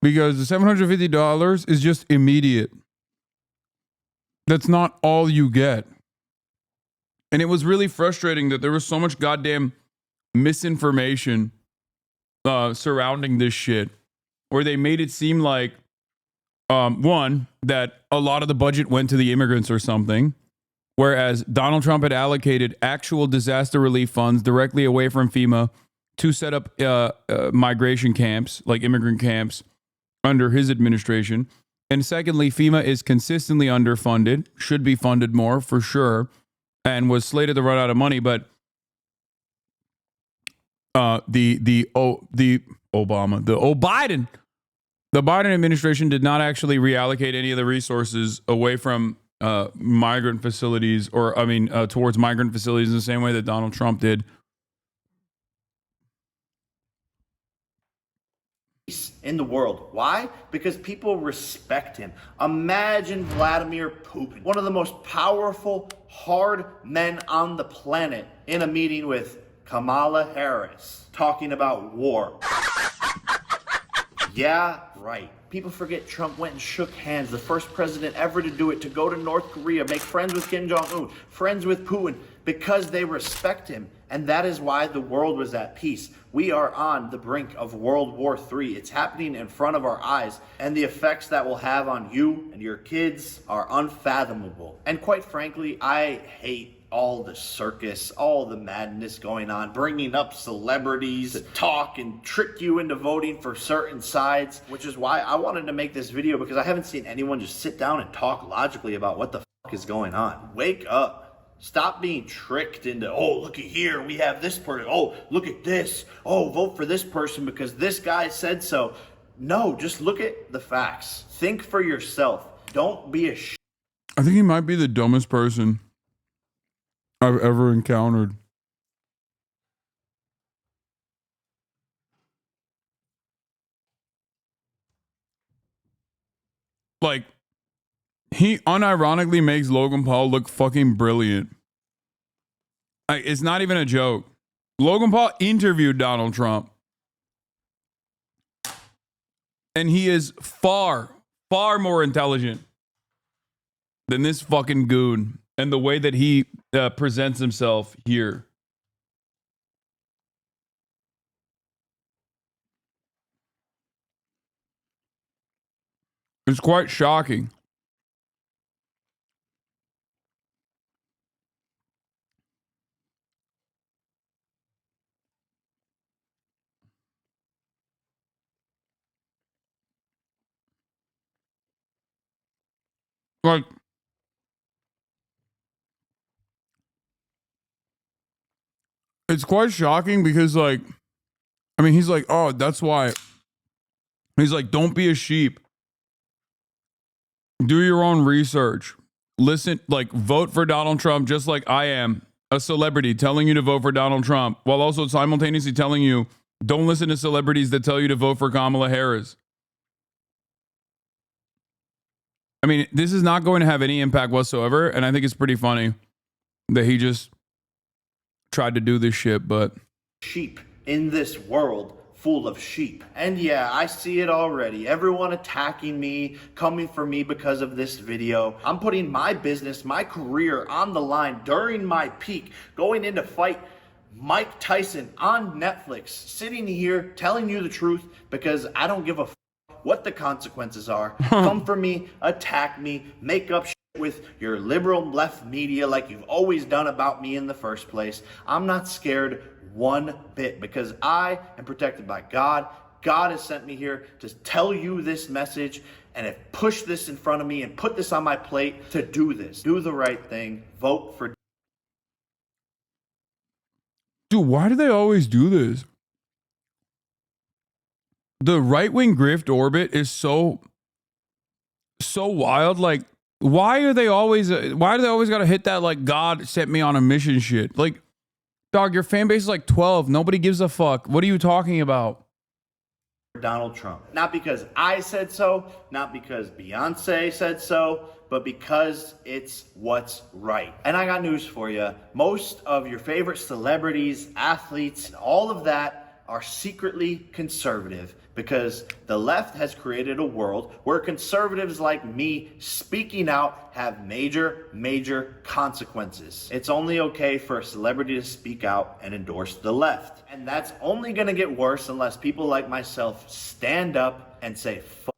Because the $750 is just immediate. That's not all you get. And it was really frustrating that there was so much goddamn misinformation surrounding this shit. Where they made it seem like, one, that a lot of the budget went to the immigrants or something. Whereas Donald Trump had allocated actual disaster relief funds directly away from FEMA to set up migration camps, like immigrant camps, under his administration. And secondly, FEMA is consistently underfunded, should be funded more for sure, and was slated to run out of money. But the Biden administration did not actually reallocate any of the resources away from migrant facilities, or towards migrant facilities in the same way that Donald Trump did. In the world. Why? Because people respect him. Imagine Vladimir Putin, one of the most powerful, hard men on the planet, in a meeting with Kamala Harris, talking about war. Yeah, right. People forget Trump went and shook hands, the first president ever to do it, to go to North Korea, make friends with Kim Jong-un, friends with Putin, because they respect him. And that is why the world was at peace. We are on the brink of World War III. It's happening in front of our eyes, and the effects that will have on you and your kids are unfathomable. And quite frankly, I hate all the circus, all the madness going on, bringing up celebrities to talk and trick you into voting for certain sides, which is why I wanted to make this video, because I haven't seen anyone just sit down and talk logically about what the fuck is going on. Wake up. Stop being tricked into, oh, looky here, we have this person. Oh, look at this. Oh, vote for this person because this guy said so. No, just look at the facts. Think for yourself. Don't be a I think he might be the dumbest person I've ever encountered. Like, he unironically makes Logan Paul look fucking brilliant. It's not even a joke. Logan Paul interviewed Donald Trump. And he is far, far more intelligent than this fucking goon and the way that he presents himself here. It's quite shocking. Like, it's quite shocking because, like, I mean, he's like, oh, that's why. He's like, don't be a sheep. Do your own research. Listen, like, vote for Donald Trump just like I am, a celebrity telling you to vote for Donald Trump, while also simultaneously telling you, don't listen to celebrities that tell you to vote for Kamala Harris. I mean, this is not going to have any impact whatsoever, and I think it's pretty funny that he just tried to do this shit, but... Sheep in this world full of sheep. And yeah, I see it already. Everyone attacking me, coming for me because of this video. I'm putting my business, my career on the line during my peak, going in to fight Mike Tyson on Netflix, sitting here telling you the truth because I don't give a what the consequences are. Come for me, attack me, make up shit with your liberal left media like you've always done about me in the first place. I'm not scared one bit because I am protected by God. God has sent me here to tell you this message and have pushed this in front of me and put this on my plate to do this. Do the right thing. Vote for... Dude, why do they always do this? The right-wing grift orbit is so wild. Like, why do they always got to hit that, like, God sent me on a mission shit? Like, dog, your fan base is like 12. Nobody gives a fuck. What are you talking about? Donald Trump. Not because I said so, not because Beyonce said so, but because it's what's right. And I got news for you. Most of your favorite celebrities, athletes, and all of that are secretly conservative because the left has created a world where conservatives like me speaking out have major consequences. It's only okay for a celebrity to speak out and endorse the left. And that's only gonna get worse unless people like myself stand up and say, fuck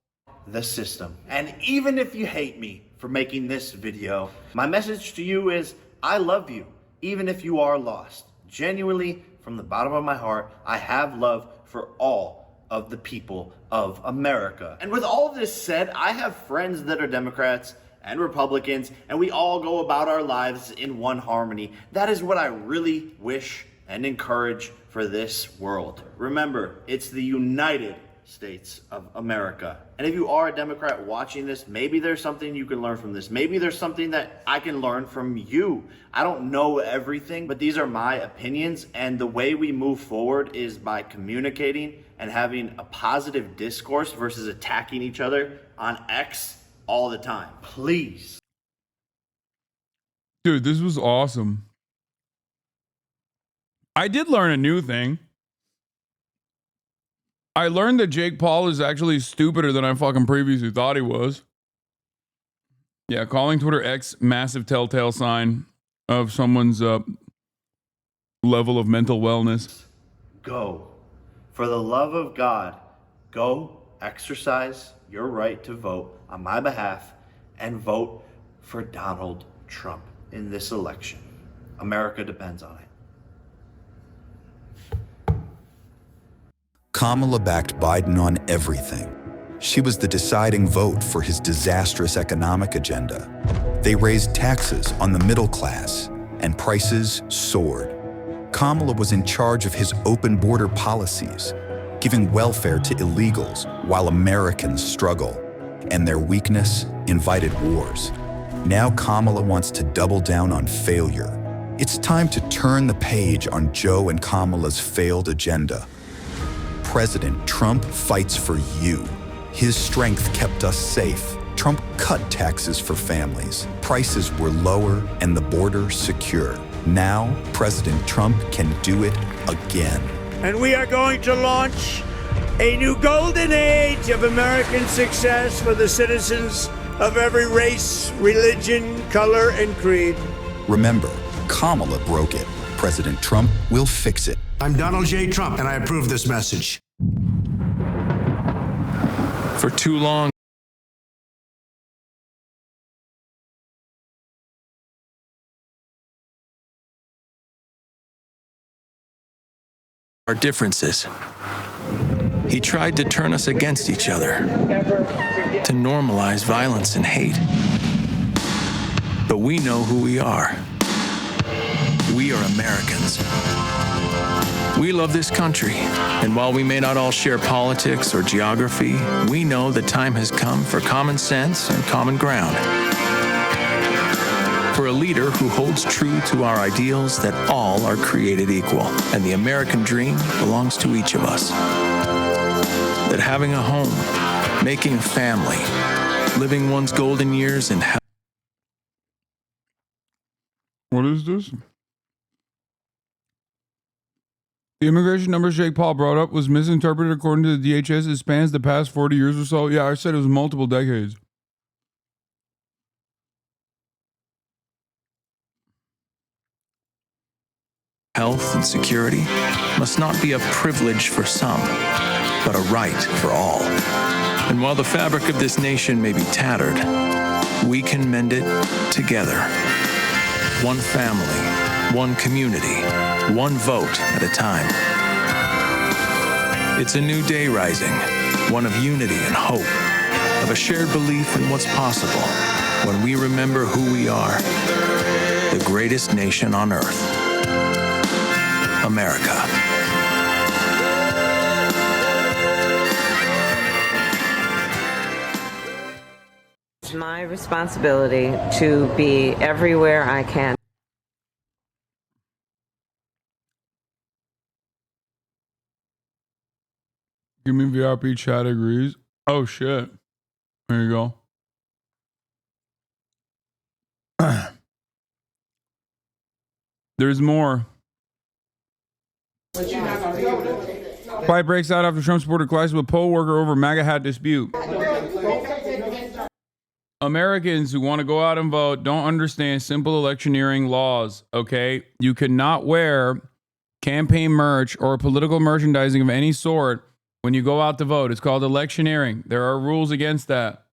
the system. And even if you hate me for making this video, my message to you is, I love you, even if you are lost. Genuinely, from the bottom of my heart, I have love for all of the people of America. And with all of this said, I have friends that are Democrats and Republicans, and we all go about our lives in one harmony. That is what I really wish and encourage for this world. Remember, it's the United States of America. And if you are a Democrat watching this, maybe there's something you can learn from this. Maybe there's something that I can learn from you. I don't know everything, but these are my opinions. And the way we move forward is by communicating and having a positive discourse versus attacking each other on X all the time. Please. Dude, this was awesome. I did learn a new thing. I learned that Jake Paul is actually stupider than I fucking previously thought he was. Yeah, calling Twitter X massive telltale sign of someone's level of mental wellness. Go. For the love of God, go exercise your right to vote on my behalf and vote for Donald Trump in this election. America depends on it. Kamala backed Biden on everything. She was the deciding vote for his disastrous economic agenda. They raised taxes on the middle class, and prices soared. Kamala was in charge of his open border policies, giving welfare to illegals while Americans struggle, and their weakness invited wars. Now Kamala wants to double down on failure. It's time to turn the page on Joe and Kamala's failed agenda. President Trump fights for you. His strength kept us safe. Trump cut taxes for families. Prices were lower and the border secure. Now, President Trump can do it again. And we are going to launch a new golden age of American success for the citizens of every race, religion, color, and creed. Remember, Kamala broke it. President Trump will fix it. I'm Donald J. Trump, and I approve this message. For too long, our differences. He tried to turn us against each other, to normalize violence and hate. But we know who we are. We are Americans. We love this country, and while we may not all share politics or geography, we know the time has come for common sense and common ground. For a leader who holds true to our ideals that all are created equal, and the American dream belongs to each of us. That having a home, making a family, living one's golden years in health. What is this? The immigration numbers Jake Paul brought up was misinterpreted according to the DHS. It spans the past 40 years or so. Yeah, I said it was multiple decades. Health and security must not be a privilege for some, but a right for all. And while the fabric of this nation may be tattered, we can mend it together. One family, one community, one vote at a time. It's a new day rising, one of unity and hope, of a shared belief in what's possible when we remember who we are, the greatest nation on earth, America. It's my responsibility to be everywhere I can. Give me VIP chat agrees. Oh shit. There you go. There's more. Fight breaks out after Trump supporter clashes with poll worker over MAGA hat dispute. Americans who want to go out and vote don't understand simple electioneering laws, okay? You cannot wear campaign merch or political merchandising of any sort when you go out to vote. It's called electioneering. There are rules against that.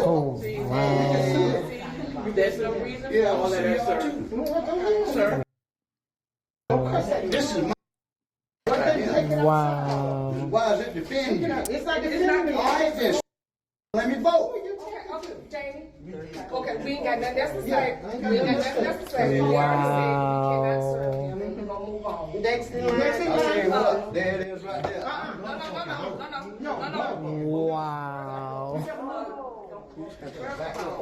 Oh, wow. There's no reason for all that, sir. This is my. Wow. Why is it defending you? It's not defending me. All right, then. Let me vote. Okay, Jamie. Okay, we ain't got nothing else to say. We ain't got nothing else to say. Wow. We cannot serve him. We're gonna move on. Next in line. There it is right there. No. Wow.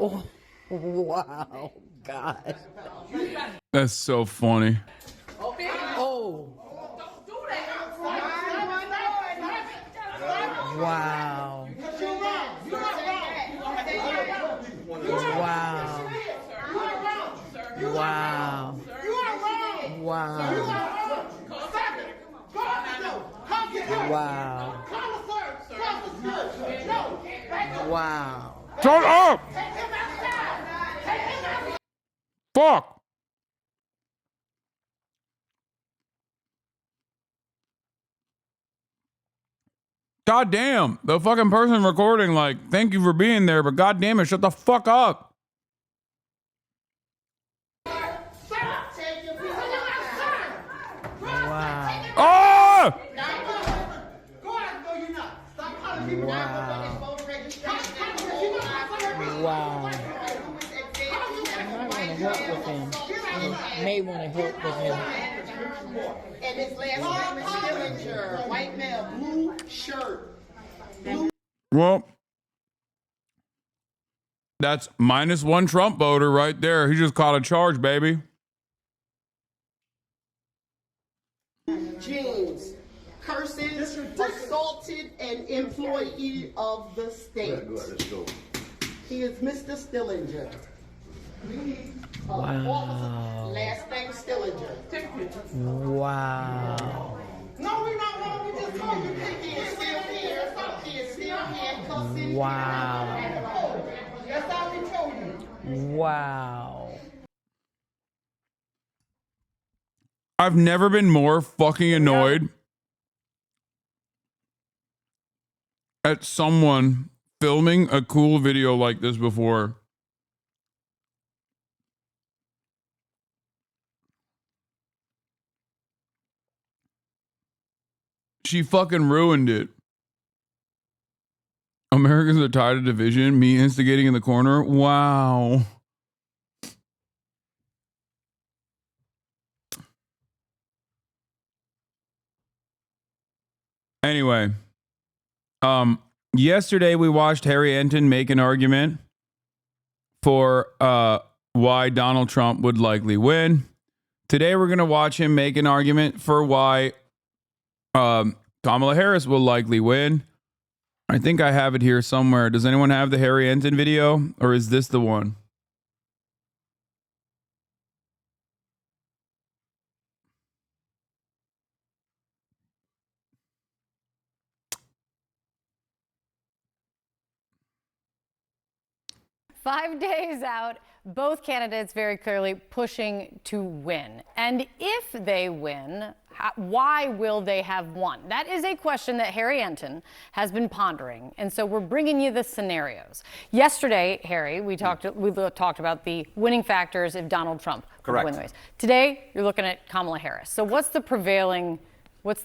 Oh, wow. God. That's so funny. Oh. Wow. Wow. Wow. Wow. Wow. Shut up! Fuck! God damn, the fucking person recording, like, thank you for being there, but god damn it, shut the fuck up. Wow. Oh! Wow. I might want to help with him. I may want to help with him. And his last name is Stillinger. White male, blue shirt. Well, that's -1 Trump voter right there. He just caught a charge, baby. James, cursing, assaulted an employee of the state. He is Mr. Stillinger. Wow. Last name Stillinger. Wow. No, we're not wrong. We just told you he is still here. He is still handcuffed. Wow. That's all we told you. Wow. I've never been more fucking annoyed at someone filming a cool video like this before. She fucking ruined it. Americans are tired of division. Me instigating in the corner. Wow. Anyway, yesterday we watched Harry Enton make an argument for why Donald Trump would likely win. Today we're going to watch him make an argument for why Kamala Harris will likely win. I think I have it here somewhere. Does anyone have the Harry Enton video, or is this the one? Five days out, both candidates very clearly pushing to win. And if they win, why will they have won? That is a question that Harry Enton has been pondering. And so we're bringing you the scenarios. Yesterday, Harry, we talked about the winning factors if Donald Trump would win the race. Today, you're looking at Kamala Harris. So what's the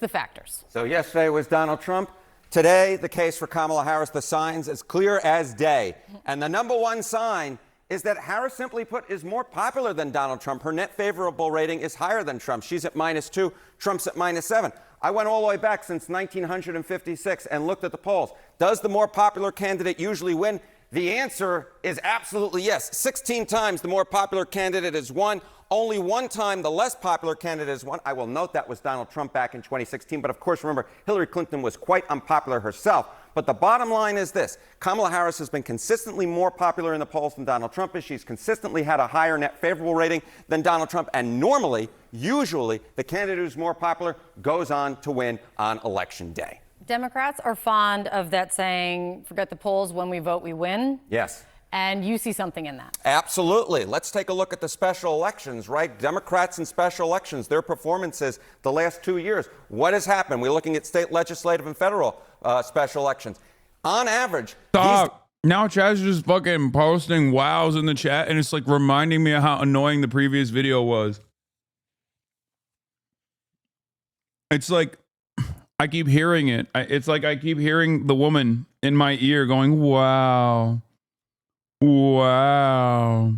factors? So yesterday was Donald Trump. Today, the case for Kamala Harris, the signs as clear as day. And the number one sign is that Harris, simply put, is more popular than Donald Trump. Her net favorable rating is higher than Trump. She's at -2, Trump's at -7. I went all the way back since 1956 and looked at the polls. Does the more popular candidate usually win? The answer is absolutely yes. 16 times the more popular candidate has won. Only one time the less popular candidate has won. I will note that was Donald Trump back in 2016. But of course, remember, Hillary Clinton was quite unpopular herself. But the bottom line is this. Kamala Harris has been consistently more popular in the polls than Donald Trump is. She's consistently had a higher net favorable rating than Donald Trump. And normally, usually, the candidate who's more popular goes on to win on election day. Democrats are fond of that saying, forget the polls, when we vote, we win. Yes. And you see something in that. Absolutely. Let's take a look at the special elections, right? Democrats in special elections, their performances the last 2 years. What has happened? We're looking at state legislative and federal special elections. On average. Stop. Now Chad's just fucking posting wows in the chat, and it's like reminding me of how annoying the previous video was. It's like I keep hearing it. It's like I keep hearing the woman in my ear going, wow. Wow.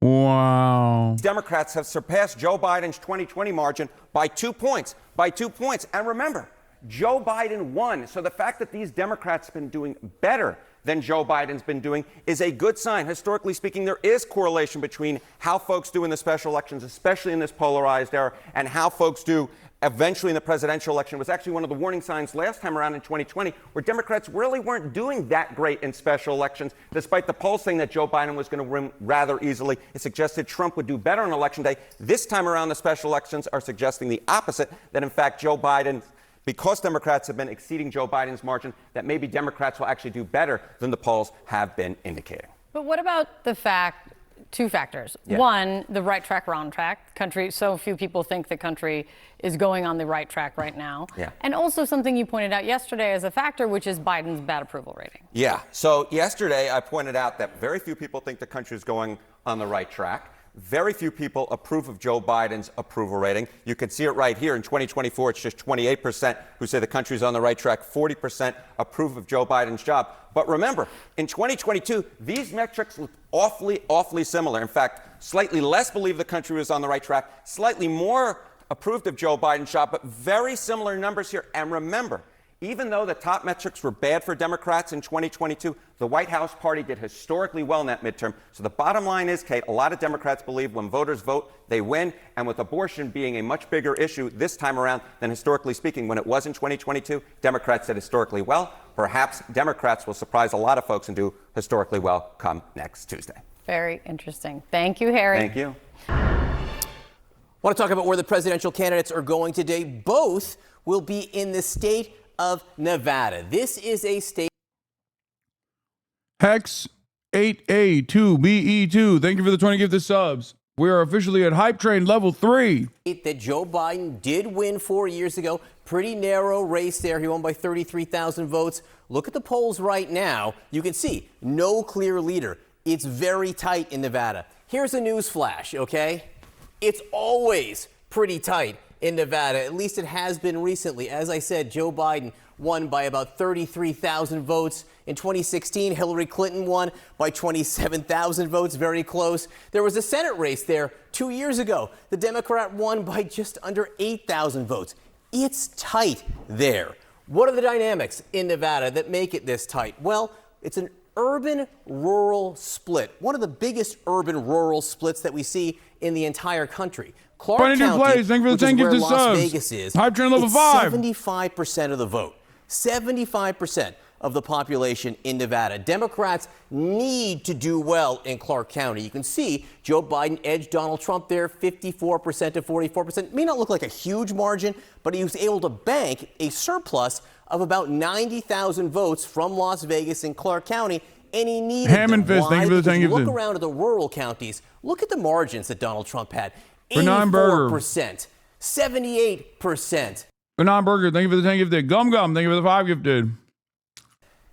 Wow. Democrats have surpassed Joe Biden's 2020 margin by 2 points. By 2 points. And remember, Joe Biden won. So the fact that these Democrats have been doing better than Joe Biden's been doing is a good sign. Historically speaking, there is correlation between how folks do in the special elections, especially in this polarized era, and how folks do eventually in the presidential election. It was actually one of the warning signs last time around in 2020, where Democrats really weren't doing that great in special elections, despite the polls saying that Joe Biden was going to win rather easily. It suggested Trump would do better on election day. This time around, the special elections are suggesting the opposite, that in fact Joe Biden, because Democrats have been exceeding Joe Biden's margin, that maybe Democrats will actually do better than the polls have been indicating. But what about the two factors? Yeah. One, the right track, wrong track. Country, so few people think the country is going on the right track right now. Yeah. And also something you pointed out yesterday as a factor, which is Biden's bad approval rating. Yeah. So yesterday I pointed out that very few people think the country is going on the right track. Very few people approve of Joe Biden's approval rating. You can see it right here. In 2024, it's just 28% who say the country's on the right track. 40% approve of Joe Biden's job. But remember, in 2022, these metrics look awfully similar. In fact, slightly less believe the country was on the right track, slightly more approved of Joe Biden's job, but very similar numbers here. And remember, even though the top metrics were bad for Democrats in 2022, the White House party did historically well in that midterm. So the bottom line is, Kate, a lot of Democrats believe when voters vote, they win. And with abortion being a much bigger issue this time around than historically speaking when it was in 2022, Democrats did historically well. Perhaps Democrats will surprise a lot of folks and do historically well come next Tuesday. Very interesting. Thank you, Harry. Thank you. Want to talk about where the presidential candidates are going today? Both will be in the state of Nevada. This is a state. Hex 8A2BE2. Thank you for the 20 gifted subs. We are officially at hype train level 3. That Joe Biden did win 4 years ago. Pretty narrow race there. He won by 33,000 votes. Look at the polls right now. You can see no clear leader. It's very tight in Nevada. Here's a news flash, okay? It's always pretty tight in Nevada. At least it has been recently. As I said, Joe Biden won by about 33,000 votes. In 2016, Hillary Clinton won by 27,000 votes, very close. There was a Senate race there 2 years ago. The Democrat won by just under 8,000 votes. It's tight there. What are the dynamics in Nevada that make it this tight? Well, it's an urban-rural split, one of the biggest urban-rural splits that we see in the entire country. Clark County, plays. Thank you for the which is 10 where gifted Las subs. Vegas is, Hype train level it's 5. 75% of the vote. 75% of the population in Nevada. Democrats need to do well in Clark County. You can see Joe Biden edged Donald Trump there, 54% to 44%. May not look like a huge margin, but he was able to bank a surplus of about 90,000 votes from Las Vegas and Clark County, and he needed Hammond them. Fist, thank you for the Because 10 you look gifted. around at the rural counties, look at the margins that Donald Trump had. Benign Burger. 84%, 78%. Banan Burger, thank you for the 10 gifted. Gum Gum, thank you for the 5 gifted.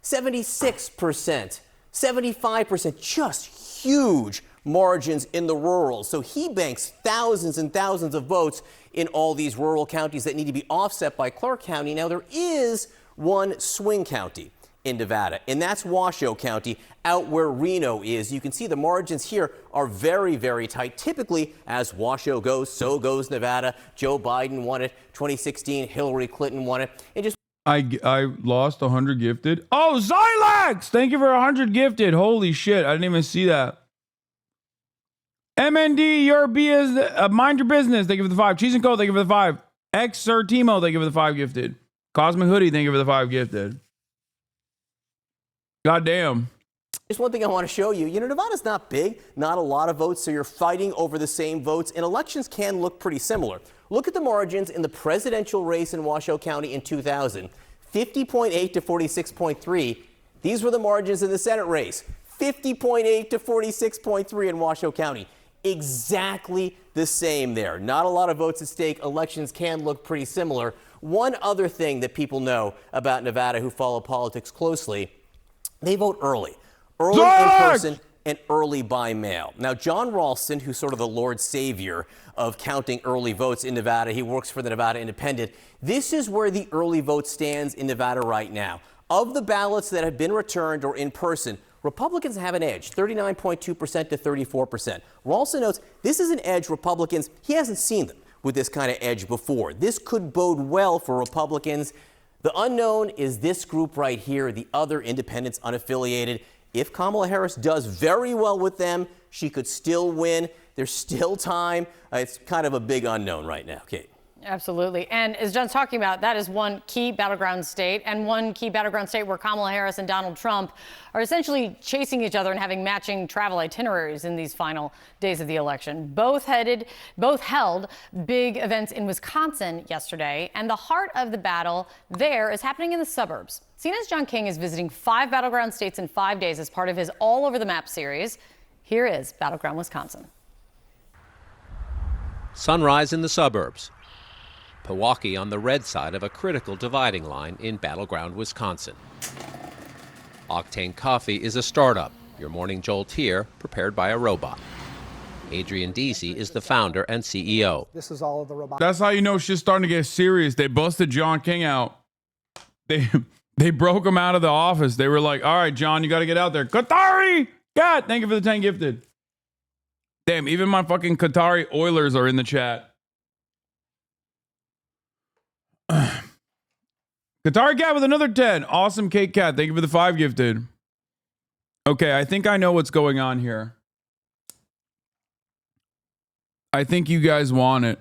76%, 75%, just huge margins in the rural. So he banks thousands and thousands of votes in all these rural counties that need to be offset by Clark County. Now, there is one swing county in Nevada, and that's Washoe County, out where Reno is. You can see the margins here are very, very tight. Typically, as Washoe goes, so goes Nevada. Joe Biden won it. 2016, Hillary Clinton won it. And just I lost 100 gifted. Oh, Xylax! Thank you for 100 gifted. Holy shit, I didn't even see that. MND, your BS, mind your business. Thank you for the 5. Cheese and Co, thank you for the 5. X Sir Timo, thank you for the 5 gifted. Cosmic Hoodie, thank you for the 5 gifted. God damn. Just one thing I want to show you. You know, Nevada's not big, not a lot of votes, so you're fighting over the same votes, and elections can look pretty similar. Look at the margins in the presidential race in Washoe County in 2000. 50.8 to 46.3. These were the margins in the Senate race. 50.8 to 46.3 in Washoe County. Exactly the same there. Not a lot of votes at stake. Elections can look pretty similar. One other thing that people know about Nevada who follow politics closely, they vote early. Early in person and early by mail. Now, John Ralston, who's sort of the Lord Savior of counting early votes in Nevada, he works for the Nevada Independent. This is where the early vote stands in Nevada right now. Of the ballots that have been returned or in person, Republicans have an edge, 39.2% to 34%. Ralston notes this is an edge Republicans, he hasn't seen them with this kind of edge before. This could bode well for Republicans. The unknown is this group right here, the other independents unaffiliated. If Kamala Harris does very well with them, she could still win. There's still time. It's kind of a big unknown right now, Kate. Absolutely. And as John's talking about, that is one key battleground state, and one key battleground state where Kamala Harris and Donald Trump are essentially chasing each other and having matching travel itineraries in these final days of the election. Both held big events in Wisconsin yesterday, and the heart of the battle there is happening in the suburbs. CNN's John King is visiting 5 battleground states in 5 days as part of his All Over the Map series. Here is Battleground Wisconsin. Sunrise in the suburbs. Pewaukee on the red side of a critical dividing line in battleground Wisconsin. Octane Coffee is a startup, your morning jolt here, prepared by a robot. Adrian Deasy is the founder and CEO. This is all of the robots. That's how you know shit's starting to get serious. They busted John King out. They broke him out of the office. They were like, all right, John, you got to get out there. Qatari! God, thank you for the 10 gifted. Damn, even my fucking Qatari Oilers are in the chat. Qatari Cat with another 10. Awesome Cake Cat. Thank you for the 5 gifted. Okay, I think I know what's going on here. I think you guys want it.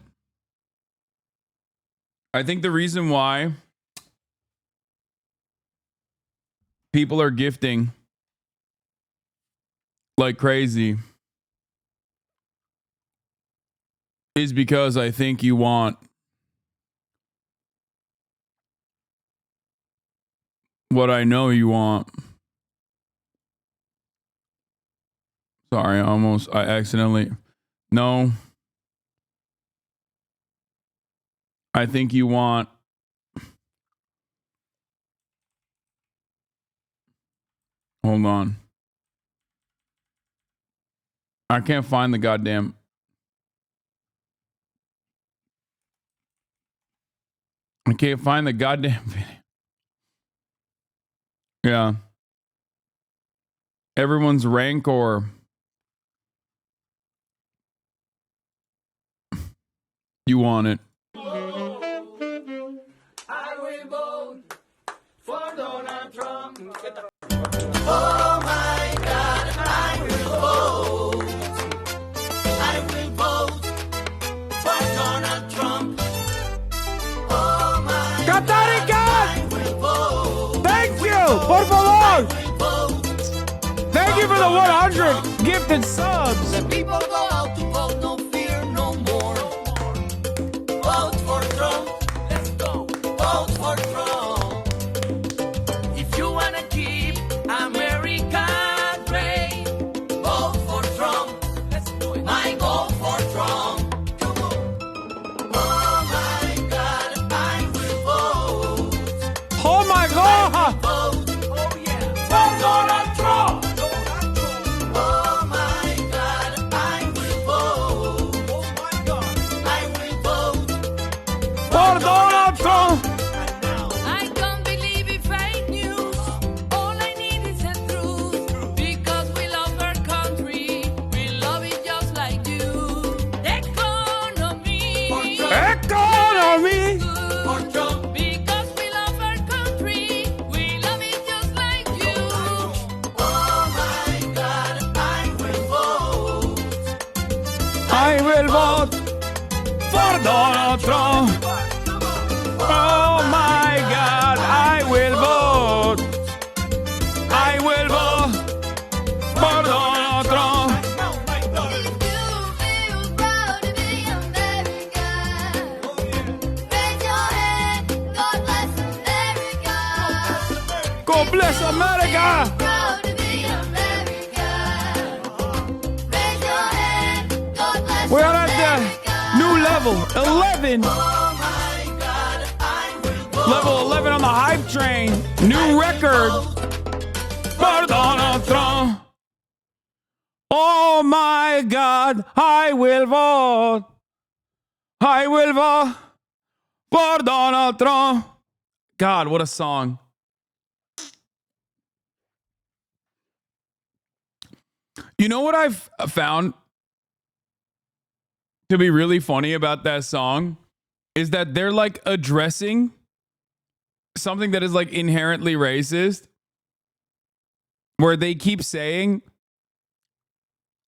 I think the reason why people are gifting like crazy is because I think you want what I know you want. Sorry, I accidentally. No. I think you want... Hold on. I can't find the goddamn... I can't find the goddamn video. Yeah. Everyone's rancor. You want it. I will vote for Donald Trump. Oh my God, I will vote. I will vote for Donald Trump. Oh my God, I will vote. Thank you, por favor. Thank you for the 100 gifted subs. The people go out to vote, no fear, no more. Vote for Trump. Let's go. Vote for Trump. If you wanna keep America great, vote for Trump. Let's do it. I go for Trump. Come on. Oh my God, I will vote. Oh my God. Vote. Oh yeah. For Donald Trump. Oh my God, I will vote. Oh my God, I will vote. For Donald Trump. I don't believe in fake news. All I need is the truth. Because we love our country. We love it just like you. Economy. Economy. For Trump. Because we love our country. We love it just like you. Oh my God, I will vote. I will vote for Donald Trump. Oh my God, I will vote. I will vote for Donald Trump. God bless America. We're at the new level 11. Level 11 on the hype train. New record for Donald Trump. Oh my God, I will vote. I will vote for Donald Trump. God, what a song. You know what I've found to be really funny about that song is that they're like addressing something that is like inherently racist, where they keep saying,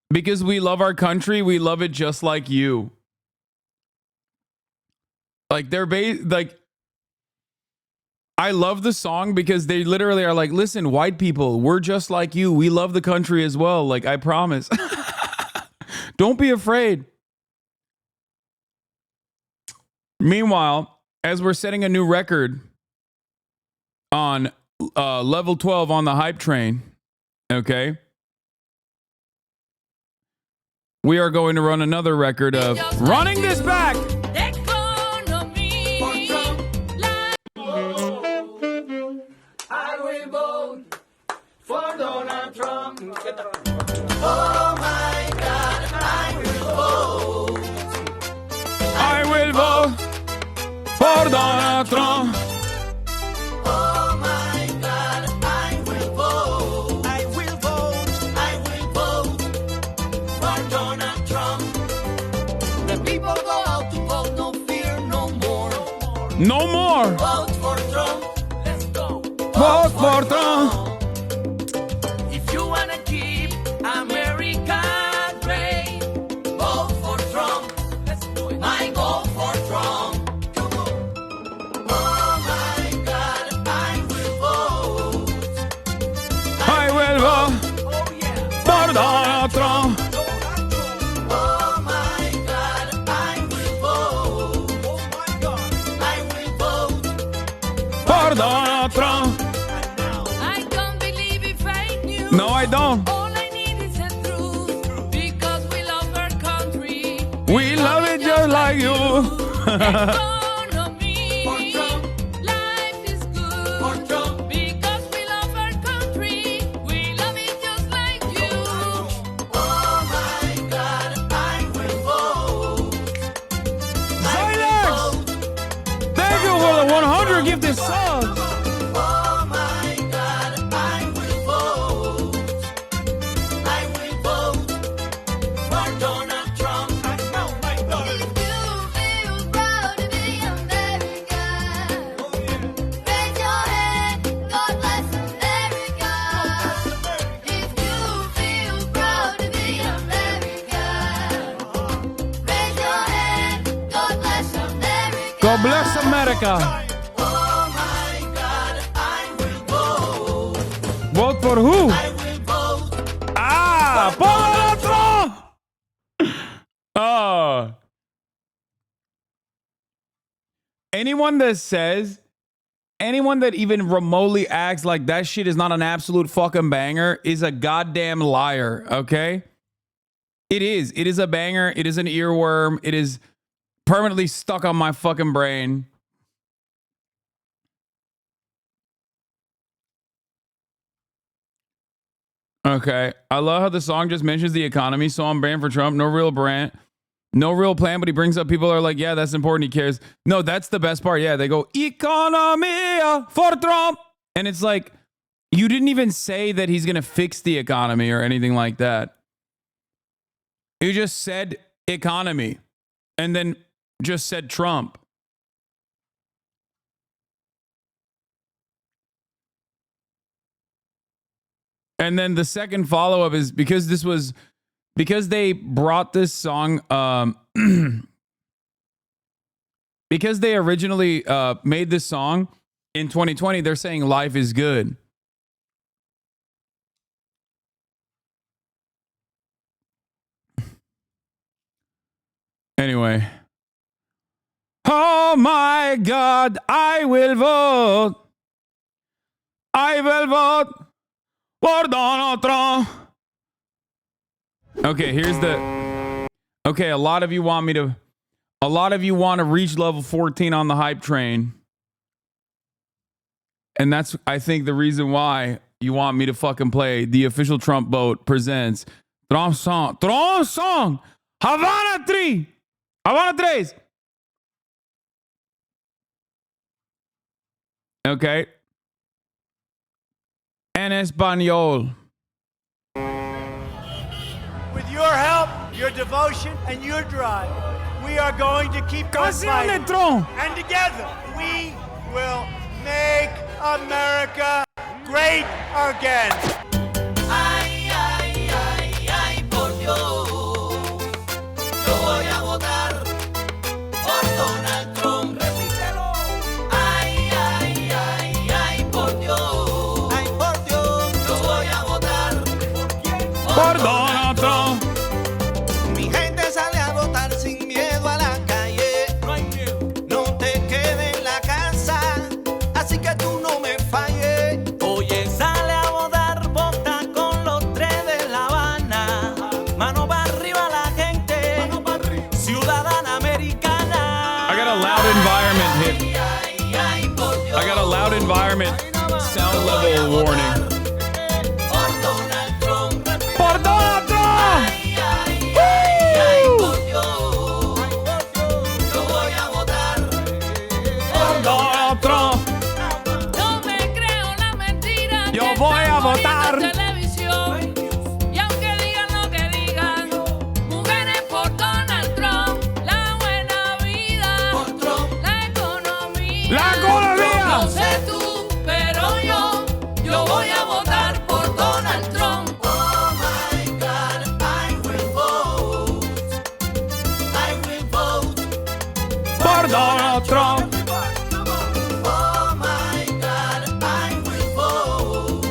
because we love our country, we love it just like you. Like they're like, I love the song because they literally are like, listen, white people, we're just like you. We love the country as well. Like, I promise. Don't be afraid. Meanwhile, as we're setting a new record on level 12 on the hype train, okay, we are going to run another record of Running This Back. I will vote for Donald Trump. Oh my God, I will vote. I will vote for Donald Trump. Oh my God, I will vote. I will vote. For Donald Trump. The people go out to vote, no fear, no more. No more. Vote for Trump. Let's go. Vote for Trump. If you wanna keep America great, vote for Trump. Let's do it. I go for Trump. Come on. Oh my God, I will vote. I will vote for Donald Trump. Oh my God, I will vote. Oh my God, I will vote For Donald Trump. I don't believe in fake news. No, I don't. All I need is the truth. Because we love our country. Thank you for the 100 gifted subs. God bless America. Vote for who? Por el otro. Oh. Anyone that even remotely acts like that shit is not an absolute fucking banger is a goddamn liar, okay? It is. It is a banger. It is an earworm. It is permanently stuck on my fucking brain. Okay. I love how the song just mentions the economy. So I'm banned for Trump. No real plan. No real plan, but he brings up people are like, yeah, that's important. He cares. No, that's the best part. Yeah, they go, economy for Trump. And it's like, you didn't even say that he's going to fix the economy or anything like that. You just said economy and then just said Trump. And then the second follow-up is because they brought this song, because they originally made this song in 2020, they're saying life is good. Anyway. Oh my God, I will vote. I will vote for Donald Trump. Okay, here's the... Okay, a lot of you want to reach level 14 on the hype train. And that's, I think, the reason why you want me to fucking play the official Trump vote presents Trump song. Havana 3. Havana 3. Okay. En español. With your help, your devotion, and your drive, we are going to keep on fighting. And together, we will make America great again. Ay, ay, ay, ay, por Dios. Yo voy a votar por Donald Trump. Repítelo. Ay, ay, ay, ay, por Dios. Ay, por Dios. Yo voy a votar por Donald Trump. Mi gente sale a votar sin miedo a la calle. No hay miedo. No te quedes en la casa. Así que tú no me falles. Oye, sale a votar, vota con los 3 de La Habana. Mano para arriba la gente. Mano para arriba. Ciudadana americana. I got a loud environment hit. I got a loud environment sound level warning. Por Donald Trump. Por Donald Trump. Ay, por Dios. Yo voy a votar por Donald Trump. No me creo la mentira. Yo voy a votar. Televisión. Y aunque digan lo que digan, mujeres por Donald Trump. La buena vida por Trump. La economía. La economía. No sé tú, pero yo voy a votar por Donald Trump. Oh my God, I will vote. I will vote Por Donald Trump. Oh my God, I will vote.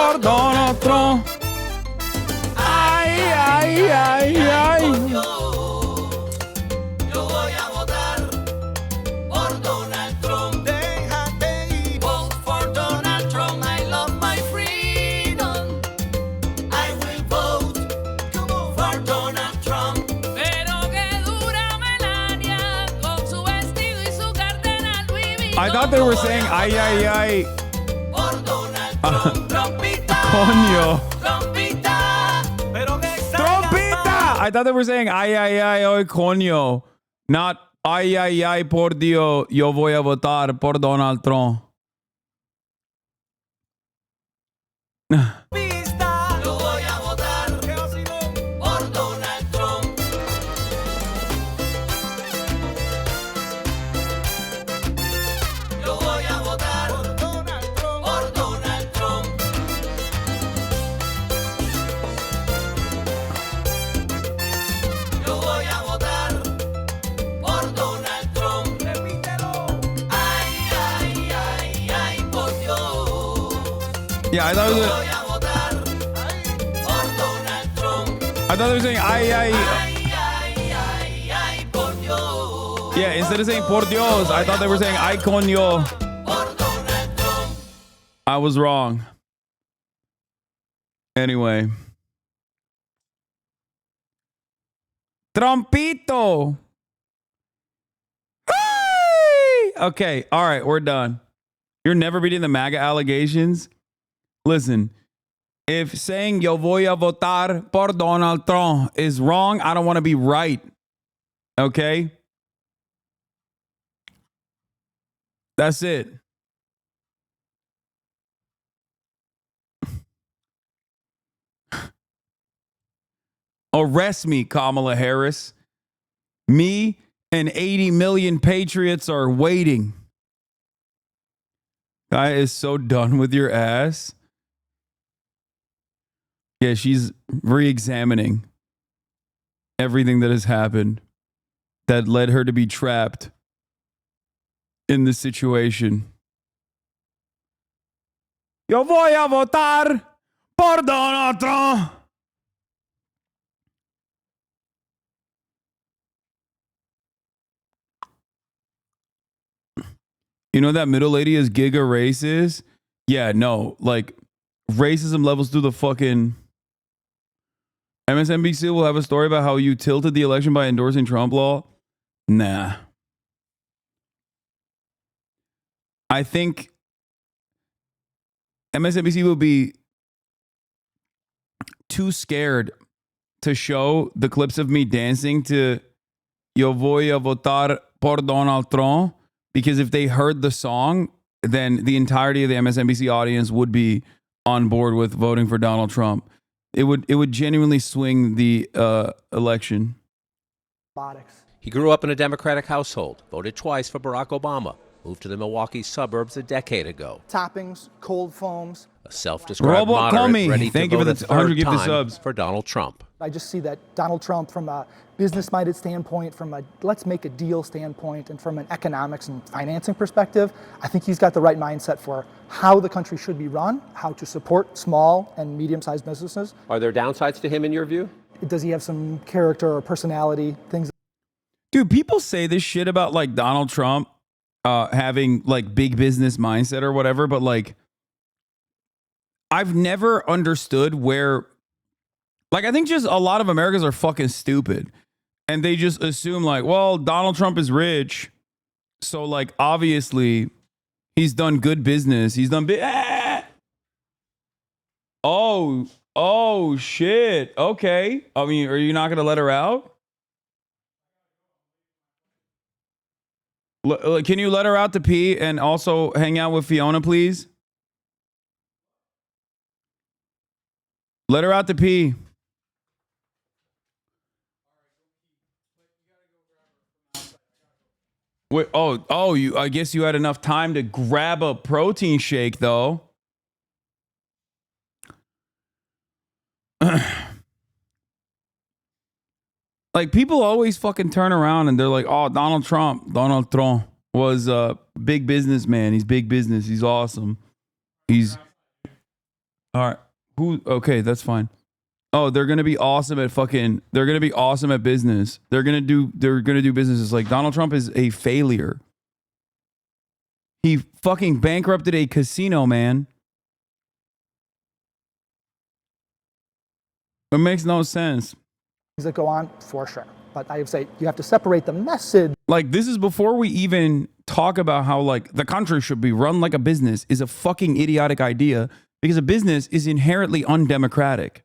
por Donald Trump. Ay, ay, ay, ay. Yo voy a votar por Donald Trump. Déjate ir. Vote for Donald Trump. I love my freedom. I will vote for Donald Trump. Pero que dura Melania con su vestido y su cartera Louis Vuitton. I thought they were saying ay, ay, ay. Por Donald Trump. Trompita. Coño. Trompita. Pero que Trompita! I thought they were saying ay, ay, ay, oy, coño. Not ay, ay, ay, por Dios, yo voy a votar por Donald Trump. Yo voy a votar por Donald Trump. Yo voy a votar por Donald Trump. Yo voy a votar por Donald Trump. Repítelo. Ay, ay, ay, ay, por Dios. Yeah, I thought it was, Voy a votar por Donald Trump. I thought they were saying ay, ay. Ay, ay, ay, ay, por Dios. Yeah, instead of saying por Dios, I thought they were saying ay, coño. Por Donald Trump. I was wrong. Anyway. Trompito. Hey! Okay, all right, we're done. You're never beating the MAGA allegations. Listen, if saying yo voy a votar por Donald Trump is wrong, I don't want to be right. Okay? That's it. Arrest me, Kamala Harris. Me and 80 million patriots are waiting. Guy is so done with your ass. Yeah, she's re-examining everything that has happened that led her to be trapped in this situation. Yo voy a votar por Donald Trump. You know that middle lady is giga racist? Yeah, no, like racism levels through the fucking... MSNBC will have a story about how you tilted the election by endorsing Trump law. Nah. I think MSNBC will be too scared to show the clips of me dancing to Yo voy a votar por Donald Trump, because if they heard the song, then the entirety of the MSNBC audience would be on board with voting for Donald Trump. It would genuinely swing the election. He grew up in a Democratic household, voted twice for Barack Obama, moved to the Milwaukee suburbs a decade ago. Toppings, cold foams. A self-described moderate ready Thank to you for vote the a 100 third gifted time subs. for Donald Trump. I just see that Donald Trump, from a business-minded standpoint, from a let's make a deal standpoint, and from an economics and financing perspective, I think he's got the right mindset for how the country should be run, how to support small and medium-sized businesses. Are there downsides to him in your view? Does he have some character or personality things? Dude, people say this shit about like Donald Trump having like big business mindset or whatever, but like I've never understood where, like, I think just a lot of Americans are fucking stupid and they just assume like, well, Donald Trump is rich, so like obviously he's done good business. He's done big. Oh shit. Okay. I mean, are you not gonna let her out? Can you let her out to pee and also hang out with Fiona, please? Let her out to pee. Wait, I guess you had enough time to grab a protein shake, though. Like, people always fucking turn around and they're like, oh, Donald Trump was a big businessman. He's big business. He's awesome. He's... All right. Okay, that's fine. Oh, they're gonna be awesome at they're gonna be awesome at business. They're gonna do businesses. Like, Donald Trump is a failure. He fucking bankrupted a casino, man. It makes no sense. Things that go on, for sure. But I would say you have to separate the message. Like, this is before we even talk about how, like, the country should be run like a business is a fucking idiotic idea, because a business is inherently undemocratic.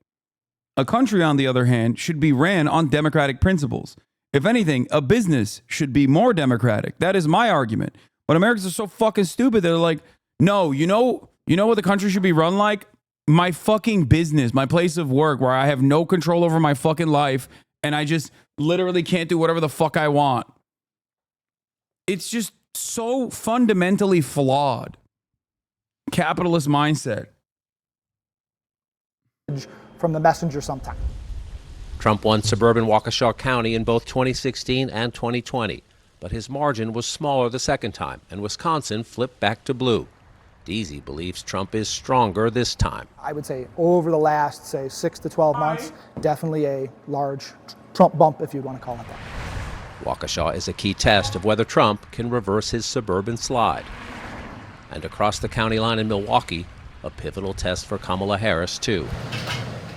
A country, on the other hand, should be ran on democratic principles. If anything, a business should be more democratic. That is my argument. But Americans are so fucking stupid. They're like, no, you know what the country should be run like? My fucking business, my place of work, where I have no control over my fucking life, and I just literally can't do whatever the fuck I want. It's just so fundamentally flawed. Capitalist mindset. From the messenger sometime. Trump won suburban Waukesha County in both 2016 and 2020, but his margin was smaller the second time, and Wisconsin flipped back to blue. Deasy believes Trump is stronger this time. I would say over the last, say, 6 to 12 months, definitely a large Trump bump, if you'd want to call it that. Waukesha is a key test of whether Trump can reverse his suburban slide. And across the county line in Milwaukee, a pivotal test for Kamala Harris, too.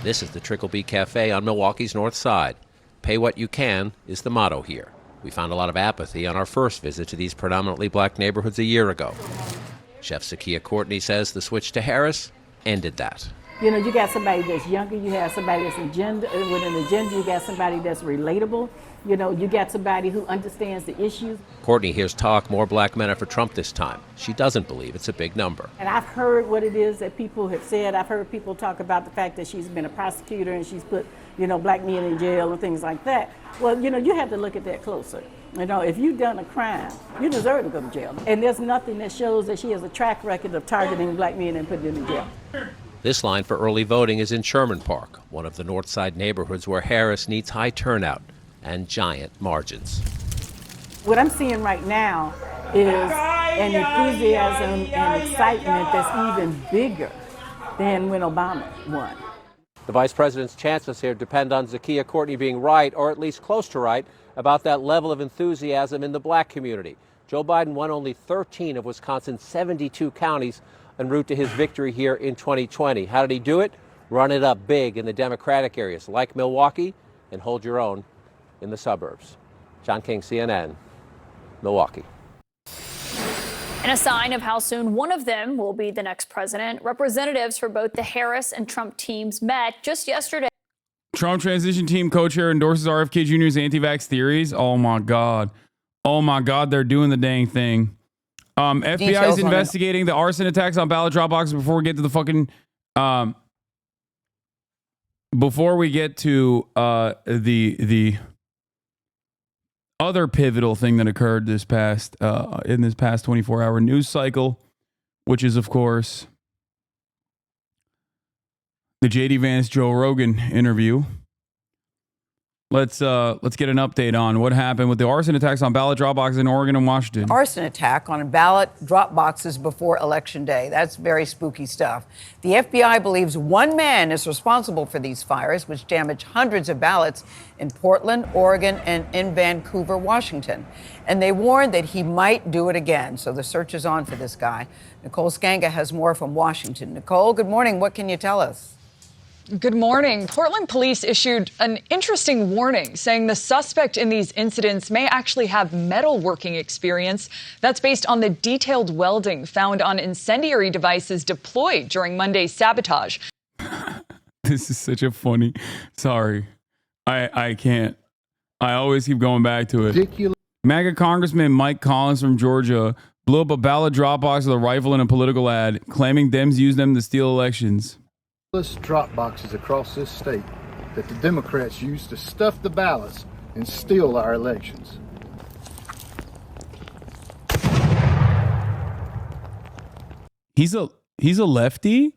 This is the Trickle B Cafe on Milwaukee's north side. Pay what you can is the motto here. We found a lot of apathy on our first visit to these predominantly black neighborhoods a year ago. Chef Zakiya Courtney says the switch to Harris ended that. You know, you got somebody that's younger, you have somebody that's with an agenda, you got somebody that's relatable, you know, you got somebody who understands the issues. Courtney hears talk more black men are for Trump this time. She doesn't believe it's a big number. And I've heard what it is that people have said. I've heard people talk about the fact that she's been a prosecutor and she's put, you know, black men in jail and things like that. Well, you know, you have to look at that closer. You know, if you've done a crime, you deserve to go to jail. And there's nothing that shows that she has a track record of targeting black men and putting them in jail. This line for early voting is in Sherman Park, one of the north side neighborhoods where Harris needs high turnout and giant margins. What I'm seeing right now is an enthusiasm and excitement that's even bigger than when Obama won. The vice president's chances here depend on Zakiya Courtney being right, or at least close to right, about that level of enthusiasm in the black community. Joe Biden won only 13 of Wisconsin's 72 counties en route to his victory here in 2020. How did he do it? Run it up big in the Democratic areas like Milwaukee and hold your own in the suburbs. John King, CNN, Milwaukee. In a sign of how soon one of them will be the next president, representatives for both the Harris and Trump teams met just yesterday. Trump transition team co-chair endorses RFK Jr.'s anti-vax theories. Oh my God. Oh my God, they're doing the dang thing. FBI is investigating the arson attacks on ballot drop boxes before we get to the fucking before we get to the other pivotal thing that occurred this past in this past 24-hour news cycle, which is of course the JD Vance Joe Rogan interview. Let's get an update on what happened with the arson attacks on ballot drop boxes in Oregon and Washington. Arson attack on ballot drop boxes before Election Day. That's very spooky stuff. The FBI believes one man is responsible for these fires, which damaged hundreds of ballots in Portland, Oregon, and in Vancouver, Washington. And they warned that he might do it again. So the search is on for this guy. Nicole Skanga has more from Washington. Nicole, good morning. What can you tell us? Good morning. Portland police issued an interesting warning saying the suspect in these incidents may actually have metalworking experience. That's based on the detailed welding found on incendiary devices deployed during Monday's sabotage. This is such a funny. Sorry. I can't. I always keep going back to it. Ridiculous. MAGA Congressman Mike Collins from Georgia blew up a ballot drop box with a rifle in a political ad, claiming Dems used them to steal elections. Drop boxes across this state that the Democrats use to stuff the ballots and steal our elections. He's a lefty?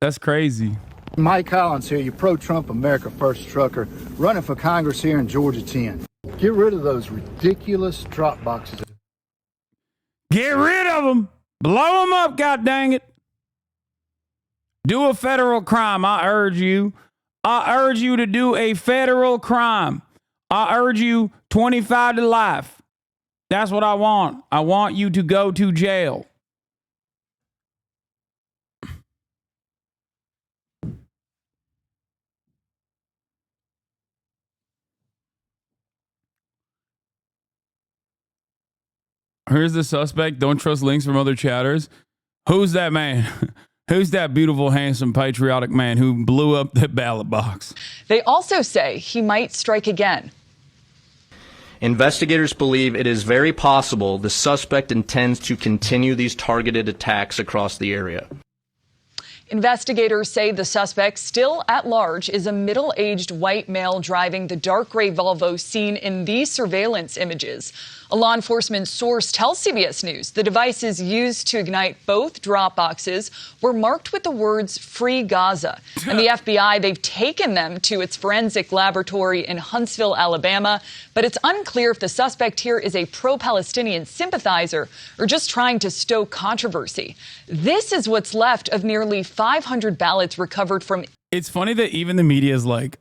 That's crazy. Mike Collins here, you pro-Trump America First trucker, running for Congress here in Georgia 10. Get rid of those ridiculous drop boxes. Get rid of them. Blow them up, god dang it. Do a federal crime. I urge you. I urge you to do a federal crime. I urge you 25 to life. That's what I want. I want you to go to jail. Here's the suspect. Don't trust links from other chatters. Who's that man? Who's that beautiful, handsome, patriotic man who blew up the ballot box? They also say he might strike again. Investigators believe it is very possible the suspect intends to continue these targeted attacks across the area. Investigators say the suspect, still at large, is a middle-aged white male driving the dark gray Volvo seen in these surveillance images. A law enforcement source tells CBS News the devices used to ignite both drop boxes were marked with the words "Free Gaza." And the FBI, they've taken them to its forensic laboratory in Huntsville, Alabama. But it's unclear if the suspect here is a pro-Palestinian sympathizer or just trying to stoke controversy. This is what's left of nearly 500 ballots recovered from. It's funny that even the media is like,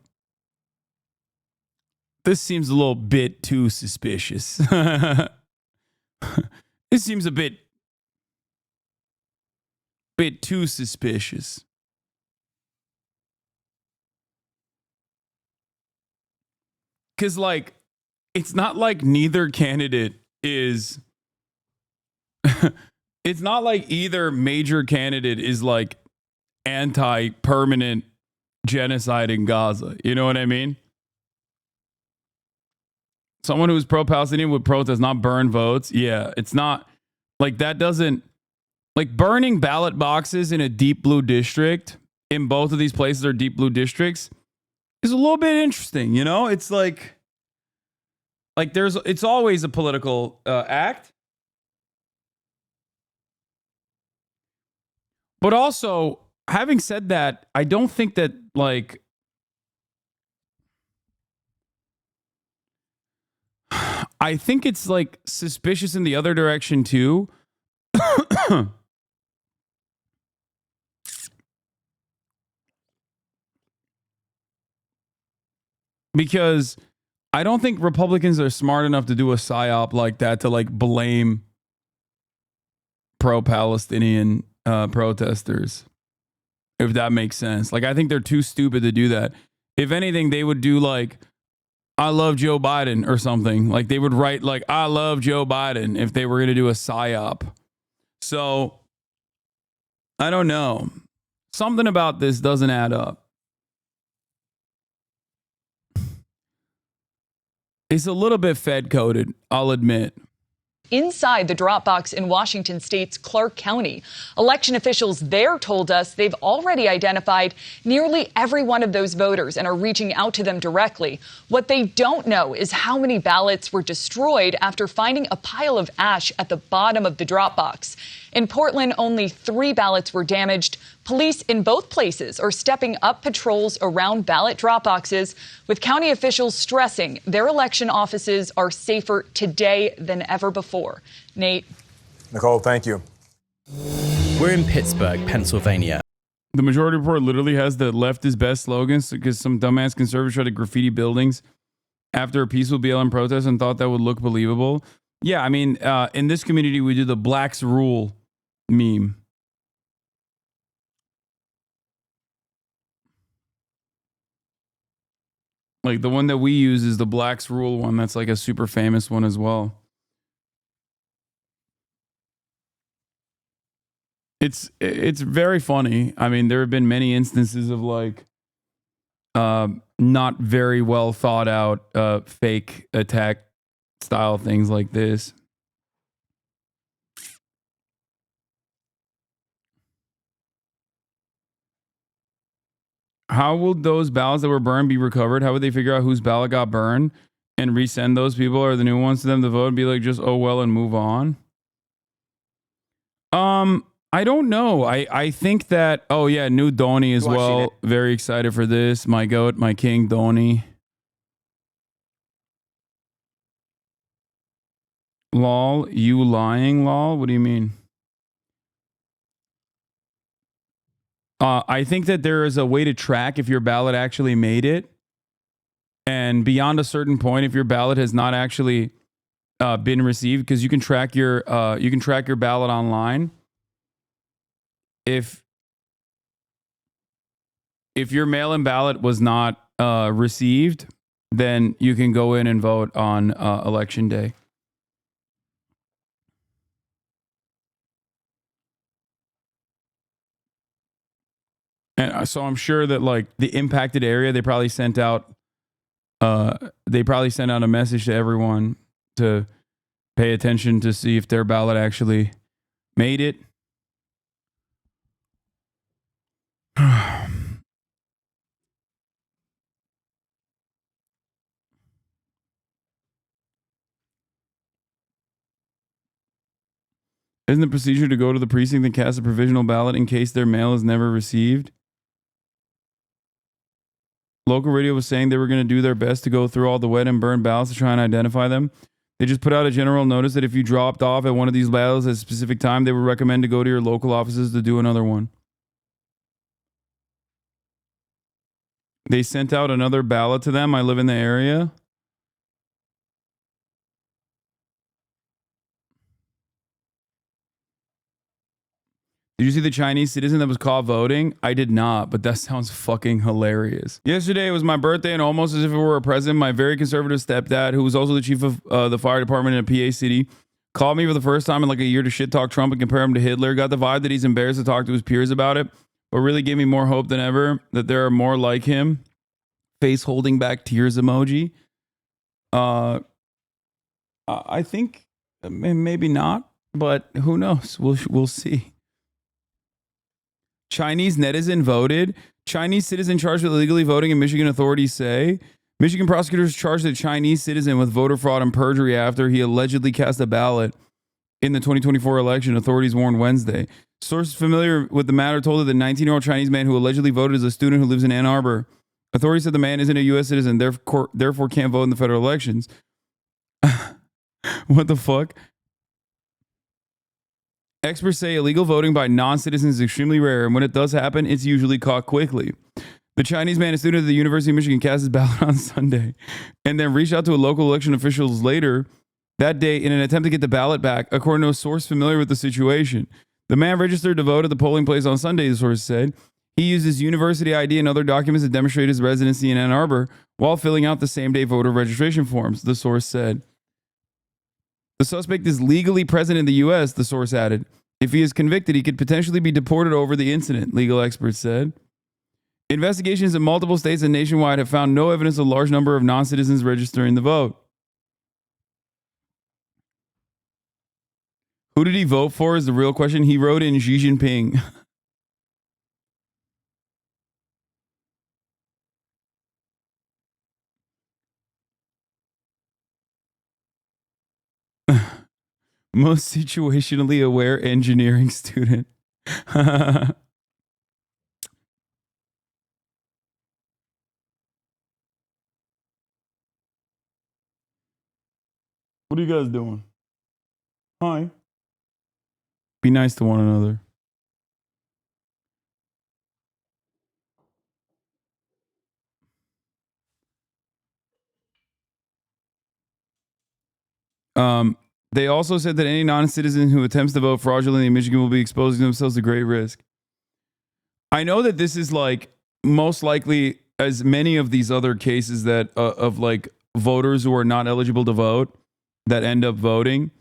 this seems a little bit too suspicious. This seems a bit too suspicious. Because, like, it's not like neither candidate is. It's not like either major candidate is like anti-permanent genocide in Gaza. You know what I mean? Someone who's pro-Palestinian would protest, not burn votes. Yeah, it's not like that doesn't like burning ballot boxes in a deep blue district. In both of these places are deep blue districts is a little bit interesting. You know, it's like it's always a political act. But also, having said that, I don't think that like I think it's like suspicious in the other direction too. Because I don't think Republicans are smart enough to do a psyop like that to like blame pro-Palestinian protesters. If that makes sense. Like I think they're too stupid to do that. If anything, they would do like I love Joe Biden or something. Like they would write like I love Joe Biden if they were going to do a psyop. So I don't know. Something about this doesn't add up. It's a little bit Fed coded, I'll admit. Inside the drop box in Washington state's Clark County, election officials there told us they've already identified nearly every one of those voters and are reaching out to them directly. What they don't know is how many ballots were destroyed after finding a pile of ash at the bottom of the drop box. In Portland, only 3 ballots were damaged. Police in both places are stepping up patrols around ballot drop boxes, with county officials stressing their election offices are safer today than ever before. Nate. Nicole, thank you. We're in Pittsburgh, Pennsylvania. The Majority Report literally has the left is best slogans because some dumbass conservative tried to graffiti buildings after a peaceful BLM protest and thought that would look believable. Yeah, I mean, in this community, we do the blacks rule meme. Like the one that we use is the blacks rule one. That's like a super famous one as well. It's very funny. I mean, there have been many instances of like not very well thought out fake attack style things like this. How will those ballots that were burned be recovered? How would they figure out whose ballot got burned and resend those people or the new ones to them to vote and be like, just, oh, well, and move on? I don't know. I think that, oh yeah, new Donnie as well. Very excited for this. My goat, my king, Donnie. Lol, you lying, lol? What do you mean? I think that there is a way to track if your ballot actually made it. And beyond a certain point, if your ballot has not actually been received, because you can track your ballot online. If your mail-in ballot was not received, then you can go in and vote on election day. And so I'm sure that like the impacted area, they probably sent out a message to everyone to pay attention to see if their ballot actually made it. Isn't the procedure to go to the precinct and cast a provisional ballot in case their mail is never received? Local radio was saying they were going to do their best to go through all the wet and burned ballots to try and identify them. They just put out a general notice that if you dropped off at one of these ballots at a specific time, they would recommend to go to your local offices to do another one. They sent out another ballot to them. I live in the area. Did you see the Chinese citizen that was caught voting? I did not, but that sounds fucking hilarious. Yesterday was my birthday, and almost as if it were a present, my very conservative stepdad, who was also the chief of the fire department in a PA city, called me for the first time in like a year to shit talk Trump and compare him to Hitler. Got the vibe that he's embarrassed to talk to his peers about it, but really gave me more hope than ever that there are more like him. Face holding back tears emoji. I think maybe not, but who knows? We'll see. Chinese netizen voted. Chinese citizen charged with illegally voting, and Michigan authorities say. Michigan prosecutors charged a Chinese citizen with voter fraud and perjury after he allegedly cast a ballot in the 2024 election, authorities warned Wednesday. Sources familiar with the matter told that the 19-year-old Chinese man who allegedly voted is a student who lives in Ann Arbor. Authorities said the man isn't a U.S. citizen, therefore can't vote in the federal elections. What the fuck? Experts say illegal voting by non-citizens is extremely rare, and when it does happen, it's usually caught quickly. The Chinese man, a student at the University of Michigan, cast his ballot on Sunday and then reached out to local election officials later that day in an attempt to get the ballot back, according to a source familiar with the situation. The man registered to vote at the polling place on Sunday, the source said. He used his university ID and other documents to demonstrate his residency in Ann Arbor while filling out the same-day voter registration forms, the source said. The suspect is legally present in the U.S., the source added. If he is convicted, he could potentially be deported over the incident, legal experts said. Investigations in multiple states and nationwide have found no evidence of a large number of non-citizens registering the vote. Who did he vote for is the real question. He wrote in Xi Jinping. Most situationally aware engineering student. What are you guys doing? Hi. Be nice to one another. They also said that any non-citizen who attempts to vote fraudulently in Michigan will be exposing themselves to great risk. I know that this is like most likely, as many of these other cases that of like voters who are not eligible to vote that end up voting,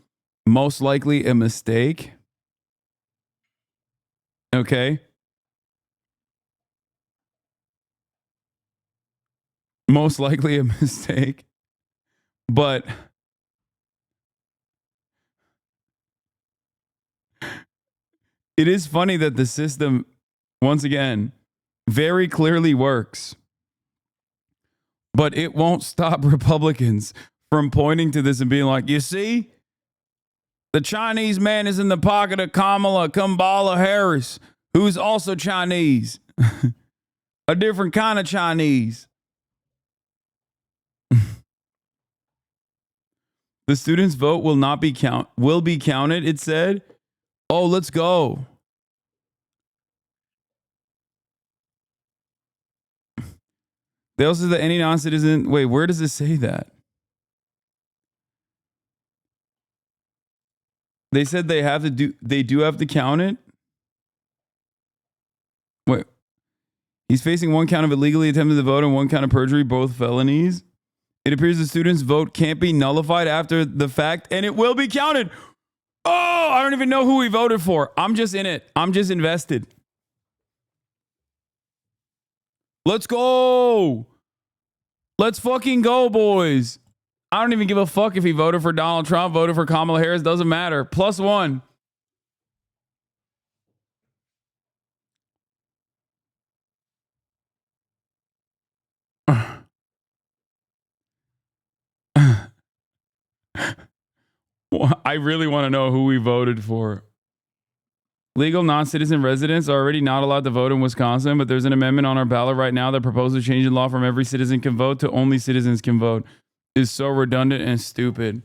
most likely a mistake. Okay. Most likely a mistake. But it is funny that the system, once again, very clearly works. But it won't stop Republicans from pointing to this and being like, you see, the Chinese man is in the pocket of Kamala Harris, who's also Chinese. A different kind of Chinese. The students' vote will be counted, it said. Oh, let's go. They also said that any non-citizen. Wait, where does it say that? They said they have to do. They do have to count it. Wait, he's facing one count of illegally attempting to vote and one count of perjury, both felonies. It appears the student's vote can't be nullified after the fact, and it will be counted. Oh, I don't even know who he voted for. I'm just in it. I'm just invested. Let's go. Let's fucking go, boys. I don't even give a fuck if he voted for Donald Trump, voted for Kamala Harris. Doesn't matter. +1. I really want to know who we voted for. Legal non-citizen residents are already not allowed to vote in Wisconsin, but there's an amendment on our ballot right now that proposes changing law from every citizen can vote to only citizens can vote. Is so redundant and stupid.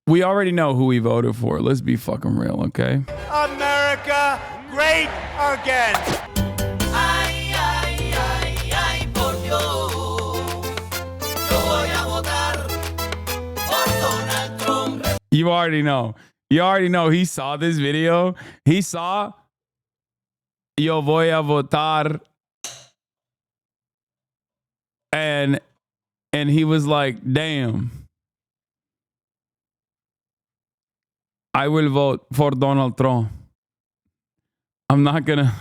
We already know who we voted for. Let's be fucking real, okay? America great again. Ay, ay, ay, ay, por Dios. Yo voy a votar por Donald Trump. You already know. You already know. He saw this video. He saw Yo voy a votar. And he was like, damn. I will vote for Donald Trump. I'm not gonna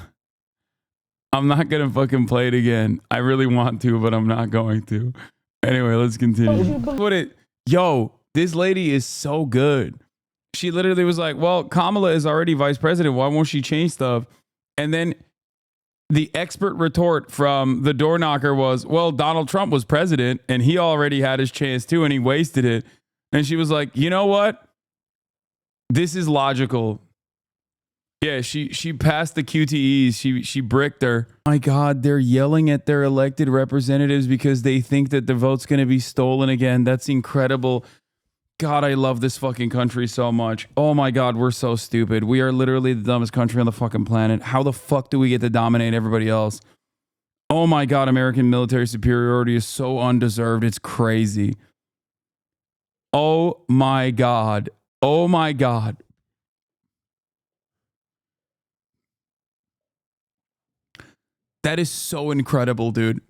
fucking play it again. I really want to, but I'm not going to. Anyway, let's continue. Yo, this lady is so good. She literally was like, well, Kamala is already vice president. Why won't she change stuff? And then the expert retort from the door knocker was, well, Donald Trump was president and he already had his chance too, and he wasted it. And she was like, you know what? This is logical. Yeah, she passed the QTEs. She bricked her. My God, they're yelling at their elected representatives because they think that the vote's going to be stolen again. That's incredible. God, I love this fucking country so much. Oh my God, we're so stupid. We are literally the dumbest country on the fucking planet. How the fuck do we get to dominate everybody else? Oh my God, American military superiority is so undeserved. It's crazy. Oh my God. Oh my God. That is so incredible, dude.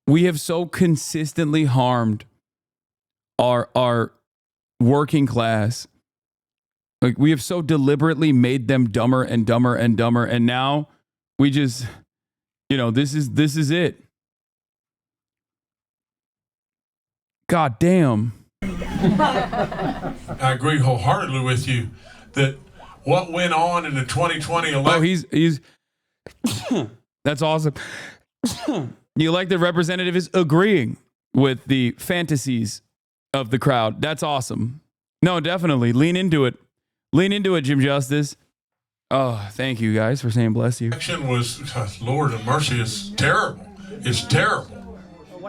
We have so consistently harmed our working class. Like, we have so deliberately made them dumber and dumber and dumber, and now we just, you know, this is it. God damn. I agree wholeheartedly with you that what went on in the 2020 election. Oh, he's that's awesome. The elected representative is agreeing with the fantasies of the crowd. That's awesome. No, definitely. Lean into it. Lean into it, Jim Justice. Oh, thank you guys for saying bless you. Election was, Lord of mercy, it's terrible. It's terrible.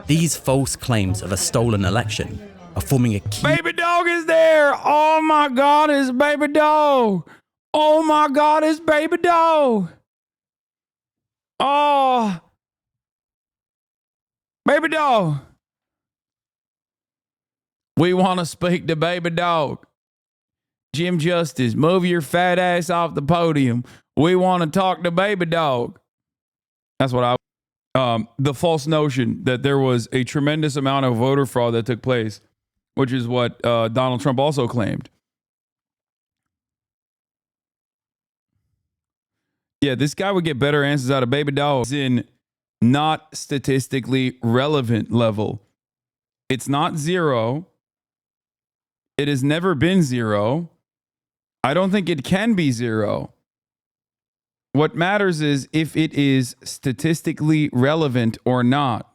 These false claims of a stolen election are forming a key. Baby dog is there. Oh my God, it's baby dog. Oh my God, it's baby dog. Oh, baby dog. We want to speak to baby dog. Jim Justice, move your fat ass off the podium. We want to talk to baby dog. That's what the false notion that there was a tremendous amount of voter fraud that took place, which is what Donald Trump also claimed. Yeah, this guy would get better answers out of baby dog. It's in not statistically relevant level. It's not zero. It has never been zero. I don't think it can be zero. What matters is if it is statistically relevant or not.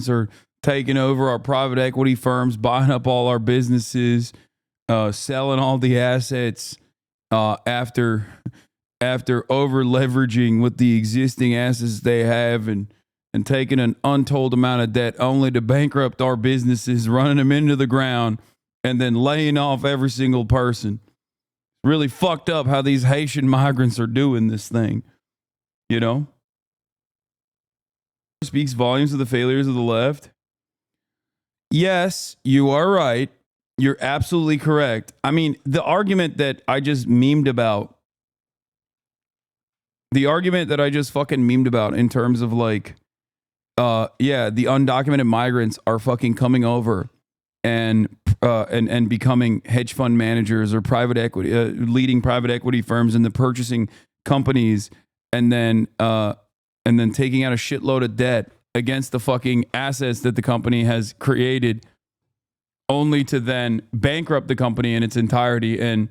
Are taking over our private equity firms, buying up all our businesses. selling all the assets after over leveraging with the existing assets they have and taking an untold amount of debt only to bankrupt our businesses, running them into the ground, and then laying off every single person. Really fucked up how these Haitian migrants are doing this thing, you know? Speaks volumes of the failures of the left. Yes, you are right. You're absolutely correct. I mean, the argument that I just memed about, the argument that I just fucking memed about in terms of like, yeah, the undocumented migrants are fucking coming over and becoming hedge fund managers or private equity, leading private equity firms into purchasing companies and then taking out a shitload of debt against the fucking assets that the company has created, only to then bankrupt the company in its entirety and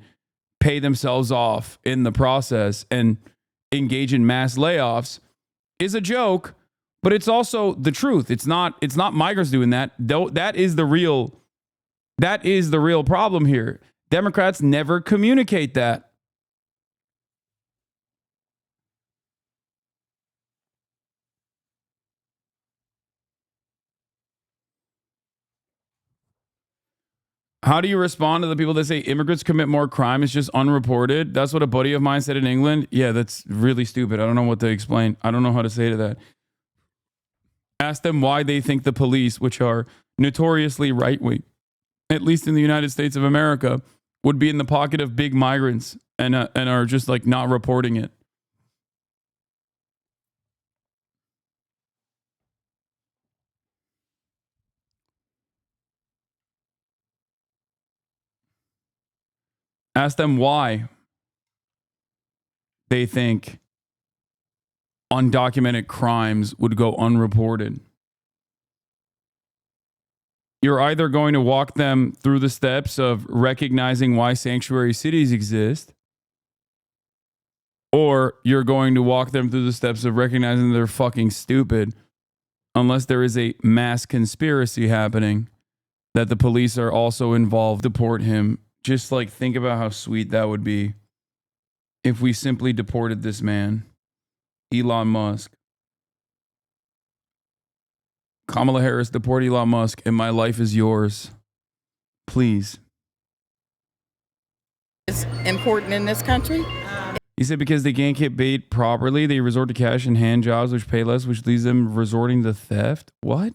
pay themselves off in the process and engage in mass layoffs, is a joke, but it's also the truth. It's not migrants doing that. Though that is the real problem here. Democrats never communicate that. How do you respond to the people that say immigrants commit more crime? It's just unreported. That's what a buddy of mine said in England. Yeah, that's really stupid. I don't know what to explain. I don't know how to say to that. Ask them why they think the police, which are notoriously right-wing, at least in the United States of America, would be in the pocket of big migrants and are just like not reporting it. Ask them why they think undocumented crimes would go unreported. You're either going to walk them through the steps of recognizing why sanctuary cities exist, or you're going to walk them through the steps of recognizing they're fucking stupid, unless there is a mass conspiracy happening that the police are also involved to deport him. Just like think about how sweet that would be if we simply deported this man, Elon Musk. Kamala Harris, deport Elon Musk, and my life is yours. Please. It's important in this country. He said because they can't get paid properly, they resort to cash and hand jobs, which pay less, which leaves them resorting to theft. What?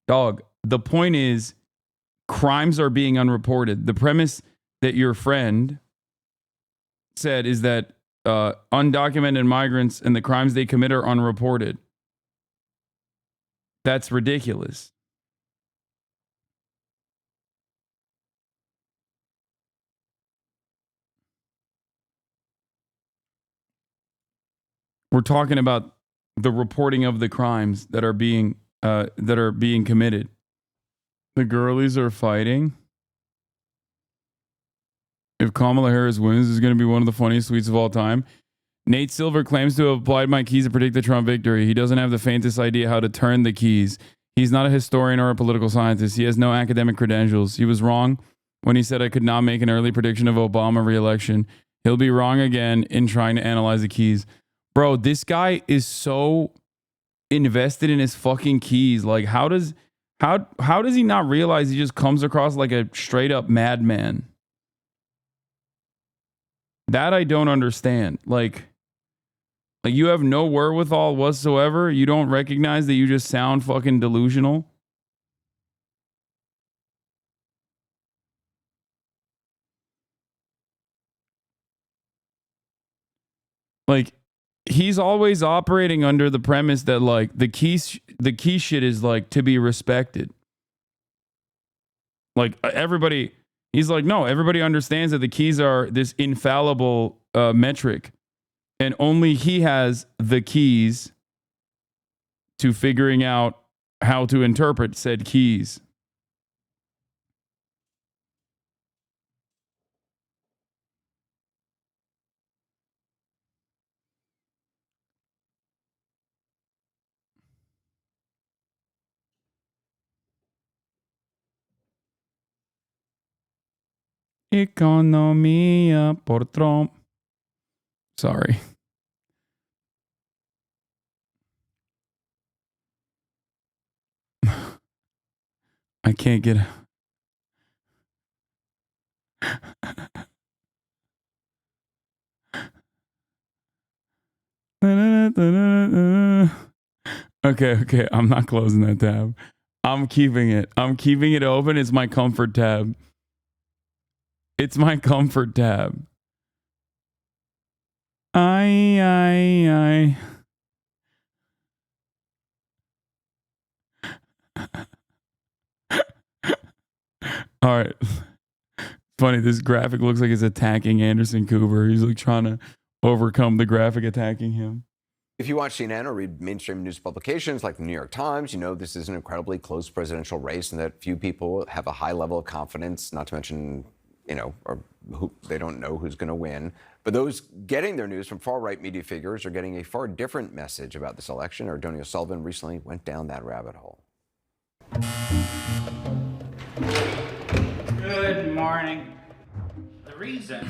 Dog, the point is, crimes are being unreported. The premise that your friend said is that undocumented migrants and the crimes they commit are unreported. That's ridiculous. We're talking about the reporting of the crimes that are being committed. The girlies are fighting. If Kamala Harris wins, this is going to be one of the funniest tweets of all time. Nate Silver claims to have applied my keys to predict the Trump victory. He doesn't have the faintest idea how to turn the keys. He's not a historian or a political scientist. He has no academic credentials. He was wrong when he said I could not make an early prediction of Obama re-election. He'll be wrong again in trying to analyze the keys. Bro, this guy is so invested in his fucking keys. Like, how does he not realize he just comes across like a straight up madman? That I don't understand. Like you have no wherewithal whatsoever. You don't recognize that you just sound fucking delusional. Like, he's always operating under the premise that like the key shit is like to be respected. Like everybody, he's like, no, everybody understands that the keys are this infallible metric. And only he has the keys to figuring out how to interpret said keys. Economia por Trump. Sorry. I can't get. Okay. I'm not closing that tab. I'm keeping it. I'm keeping it open. It's my comfort tab. It's my comfort tab. I. All right. Funny, this graphic looks like it's attacking Anderson Cooper. He's like trying to overcome the graphic attacking him. If you watch CNN or read mainstream news publications like the New York Times, you know this is an incredibly close presidential race and that few people have a high level of confidence, not to mention, or who they don't know who's going to win. But those getting their news from far-right media figures are getting a far different message about this election. Ardoni O'Sullivan recently went down that rabbit hole. Good morning. The reason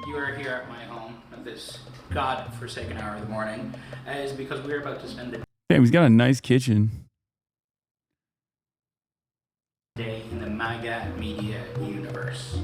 you are here at my home at this God-forsaken hour of the morning is because we're about to spend the Damn, he's got a nice kitchen. day in the MAGA media universe.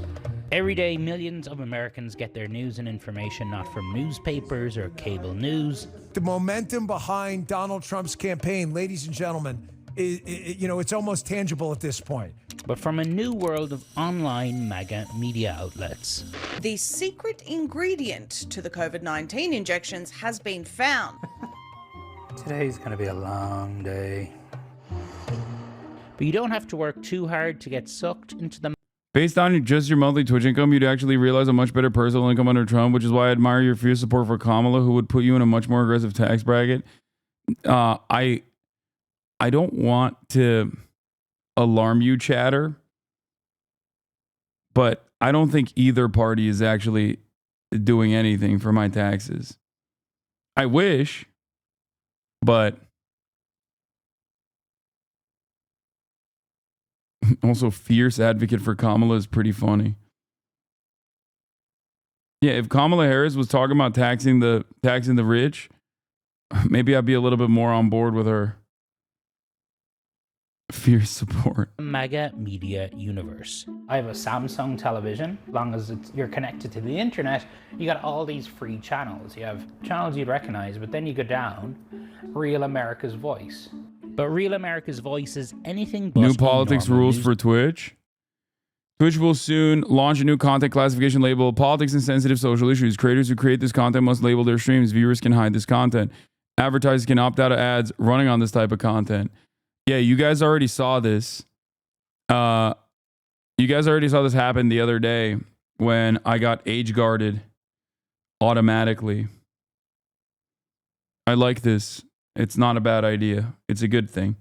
Every day, millions of Americans get their news and information not from newspapers or cable news. The momentum behind Donald Trump's campaign, ladies and gentlemen, it's almost tangible at this point. But from a new world of online MAGA media outlets. The secret ingredient to the COVID-19 injections has been found. Today's going to be a long day. But you don't have to work too hard to get sucked into the... Based on just your monthly Twitch income, you'd actually realize a much better personal income under Trump, which is why I admire your fierce support for Kamala, who would put you in a much more aggressive tax bracket. I don't want to alarm you, chatter, but I don't think either party is actually doing anything for my taxes. I wish, but also fierce advocate for Kamala is pretty funny. Yeah, if Kamala Harris was talking about taxing the rich, maybe I'd be a little bit more on board with her. Fierce support. MAGA media universe. I have a Samsung television. As long as you're connected to the internet, you got all these free channels. You have channels you'd recognize, but then you go down, Real America's Voice. But Real America's Voice is anything but new politics rules news. For Twitch. Twitch will soon launch a new content classification label, politics and sensitive social issues. Creators who create this content must label their streams. Viewers can hide this content. Advertisers can opt out of ads running on this type of content. Yeah, you guys already saw this. You guys already saw this happen the other day when I got age guarded automatically. I like this. It's not a bad idea. It's a good thing.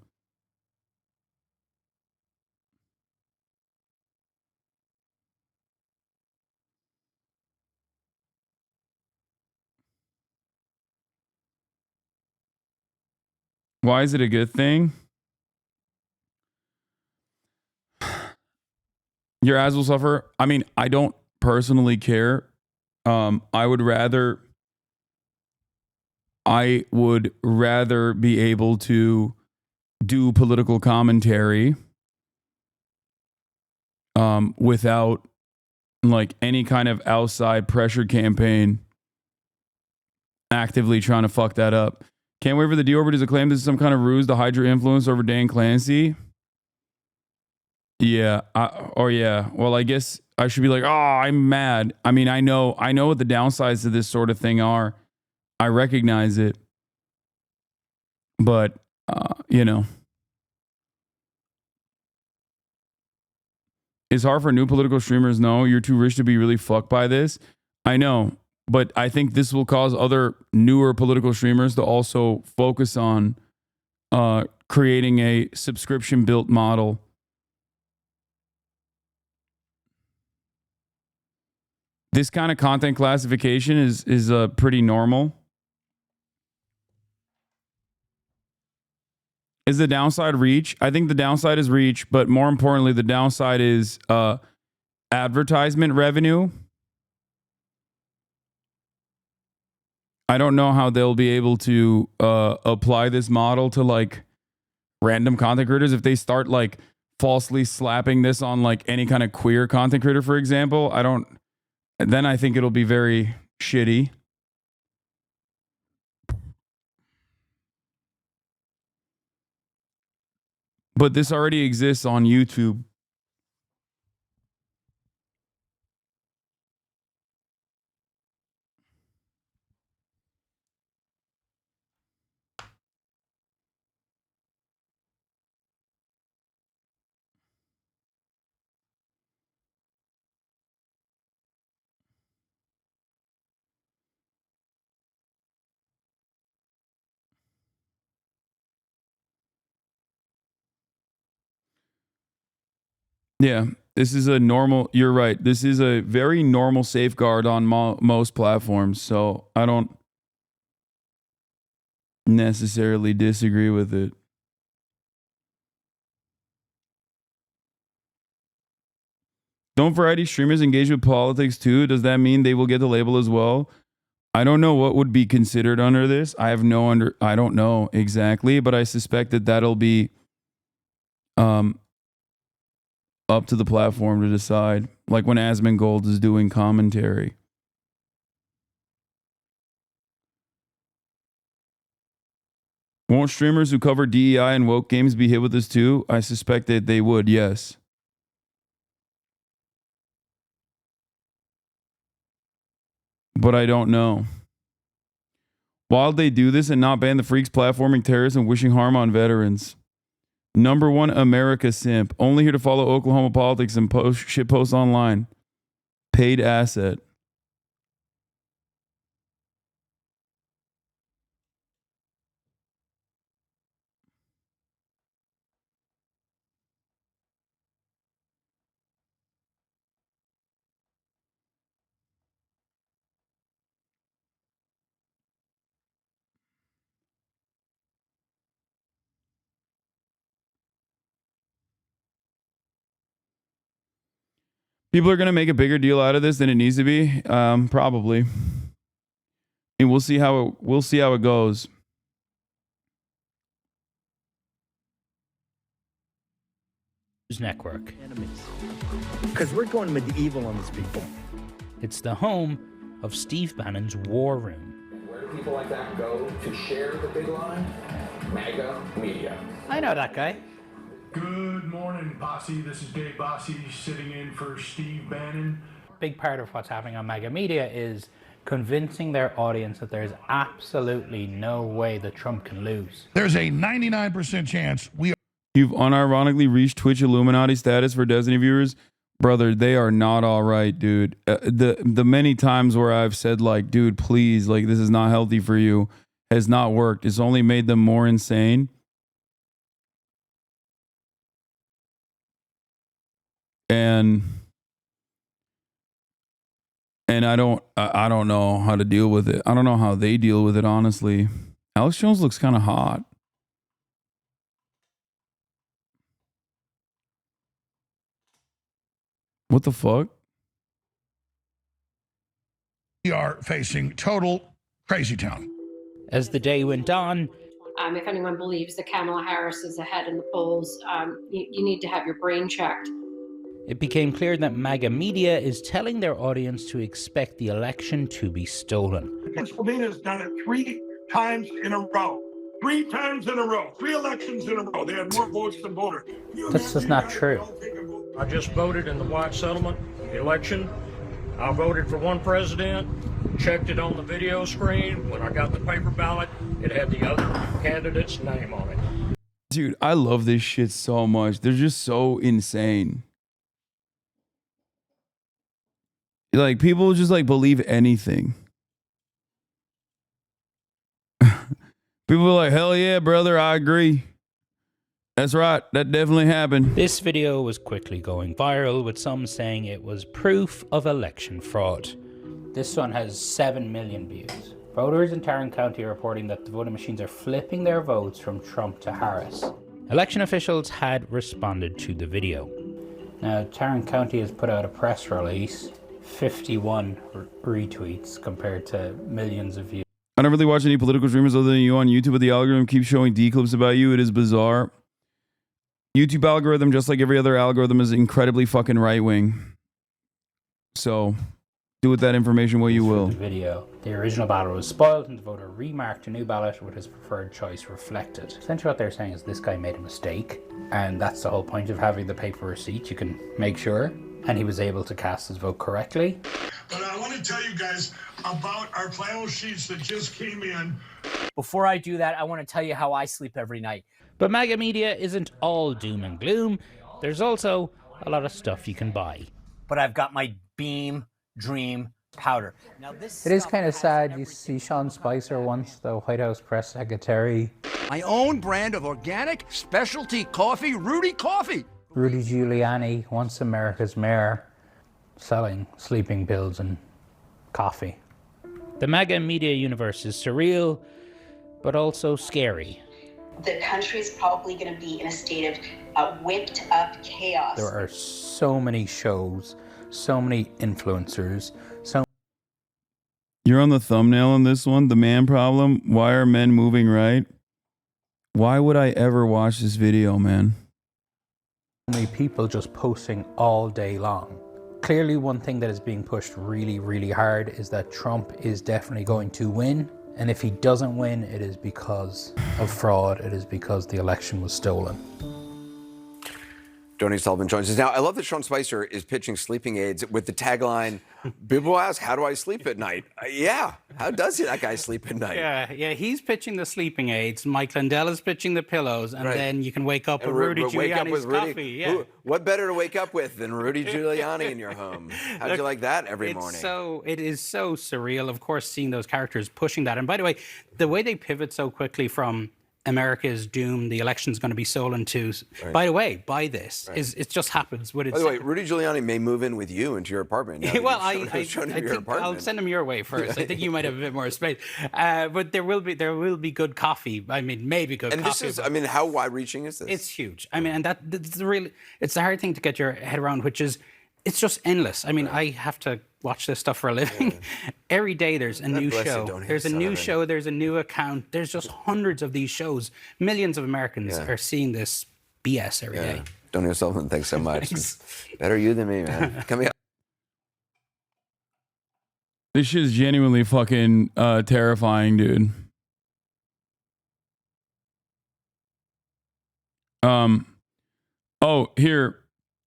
Why is it a good thing? Your ads will suffer. I mean, I don't personally care. I would rather be able to do political commentary without like any kind of outside pressure campaign actively trying to fuck that up. Can't wait for the deal over to claim this is some kind of ruse to hide your influence over Dan Clancy. Yeah. Well, I guess I should be like, oh, I'm mad. I mean, I know what the downsides to this sort of thing are. I recognize it. But, it's hard for new political streamers. No, you're too rich to be really fucked by this. I know. But I think this will cause other newer political streamers to also focus on creating a subscription built model. This kind of content classification is pretty normal. Is the downside reach? I think the downside is reach, but more importantly, the downside is advertisement revenue. I don't know how they'll be able to apply this model to like random content creators if they start like falsely slapping this on like any kind of queer content creator, for example. Then I think it'll be very shitty. But this already exists on YouTube. Yeah, this is a normal, you're right. This is a very normal safeguard on most platforms. So I don't necessarily disagree with it. Don't variety streamers engage with politics too? Does that mean they will get the label as well? I don't know what would be considered under this. I don't know exactly, but I suspect that that'll be up to the platform to decide. Like when Asmongold is doing commentary. Won't streamers who cover DEI and woke games be hit with this too? I suspect that they would, yes. But I don't know. Why'd they do this and not ban the freaks platforming terrorists and wishing harm on veterans? Number one America simp. Only here to follow Oklahoma politics and post online. Paid asset. People are going to make a bigger deal out of this than it needs to be. Probably. And we'll see how it goes. Network. Because we're going medieval on these people. It's the home of Steve Bannon's War Room. Where do people like that go to share the big line? MAGA Media. I know that guy. Good morning, Bossy. This is Dave Bossy sitting in for Steve Bannon. Big part of what's happening on MAGA Media is convincing their audience that there's absolutely no way that Trump can lose. There's a 99% chance You've unironically reached Twitch Illuminati status for Destiny viewers. Brother, they are not all right, dude. The many times where I've said, like, dude, please, like, this is not healthy for you, has not worked. It's only made them more insane. And I don't know how to deal with it. I don't know how they deal with it, honestly. Alex Jones looks kind of hot. What the fuck? we are facing total crazy town. As the day went on, if anyone believes that Kamala Harris is ahead in the polls, you need to have your brain checked. it became clear that MAGA Media is telling their audience to expect the election to be stolen. Pennsylvania's done it 3 times in a row. 3 times in a row. 3 elections in a row. They had more votes than voters. That's just not true. I just voted in the White Settlement election. I voted for one president, checked it on the video screen. When I got the paper ballot, it had the other candidate's name on it. Dude, I love this shit so much. They're just so insane. Like, people just like believe anything. People are like, hell yeah, brother, I agree. That's right. That definitely happened. This video was quickly going viral, with some saying it was proof of election fraud. This one has 7 million views. Voters in Tarrant County are reporting that the voting machines are flipping their votes from Trump to Harris. Election officials had responded to the video. Now, Tarrant County has put out a press release, 51 retweets compared to millions of views. I don't really watch any political streamers other than you on YouTube, but the algorithm keeps showing D clips about you. It is bizarre. YouTube algorithm, just like every other algorithm, is incredibly fucking right wing. So do with that information what you will. The video. The original ballot was spoiled and the voter remarked a new ballot with his preferred choice reflected. Essentially what they're saying is this guy made a mistake, and that's the whole point of having the paper receipt. You can make sure, and he was able to cast his vote correctly. But I want to tell you guys about our flannel sheets that just came in. Before I do that, I want to tell you how I sleep every night. But MAGA media isn't all doom and gloom. There's also a lot of stuff you can buy. But I've got my Beam Dream powder. Now this It is kind of sad. You see Sean Spicer once, the White House press secretary. My own brand of organic specialty coffee, Rudy Coffee. Rudy Giuliani, once America's mayor, selling sleeping pills and coffee. The MAGA media universe is surreal, but also scary. The country's probably going to be in a state of whipped up chaos. There are so many shows, so many influencers, so... You're on the thumbnail on this one, The Man Problem. Why are men moving right? Why would I ever watch this video, man? many people just posting all day long. Clearly, one thing that is being pushed really, really hard is that Trump is definitely going to win. And if he doesn't win, it is because of fraud. It is because the election was stolen. Donnie Sullivan joins us now. I love that Sean Spicer is pitching sleeping aids with the tagline, people ask, how do I sleep at night? Yeah, how does that guy sleep at night? Yeah, he's pitching the sleeping aids. Mike Lindell is pitching the pillows, and then you can wake up with Rudy Giuliani's coffee. Yeah. What better to wake up with than Rudy Giuliani in your home? How'd you like that every morning? It is so surreal, of course, seeing those characters pushing that. And by the way, the way they pivot so quickly from America is doomed, the election's going to be stolen to. Right. By the way, buy this. Right. It just happens. By the way, Rudy Giuliani may move in with you into your apartment. Well, I think I'll send him your way first. I think you might have a bit more space. But there will be good coffee. I mean, maybe good coffee. And this is, how wide-reaching is this? It's huge. I mean, and that's it's the hard thing to get your head around, which is, it's just endless. I mean, I have to watch this stuff for a living. Yeah. Every day there's a new show. There's a new show. There's a new account. There's just hundreds of these shows. Millions of Americans are seeing this BS every day. Donnie Sullivan, thanks so much. Better you than me, man. Coming up. This shit is genuinely fucking terrifying, dude.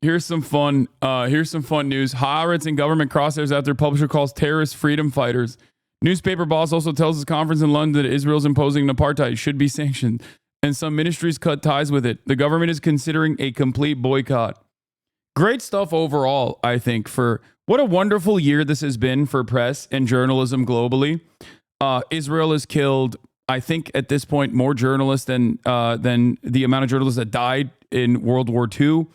Here's some fun news. Haaretz and government crosshairs after publisher calls terrorist freedom fighters. Newspaper boss also tells his conference in London that Israel's imposing an apartheid should be sanctioned, and some ministries cut ties with it. The government is considering a complete boycott. Great stuff overall, I think, for what a wonderful year this has been for press and journalism globally. Israel has killed, I think at this point, more journalists than the amount of journalists that died in World War II.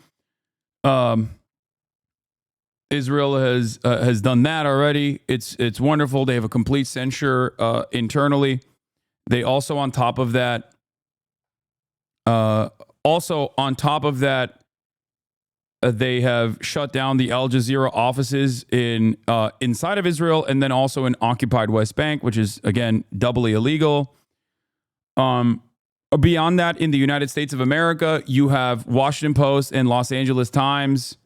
Israel has done that already. It's wonderful. They have a complete censure internally. They also on top of that, they have shut down the Al Jazeera offices inside of Israel, and then also in occupied West Bank, which is again doubly illegal. Beyond that, in the United States of America, you have Washington Post and Los Angeles Times.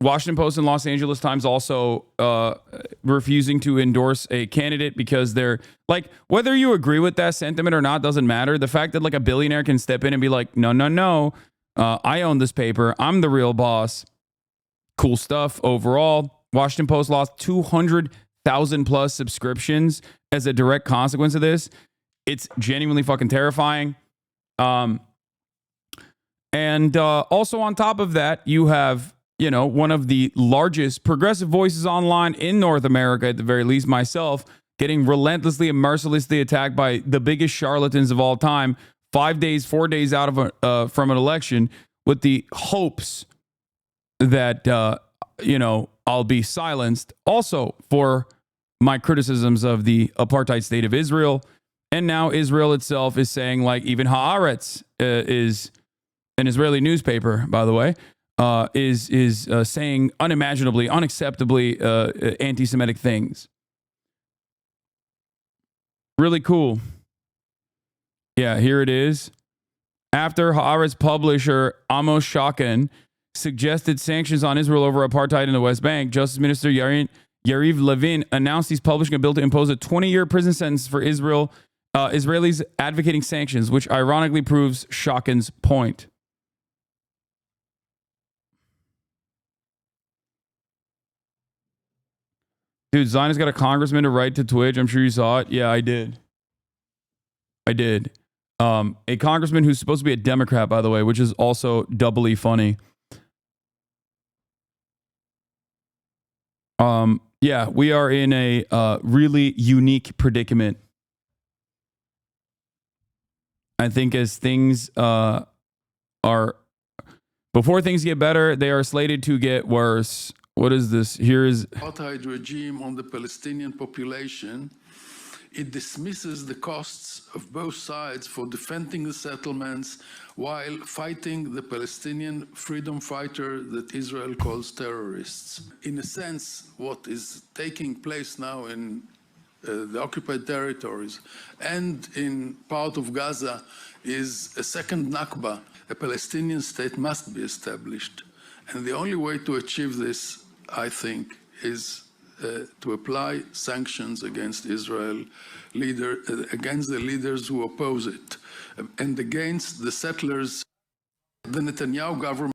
Washington Post and Los Angeles Times also refusing to endorse a candidate because they're like, whether you agree with that sentiment or not doesn't matter. The fact that like a billionaire can step in and be like, no, I own this paper. I'm the real boss. Cool stuff overall. Washington Post lost 200,000 plus subscriptions as a direct consequence of this. It's genuinely fucking terrifying. And also on top of that, you have, one of the largest progressive voices online in North America, at the very least, myself, getting relentlessly and mercilessly attacked by the biggest charlatans of all time, 4 days out of from an election, with the hopes that, I'll be silenced also for my criticisms of the apartheid state of Israel. And now Israel itself is saying, like, even Haaretz is an Israeli newspaper, by the way, is saying unimaginably, unacceptably anti-Semitic things. Really cool. Yeah, here it is. After Haaretz publisher Amos Shakan suggested sanctions on Israel over apartheid in the West Bank, Justice Minister Yariv Levin announced he's publishing a bill to impose a 20-year prison sentence for Israelis advocating sanctions, which ironically proves Shakan's point. Dude, Zionist got a congressman to write to Twitch. I'm sure you saw it. Yeah, I did. A congressman who's supposed to be a Democrat, by the way, which is also doubly funny. Yeah, we are in a really unique predicament. I think as things are, before things get better, they are slated to get worse. What is this? Here is apartheid regime on the Palestinian population. It dismisses the costs of both sides for defending the settlements while fighting the Palestinian freedom fighter that Israel calls terrorists. In a sense, what is taking place now in the occupied territories and in part of Gaza is a second Nakba. A Palestinian state must be established. And the only way to achieve this, I think, is to apply sanctions against Israel, against the leaders who oppose it, and against the settlers. The Netanyahu government.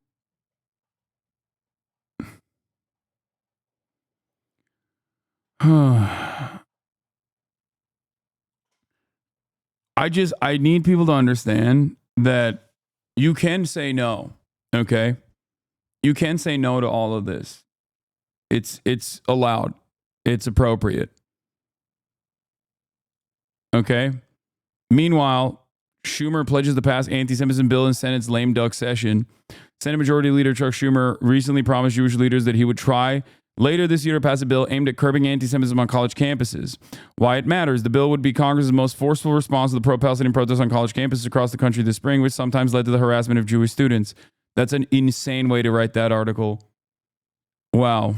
I need people to understand that you can say no, okay? You can say no to all of this. It's allowed. It's appropriate. Okay? Meanwhile, Schumer pledges to pass anti-Semitism bill in Senate's lame duck session. Senate Majority Leader Chuck Schumer recently promised Jewish leaders that he would try later this year to pass a bill aimed at curbing anti-Semitism on college campuses. Why it matters. The bill would be Congress's most forceful response to the pro-Palestinian protests on college campuses across the country this spring, which sometimes led to the harassment of Jewish students. That's an insane way to write that article. Wow.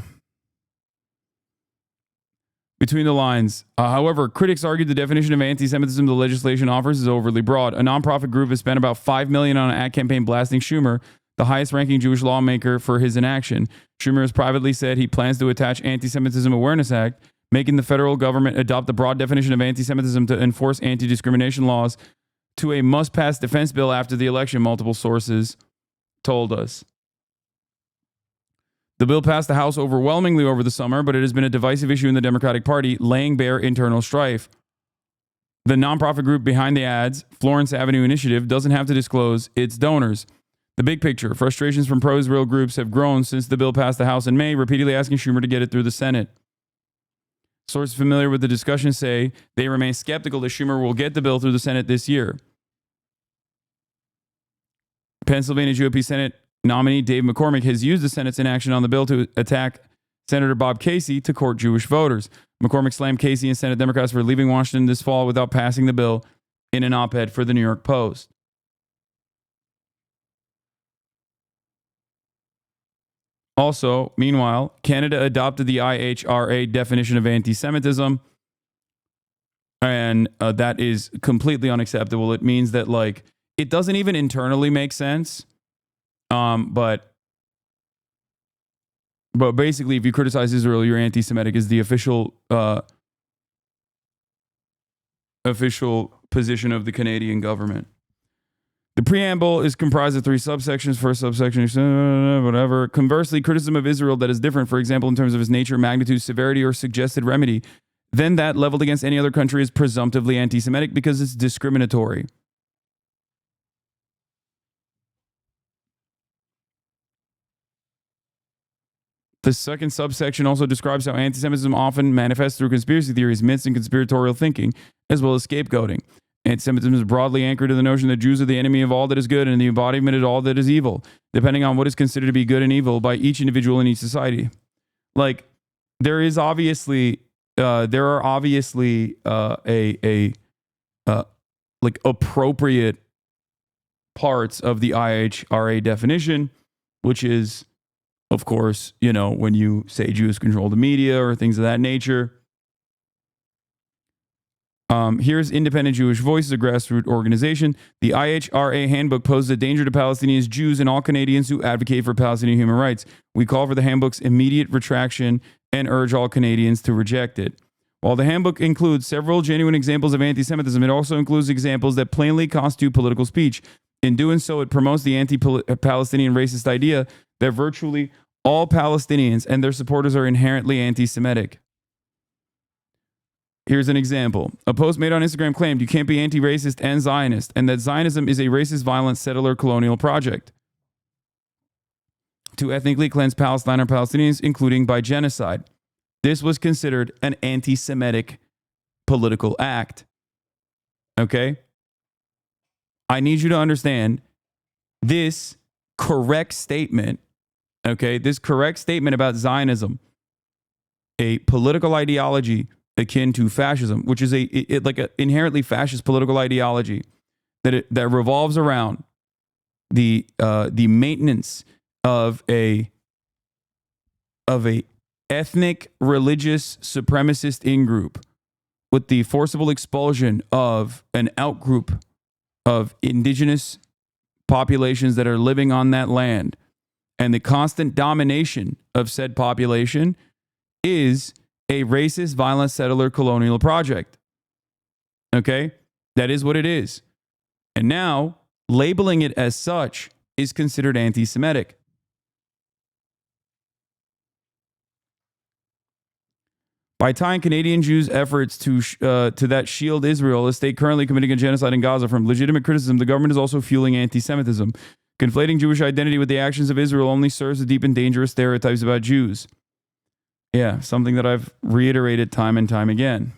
Between the lines. However, critics argued the definition of anti-Semitism the legislation offers is overly broad. A nonprofit group has spent about $5 million on an ad campaign blasting Schumer, the highest-ranking Jewish lawmaker, for his inaction. Schumer has privately said he plans to attach Anti-Semitism Awareness Act, making the federal government adopt the broad definition of anti-Semitism to enforce anti-discrimination laws, to a must-pass defense bill after the election, multiple sources told us. The bill passed the House overwhelmingly over the summer, but it has been a divisive issue in the Democratic Party, laying bare internal strife. The nonprofit group behind the ads, Florence Avenue Initiative, doesn't have to disclose its donors. The big picture, frustrations from pro-Israel groups have grown since the bill passed the House in May, repeatedly asking Schumer to get it through the Senate. Sources familiar with the discussion say they remain skeptical that Schumer will get the bill through the Senate this year. Pennsylvania GOP Senate nominee Dave McCormick has used the Senate's inaction on the bill to attack Senator Bob Casey to court Jewish voters. McCormick slammed Casey and Senate Democrats for leaving Washington this fall without passing the bill in an op-ed for the New York Post. Also, meanwhile, Canada adopted the IHRA definition of anti-Semitism, and that is completely unacceptable. It means that, like, it doesn't even internally make sense. But basically, if you criticize Israel, you're anti-Semitic is the official position of the Canadian government. The preamble is comprised of 3 subsections. First subsection, whatever. Conversely, criticism of Israel that is different, for example, in terms of its nature, magnitude, severity, or suggested remedy, then that leveled against any other country is presumptively anti-Semitic because it's discriminatory. The second subsection also describes how anti-Semitism often manifests through conspiracy theories, myths, and conspiratorial thinking, as well as scapegoating. Anti-Semitism is broadly anchored in the notion that Jews are the enemy of all that is good and the embodiment of all that is evil, depending on what is considered to be good and evil by each individual in each society. Like, there are obviously appropriate parts of the IHRA definition which is, of course, you know, when you say Jews control the media or things of that nature. Here's Independent Jewish Voices, a grassroots organization. The IHRA handbook poses a danger to Palestinians, Jews, and all Canadians who advocate for Palestinian human rights. We call for the handbook's immediate retraction and urge all Canadians to reject it. While the handbook includes several genuine examples of anti-Semitism, it also includes examples that plainly constitute political speech. In doing so, it promotes the anti-Palestinian racist idea that virtually all Palestinians and their supporters are inherently anti-Semitic. Here's an example. A post made on Instagram claimed you can't be anti-racist and Zionist, and that Zionism is a racist, violent, settler colonial project to ethnically cleanse Palestine or Palestinians, including by genocide. This was considered an anti-Semitic political act. Okay? I need you to understand this correct statement, okay? This correct statement about Zionism, a political ideology akin to fascism, which is like an inherently fascist political ideology that revolves around the maintenance of a ethnic religious supremacist in-group with the forcible expulsion of an out-group of indigenous populations that are living on that land, and the constant domination of said population is a racist, violent, settler colonial project. Okay? That is what it is. And now, labeling it as such is considered anti-Semitic. By tying Canadian Jews' efforts to that shield Israel, a state currently committing a genocide in Gaza, from legitimate criticism, the government is also fueling anti-Semitism. Conflating Jewish identity with the actions of Israel only serves to deepen dangerous stereotypes about Jews. Yeah, something that I've reiterated time and time again.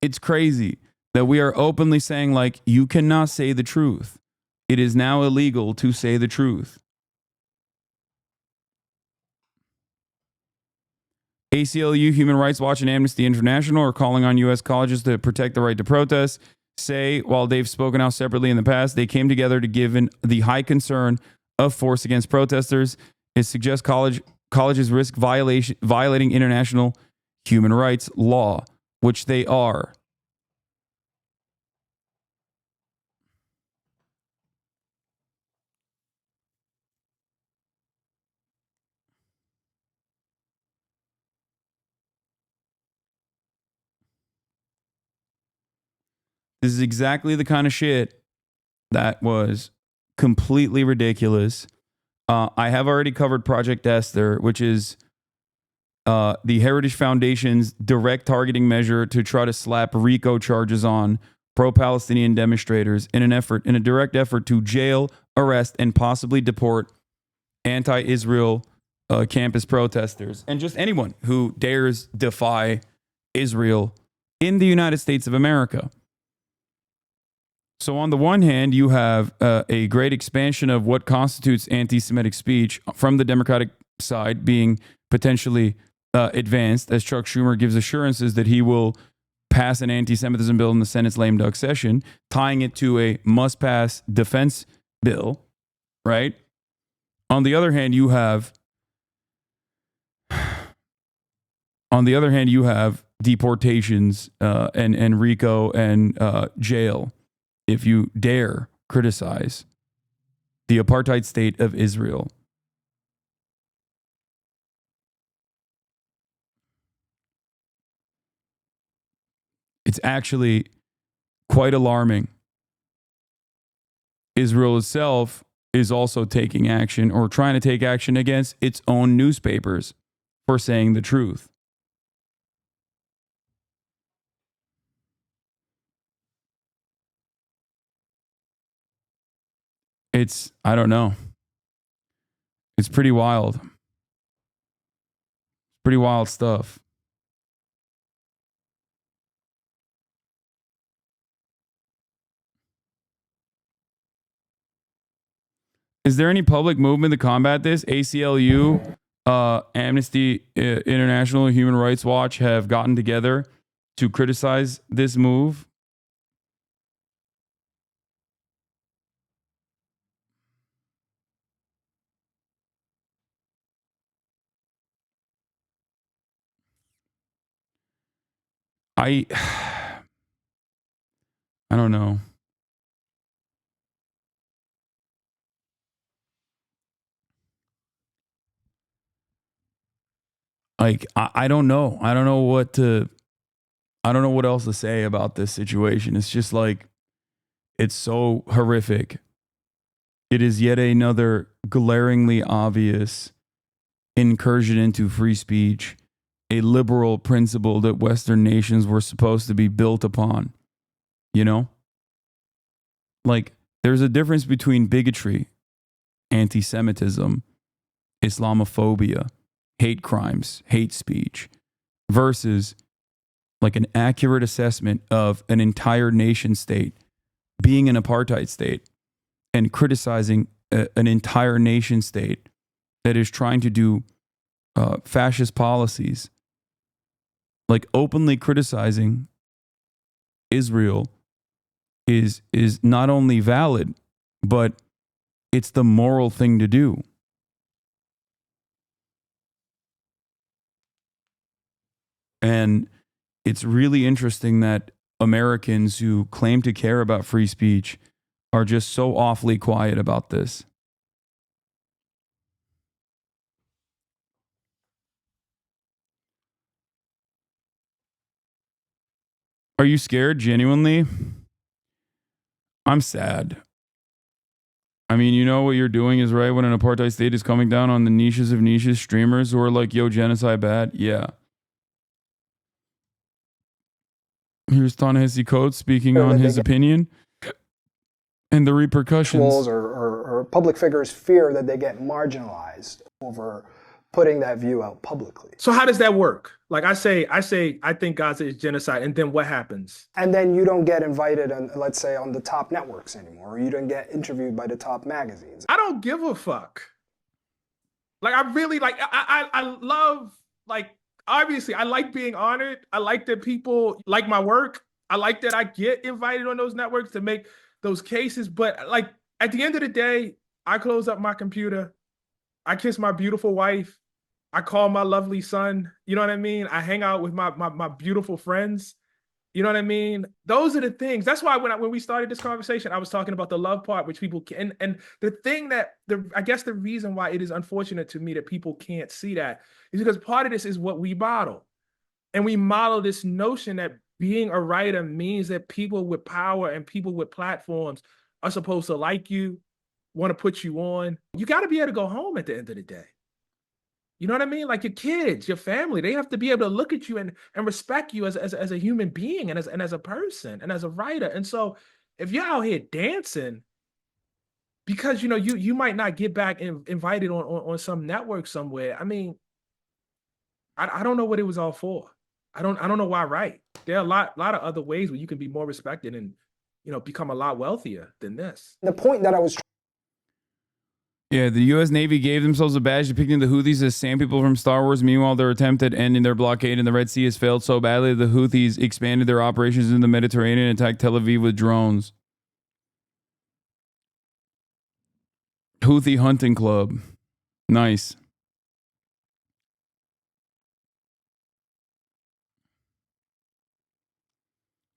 It's crazy that we are openly saying, like, you cannot say the truth. It is now illegal to say the truth. ACLU, Human Rights Watch, and Amnesty International are calling on U.S. colleges to protect the right to protest. Say, while they've spoken out separately in the past, they came together to give in the high concern of force against protesters. It suggests colleges risk violating international human rights law, which they are. This is exactly the kind of shit that was completely ridiculous. I have already covered Project Esther, which is the Heritage Foundation's direct targeting measure to try to slap RICO charges on pro-Palestinian demonstrators in a direct effort to jail, arrest, and possibly deport anti-Israel campus protesters and just anyone who dares defy Israel in the United States of America. So on the one hand, you have a great expansion of what constitutes anti-Semitic speech from the Democratic side being potentially advanced, as Chuck Schumer gives assurances that he will pass an anti-Semitism bill in the Senate's lame duck session, tying it to a must-pass defense bill, right? On the other hand, you have deportations and RICO and jail if you dare criticize the apartheid state of Israel. It's actually quite alarming. Israel itself is also taking action or trying to take action against its own newspapers for saying the truth. I don't know. It's pretty wild. Pretty wild stuff. Is there any public movement to combat this? ACLU, Amnesty International, Human Rights Watch have gotten together to criticize this move. I don't know. Like, I don't know. I don't know what else to say about this situation. It's just like, it's so horrific. It is yet another glaringly obvious incursion into free speech, a liberal principle that Western nations were supposed to be built upon. You know? Like, there's a difference between bigotry, anti-Semitism, Islamophobia, hate crimes, hate speech, versus like an accurate assessment of an entire nation state being an apartheid state and criticizing an entire nation state that is trying to do fascist policies, like openly criticizing Israel is not only valid, but it's the moral thing to do. And it's really interesting that Americans who claim to care about free speech are just so awfully quiet about this. Are you scared genuinely? I'm sad. I mean, you know what you're doing is right when an apartheid state is coming down on the niches of niches streamers who are like, yo, genocide bad? Yeah. Here's Ta-Nehisi Coates speaking on his opinion and the repercussions. Or public figures fear that they get marginalized over putting that view out publicly. So how does that work? Like I say, I think Gaza is genocide, and then what happens? And then you don't get invited on, let's say, on the top networks anymore, or you don't get interviewed by the top magazines. I don't give a fuck. Like I really like, I love, like, obviously I like being honored. I like that people like my work. I like that I get invited on those networks to make those cases. But like at the end of the day, I close up my computer. I kiss my beautiful wife. I call my lovely son. You know what I mean? I hang out with my beautiful friends. You know what I mean? Those are the things. That's why when we started this conversation, I was talking about the love part, which people can. And the thing that I guess the reason why it is unfortunate to me that people can't see that is because part of this is what we model. And we model this notion that being a writer means that people with power and people with platforms are supposed to like you, want to put you on. You got to be able to go home at the end of the day. You know what I mean? Like your kids, your family, they have to be able to look at you and respect you as a human being and as a person and as a writer. And so if you're out here dancing because, you know, you might not get back invited on some network somewhere. I mean, I don't know what it was all for. I don't know why, right? There are a lot of other ways where you can be more respected and, you know, become a lot wealthier than this. The point that I was Yeah, the U.S. Navy gave themselves a badge depicting the Houthis as sand people from Star Wars. Meanwhile, their attempt at ending their blockade in the Red Sea has failed so badly that the Houthis expanded their operations in the Mediterranean and attacked Tel Aviv with drones. Houthi hunting club. Nice.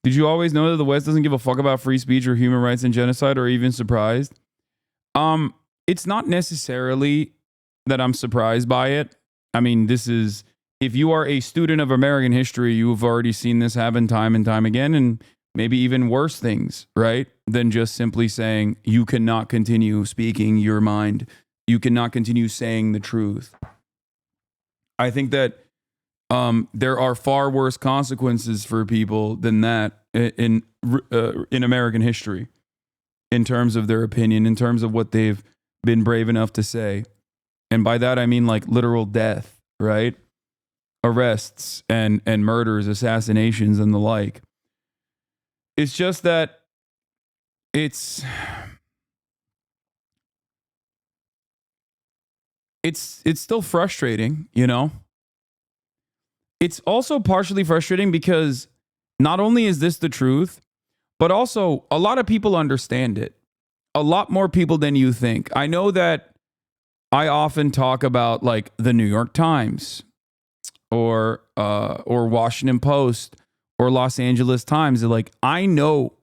Did you always know that the West doesn't give a fuck about free speech or human rights and genocide, or even surprised? It's not necessarily that I'm surprised by it. I mean, this is, if you are a student of American history, you've already seen this happen time and time again, and maybe even worse things, right? Than just simply saying, you cannot continue speaking your mind. You cannot continue saying the truth. I think that there are far worse consequences for people than that in American history, in terms of their opinion, in terms of what they've been brave enough to say. And by that, I mean like literal death, right? Arrests and murders, assassinations and the like. It's just that it's still frustrating, you know? It's also partially frustrating because not only is this the truth, but also a lot of people understand it. A lot more people than you think. I know that I often talk about like the New York Times or Washington Post or Los Angeles Times. They're like, I know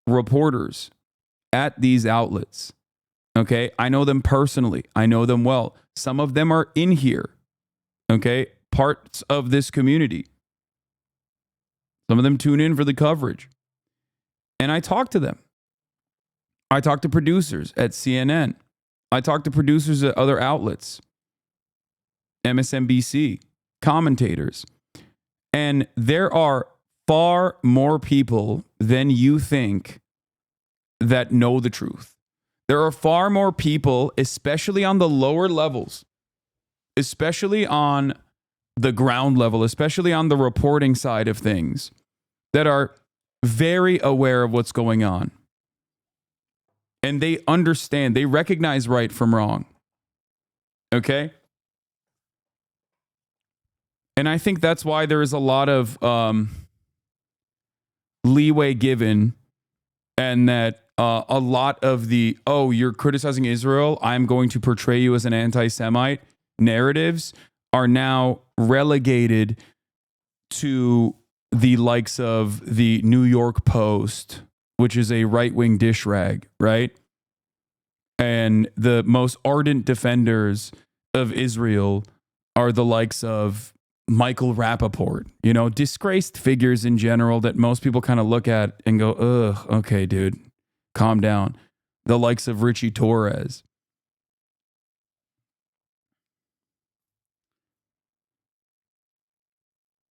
reporters at these outlets. Okay. I know them personally. I know them well. Some of them are in here. Okay. Parts of this community. Some of them tune in for the coverage. And I talk to them. I talk to producers at CNN. I talk to producers at other outlets. MSNBC, commentators. And there are far more people than you think that know the truth. There are far more people, especially on the lower levels, especially on the ground level, especially on the reporting side of things, that are very aware of what's going on. And they understand, they recognize right from wrong. Okay? And I think that's why there is a lot of leeway given, and that a lot of the, oh, you're criticizing Israel, I'm going to portray you as an anti-Semite narratives are now relegated to the likes of the New York Post, which is a right-wing dish rag, right? And the most ardent defenders of Israel are the likes of Michael Rappaport, you know, disgraced figures in general that most people kind of look at and go, ugh, okay, dude, calm down. The likes of Richie Torres.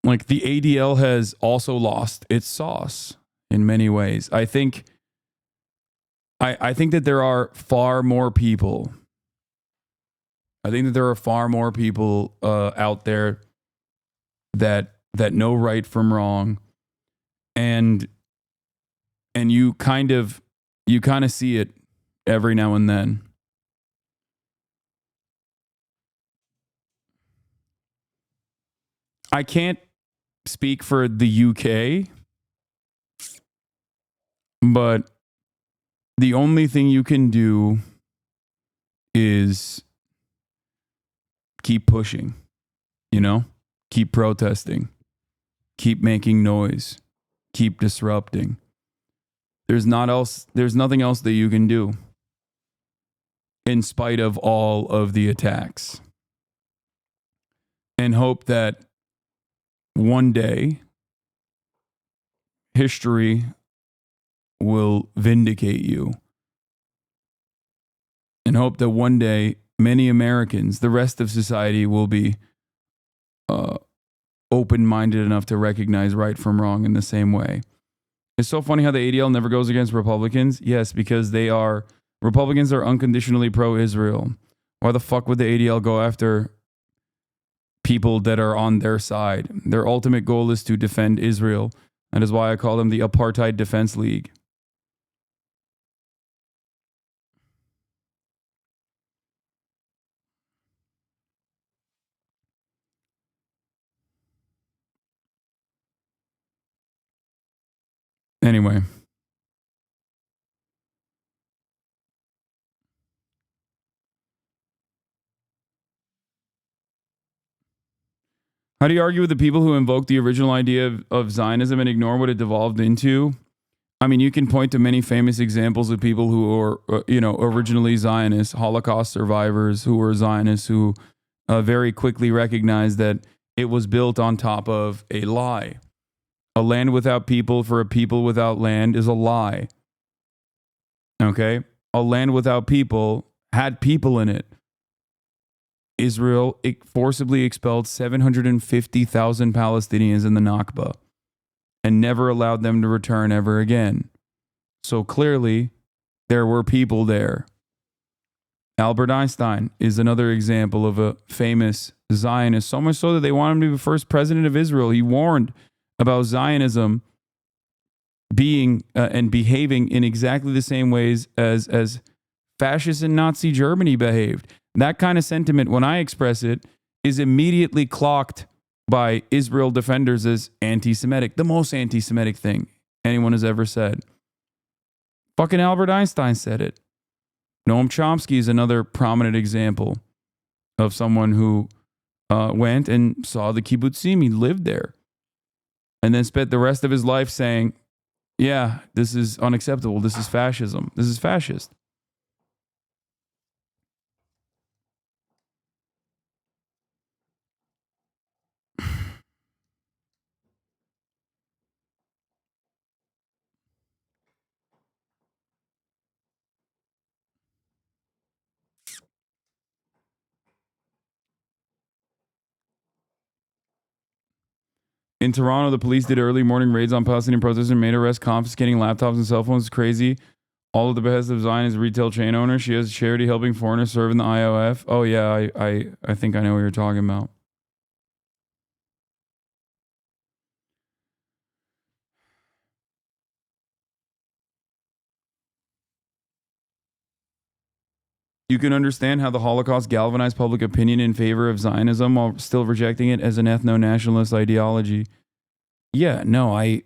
Like, the ADL has also lost its sauce in many ways. I think that there are far more people. I think that there are far more people out there that know right from wrong, and you kind of see it every now and then. I can't speak for the UK, but the only thing you can do is keep pushing, you know, keep protesting, keep making noise, keep disrupting. There's nothing else that you can do in spite of all of the attacks. And hope that one day history will vindicate you. And hope that one day many Americans, the rest of society, will be open-minded enough to recognize right from wrong in the same way. It's so funny how the ADL never goes against Republicans. Yes, because Republicans are unconditionally pro-Israel. Why the fuck would the ADL go after people that are on their side? Their ultimate goal is to defend Israel. That is why I call them the Apartheid Defense League. Anyway. How do you argue with the people who invoke the original idea of Zionism and ignore what it devolved into? I mean, you can point to many famous examples of people who are, originally Zionists, Holocaust survivors who were Zionists, who very quickly recognized that it was built on top of a lie. A land without people for a people without land is a lie. Okay? A land without people had people in it. Israel forcibly expelled 750,000 Palestinians in the Nakba and never allowed them to return ever again. So clearly, there were people there. Albert Einstein is another example of a famous Zionist, so much so that they want him to be the first president of Israel. He warned about Zionism being and behaving in exactly the same ways as fascist and Nazi Germany behaved. That kind of sentiment, when I express it, is immediately clocked by Israel defenders as anti-Semitic. The most anti-Semitic thing anyone has ever said. Fucking Albert Einstein said it. Noam Chomsky is another prominent example of someone who went and saw the kibbutzim. He lived there. and then spent the rest of his life saying, yeah, this is unacceptable. This is fascism. This is fascist. In Toronto, the police did early morning raids on Palestinian protesters and made arrests, confiscating laptops and cell phones. It's crazy. All of the behest of Zion is a retail chain owner. She has a charity helping foreigners serve in the IOF. Oh, yeah, I think I know what you're talking about. You can understand how the Holocaust galvanized public opinion in favor of Zionism while still rejecting it as an ethno-nationalist ideology. Yeah, no, I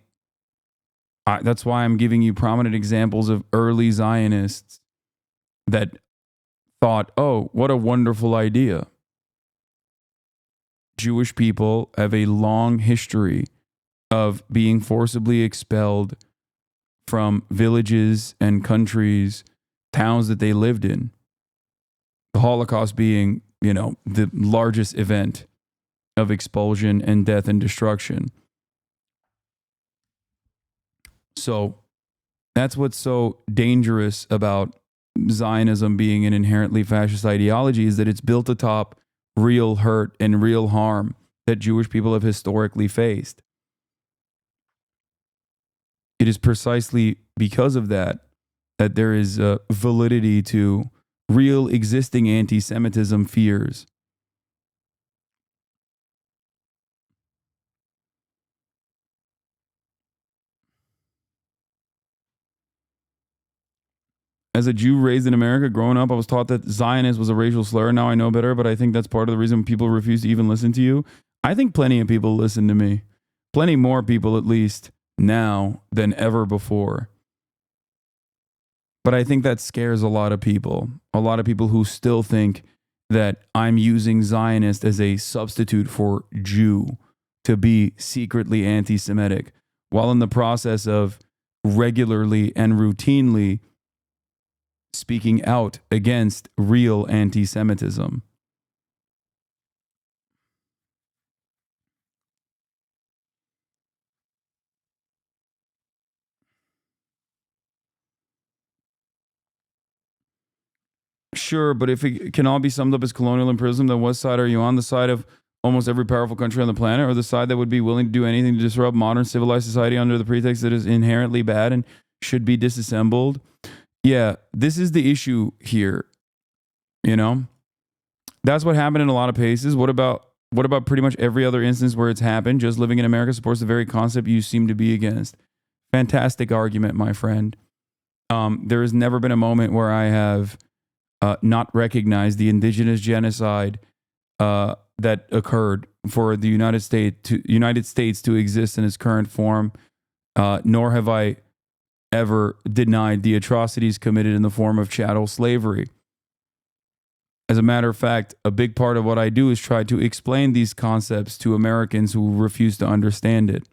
that's why I'm giving you prominent examples of early Zionists that thought, oh, what a wonderful idea. Jewish people have a long history of being forcibly expelled from villages and countries, towns that they lived in. The Holocaust being, the largest event of expulsion and death and destruction. So that's what's so dangerous about Zionism being an inherently fascist ideology, is that it's built atop real hurt and real harm that Jewish people have historically faced. It is precisely because of that there is validity to real existing anti-Semitism fears. As a Jew raised in America, growing up, I was taught that Zionist was a racial slur. Now I know better, but I think that's part of the reason people refuse to even listen to you. I think plenty of people listen to me. Plenty more people, at least, now than ever before. But I think that scares a lot of people. A lot of people who still think that I'm using Zionist as a substitute for Jew to be secretly anti-Semitic, while in the process of regularly and routinely speaking out against real anti-Semitism. Sure, but if it can all be summed up as colonial imperialism, then what side are you on? The side of almost every powerful country on the planet, or the side that would be willing to do anything to disrupt modern civilized society under the pretext that it is inherently bad and should be disassembled? Yeah, this is the issue here. That's what happened in a lot of cases. What about pretty much every other instance where it's happened? Just living in America supports the very concept you seem to be against. Fantastic argument, my friend. There has never been a moment where I have not recognized the indigenous genocide that occurred for the United States to exist in its current form, nor have I ever denied the atrocities committed in the form of chattel slavery. As a matter of fact, a big part of what I do is try to explain these concepts to Americans who refuse to understand it.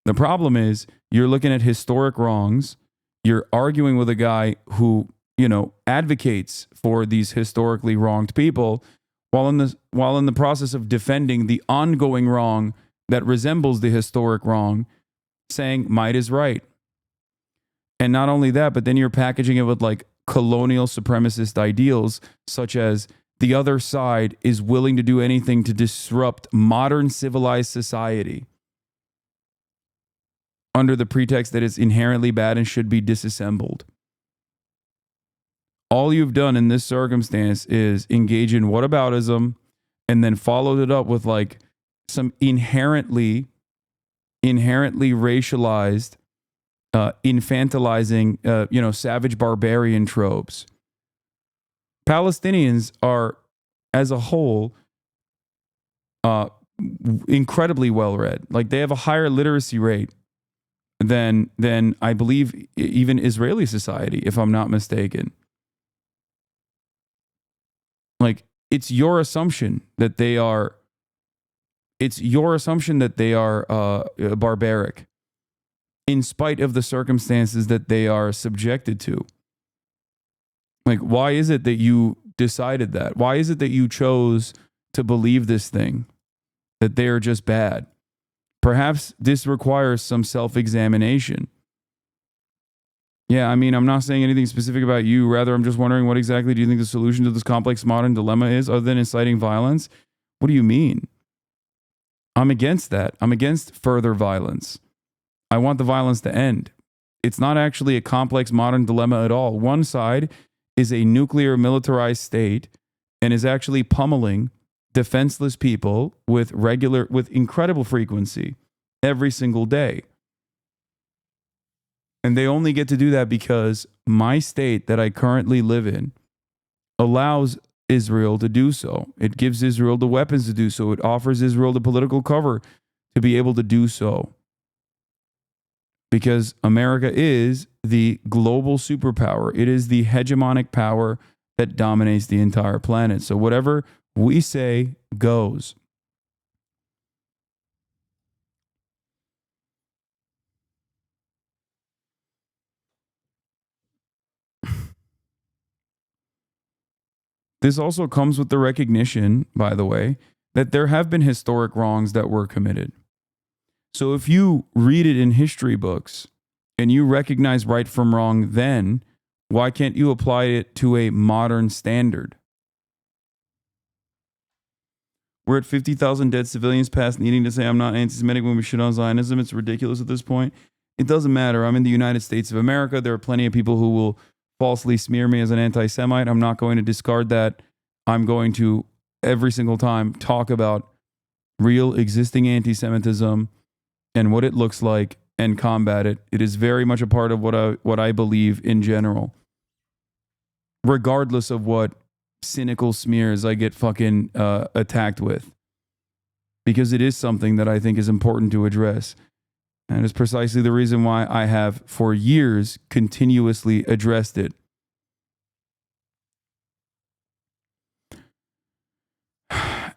The problem is, you're looking at historic wrongs, you're arguing with a guy who, advocates for these historically wronged people, while in the process of defending the ongoing wrong that resembles the historic wrong, saying might is right. And not only that, but then you're packaging it with like colonial supremacist ideals, such as the other side is willing to do anything to disrupt modern civilized society under the pretext that it's inherently bad and should be disassembled. All you've done in this circumstance is engage in whataboutism and then followed it up with like some inherently racialized, infantilizing, savage barbarian tropes. Palestinians are, as a whole, incredibly well read. Like, they have a higher literacy rate than I believe even Israeli society, if I'm not mistaken. Like, it's your assumption that they are It's your assumption that they are barbaric in spite of the circumstances that they are subjected to. Like, why is it that you decided that? Why is it that you chose to believe this thing, that they are just bad? Perhaps this requires some self-examination. Yeah, I mean, I'm not saying anything specific about you. Rather, I'm just wondering, what exactly do you think the solution to this complex modern dilemma is, other than inciting violence? What do you mean? I'm against that. I'm against further violence. I want the violence to end. It's not actually a complex modern dilemma at all. One side is a nuclear militarized state and is actually pummeling defenseless people with incredible frequency every single day. And they only get to do that because my state that I currently live in allows Israel to do so. It gives Israel the weapons to do so. It offers Israel the political cover to be able to do so. Because America is the global superpower. It is the hegemonic power that dominates the entire planet. So whatever we say goes. This also comes with the recognition, by the way, that there have been historic wrongs that were committed. So if you read it in history books and you recognize right from wrong then, why can't you apply it to a modern standard? We're at 50,000 dead civilians past needing to say I'm not anti-Semitic when we shit on Zionism. It's ridiculous at this point. It doesn't matter. I'm in the United States of America. There are plenty of people who will falsely smear me as an anti-Semite. I'm not going to discard that. I'm going to, every single time, talk about real existing anti-Semitism and what it looks like and combat it. It is very much a part of what I believe in general. Regardless of what cynical smears I get fucking attacked with. Because it is something that I think is important to address. And it's precisely the reason why I have, for years, continuously addressed it.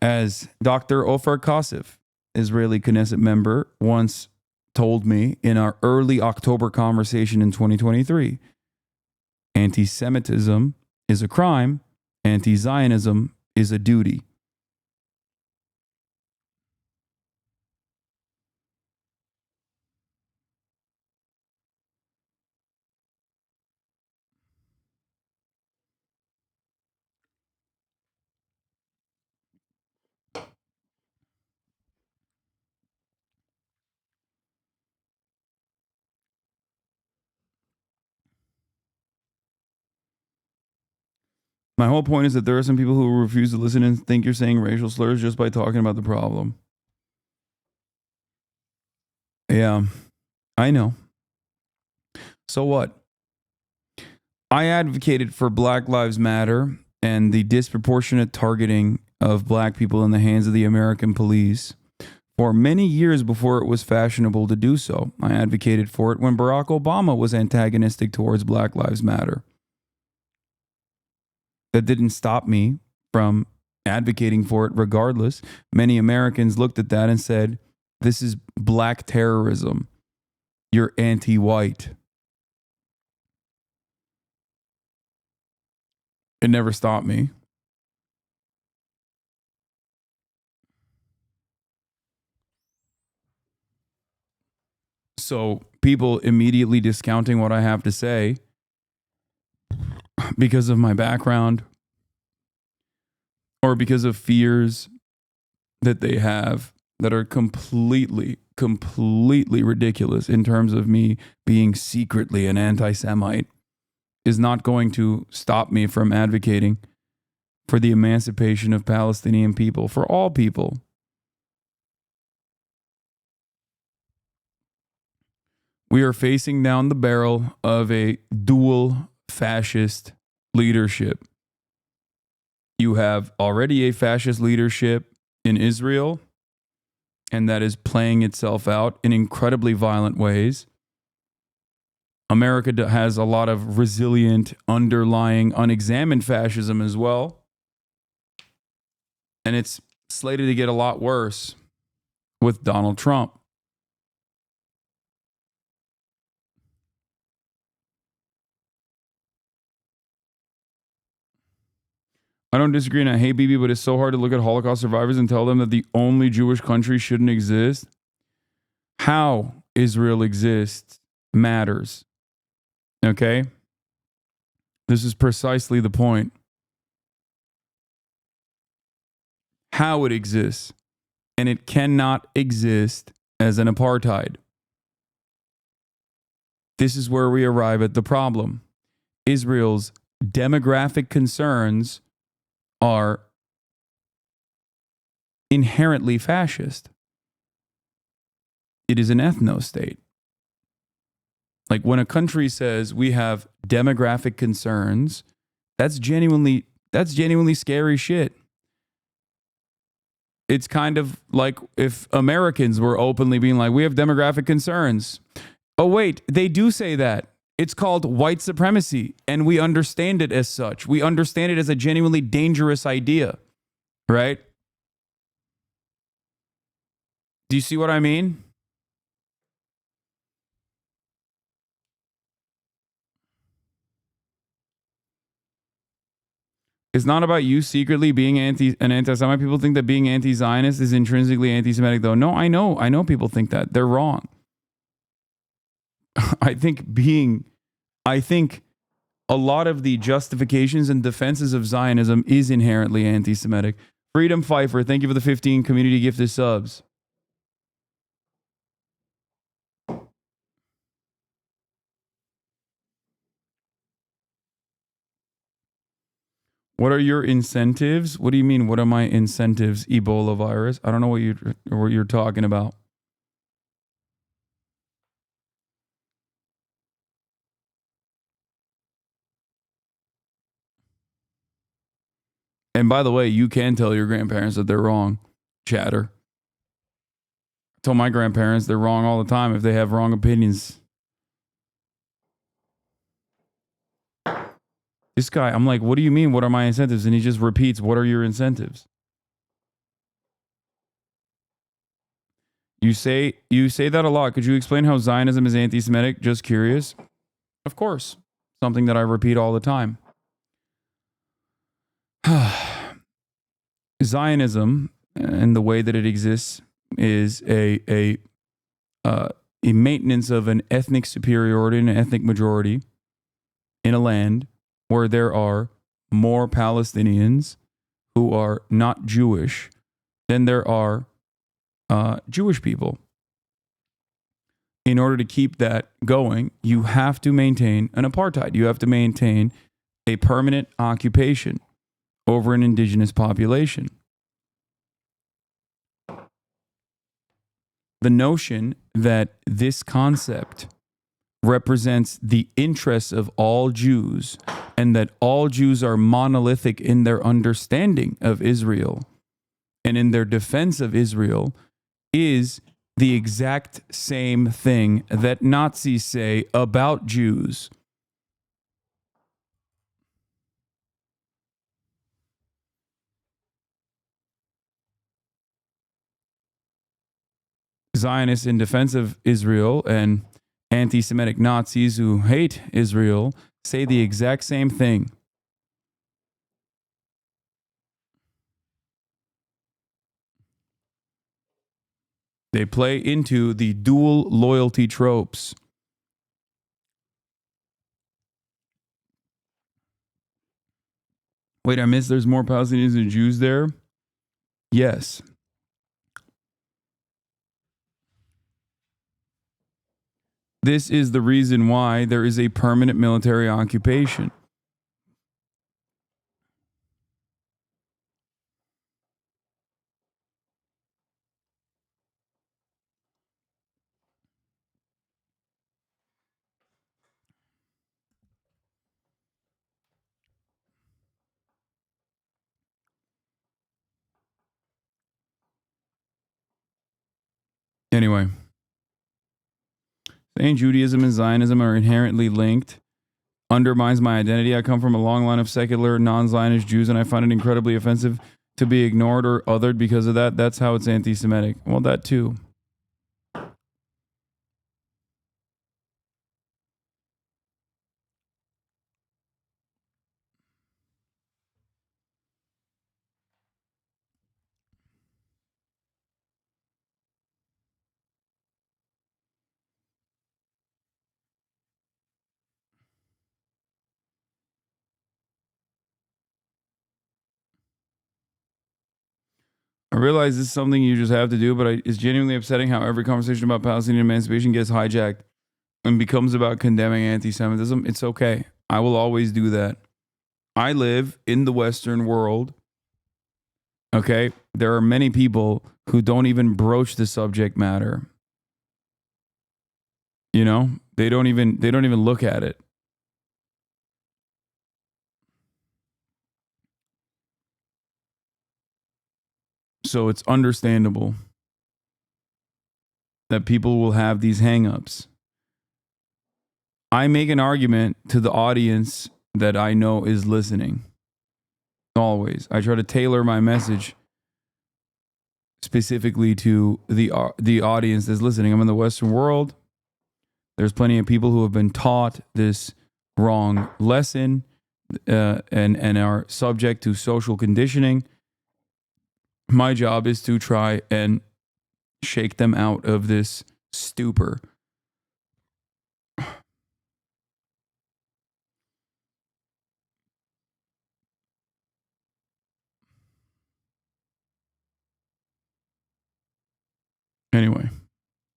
As Dr. Ofer Kasif, Israeli Knesset member, once told me in our early October conversation in 2023, anti-Semitism is a crime, anti-Zionism is a duty. My whole point is that there are some people who refuse to listen and think you're saying racial slurs just by talking about the problem. Yeah, I know. So what? I advocated for Black Lives Matter and the disproportionate targeting of black people in the hands of the American police for many years before it was fashionable to do so. I advocated for it when Barack Obama was antagonistic towards Black Lives Matter. That didn't stop me from advocating for it regardless. Many Americans looked at that and said, this is black terrorism. You're anti-white. It never stopped me. So people immediately discounting what I have to say because of my background or because of fears that they have that are completely ridiculous in terms of me being secretly an anti-Semite is not going to stop me from advocating for the emancipation of Palestinian people, for all people. We are facing down the barrel of a dual fascist leadership. You have already a fascist leadership in Israel, and that is playing itself out in incredibly violent ways. America has a lot of resilient, underlying, unexamined fascism as well. And it's slated to get a lot worse. with Donald Trump. I don't disagree and I hate Bibi, but it's so hard to look at Holocaust survivors and tell them that the only Jewish country shouldn't exist. How Israel exists matters. Okay? This is precisely the point. How it exists. And it cannot exist as an apartheid. This is where we arrive at the problem. Israel's demographic concerns are inherently fascist. It is an ethno-state. Like when a country says we have demographic concerns, that's genuinely scary shit. It's kind of like if Americans were openly being like, we have demographic concerns. Oh, wait, they do say that. It's called white supremacy, and we understand it as such. We understand it as a genuinely dangerous idea, right? Do you see what I mean? It's not about you secretly being an anti-Semite. People think that being anti-Zionist is intrinsically anti-Semitic, though. No, I know people think that. They're wrong. I think a lot of the justifications and defenses of Zionism is inherently anti-Semitic. Freedom Pfeiffer, thank you for the 15 community gifted subs. What are your incentives? What do you mean? What are my incentives? Ebola virus? I don't know what you're talking about. And by the way, you can tell your grandparents that they're wrong. Chatter. I tell my grandparents they're wrong all the time if they have wrong opinions. This guy, I'm like, what do you mean? What are my incentives? And he just repeats, what are your incentives? You say that a lot. Could you explain how Zionism is anti-Semitic? Just curious. Of course. Something that I repeat all the time. Zionism and the way that it exists is a maintenance of an ethnic superiority and an ethnic majority in a land where there are more Palestinians who are not Jewish than there are Jewish people. In order to keep that going, you have to maintain an apartheid. You have to maintain a permanent occupation over an indigenous population. The notion that this concept represents the interests of all Jews and that all Jews are monolithic in their understanding of Israel and in their defense of Israel is the exact same thing that Nazis say about Jews. Zionists in defense of Israel and anti-Semitic Nazis who hate Israel say the exact same thing. They play into the dual loyalty tropes. Wait, I missed there's more Palestinians than Jews there? Yes. This is the reason why there is a permanent military occupation. Anyway. Saying Judaism and Zionism are inherently linked undermines my identity. I come from a long line of secular, non-Zionist Jews, and I find it incredibly offensive to be ignored or othered because of that, that's how it's anti-Semitic. Well, that too. I realize this is something you just have to do, but it's genuinely upsetting how every conversation about Palestinian emancipation gets hijacked and becomes about condemning anti-Semitism. It's okay. I will always do that. I live in the Western world. Okay? There are many people who don't even broach the subject matter. You know? They don't even look at it. So it's understandable that people will have these hang-ups. I make an argument to the audience that I know is listening. Always. I try to tailor my message specifically to the audience that's listening. I'm in the Western world. There's plenty of people who have been taught this wrong lesson and are subject to social conditioning. My job is to try and shake them out of this stupor. Anyway.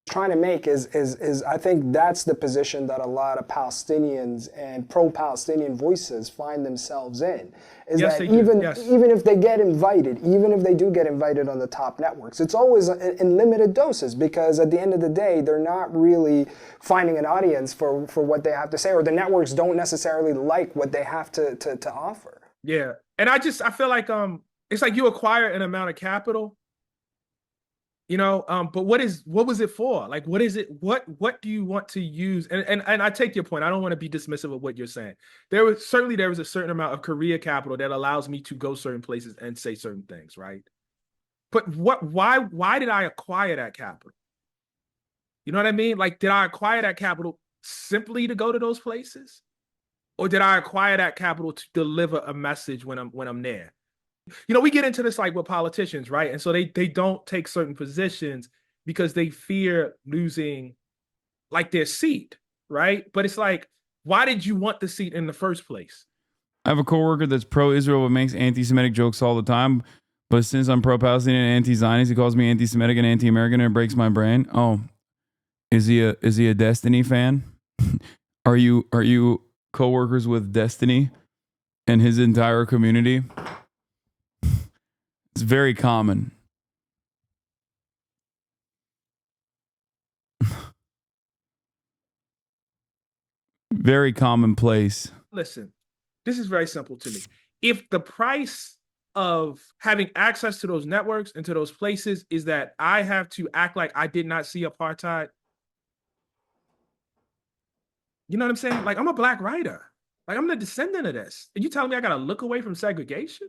Trying to make is I think that's the position that a lot of Palestinians and pro-Palestinian voices find themselves in. Is Yes, that they do. even Yes. even if they get invited, even if they do get invited on the top networks, it's always in limited doses, because at the end of the day, they're not really finding an audience for what they have to say, or the networks don't necessarily like what they have to offer. Yeah. And I feel like it's like you acquire an amount of capital, you know, but what was it for? Like, what is it? What do you want to use? And I take your point. I don't want to be dismissive of what you're saying. There was a certain amount of career capital that allows me to go certain places and say certain things, right? But why did I acquire that capital? You know what I mean? Like, did I acquire that capital simply to go to those places? Or did I acquire that capital to deliver a message when I'm there? You know, we get into this like with politicians, right? And so they don't take certain positions because they fear losing like their seat, right? But it's like, why did you want the seat in the first place? I have a coworker that's pro-Israel but makes anti-Semitic jokes all the time. But since I'm pro-Palestinian and anti-Zionist, he calls me anti-Semitic and anti-American, and it breaks my brain. Oh, is he a Destiny fan? Are you coworkers with Destiny and his entire community? It's very common. Very commonplace. Listen, this is very simple to me. If the price of having access to those networks and to those places is that I have to act like I did not see apartheid, you know what I'm saying? Like, I'm a black writer. Like, I'm the descendant of this. And you telling me I got to look away from segregation?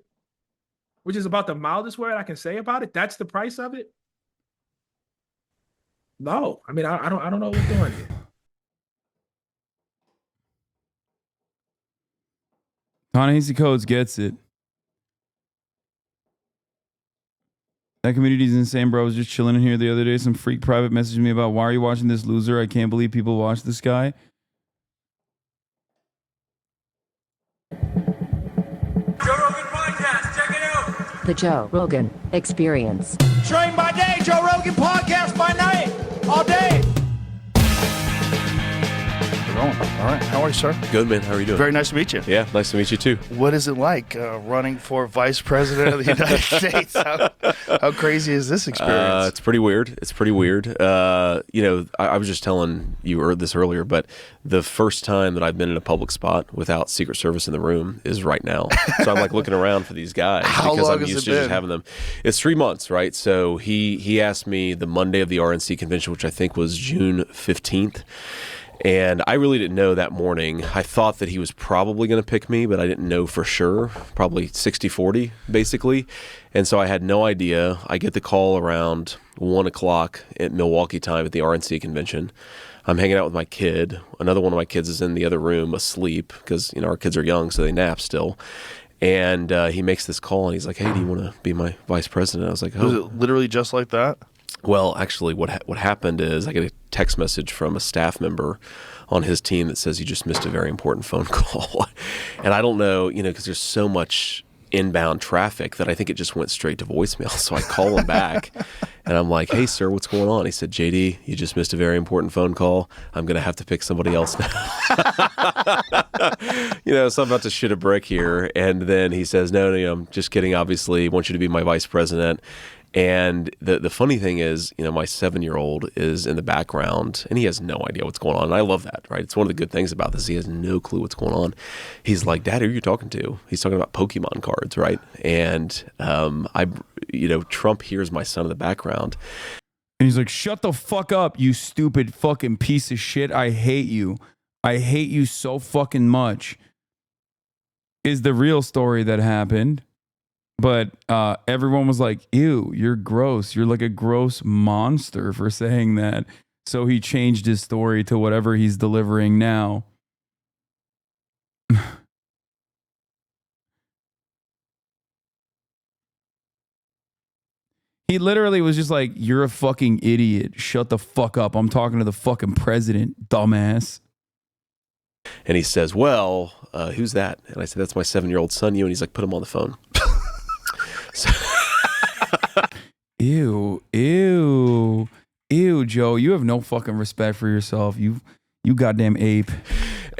Which is about the mildest word I can say about it. That's the price of it. No, I mean, I don't know what we're doing here. Ta-Nehisi Coates gets it. That community's insane, bro. I was just chilling in here the other day. Some freak private messaged me about, why are you watching this loser? I can't believe people watch this guy. The Joe Rogan Experience. Train by day, Joe Rogan podcast by night, all day. All right. How are you, sir? Good, man. How are you doing? Very nice to meet you. Yeah, nice to meet you, too. What is it like running for vice president of the United States? How crazy is this experience? It's pretty weird. You know, I was just telling you this earlier, but the first time that I've been in a public spot without Secret Service in the room is right now. So I'm like looking around for these guys because I'm used to just having them. It's 3 months, right? So he asked me the Monday of the RNC convention, which I think was June 15th. And I really didn't know that morning. I thought that he was probably going to pick me, but I didn't know for sure. Probably 60-40, basically. And so I had no idea. I get the call around 1 o'clock at Milwaukee time at the RNC convention. I'm hanging out with my kid. Another one of my kids is in the other room asleep because, our kids are young, so they nap still. And he makes this call, and he's like, "Hey, do you want to be my vice president?" I was like, "Oh." Was it literally just like that? Well, actually, what happened is I get a text message from a staff member on his team that says, "You just missed a very important phone call." And I don't know, because there's so much inbound traffic that I think it just went straight to voicemail. So I call him back, and I'm like, "Hey, sir, what's going on?" He said, "JD, you just missed a very important phone call. I'm going to have to pick somebody else now." So I'm about to shit a brick here. And then he says, no, I'm just kidding. Obviously, I want you to be my vice president. And the funny thing is, my 7-year-old is in the background, and he has no idea what's going on. And I love that, right? It's one of the good things about this. He has no clue what's going on. He's like, "Dad, who are you talking to?" He's talking about Pokemon cards, right? And Trump hears my son in the background. And he's like, "Shut the fuck up, you stupid fucking piece of shit. I hate you. I hate you so fucking much." Is the real story that happened. But everyone was like, "Ew, you're gross. You're like a gross monster for saying that." So he changed his story to whatever he's delivering now. He literally was just like, "You're a fucking idiot. Shut the fuck up. I'm talking to the fucking president, dumbass." And he says, "Well, who's that?" And I said, "That's my 7-year-old son, you." And he's like, "Put him on the phone." Ew, Joe. You have no fucking respect for yourself. You goddamn ape.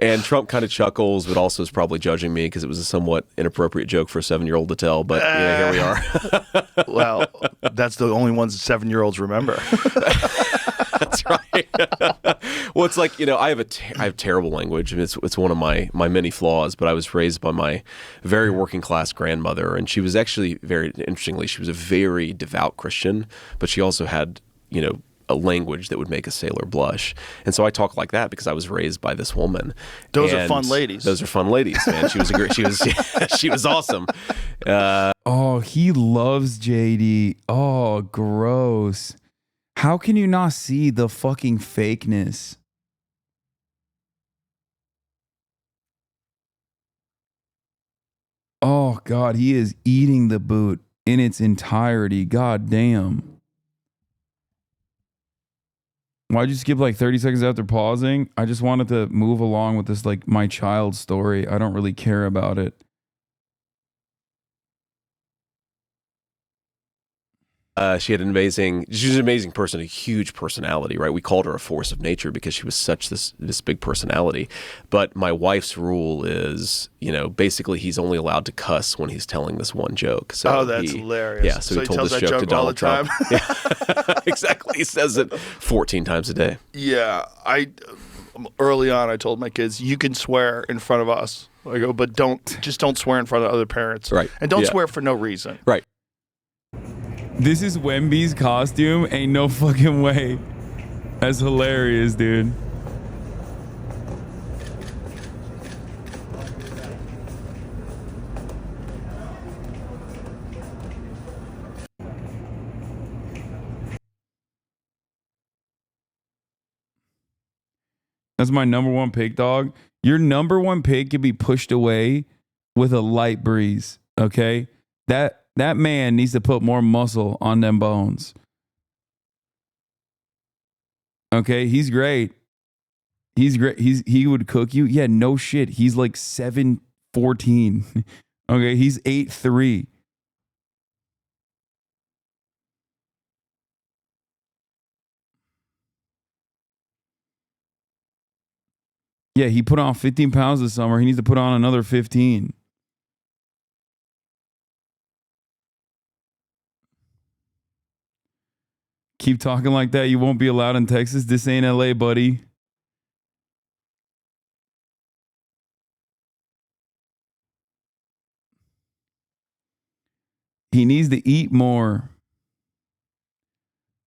And Trump kind of chuckles, but also is probably judging me because it was a somewhat inappropriate joke for a 7-year-old to tell. But here we are. Well, that's the only ones 7-year-olds remember. That's right. Well, it's like, I have terrible language. I mean, it's one of my many flaws, but I was raised by my very working class grandmother, and she was actually interestingly, she was a very devout Christian, but she also had, a language that would make a sailor blush. And so I talk like that because I was raised by this woman. Those are fun ladies. Those are fun ladies, man. She was she was awesome. Oh, he loves JD. Oh, gross. How can you not see the fucking fakeness? Oh, God, he is eating the boot in its entirety. God damn. Why'd you skip like 30 seconds after pausing? I just wanted to move along with this, like, my child's story. I don't really care about it. She was an amazing person, a huge personality, right? We called her a force of nature because she was such this big personality. But my wife's rule is, basically he's only allowed to cuss when he's telling this one joke. So that's hilarious. Yeah, so he told this joke to Donald Trump. Yeah, exactly. He says it 14 times a day. Yeah, early on I told my kids, you can swear in front of us. I go, but don't swear in front of other parents. Right. And don't swear for no reason. Right. This is Wemby's costume? Ain't no fucking way. That's hilarious, dude. That's my number one pick, dog. Your number one pick can be pushed away with a light breeze, okay? That man needs to put more muscle on them bones. Okay, he's great. He's great. He would cook you. Yeah, no shit. He's like 7'14". Okay, he's 8'3". Yeah, he put on 15 pounds this summer. He needs to put on another 15. Keep talking like that. You won't be allowed in Texas. This ain't LA, buddy. He needs to eat more.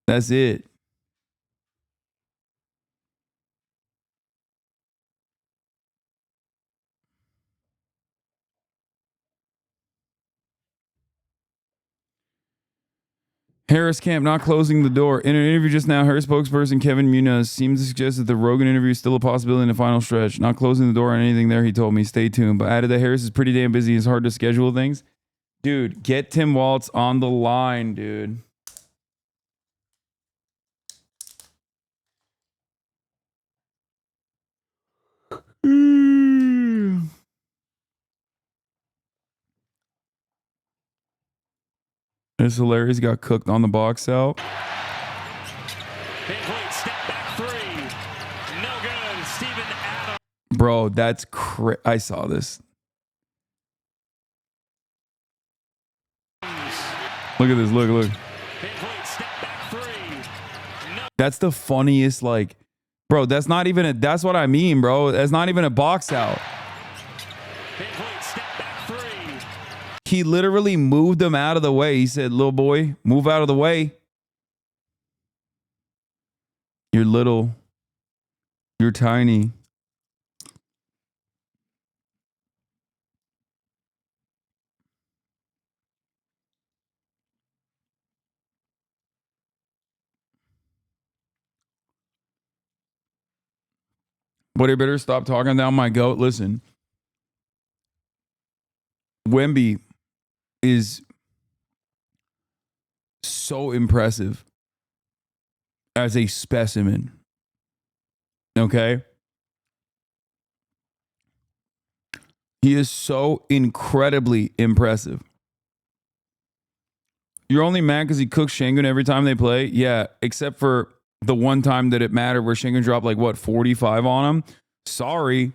That's it. Harris camp not closing the door. In an interview just now, Harris spokesperson Kevin Muniz seems to suggest that the Rogan interview is still a possibility in the final stretch. Not closing the door on anything there, he told me. Stay tuned. But added that Harris is pretty damn busy. It's hard to schedule things. Dude, get Tim Waltz on the line, dude. It's hilarious. He got cooked on the box out. Bro, that's I saw this. Look at this. Look. That's the funniest, like, bro, that's not even that's what I mean, bro. That's not even a box out. He literally moved him out of the way. He said, little boy, move out of the way. You're little. You're tiny. But he better stop talking down my goat. Listen, Wemby is so impressive as a specimen. Okay? He is so incredibly impressive. You're only mad because he cooks Şengün every time they play? Yeah, except for the one time that it mattered where Şengün dropped like, what, 45 on him? Sorry.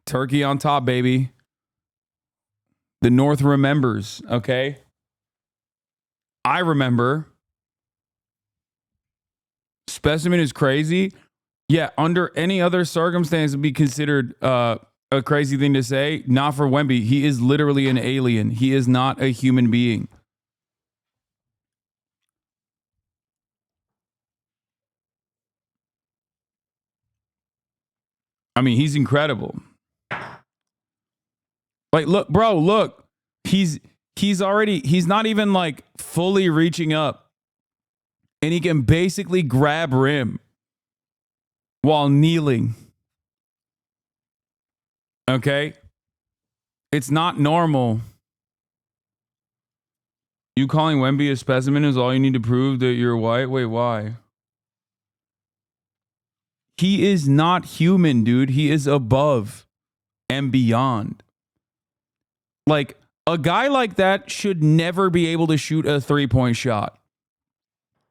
Turkey on top, baby. The North remembers, okay? I remember. Specimen is crazy. Yeah, under any other circumstance, it would be considered a crazy thing to say. Not for Wemby. He is literally an alien. He is not a human being. I mean, he's incredible. Like, look, bro, look. He's not even like fully reaching up. And he can basically grab rim while kneeling. Okay? It's not normal. You calling Wemby a specimen is all you need to prove that you're white? Wait, why? He is not human, dude. He is above and beyond. Like, a guy like that should never be able to shoot a three-point shot.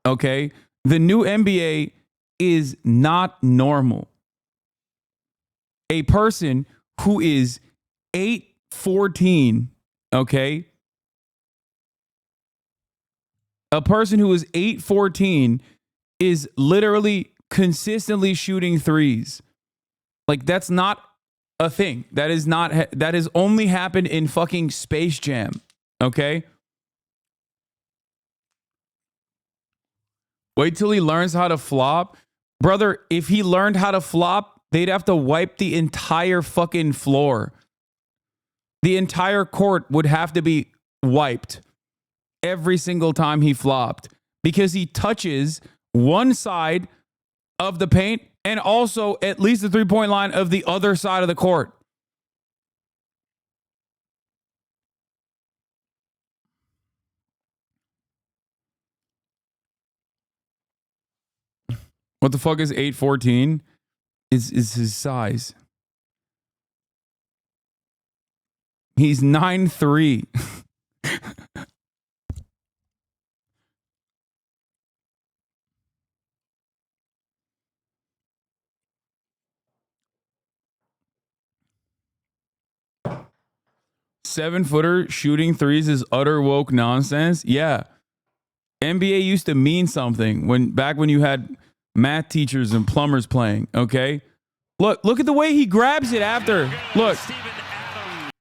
Okay? The new NBA is not normal. A person who is 8'14", okay? A person who is 8'14" is literally consistently shooting threes. Like, that's not a thing. That has only happened in fucking Space Jam. Okay? Wait till he learns how to flop. Brother, if he learned how to flop, they'd have to wipe the entire fucking floor. The entire court would have to be wiped every single time he flopped because he touches one side of the paint and also at least the three-point line of the other side of the court. What the fuck is 8'14"? Is his size. He's 9'3". Seven-footer shooting threes is utter woke nonsense. Yeah. NBA used to mean something back when you had math teachers and plumbers playing, okay? Look at the way he grabs it after. Look.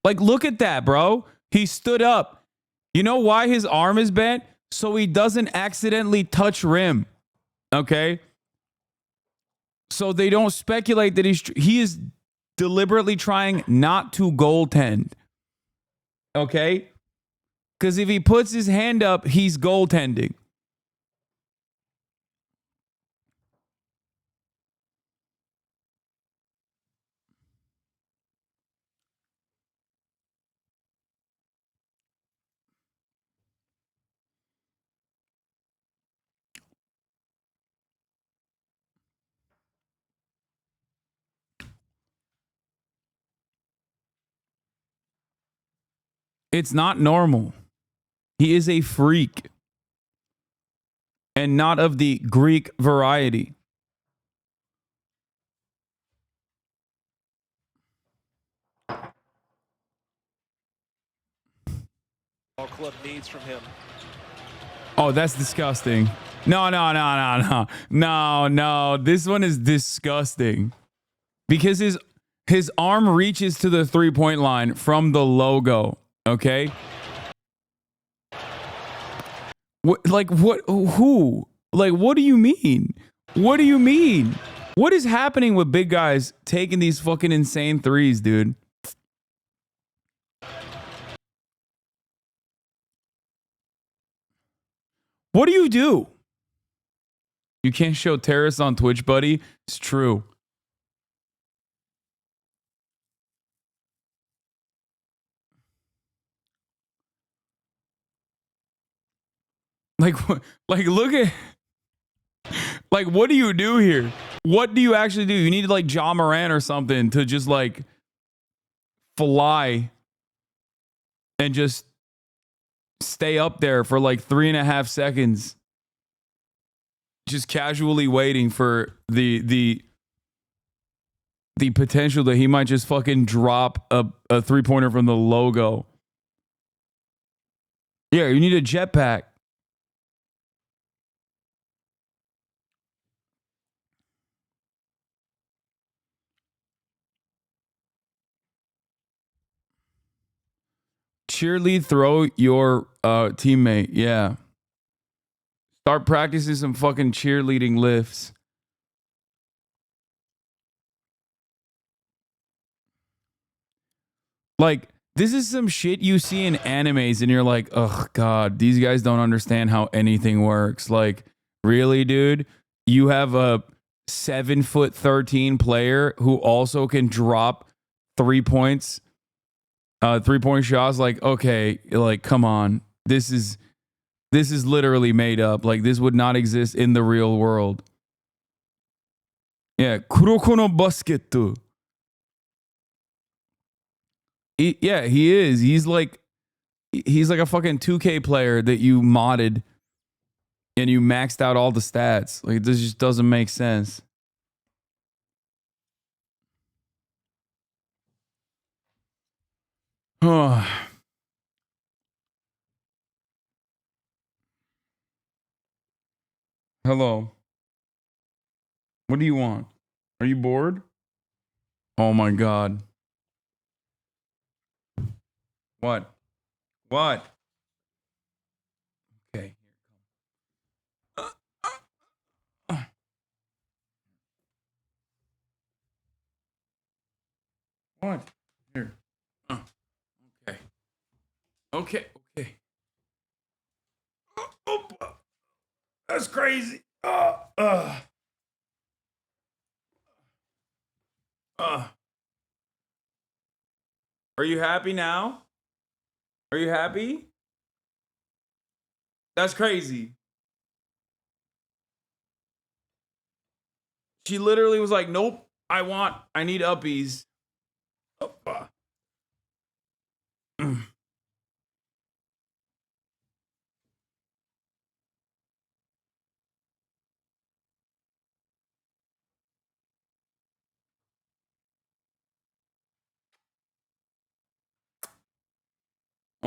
Like, look at that, bro. He stood up. You know why his arm is bent? So he doesn't accidentally touch rim, okay? So they don't speculate that he is deliberately trying not to goaltend. Okay? Because if he puts his hand up, he's goaltending. It's not normal. He is a freak. And not of the Greek variety. All club needs from him. Oh, that's disgusting. No. This one is disgusting. Because his arm reaches to the 3-point line from the logo. Okay? What? Who? Like, what do you mean? What do you mean? What is happening with big guys taking these fucking insane threes, dude? What do you do? You can't show terrorists on Twitch, buddy. It's true. Like, look at, like, what do you do here? What do you actually do? You need like John Moran or something to just like fly and just stay up there for like 3.5 seconds, just casually waiting for the potential that he might just fucking drop a 3-pointer from the logo. Yeah, you need a jetpack. Cheerlead, throw your teammate. Yeah. Start practicing some fucking cheerleading lifts. Like, this is some shit you see in animes and you're like, oh God, these guys don't understand how anything works. Like, really, dude? You have a 7'13" player who also can drop 3 points, 3-point shots. Like, okay, like, come on. This is literally made up. Like, this would not exist in the real world. Yeah, Kuroko no basket. Yeah, he is. He's like a fucking 2K player that you modded and you maxed out all the stats. Like, this just doesn't make sense. Oh. Hello. What do you want? Are you bored? Oh my God. What? What? Okay. What? Here. Okay. Okay. Okay. Oh, that's crazy. Are you happy now? Are you happy? That's crazy. She literally was like, nope, I need uppies.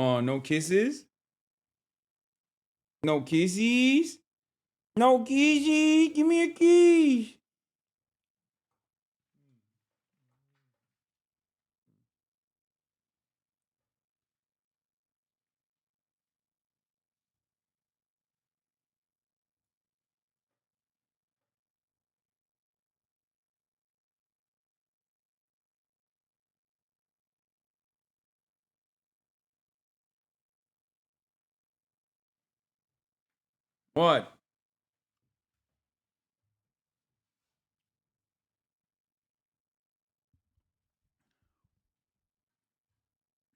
Oh, no kisses? No kisses? No kisses? Give me a kiss. What?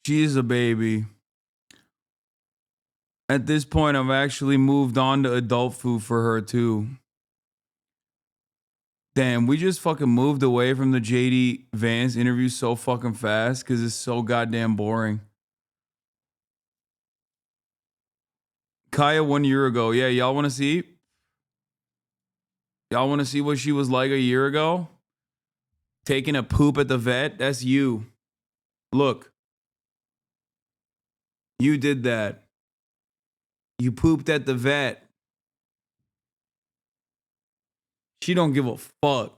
She is a baby. At this point, I've actually moved on to adult food for her too. Damn, we just fucking moved away from the JD Vance interview so fucking fast because it's so goddamn boring. Kaya 1 year ago. Yeah, y'all want to see? Y'all want to see what she was like a year ago? Taking a poop at the vet? That's you. Look. You did that. You pooped at the vet. She don't give a fuck.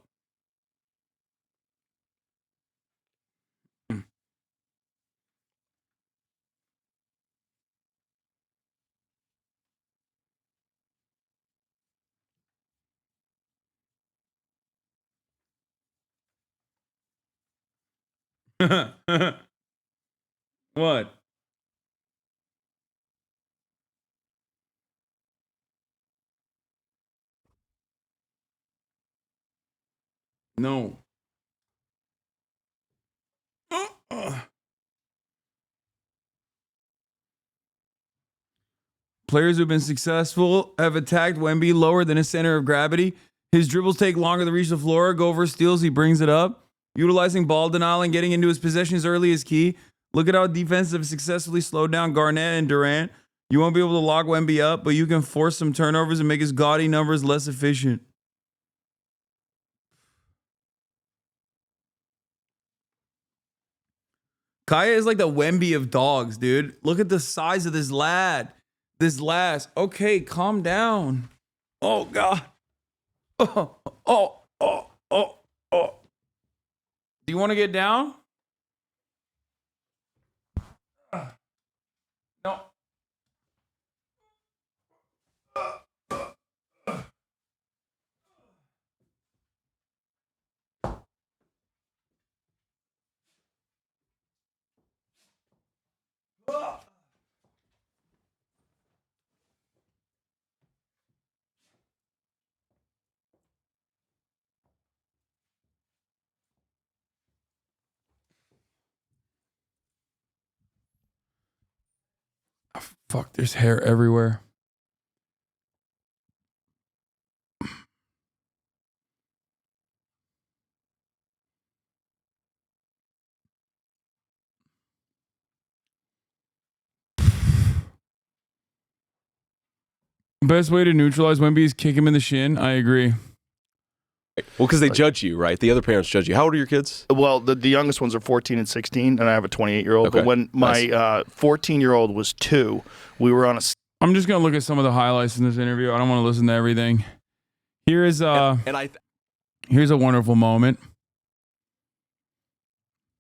What? No. Players who've been successful have attacked Wemby lower than his center of gravity. His dribbles take longer to reach the floor. Go over steals, he brings it up. Utilizing ball denial and getting into his possessions early is key. Look at how defenses have successfully slowed down Garnett and Durant. You won't be able to lock Wemby up, but you can force some turnovers and make his gaudy numbers less efficient. Kaya is like the Wemby of dogs, dude. Look at the size of this lad. This lass. Okay, calm down. Oh, God. Oh. Do you want to get down? No. Fuck, there's hair everywhere. Best way to neutralize Wemby is kick him in the shin. I agree. Well, because they judge you, right? The other parents judge you. How old are your kids? Well, the youngest ones are 14 and 16, and I have a 28-year-old. Okay. But when my 14-year-old was 2, we were on a... I'm just going to look at some of the highlights in this interview. I don't want to listen to everything. Here's here's a wonderful moment.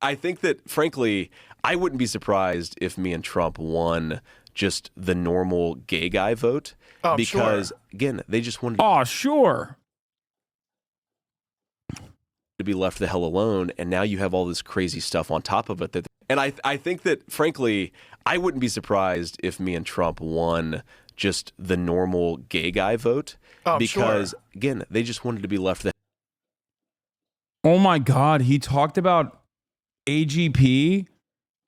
I think that, frankly, I wouldn't be surprised if me and Trump won just the normal gay guy vote. Oh, because, sure. Again, they just wanted sure. to be left the hell alone, and now you have all this crazy stuff on top of it. And I think that, frankly, I wouldn't be surprised if me and Trump won just the normal gay guy vote. Oh, because, sure. Again, they just wanted to be left the... Oh, my God. He talked about AGP.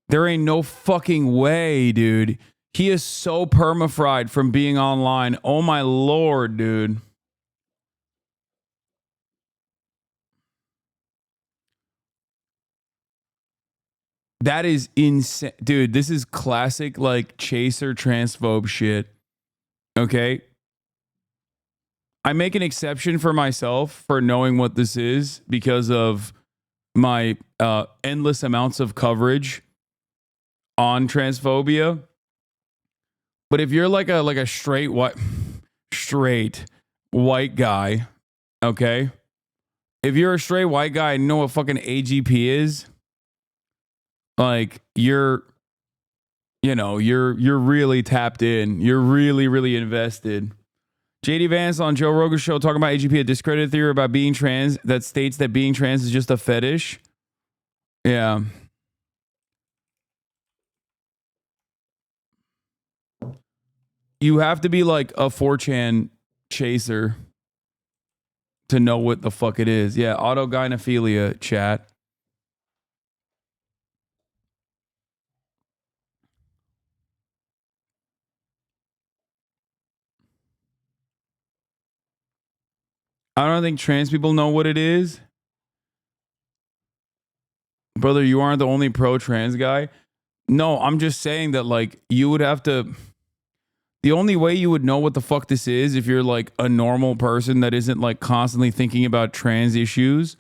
There ain't no fucking way, dude. He is so perma-fried from being online. Oh, my Lord, dude. That is insane. Dude, this is classic, like, chaser transphobe shit. Okay? I make an exception for myself for knowing what this is because of my endless amounts of coverage on transphobia. But if you're like a straight white guy, okay? If you're a straight white guy and know what fucking AGP is, like you're really tapped in. You're really, really invested. JD Vance on Joe Rogan's show talking about AGP, a discredited theory about being trans that states that being trans is just a fetish. Yeah. you have to be like a 4chan chaser to know what the fuck it is. Yeah, autogynephilia, chat. I don't think trans people know what it is. Brother, you aren't the only pro-trans guy. No, I'm just saying that, like, you would have to... The only way you would know what the fuck this is if you're, like, a normal person that isn't, like, constantly thinking about trans issues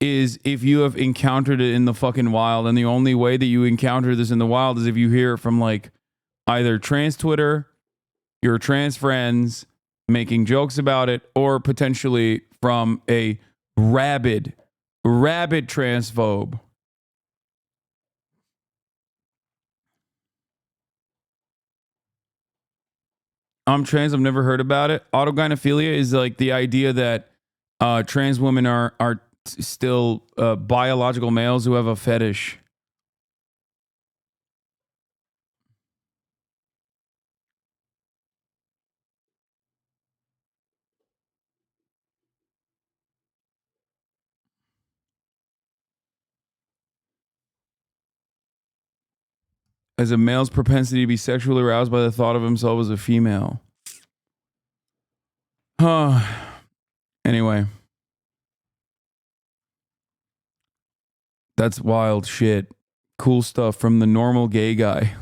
is if you have encountered it in the fucking wild. And the only way that you encounter this in the wild is if you hear it from, like, either trans Twitter, your trans friends making jokes about it, or potentially from a rabid transphobe. I'm trans. I've never heard about it. Autogynephilia is like the idea that trans women are still biological males who have a fetish. As a male's propensity to be sexually aroused by the thought of himself as a female. Anyway. That's wild shit. Cool stuff from the normal gay guy.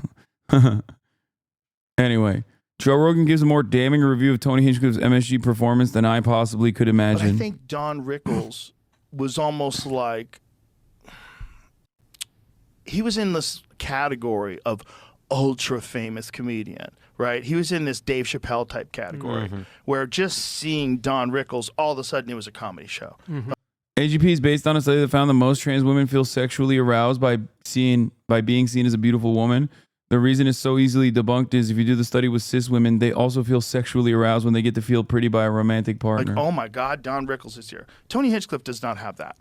Anyway. Joe Rogan gives a more damning review of Tony Hinchcliffe's MSG performance than I possibly could imagine. But I think Don Rickles was almost like... He was in this category of ultra famous comedian, right? He was in this Dave Chappelle type category where just seeing Don Rickles, all of a sudden it was a comedy show. AGP is based on a study that found that most trans women feel sexually aroused by being seen as a beautiful woman. The reason it's so easily debunked is if you do the study with cis women, they also feel sexually aroused when they get to feel pretty by a romantic partner. Like, oh my God, Don Rickles is here. Tony Hinchcliffe does not have that.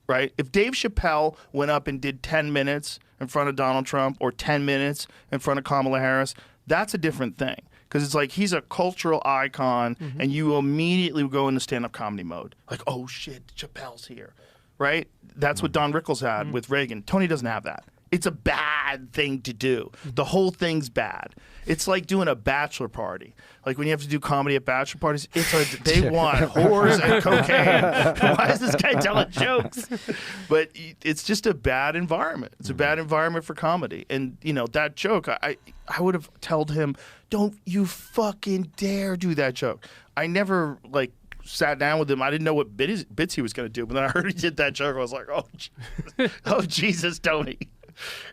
Right? If Dave Chappelle went up and did 10 minutes in front of Donald Trump or 10 minutes in front of Kamala Harris, that's a different thing. Because it's like he's a cultural icon and you immediately go into stand-up comedy mode. Like, oh shit, Chappelle's here. Right? That's what Don Rickles had with Reagan. Tony doesn't have that. It's a bad thing to do. The whole thing's bad. It's like doing a bachelor party. Like when you have to do comedy at bachelor parties, they want whores and cocaine. Why is this guy telling jokes? But it's just a bad environment. It's a bad environment for comedy. And, you know, that joke, I would have told him, don't you fucking dare do that joke. I never, like, sat down with him. I didn't know what bits he was going to do. But then I heard he did that joke. I was like, oh Jesus, Tony.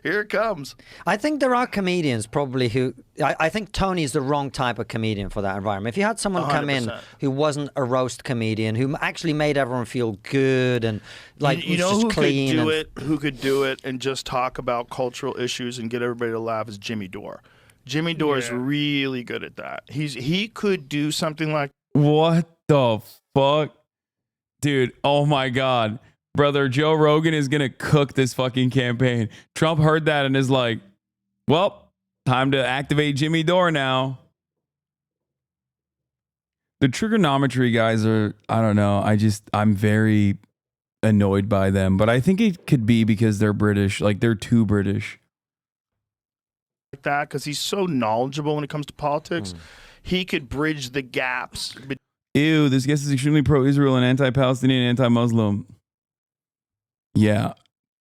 Here it comes. I think there are comedians probably who... I think Tony's the wrong type of comedian for that environment. If you had someone 100%. come in who wasn't a roast comedian, who actually made everyone feel good and like you know just who clean could do it? Who could do it and just talk about cultural issues and get everybody to laugh is Jimmy Dore. Jimmy Dore is really good at that. He could do something like... What the fuck? Dude, oh my God. Brother, Joe Rogan is going to cook this fucking campaign. Trump heard that and is like, well, time to activate Jimmy Dore now. The trigonometry guys are, I don't know. I'm very annoyed by them. But I think it could be because they're British. Like, they're too British. Like that, because he's so knowledgeable when it comes to politics. He could bridge the gaps. Ew, this guest is extremely pro-Israel and anti-Palestinian and anti-Muslim. Yeah,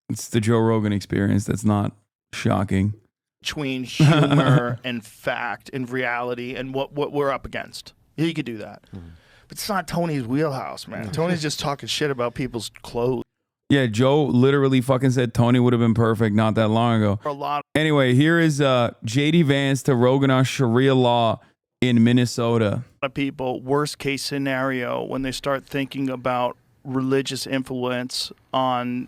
it's the Joe Rogan experience. That's not shocking. Between humor and fact and reality and what we're up against. He could do that. But it's not Tony's wheelhouse, man. Tony's just talking shit about people's clothes. Yeah, Joe literally fucking said Tony would have been perfect not that long ago. Anyway, here is JD Vance to Rogan on Sharia law in Minnesota. A lot of people, worst case scenario, when they start thinking about religious influence on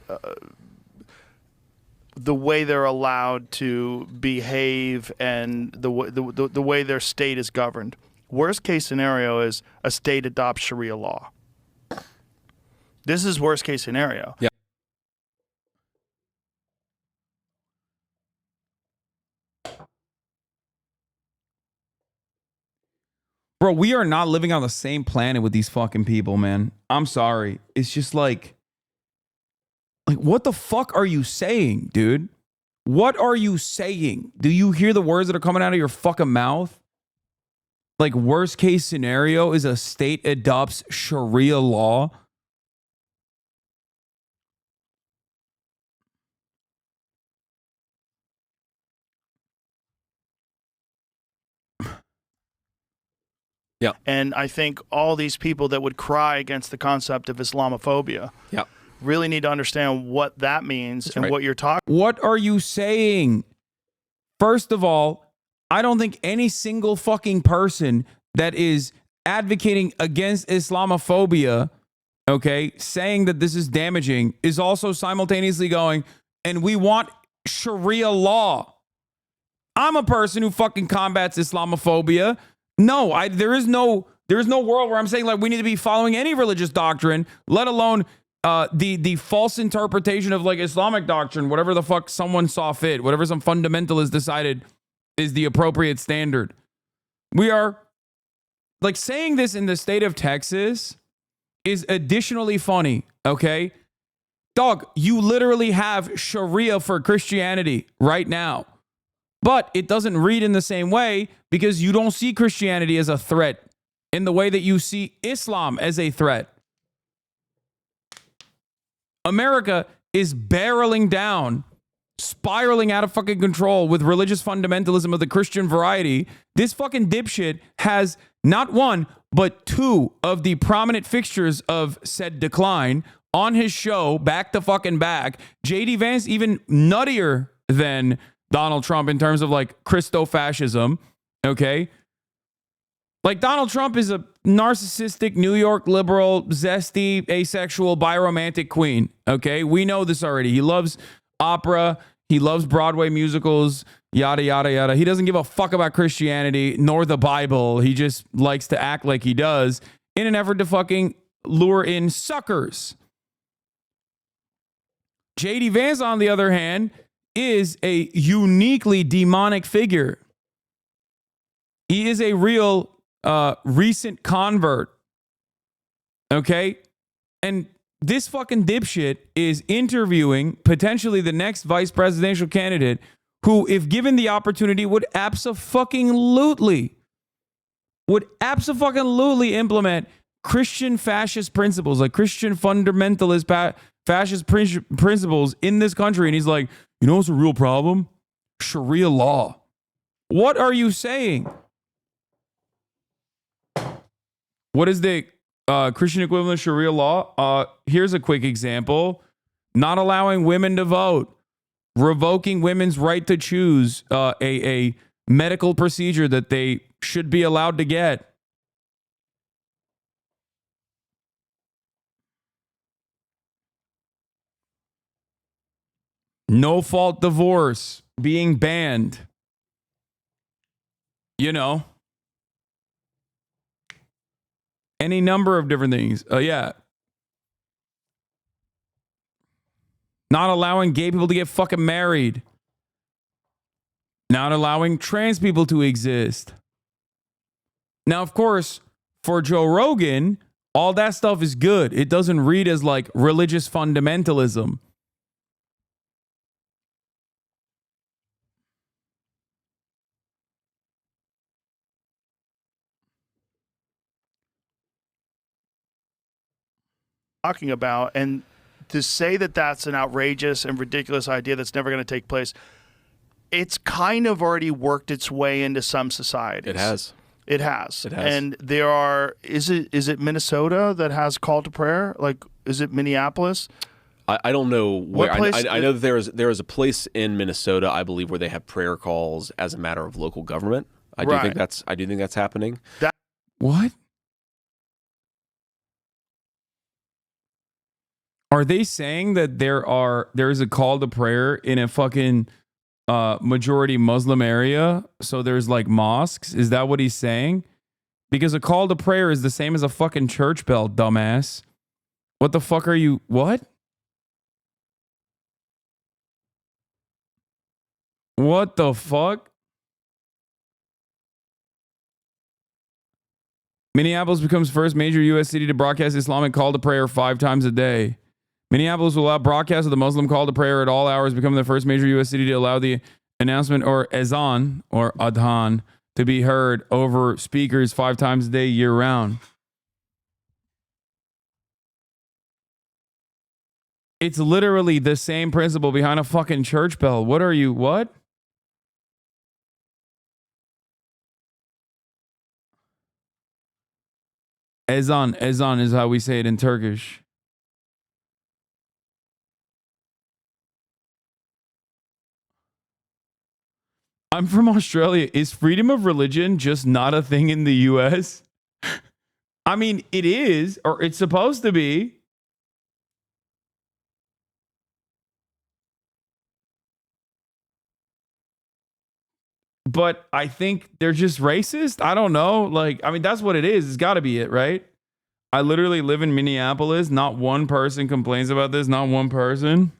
the way they're allowed to behave and the way their state is governed. Worst case scenario is a state adopts Sharia law. This is worst case scenario. Yeah. Bro, we are not living on the same planet with these fucking people, man. I'm sorry. It's just like what the fuck are you saying, dude? What are you saying? Do you hear the words that are coming out of your fucking mouth? Like, worst case scenario is a state adopts Sharia law. Yeah. And I think all these people that would cry against the concept of Islamophobia really need to understand what that means and what you're talking. What are you saying? First of all, I don't think any single fucking person that is advocating against Islamophobia, okay, saying that this is damaging, is also simultaneously going, and we want Sharia law. I'm a person who fucking combats Islamophobia. No, there is no world where I'm saying like we need to be following any religious doctrine, let alone the false interpretation of like Islamic doctrine, whatever the fuck someone saw fit, whatever some fundamentalist decided is the appropriate standard. We are like saying this in the state of Texas is additionally funny, okay? Dog, you literally have Sharia for Christianity right now. But it doesn't read in the same way because you don't see Christianity as a threat in the way that you see Islam as a threat. America is barreling down, spiraling out of fucking control with religious fundamentalism of the Christian variety. This fucking dipshit has not one, but two of the prominent fixtures of said decline on his show back to fucking back. JD Vance even nuttier than Donald Trump in terms of like Christo-fascism, okay? Like Donald Trump is a narcissistic New York liberal, zesty, asexual, biromantic queen, okay? We know this already. He loves opera. He loves Broadway musicals, yada, yada, yada. He doesn't give a fuck about Christianity nor the Bible. He just likes to act like he does in an effort to fucking lure in suckers. JD Vance, on the other hand, is a uniquely demonic figure. He is a real recent convert. Okay? And this fucking dipshit is interviewing potentially the next vice presidential candidate who, if given the opportunity, would abso-fucking-lutely implement Christian fascist principles, like Christian fundamentalist fascist principles in this country. And he's like, you know what's a real problem? Sharia law. What are you saying? What is the Christian equivalent of Sharia law? Here's a quick example. Not allowing women to vote. Revoking women's right to choose a medical procedure that they should be allowed to get. No fault divorce being banned. You know. Any number of different things. Yeah. Not allowing gay people to get fucking married. Not allowing trans people to exist. Now, of course, for Joe Rogan, all that stuff is good. It doesn't read as like religious fundamentalism. Talking about, and to say that that's an outrageous and ridiculous idea that's never going to take place, it's kind of already worked its way into some societies. It has. It has. It has. And there are, is it Minnesota that has call to prayer? Like, is it Minneapolis? I don't know where. What place- I know that there is a place in Minnesota, I believe, where they have prayer calls as a matter of local government. I do think that's happening. What? Are they saying that there is a call to prayer in a fucking majority Muslim area? So there's like mosques? Is that what he's saying? Because a call to prayer is the same as a fucking church bell, dumbass. What the fuck are you? What? What the fuck? Minneapolis becomes first major U.S. city to broadcast Islamic call to prayer 5 times a day. Minneapolis will allow broadcast of the Muslim call to prayer at all hours, becoming the first major U.S. city to allow the announcement or azan or adhan to be heard over speakers 5 times a day year round. It's literally the same principle behind a fucking church bell. What are you? What? Ezan. Ezan is how we say it in Turkish. I'm from Australia. Is freedom of religion just not a thing in the US? I mean, it is, or it's supposed to be. But I think they're just racist. I don't know. Like, I mean, that's what it is. It's got to be it, right? I literally live in Minneapolis. Not one person complains about this. Not one person.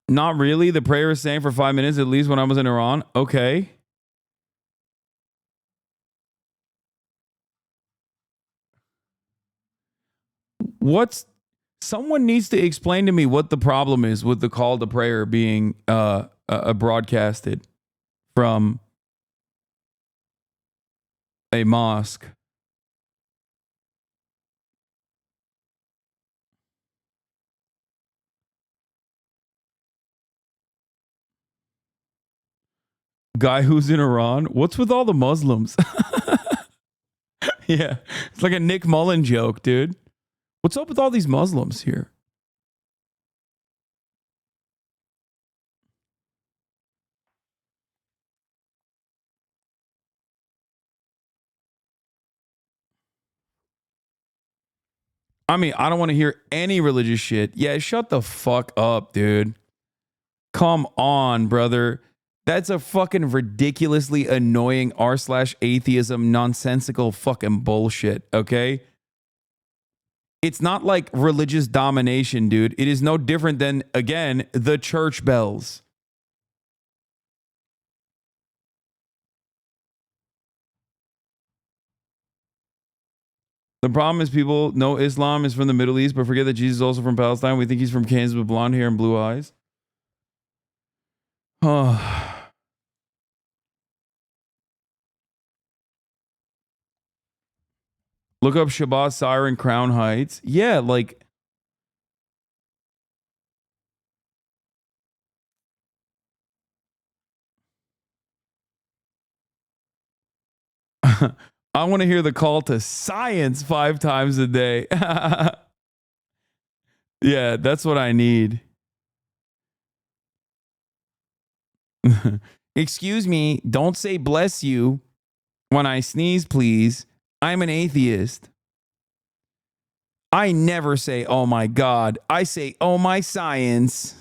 Not really. The prayer is saying for 5 minutes, at least when I was in Iran. Okay. Someone needs to explain to me what the problem is with the call to prayer being broadcasted from a mosque. Guy who's in Iran. What's with all the Muslims? Yeah, it's like a Nick Mullen joke, dude. What's up with all these Muslims here? I mean, I don't want to hear any religious shit. Yeah, shut the fuck up, dude. Come on, brother. That's a fucking ridiculously annoying r/atheism nonsensical fucking bullshit, okay? It's not like religious domination, dude. It is no different than, again, the church bells. The problem is people know Islam is from the Middle East, but forget that Jesus is also from Palestine. We think he's from Kansas with blonde hair and blue eyes. Oh. Look up Shabbat Siren Crown Heights. Yeah, like... I want to hear the call to science 5 times a day. Yeah, that's what I need. Excuse me, don't say bless you when I sneeze, please. I'm an atheist. I never say, oh my God. I say, oh my science.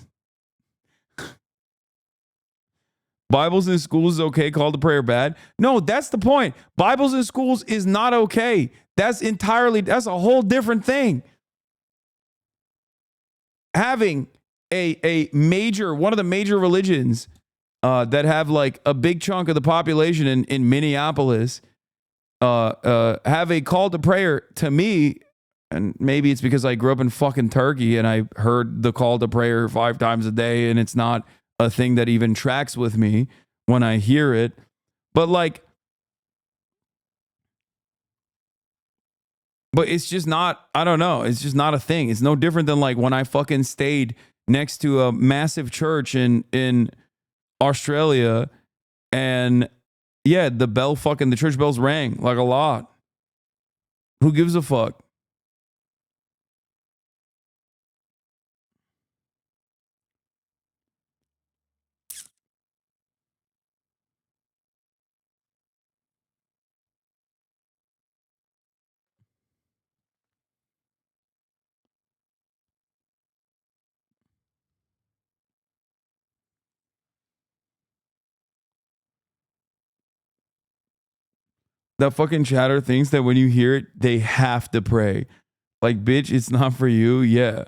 Bibles in schools is okay, call to prayer bad. No, that's the point. Bibles in schools is not okay. That's a whole different thing. Having a major, one of the major religions that have like a big chunk of the population in Minneapolis have a call to prayer, to me, and maybe it's because I grew up in fucking Turkey and I heard the call to prayer 5 times a day and it's not a thing that even tracks with me when I hear it. But it's just not, I don't know. It's just not a thing. It's no different than like when I fucking stayed next to a massive church in Australia and yeah, the church bells rang like a lot. Who gives a fuck? That fucking chatter thinks that when you hear it, they have to pray. Like, bitch, it's not for you. Yeah.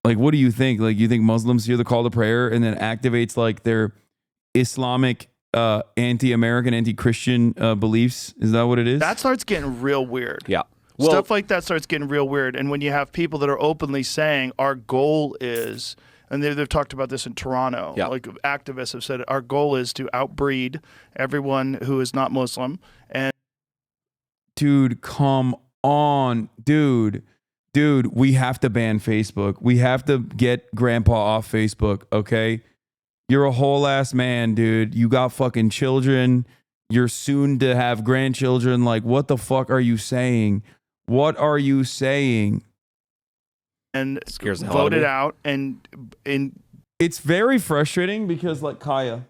Like, what do you think? Like, you think Muslims hear the call to prayer and then activates like their Islamic, anti-American, anti-Christian beliefs? Is that what it is? That starts getting real weird. Yeah. Well, Stuff like that starts getting real weird. And when you have people that are openly saying our goal is, and they've talked about this in Toronto, like activists have said, our goal is to outbreed everyone who is not Muslim. And dude, come on, dude, we have to ban Facebook. We have to get grandpa off Facebook. Okay. You're a whole ass man, dude. You got fucking children. You're soon to have grandchildren. Like, what the fuck are you saying? What are you saying? And scares the hell out of voted me. out, and it's very frustrating because, like, Kaya,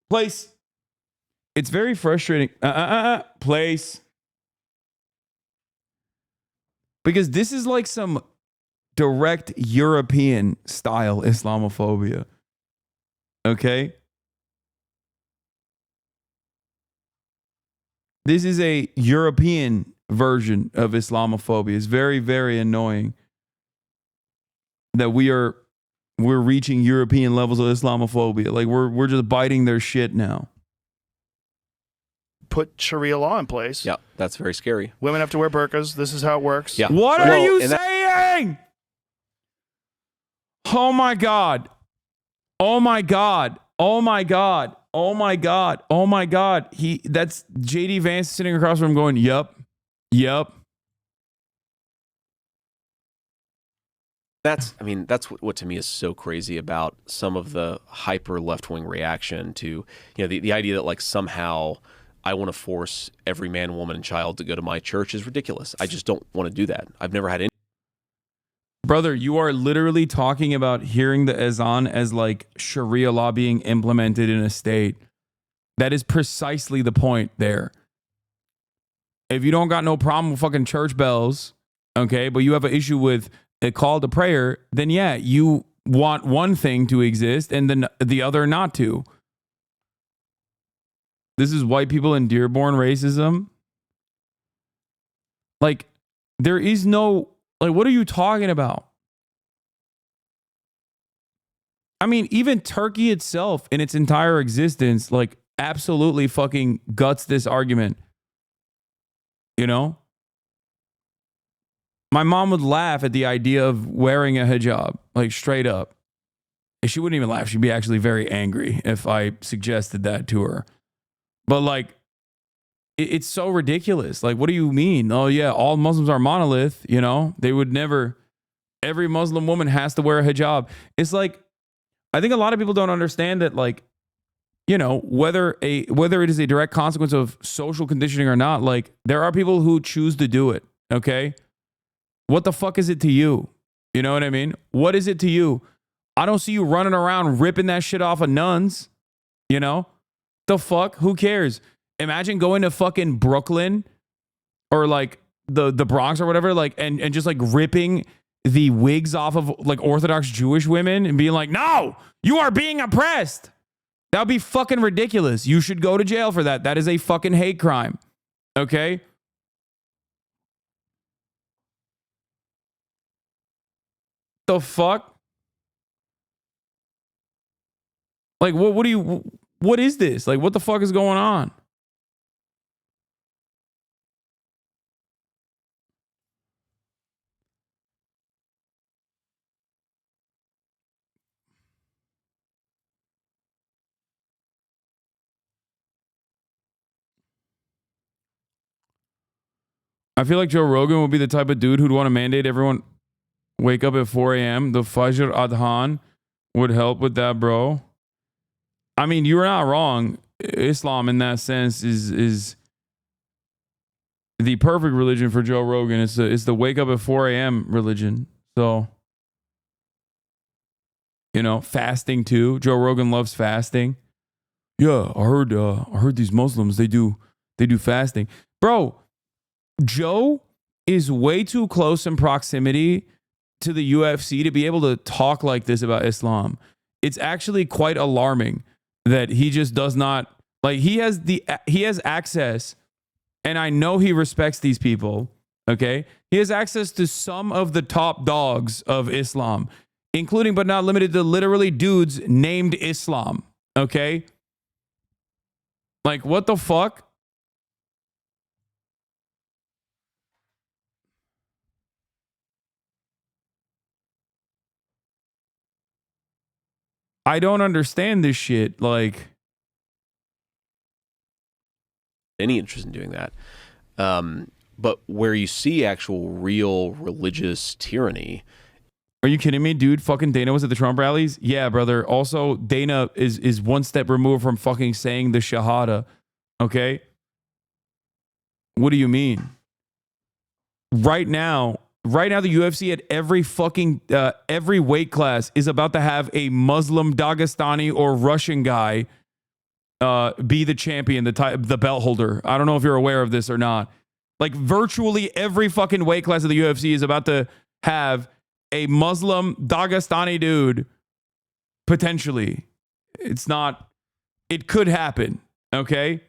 place. It's very frustrating. Place. Because this is like some direct European style Islamophobia. Okay? This is a European version of Islamophobia. It's very, very annoying that we're reaching European levels of Islamophobia. Like we're just biting their shit now. put Sharia law in place. Yeah, that's very scary. Women have to wear burqas. This is how it works. Yeah. What are you saying? Oh my God. Oh my God. Oh my God. Oh my God. Oh my God. That's JD Vance sitting across from him going, yup. That's what to me is so crazy about some of the hyper left-wing reaction to, the idea that like somehow I want to force every man, woman, and child to go to my church is ridiculous. I just don't want to do that. I've never had any. Brother, you are literally talking about hearing the azan as like Sharia law being implemented in a state. That is precisely the point there. If you don't got no problem with fucking church bells, okay, but you have an issue with a call to prayer, then yeah, you want one thing to exist and then the other not to. This is white people in Dearborn racism. Like, there is no, like, what are you talking about? I mean, even Turkey itself in its entire existence, like, absolutely fucking guts this argument. You know? My mom would laugh at the idea of wearing a hijab, like straight up. And she wouldn't even laugh. She'd be actually very angry if I suggested that to her. But like, it's so ridiculous. Like, what do you mean? Oh yeah, all Muslims are monolith, you know? They would never, every Muslim woman has to wear a hijab. It's like, I think a lot of people don't understand that, like, you know, whether it is a direct consequence of social conditioning or not, like, there are people who choose to do it, okay? What the fuck is it to you? You know what I mean? What is it to you? I don't see you running around ripping that shit off of nuns, you know? The fuck? Who cares? Imagine going to fucking Brooklyn or like the Bronx or whatever, like, and just like ripping the wigs off of like Orthodox Jewish women and being like, no, you are being oppressed. That would be fucking ridiculous. You should go to jail for that. That is a fucking hate crime. Okay? The fuck? Like, what is this? Like, what the fuck is going on? I feel like Joe Rogan would be the type of dude who'd want to mandate everyone wake up at 4 a.m. The Fajr Adhan would help with that, bro. I mean, you're not wrong. Islam in that sense is the perfect religion for Joe Rogan. It's the wake up at 4 a.m. religion. So, you know, fasting too. Joe Rogan loves fasting. Yeah, I heard these Muslims, they do fasting. Bro, Joe is way too close in proximity to the UFC to be able to talk like this about Islam. It's actually quite alarming that he just does not, like, he has access, and I know he respects these people. Okay? He has access to some of the top dogs of Islam, including but not limited to literally dudes named Islam. Okay? Like, what the fuck? I don't understand this shit. Like, any interest in doing that. But where you see actual real religious tyranny. Are you kidding me, dude? Fucking Dana was at the Trump rallies? Yeah, brother. Also, Dana is one step removed from fucking saying the Shahada. Okay? What do you mean? Right now, the UFC at every fucking every weight class is about to have a Muslim, Dagestani, or Russian guy be the champion, the belt holder. I don't know if you're aware of this or not. Like, virtually every fucking weight class of the UFC is about to have a Muslim, Dagestani dude, potentially. It's not, it could happen, okay?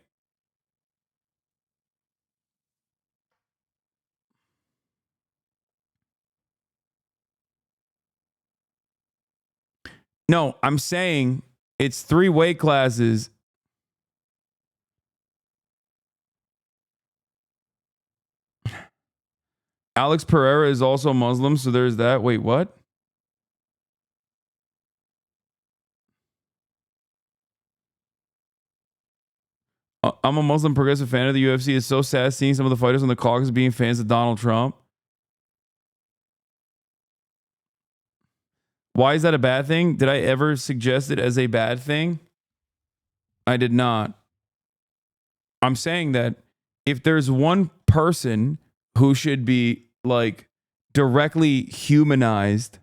No, I'm saying it's 3 weight classes. Alex Pereira is also Muslim, so there's that. Wait, what? I'm a Muslim progressive fan of the UFC. It's so sad seeing some of the fighters on the caucus being fans of Donald Trump. Why is that a bad thing? Did I ever suggest it as a bad thing? I did not. I'm saying that if there's one person who should be like directly humanized,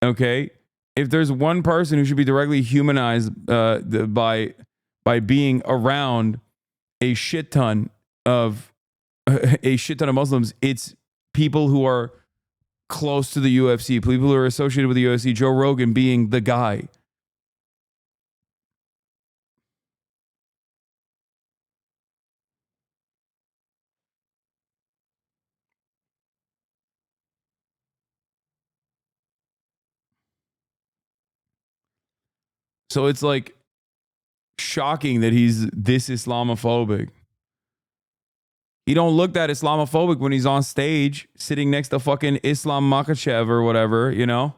okay? If there's one person who should be directly humanized by being around a shit ton of Muslims, it's people who are close to the UFC, people who are associated with the UFC, Joe Rogan being the guy. So it's like shocking that he's this Islamophobic. He don't look that Islamophobic when he's on stage sitting next to fucking Islam Makhachev or whatever, you know?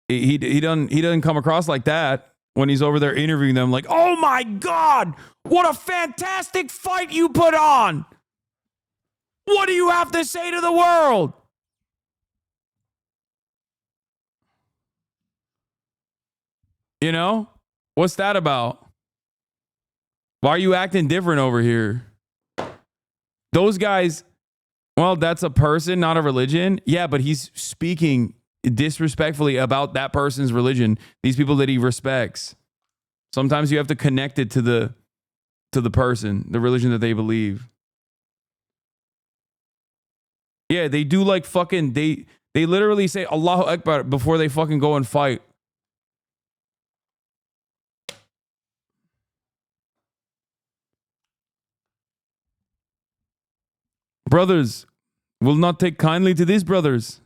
He doesn't come across like that when he's over there interviewing them like, "Oh my God, what a fantastic fight you put on. What do you have to say to the world?" You know? What's that about? Why are you acting different over here? Those guys, well, that's a person, not a religion. Yeah, but he's speaking disrespectfully about that person's religion, these people that he respects. Sometimes you have to connect it to the person, the religion that they believe. Yeah, they do like fucking, they literally say Allahu Akbar before they fucking go and fight. Brothers will not take kindly to these brothers.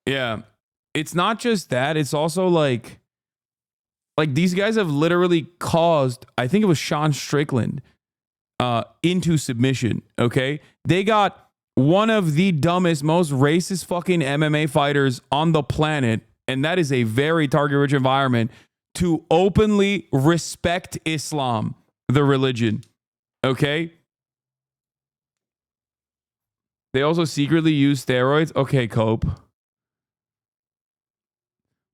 Yeah. It's not just that. It's also like these guys have literally caused, I think it was Sean Strickland, into submission. Okay. They got one of the dumbest, most racist fucking MMA fighters on the planet. And that is a very target rich environment to openly respect Islam, the religion. Okay. They also secretly use steroids. Okay, Cope.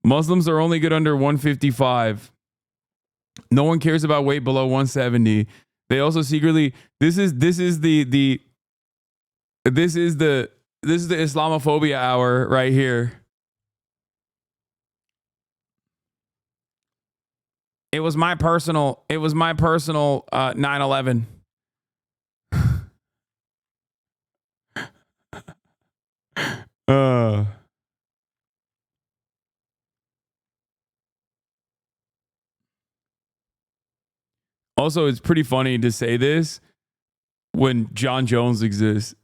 Muslims are only good under 155. No one cares about weight below 170. They also secretly, this is the Islamophobia hour right here. It was my personal 9/11. Also, it's pretty funny to say this when John Jones exists,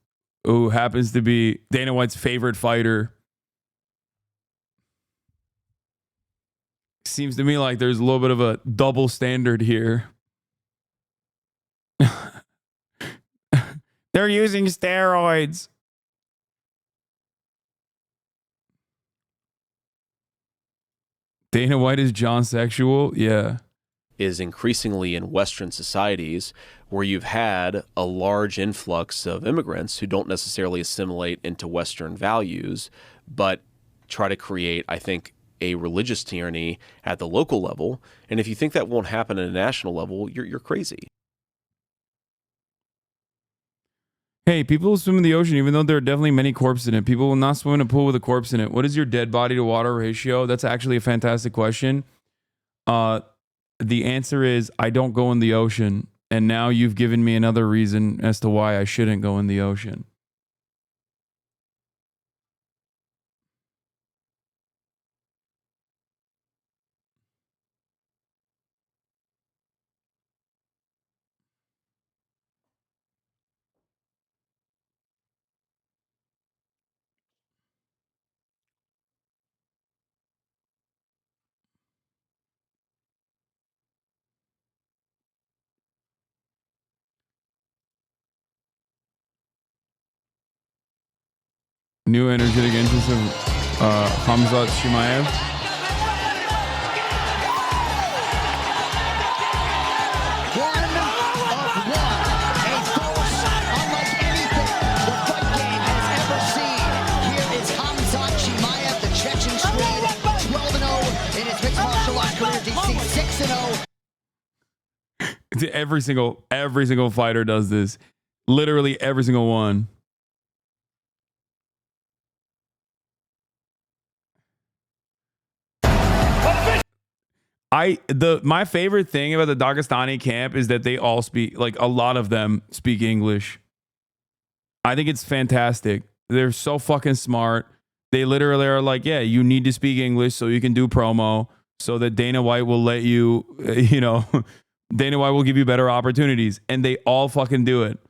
who happens to be Dana White's favorite fighter. Seems to me like there's a little bit of a double standard here. They're using steroids. Dana White is John sexual? Yeah. Is increasingly in Western societies where you've had a large influx of immigrants who don't necessarily assimilate into Western values, but try to create, I think, a religious tyranny at the local level. And if you think that won't happen at a national level, you're crazy. Hey, people will swim in the ocean even though there are definitely many corpses in it. People will not swim in a pool with a corpse in it. What is your dead body to water ratio? That's actually a fantastic question. The answer is I don't go in the ocean. And now you've given me another reason as to why I shouldn't go in the ocean. New energetic entrance of Hamzat Chimaev. Every single fighter does this. Literally every single one. My favorite thing about the Dagestani camp is that they all speak, like a lot of them speak English. I think it's fantastic. They're so fucking smart. They literally are like, yeah, you need to speak English so you can do promo, so that Dana White will let you, Dana White will give you better opportunities. And they all fucking do it.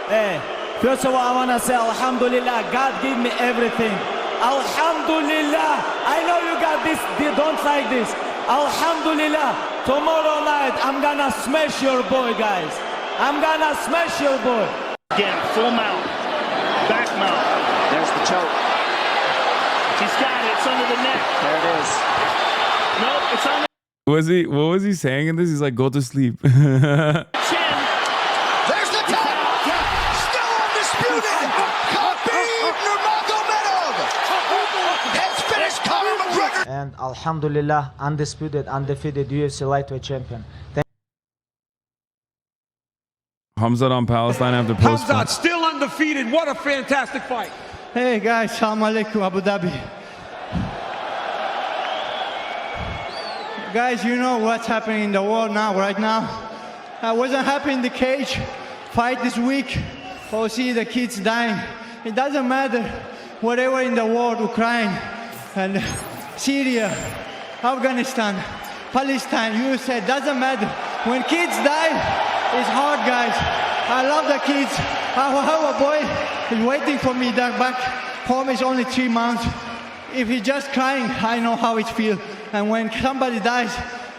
Hey, first of all, I want to say, Alhamdulillah, God gave me everything. Alhamdulillah. I know you got this, they don't like this. Alhamdulillah. Tomorrow night, I'm gonna smash your boy, guys. I'm gonna smash your boy. Again, full mount, back mount. There's the choke. He's got it, it's under the neck. There it is. Nope, it's on the What was he saying in this? He's like, go to sleep. chin. There's the tap. Still undisputed. Khabib Nurmagomedov has finished Conor McGregor. And Alhamdulillah, undisputed, undefeated UFC lightweight champion. Hamzat on Palestine after post. Hamzat still undefeated. What a fantastic fight. Hey guys, salam alaikum, Abu Dhabi. Guys, you know what's happening in the world now, right now. I wasn't happy in the cage fight this week. Oh, see the kids dying. It doesn't matter. Whatever in the world, Ukraine and Syria, Afghanistan, Palestine, USA, doesn't matter. When kids die, it's hard, guys. I love the kids. I have a boy who's waiting for me back home. Is only 3 months. If he's just crying, I know how it feels. And when somebody dies,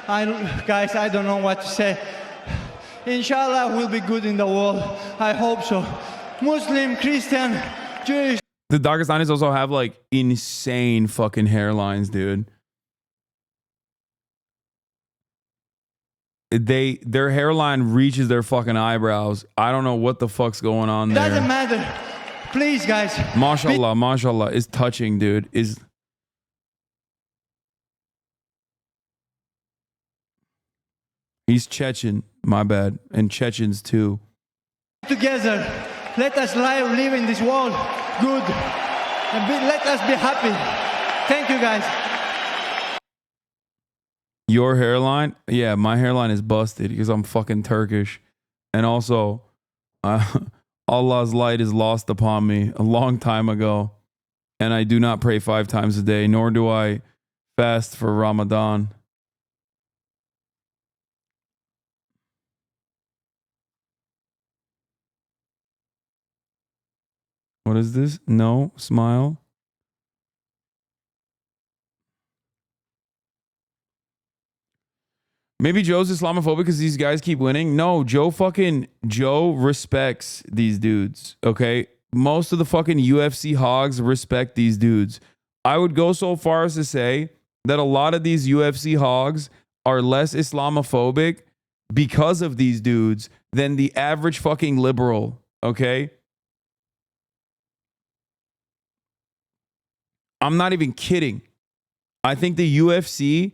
guys, I don't know what to say. Inshallah, we'll be good in the world. I hope so. Muslim, Christian, Jewish. The Dagestanis also have like insane fucking hairlines, dude. Their hairline reaches their fucking eyebrows. I don't know what the fuck's going on there. Doesn't matter. Please, guys. Mashallah, mashallah is touching, dude. He's Chechen, my bad, and Chechens too. Together, let us live in this world good, and let us be happy. Thank you, guys. Your hairline? Yeah, my hairline is busted because I'm fucking Turkish. And also, Allah's light is lost upon me a long time ago. And I do not pray 5 times a day, nor do I fast for Ramadan. What is this? No, smile. Maybe Joe's Islamophobic because these guys keep winning. No, Joe respects these dudes. Okay. Most of the fucking UFC hogs respect these dudes. I would go so far as to say that a lot of these UFC hogs are less Islamophobic because of these dudes than the average fucking liberal. Okay. I'm not even kidding. I think the UFC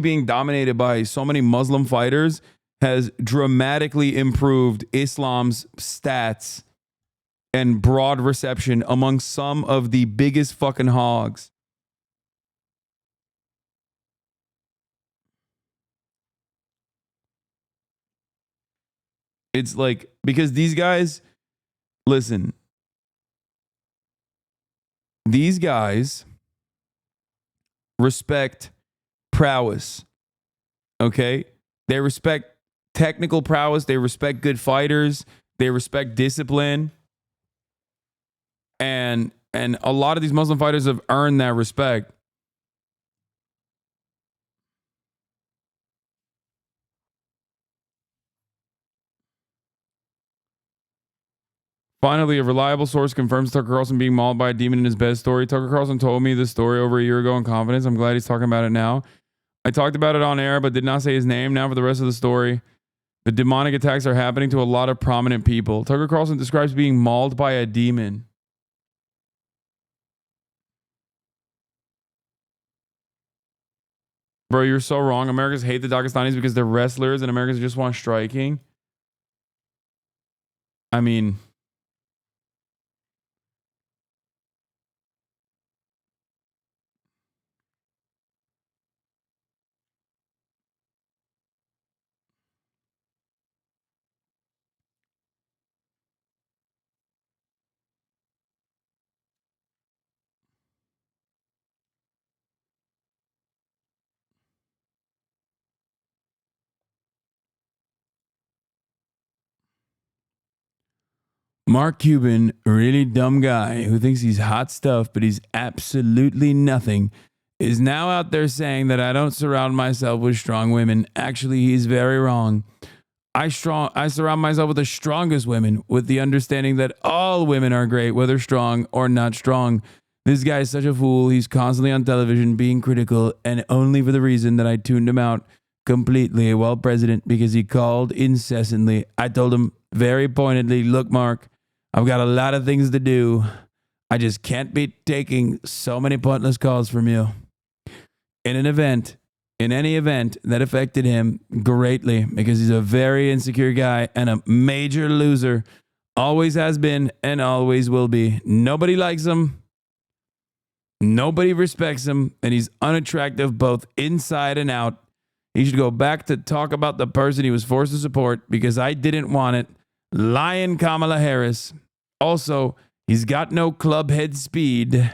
being dominated by so many Muslim fighters has dramatically improved Islam's stats and broad reception among some of the biggest fucking hogs. It's like, because these guys, listen, these guys respect prowess. Okay? They respect technical prowess. They respect good fighters. They respect discipline. And a lot of these Muslim fighters have earned that respect. Finally, a reliable source confirms Tucker Carlson being mauled by a demon in his bed story. Tucker Carlson told me this story over a year ago in confidence. I'm glad he's talking about it now. I talked about it on air, but did not say his name. Now for the rest of the story. The demonic attacks are happening to a lot of prominent people. Tucker Carlson describes being mauled by a demon. Bro, you're so wrong. Americans hate the Dagestanis because they're wrestlers and Americans just want striking. I mean... Mark Cuban, really dumb guy who thinks he's hot stuff, but he's absolutely nothing, is now out there saying that I don't surround myself with strong women. Actually, he's very wrong. I surround myself with the strongest women, with the understanding that all women are great, whether strong or not strong. This guy is such a fool. He's constantly on television being critical, and only for the reason that I tuned him out completely while president because he called incessantly. I told him very pointedly, look, Mark, I've got a lot of things to do. I just can't be taking so many pointless calls from you. In any event, that affected him greatly because he's a very insecure guy and a major loser. Always has been and always will be. Nobody likes him. Nobody respects him. And he's unattractive both inside and out. He should go back to talk about the person he was forced to support because I didn't want it. Lion Kamala Harris. Also, he's got no club head speed.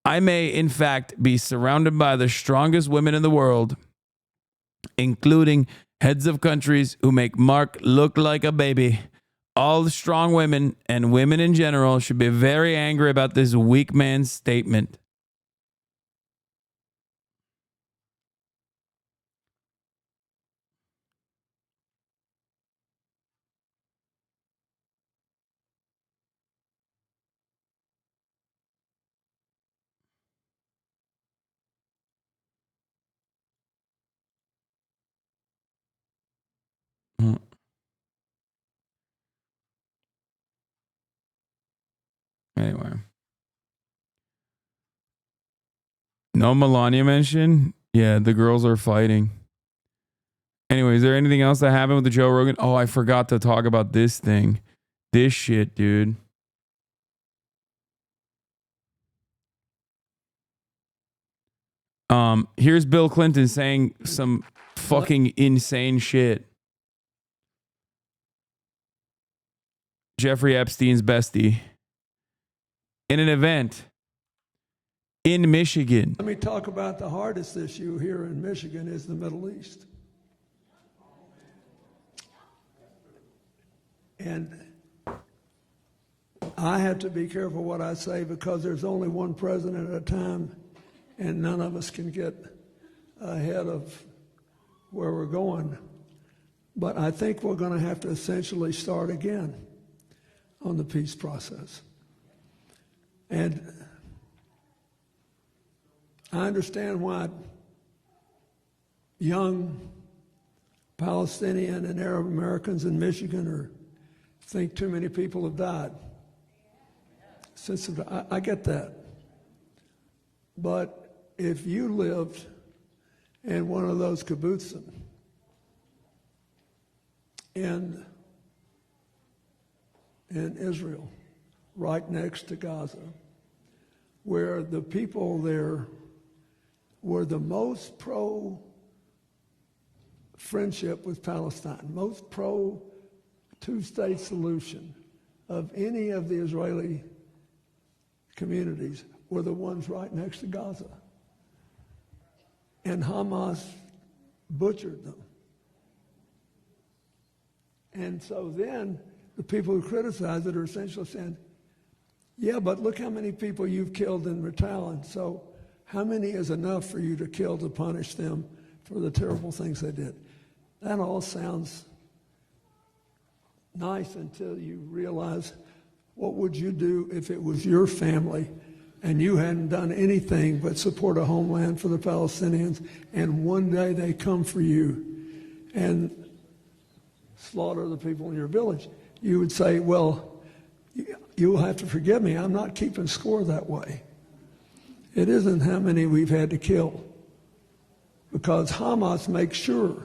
I may, in fact, be surrounded by the strongest women in the world, including heads of countries who make Mark look like a baby. All the strong women and women in general should be very angry about this weak man's statement. Anyway. No Melania mention? Yeah, the girls are fighting. Anyway, is there anything else that happened with the Joe Rogan? Oh, I forgot to talk about this thing. This shit, dude. Here's Bill Clinton saying some fucking insane shit. Jeffrey Epstein's bestie. In an event, in Michigan. Let me talk about the hardest issue here in Michigan is the Middle East. And I have to be careful what I say because there's only one president at a time, and none of us can get ahead of where we're going. But I think we're going to have to essentially start again on the peace process. And I understand why young Palestinian and Arab Americans in Michigan think too many people have died. I get that. But if you lived in one of those kibbutzim in Israel, right next to Gaza, where the people there were the most pro-friendship with Palestine, most pro-two-state solution of any of the Israeli communities, were the ones right next to Gaza. And Hamas butchered them. And so then the people who criticize it are essentially saying, yeah, but look how many people you've killed in Ritalin. So how many is enough for you to kill to punish them for the terrible things they did? That all sounds nice until you realize, what would you do if it was your family and you hadn't done anything but support a homeland for the Palestinians, and one day they come for you and slaughter the people in your village? You would say, well, you'll have to forgive me, I'm not keeping score that way. It isn't how many we've had to kill, because Hamas makes sure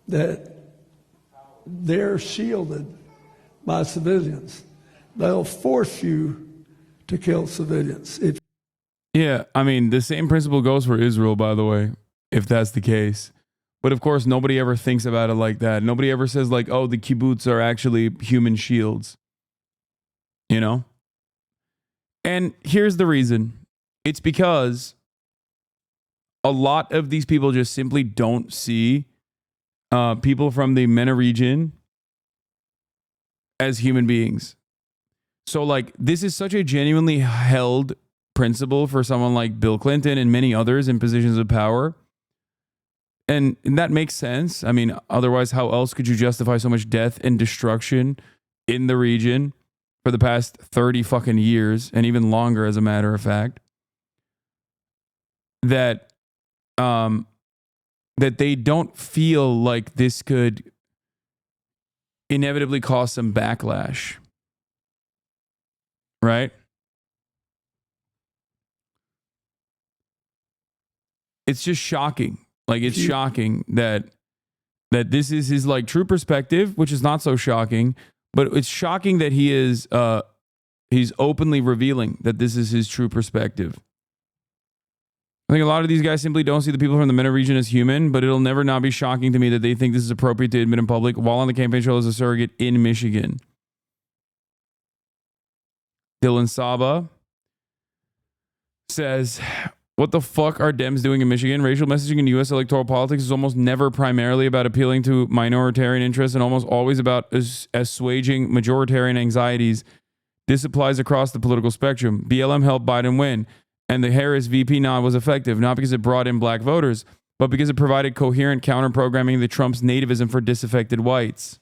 that they're shielded by civilians. They'll force you to kill civilians. Yeah, I mean, the same principle goes for Israel, by the way, if that's the case. But of course, nobody ever thinks about it like that. Nobody ever says like, oh, the kibbutz are actually human shields. You know? And here's the reason. It's because a lot of these people just simply don't see people from the MENA region as human beings. So like, this is such a genuinely held principle for someone like Bill Clinton and many others in positions of power. And that makes sense. I mean, otherwise, how else could you justify so much death and destruction in the region for the past 30 fucking years, and even longer, as a matter of fact? That they don't feel like this could inevitably cause some backlash. Right? It's just shocking. Like, it's shocking that this is his like true perspective, which is not so shocking, but it's shocking that he's openly revealing that this is his true perspective. I think a lot of these guys simply don't see the people from the MENA region as human, but it'll never not be shocking to me that they think this is appropriate to admit in public while on the campaign trail as a surrogate in Michigan. Dylan Saba says, what the fuck are Dems doing in Michigan? Racial messaging in U.S. electoral politics is almost never primarily about appealing to minoritarian interests and almost always about assuaging majoritarian anxieties. This applies across the political spectrum. BLM helped Biden win, and the Harris VP nod was effective, not because it brought in black voters, but because it provided coherent counter-programming to Trump's nativism for disaffected whites.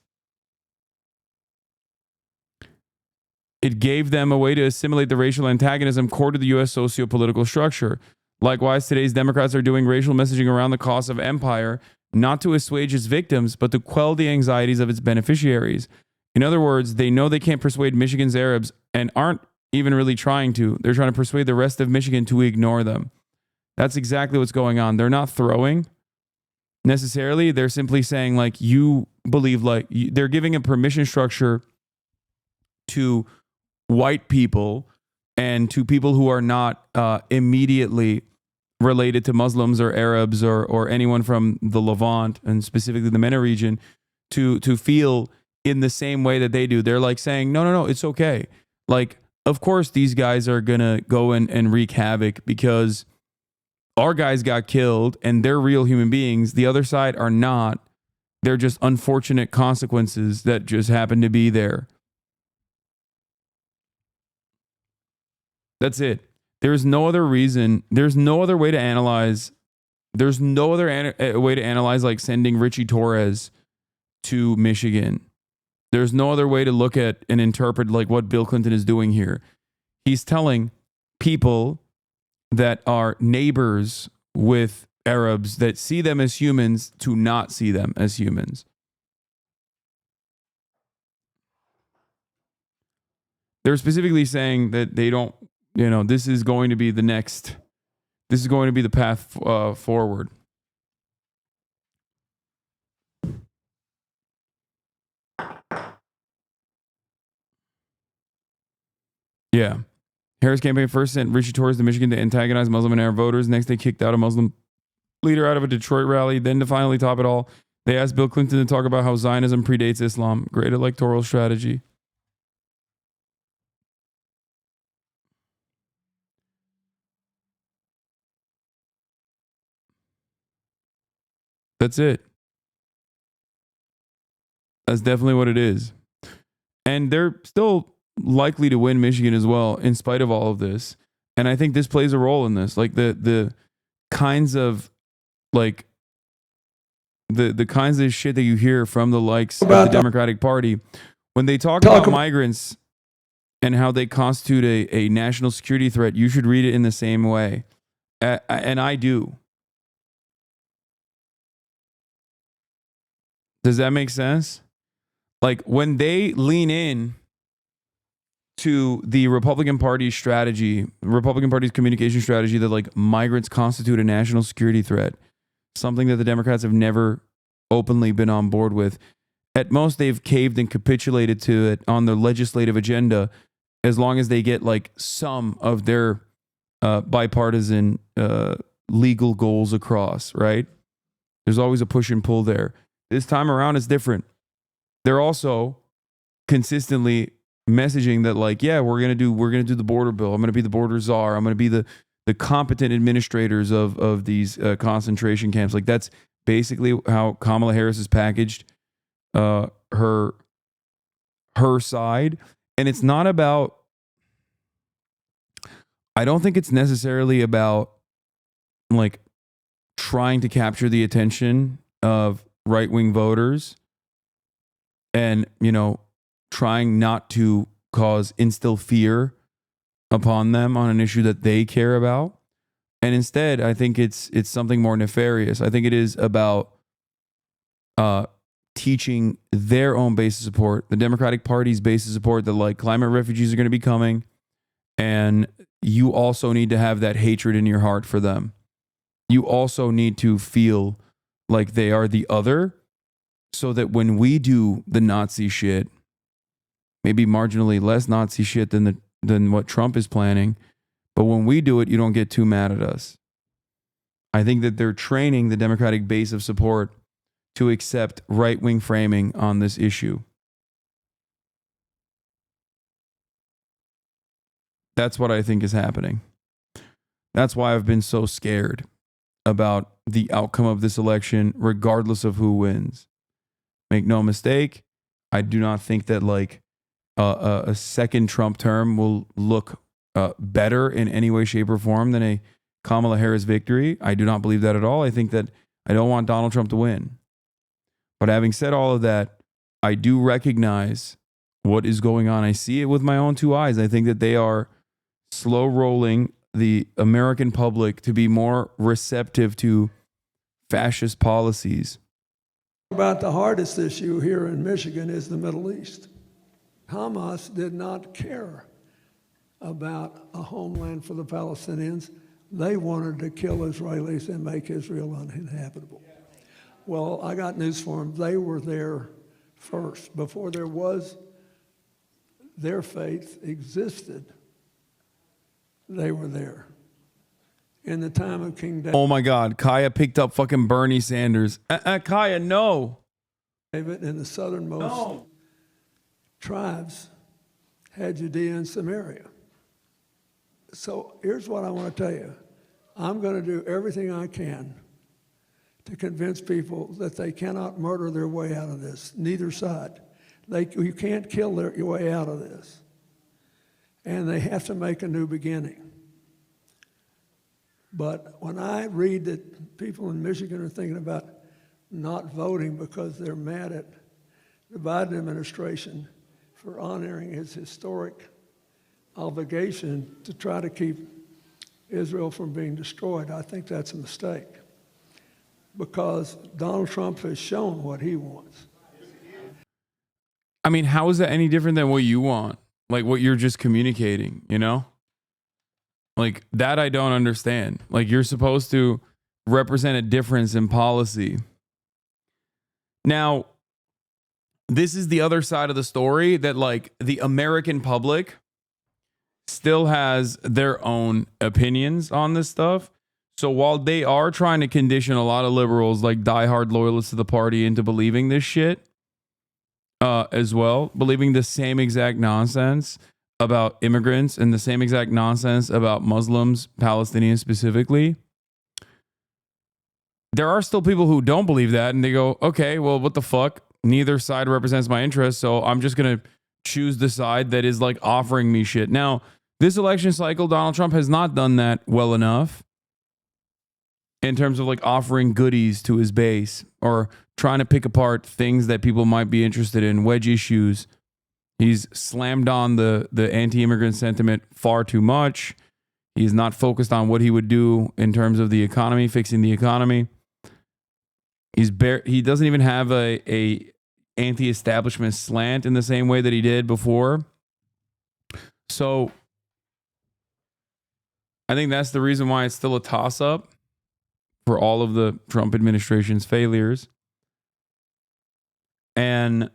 It gave them a way to assimilate the racial antagonism core to the U.S. socio-political structure. Likewise, today's Democrats are doing racial messaging around the cost of empire, not to assuage its victims, but to quell the anxieties of its beneficiaries. In other words, they know they can't persuade Michigan's Arabs and aren't even really trying to. They're trying to persuade the rest of Michigan to ignore them. That's exactly what's going on. They're not throwing necessarily. They're simply saying, like, you believe, like, they're giving a permission structure to white people and to people who are not immediately related to Muslims or Arabs or anyone from the Levant, and specifically the MENA region, to feel in the same way that they do. They're like saying, no, it's okay. Like, of course these guys are going to go and wreak havoc because our guys got killed and they're real human beings. The other side are not. They're just unfortunate consequences that just happen to be there. That's it. There's no other reason. There's no other way to analyze. There's no other way to analyze like sending Richie Torres to Michigan. There's no other way to look at and interpret like what Bill Clinton is doing here. He's telling people that are neighbors with Arabs that see them as humans to not see them as humans. They're specifically saying that they don't, this is going to be the next, this is going to be the path forward. Yeah. Harris campaign first sent Richie Torres to Michigan to antagonize Muslim and Arab voters. Next, they kicked out a Muslim leader out of a Detroit rally. Then, to finally top it all, they asked Bill Clinton to talk about how Zionism predates Islam. Great electoral strategy. That's it. That's definitely what it is. And they're still likely to win Michigan as well, in spite of all of this. And I think this plays a role in this. Like the kinds of like the kinds of shit that you hear from the likes of the Democratic Party when they talk about migrants and how they constitute a national security threat. You should read it in the same way. And I do. Does that make sense? Like when they lean in to the Republican Party's strategy, Republican Party's communication strategy that like migrants constitute a national security threat, something that the Democrats have never openly been on board with. At most, they've caved and capitulated to it on their legislative agenda as long as they get like some of their bipartisan legal goals across, right? There's always a push and pull there. This time around, it's different. They're also consistently messaging that like, yeah, we're gonna do the border bill. I'm gonna be the border czar. I'm gonna be the competent administrators of these concentration camps. Like that's basically how Kamala Harris has packaged her side. And it's not about, I don't think it's necessarily about like trying to capture the attention of right-wing voters and, trying not to instill fear upon them on an issue that they care about. And instead, I think it's something more nefarious. I think it is about teaching their own base of support, the Democratic Party's base of support, that like climate refugees are going to be coming, and you also need to have that hatred in your heart for them. You also need to feel like they are the other, so that when we do the Nazi shit, maybe marginally less Nazi shit than what Trump is planning, but when we do it, you don't get too mad at us. I think that they're training the Democratic base of support to accept right-wing framing on this issue. That's what I think is happening. That's why I've been so scared about the outcome of this election, regardless of who wins. Make no mistake, I do not think that like a second Trump term will look better in any way, shape, or form than a Kamala Harris victory. I do not believe that at all. I think that I don't want Donald Trump to win. But having said all of that, I do recognize what is going on. I see it with my own two eyes. I think that they are slow rolling the American public to be more receptive to fascist policies. About the hardest issue here in Michigan is the Middle East. Hamas did not care about a homeland for the Palestinians. They wanted to kill Israelis and make Israel uninhabitable. Well, I got news for them. They were there first. Before their faith existed, they were there. In the time of King David. Oh my God, Kaya picked up fucking Bernie Sanders. Kaya, no. David and the southernmost tribes had Judea and Samaria. So here's what I want to tell you. I'm going to do everything I can to convince people that they cannot murder their way out of this, neither side. You can't kill your way out of this. And they have to make a new beginning. But when I read that people in Michigan are thinking about not voting because they're mad at the Biden administration for honoring his historic obligation to try to keep Israel from being destroyed, I think that's a mistake. Because Donald Trump has shown what he wants. I mean, how is that any different than what you want? Like what you're just communicating, you know? Like that I don't understand. Like you're supposed to represent a difference in policy. Now, this is the other side of the story that like the American public still has their own opinions on this stuff. So while they are trying to condition a lot of liberals, like diehard loyalists to the party, into believing this shit as well, believing the same exact nonsense about immigrants and the same exact nonsense about Muslims, Palestinians specifically, there are still people who don't believe that, and they go, okay, well, what the fuck? Neither side represents my interests, so I'm just going to choose the side that is like offering me shit. Now, this election cycle, Donald Trump has not done that well enough in terms of like offering goodies to his base or trying to pick apart things that people might be interested in, wedge issues. He's slammed on the anti-immigrant sentiment far too much. He's not focused on what he would do in terms of the economy, fixing the economy. He doesn't even have a anti-establishment slant in the same way that he did before. So I think that's the reason why it's still a toss-up for all of the Trump administration's failures. And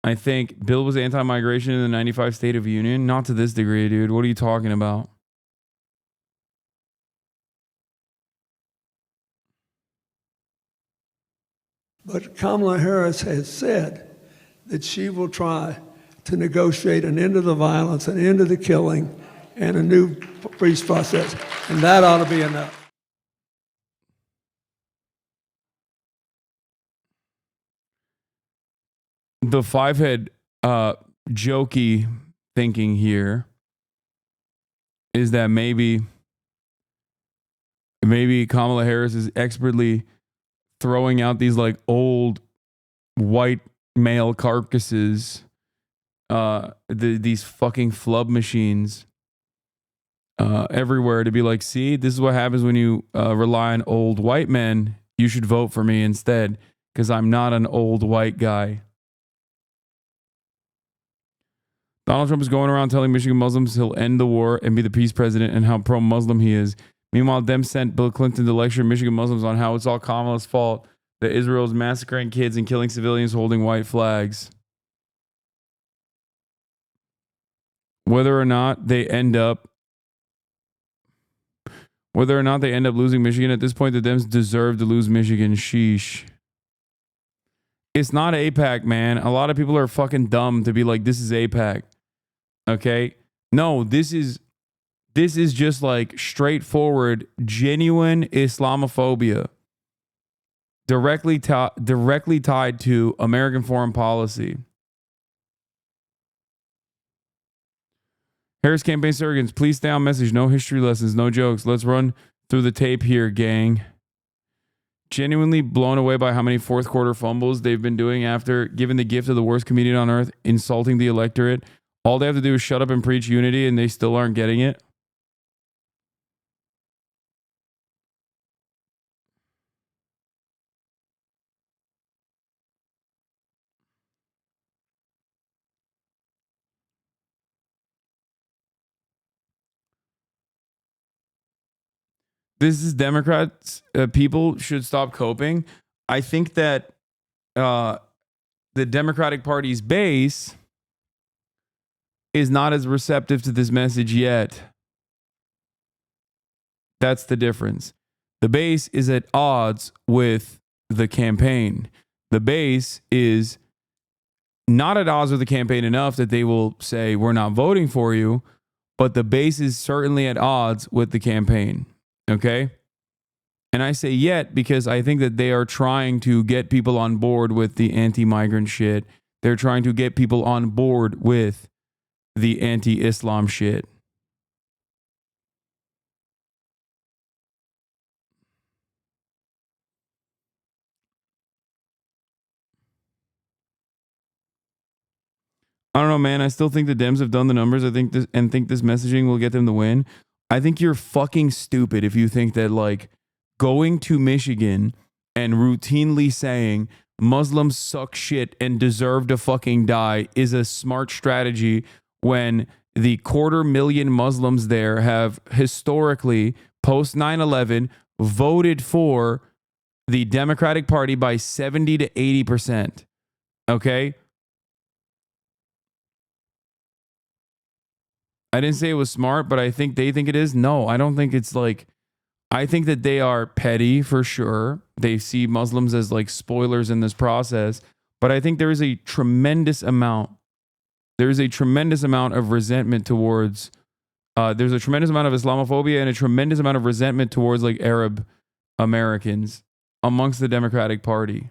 I think Bill was anti-migration in the 95 State of Union. Not to this degree, dude. What are you talking about? But Kamala Harris has said that she will try to negotiate an end to the violence, an end to the killing, and a new peace process. And that ought to be enough. The five-head jokey thinking here is that maybe Kamala Harris is expertly throwing out these like old white male carcasses, these fucking flub machines everywhere to be like, see, this is what happens when you rely on old white men. You should vote for me instead because I'm not an old white guy. Donald Trump is going around telling Michigan Muslims he'll end the war and be the peace president and how pro-Muslim he is. Meanwhile, Dem sent Bill Clinton to lecture Michigan Muslims on how it's all Kamala's fault that Israel's massacring kids and killing civilians holding white flags. Whether or not they end up losing Michigan at this point, the Dems deserve to lose Michigan. Sheesh. It's not AIPAC, man. A lot of people are fucking dumb to be like, this is AIPAC. Okay? No, this is just like straightforward, genuine Islamophobia. Directly tied to American foreign policy. Harris campaign surrogates, please stay on message. No history lessons, no jokes. Let's run through the tape here, gang. Genuinely blown away by how many fourth quarter fumbles they've been doing after giving the gift of the worst comedian on earth, insulting the electorate. All they have to do is shut up and preach unity, and they still aren't getting it. This is Democrats. People should stop coping. I think that the Democratic Party's base is not as receptive to this message yet. That's the difference. The base is at odds with the campaign. The base is not at odds with the campaign enough that they will say, we're not voting for you, but the base is certainly at odds with the campaign. Okay? And I say yet because I think that they are trying to get people on board with the anti-migrant shit. They're trying to get people on board with the anti-Islam shit. I don't know, man. I still think the Dems have done the numbers. I think this messaging will get them the win. I think you're fucking stupid if you think that like going to Michigan and routinely saying Muslims suck shit and deserve to fucking die is a smart strategy when the 250,000 Muslims there have historically post 9/11 voted for the Democratic Party by 70 to 80%. Okay? I didn't say it was smart, but I think they think it is. No, I don't think it's like, I think that they are petty for sure. They see Muslims as like spoilers in this process, but I think there is a tremendous amount of resentment towards, there's a tremendous amount of Islamophobia and a tremendous amount of resentment towards like Arab Americans amongst the Democratic Party.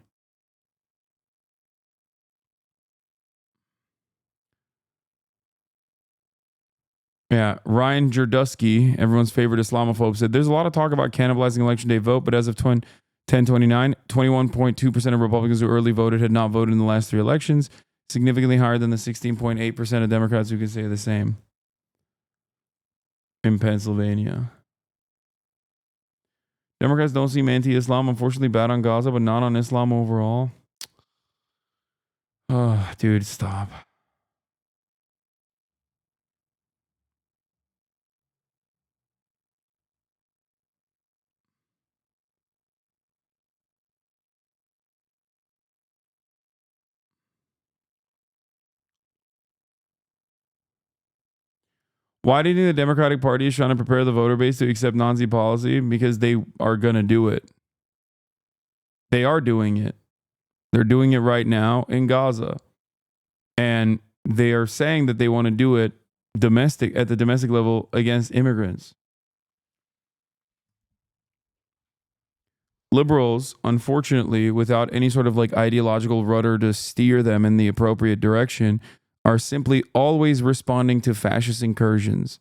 Yeah, Ryan Jerdusky, everyone's favorite Islamophobe, said there's a lot of talk about cannibalizing election day vote, but as of 10/29, 21.2% of Republicans who early voted had not voted in the last 3 elections, significantly higher than the 16.8% of Democrats who can say the same in Pennsylvania. Democrats don't seem anti-Islam, unfortunately bad on Gaza, but not on Islam overall. Oh, dude, stop. Why do you think the Democratic Party is trying to prepare the voter base to accept Nazi policy? Because they are going to do it. They are doing it. They're doing it right now in Gaza. And they are saying that they want to do it at the domestic level against immigrants. Liberals, unfortunately, without any sort of like ideological rudder to steer them in the appropriate direction, are simply always responding to fascist incursions.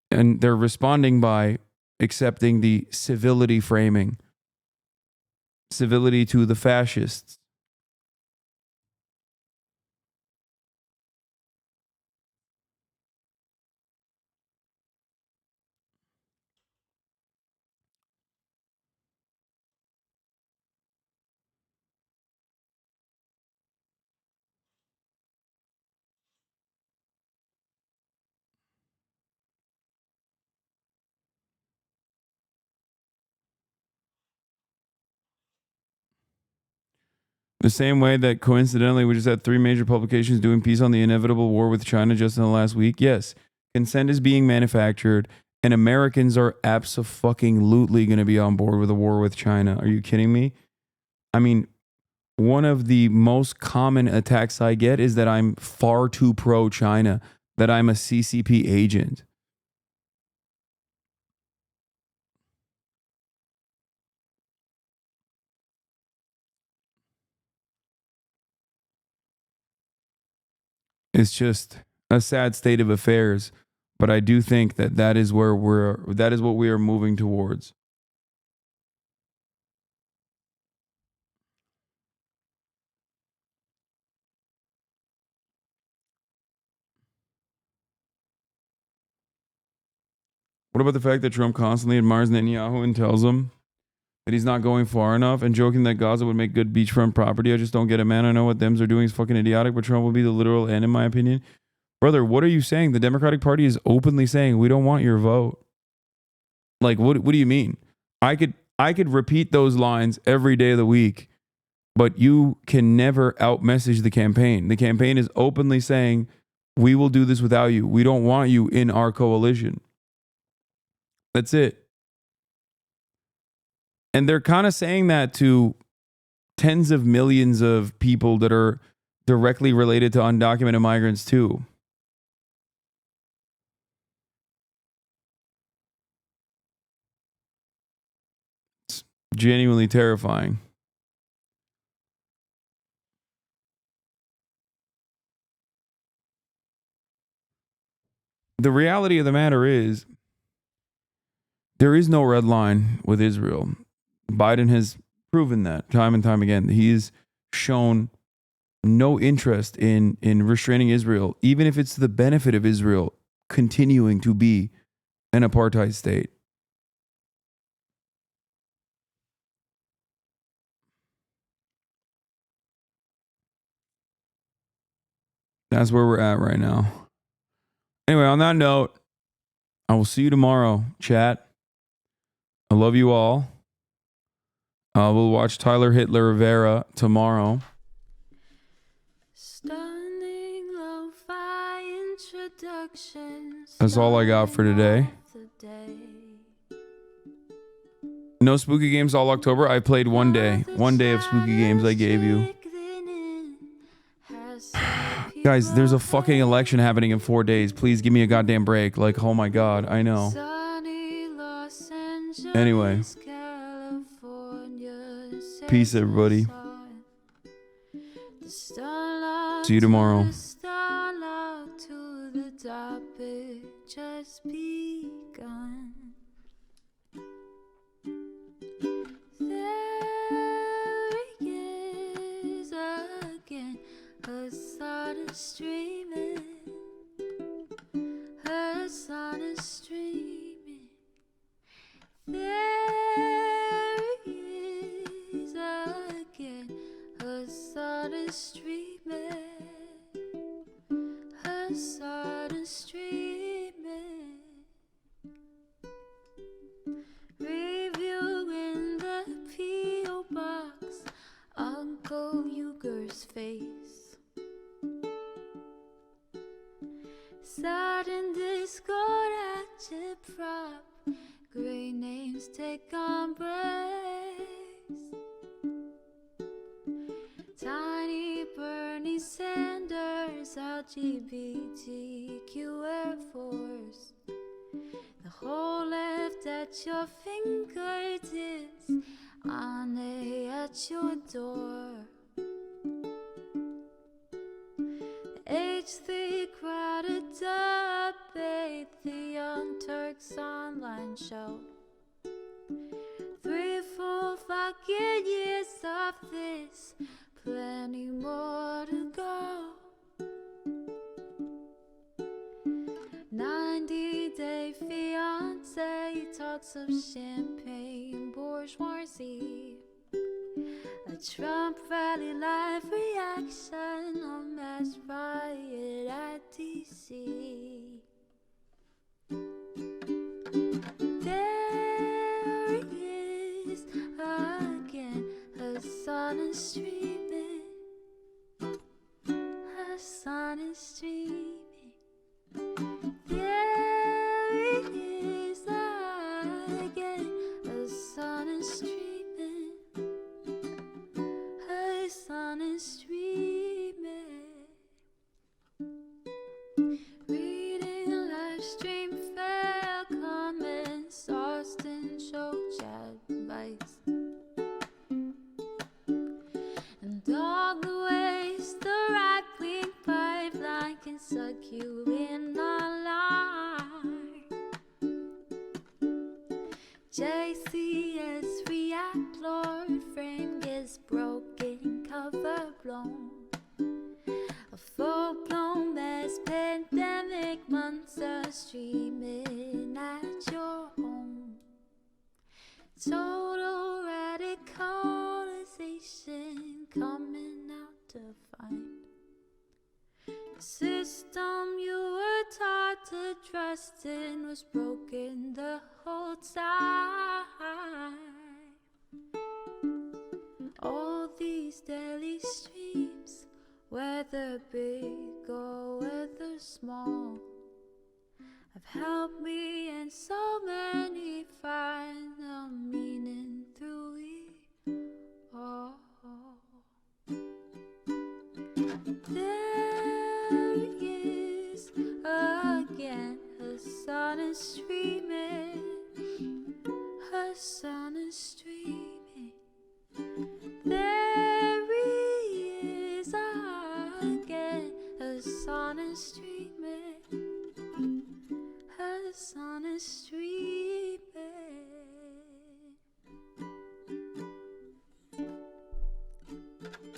And they're responding by accepting the civility framing. Civility to the fascists. The same way that coincidentally we just had 3 major publications doing piece on the inevitable war with China just in the last week. Yes, consent is being manufactured and Americans are abso-fucking-lutely going to be on board with a war with China. Are you kidding me? I mean, one of the most common attacks I get is that I'm far too pro-China, that I'm a CCP agent. It's just a sad state of affairs, but I do think that that is what we are moving towards. What about the fact that Trump constantly admires Netanyahu and tells him that he's not going far enough and joking that Gaza would make good beachfront property? I just don't get it, man. I know what Dems are doing is fucking idiotic, but Trump will be the literal end, in my opinion. Brother, what are you saying? The Democratic Party is openly saying, we don't want your vote. Like, what do you mean? I could repeat those lines every day of the week, but you can never out-message the campaign. The campaign is openly saying, we will do this without you. We don't want you in our coalition. That's it. And they're kind of saying that to tens of millions of people that are directly related to undocumented migrants too. Genuinely terrifying. The reality of the matter is, there is no red line with Israel. Biden has proven that time and time again. He's shown no interest in restraining Israel, even if it's to the benefit of Israel continuing to be an apartheid state. That's where we're at right now. Anyway, on that note, I will see you tomorrow, chat. I love you all. We'll watch Tyler Hitler Rivera tomorrow. That's all I got for today. No spooky games all October. I played one day. One day of spooky games I gave you. Guys, there's a fucking election happening in 4 days. Please give me a goddamn break. Like, oh my God, I know. Anyway. Peace, everybody. See you tomorrow. Hasan is streaming. Hasan is streaming. There he is again. Hasan is streaming. Hasan is streaming. Review in the P.O. box. Uncle Uger's face. Sudden discord at your prop. Great names take embrace. Tiny Bernie Sanders, LGBTQ Air Force. The whole left at your fingertips. Ane at your door. H3 crowded debate, the Young Turks online show. 3 full fucking years of this, plenty more to go. 90-day fiance talks of champagne bourgeoisie. A Trump rally live reaction, a mass riot at DC. There he is again, Hasan is streaming. Hasan is streaming. There he is again, Hasan is streaming. Hasan is streaming. Reading a live stream, fair comments, Austin show chat advice, and all the ways the right-wing pipeline can suck you in online. JCS react, Lord frame gets broken, cover blown. A full-blown mass pandemic, monster streaming at your home. Total radicalization coming out to find. The system you were taught to trust in was broken the whole time. All these daily streams, whether big or whether small, have helped me and so many find the meaning through it all. There he is again, Hasan is streaming. Hasan is streaming. the sun is streaming, the sun is streaming.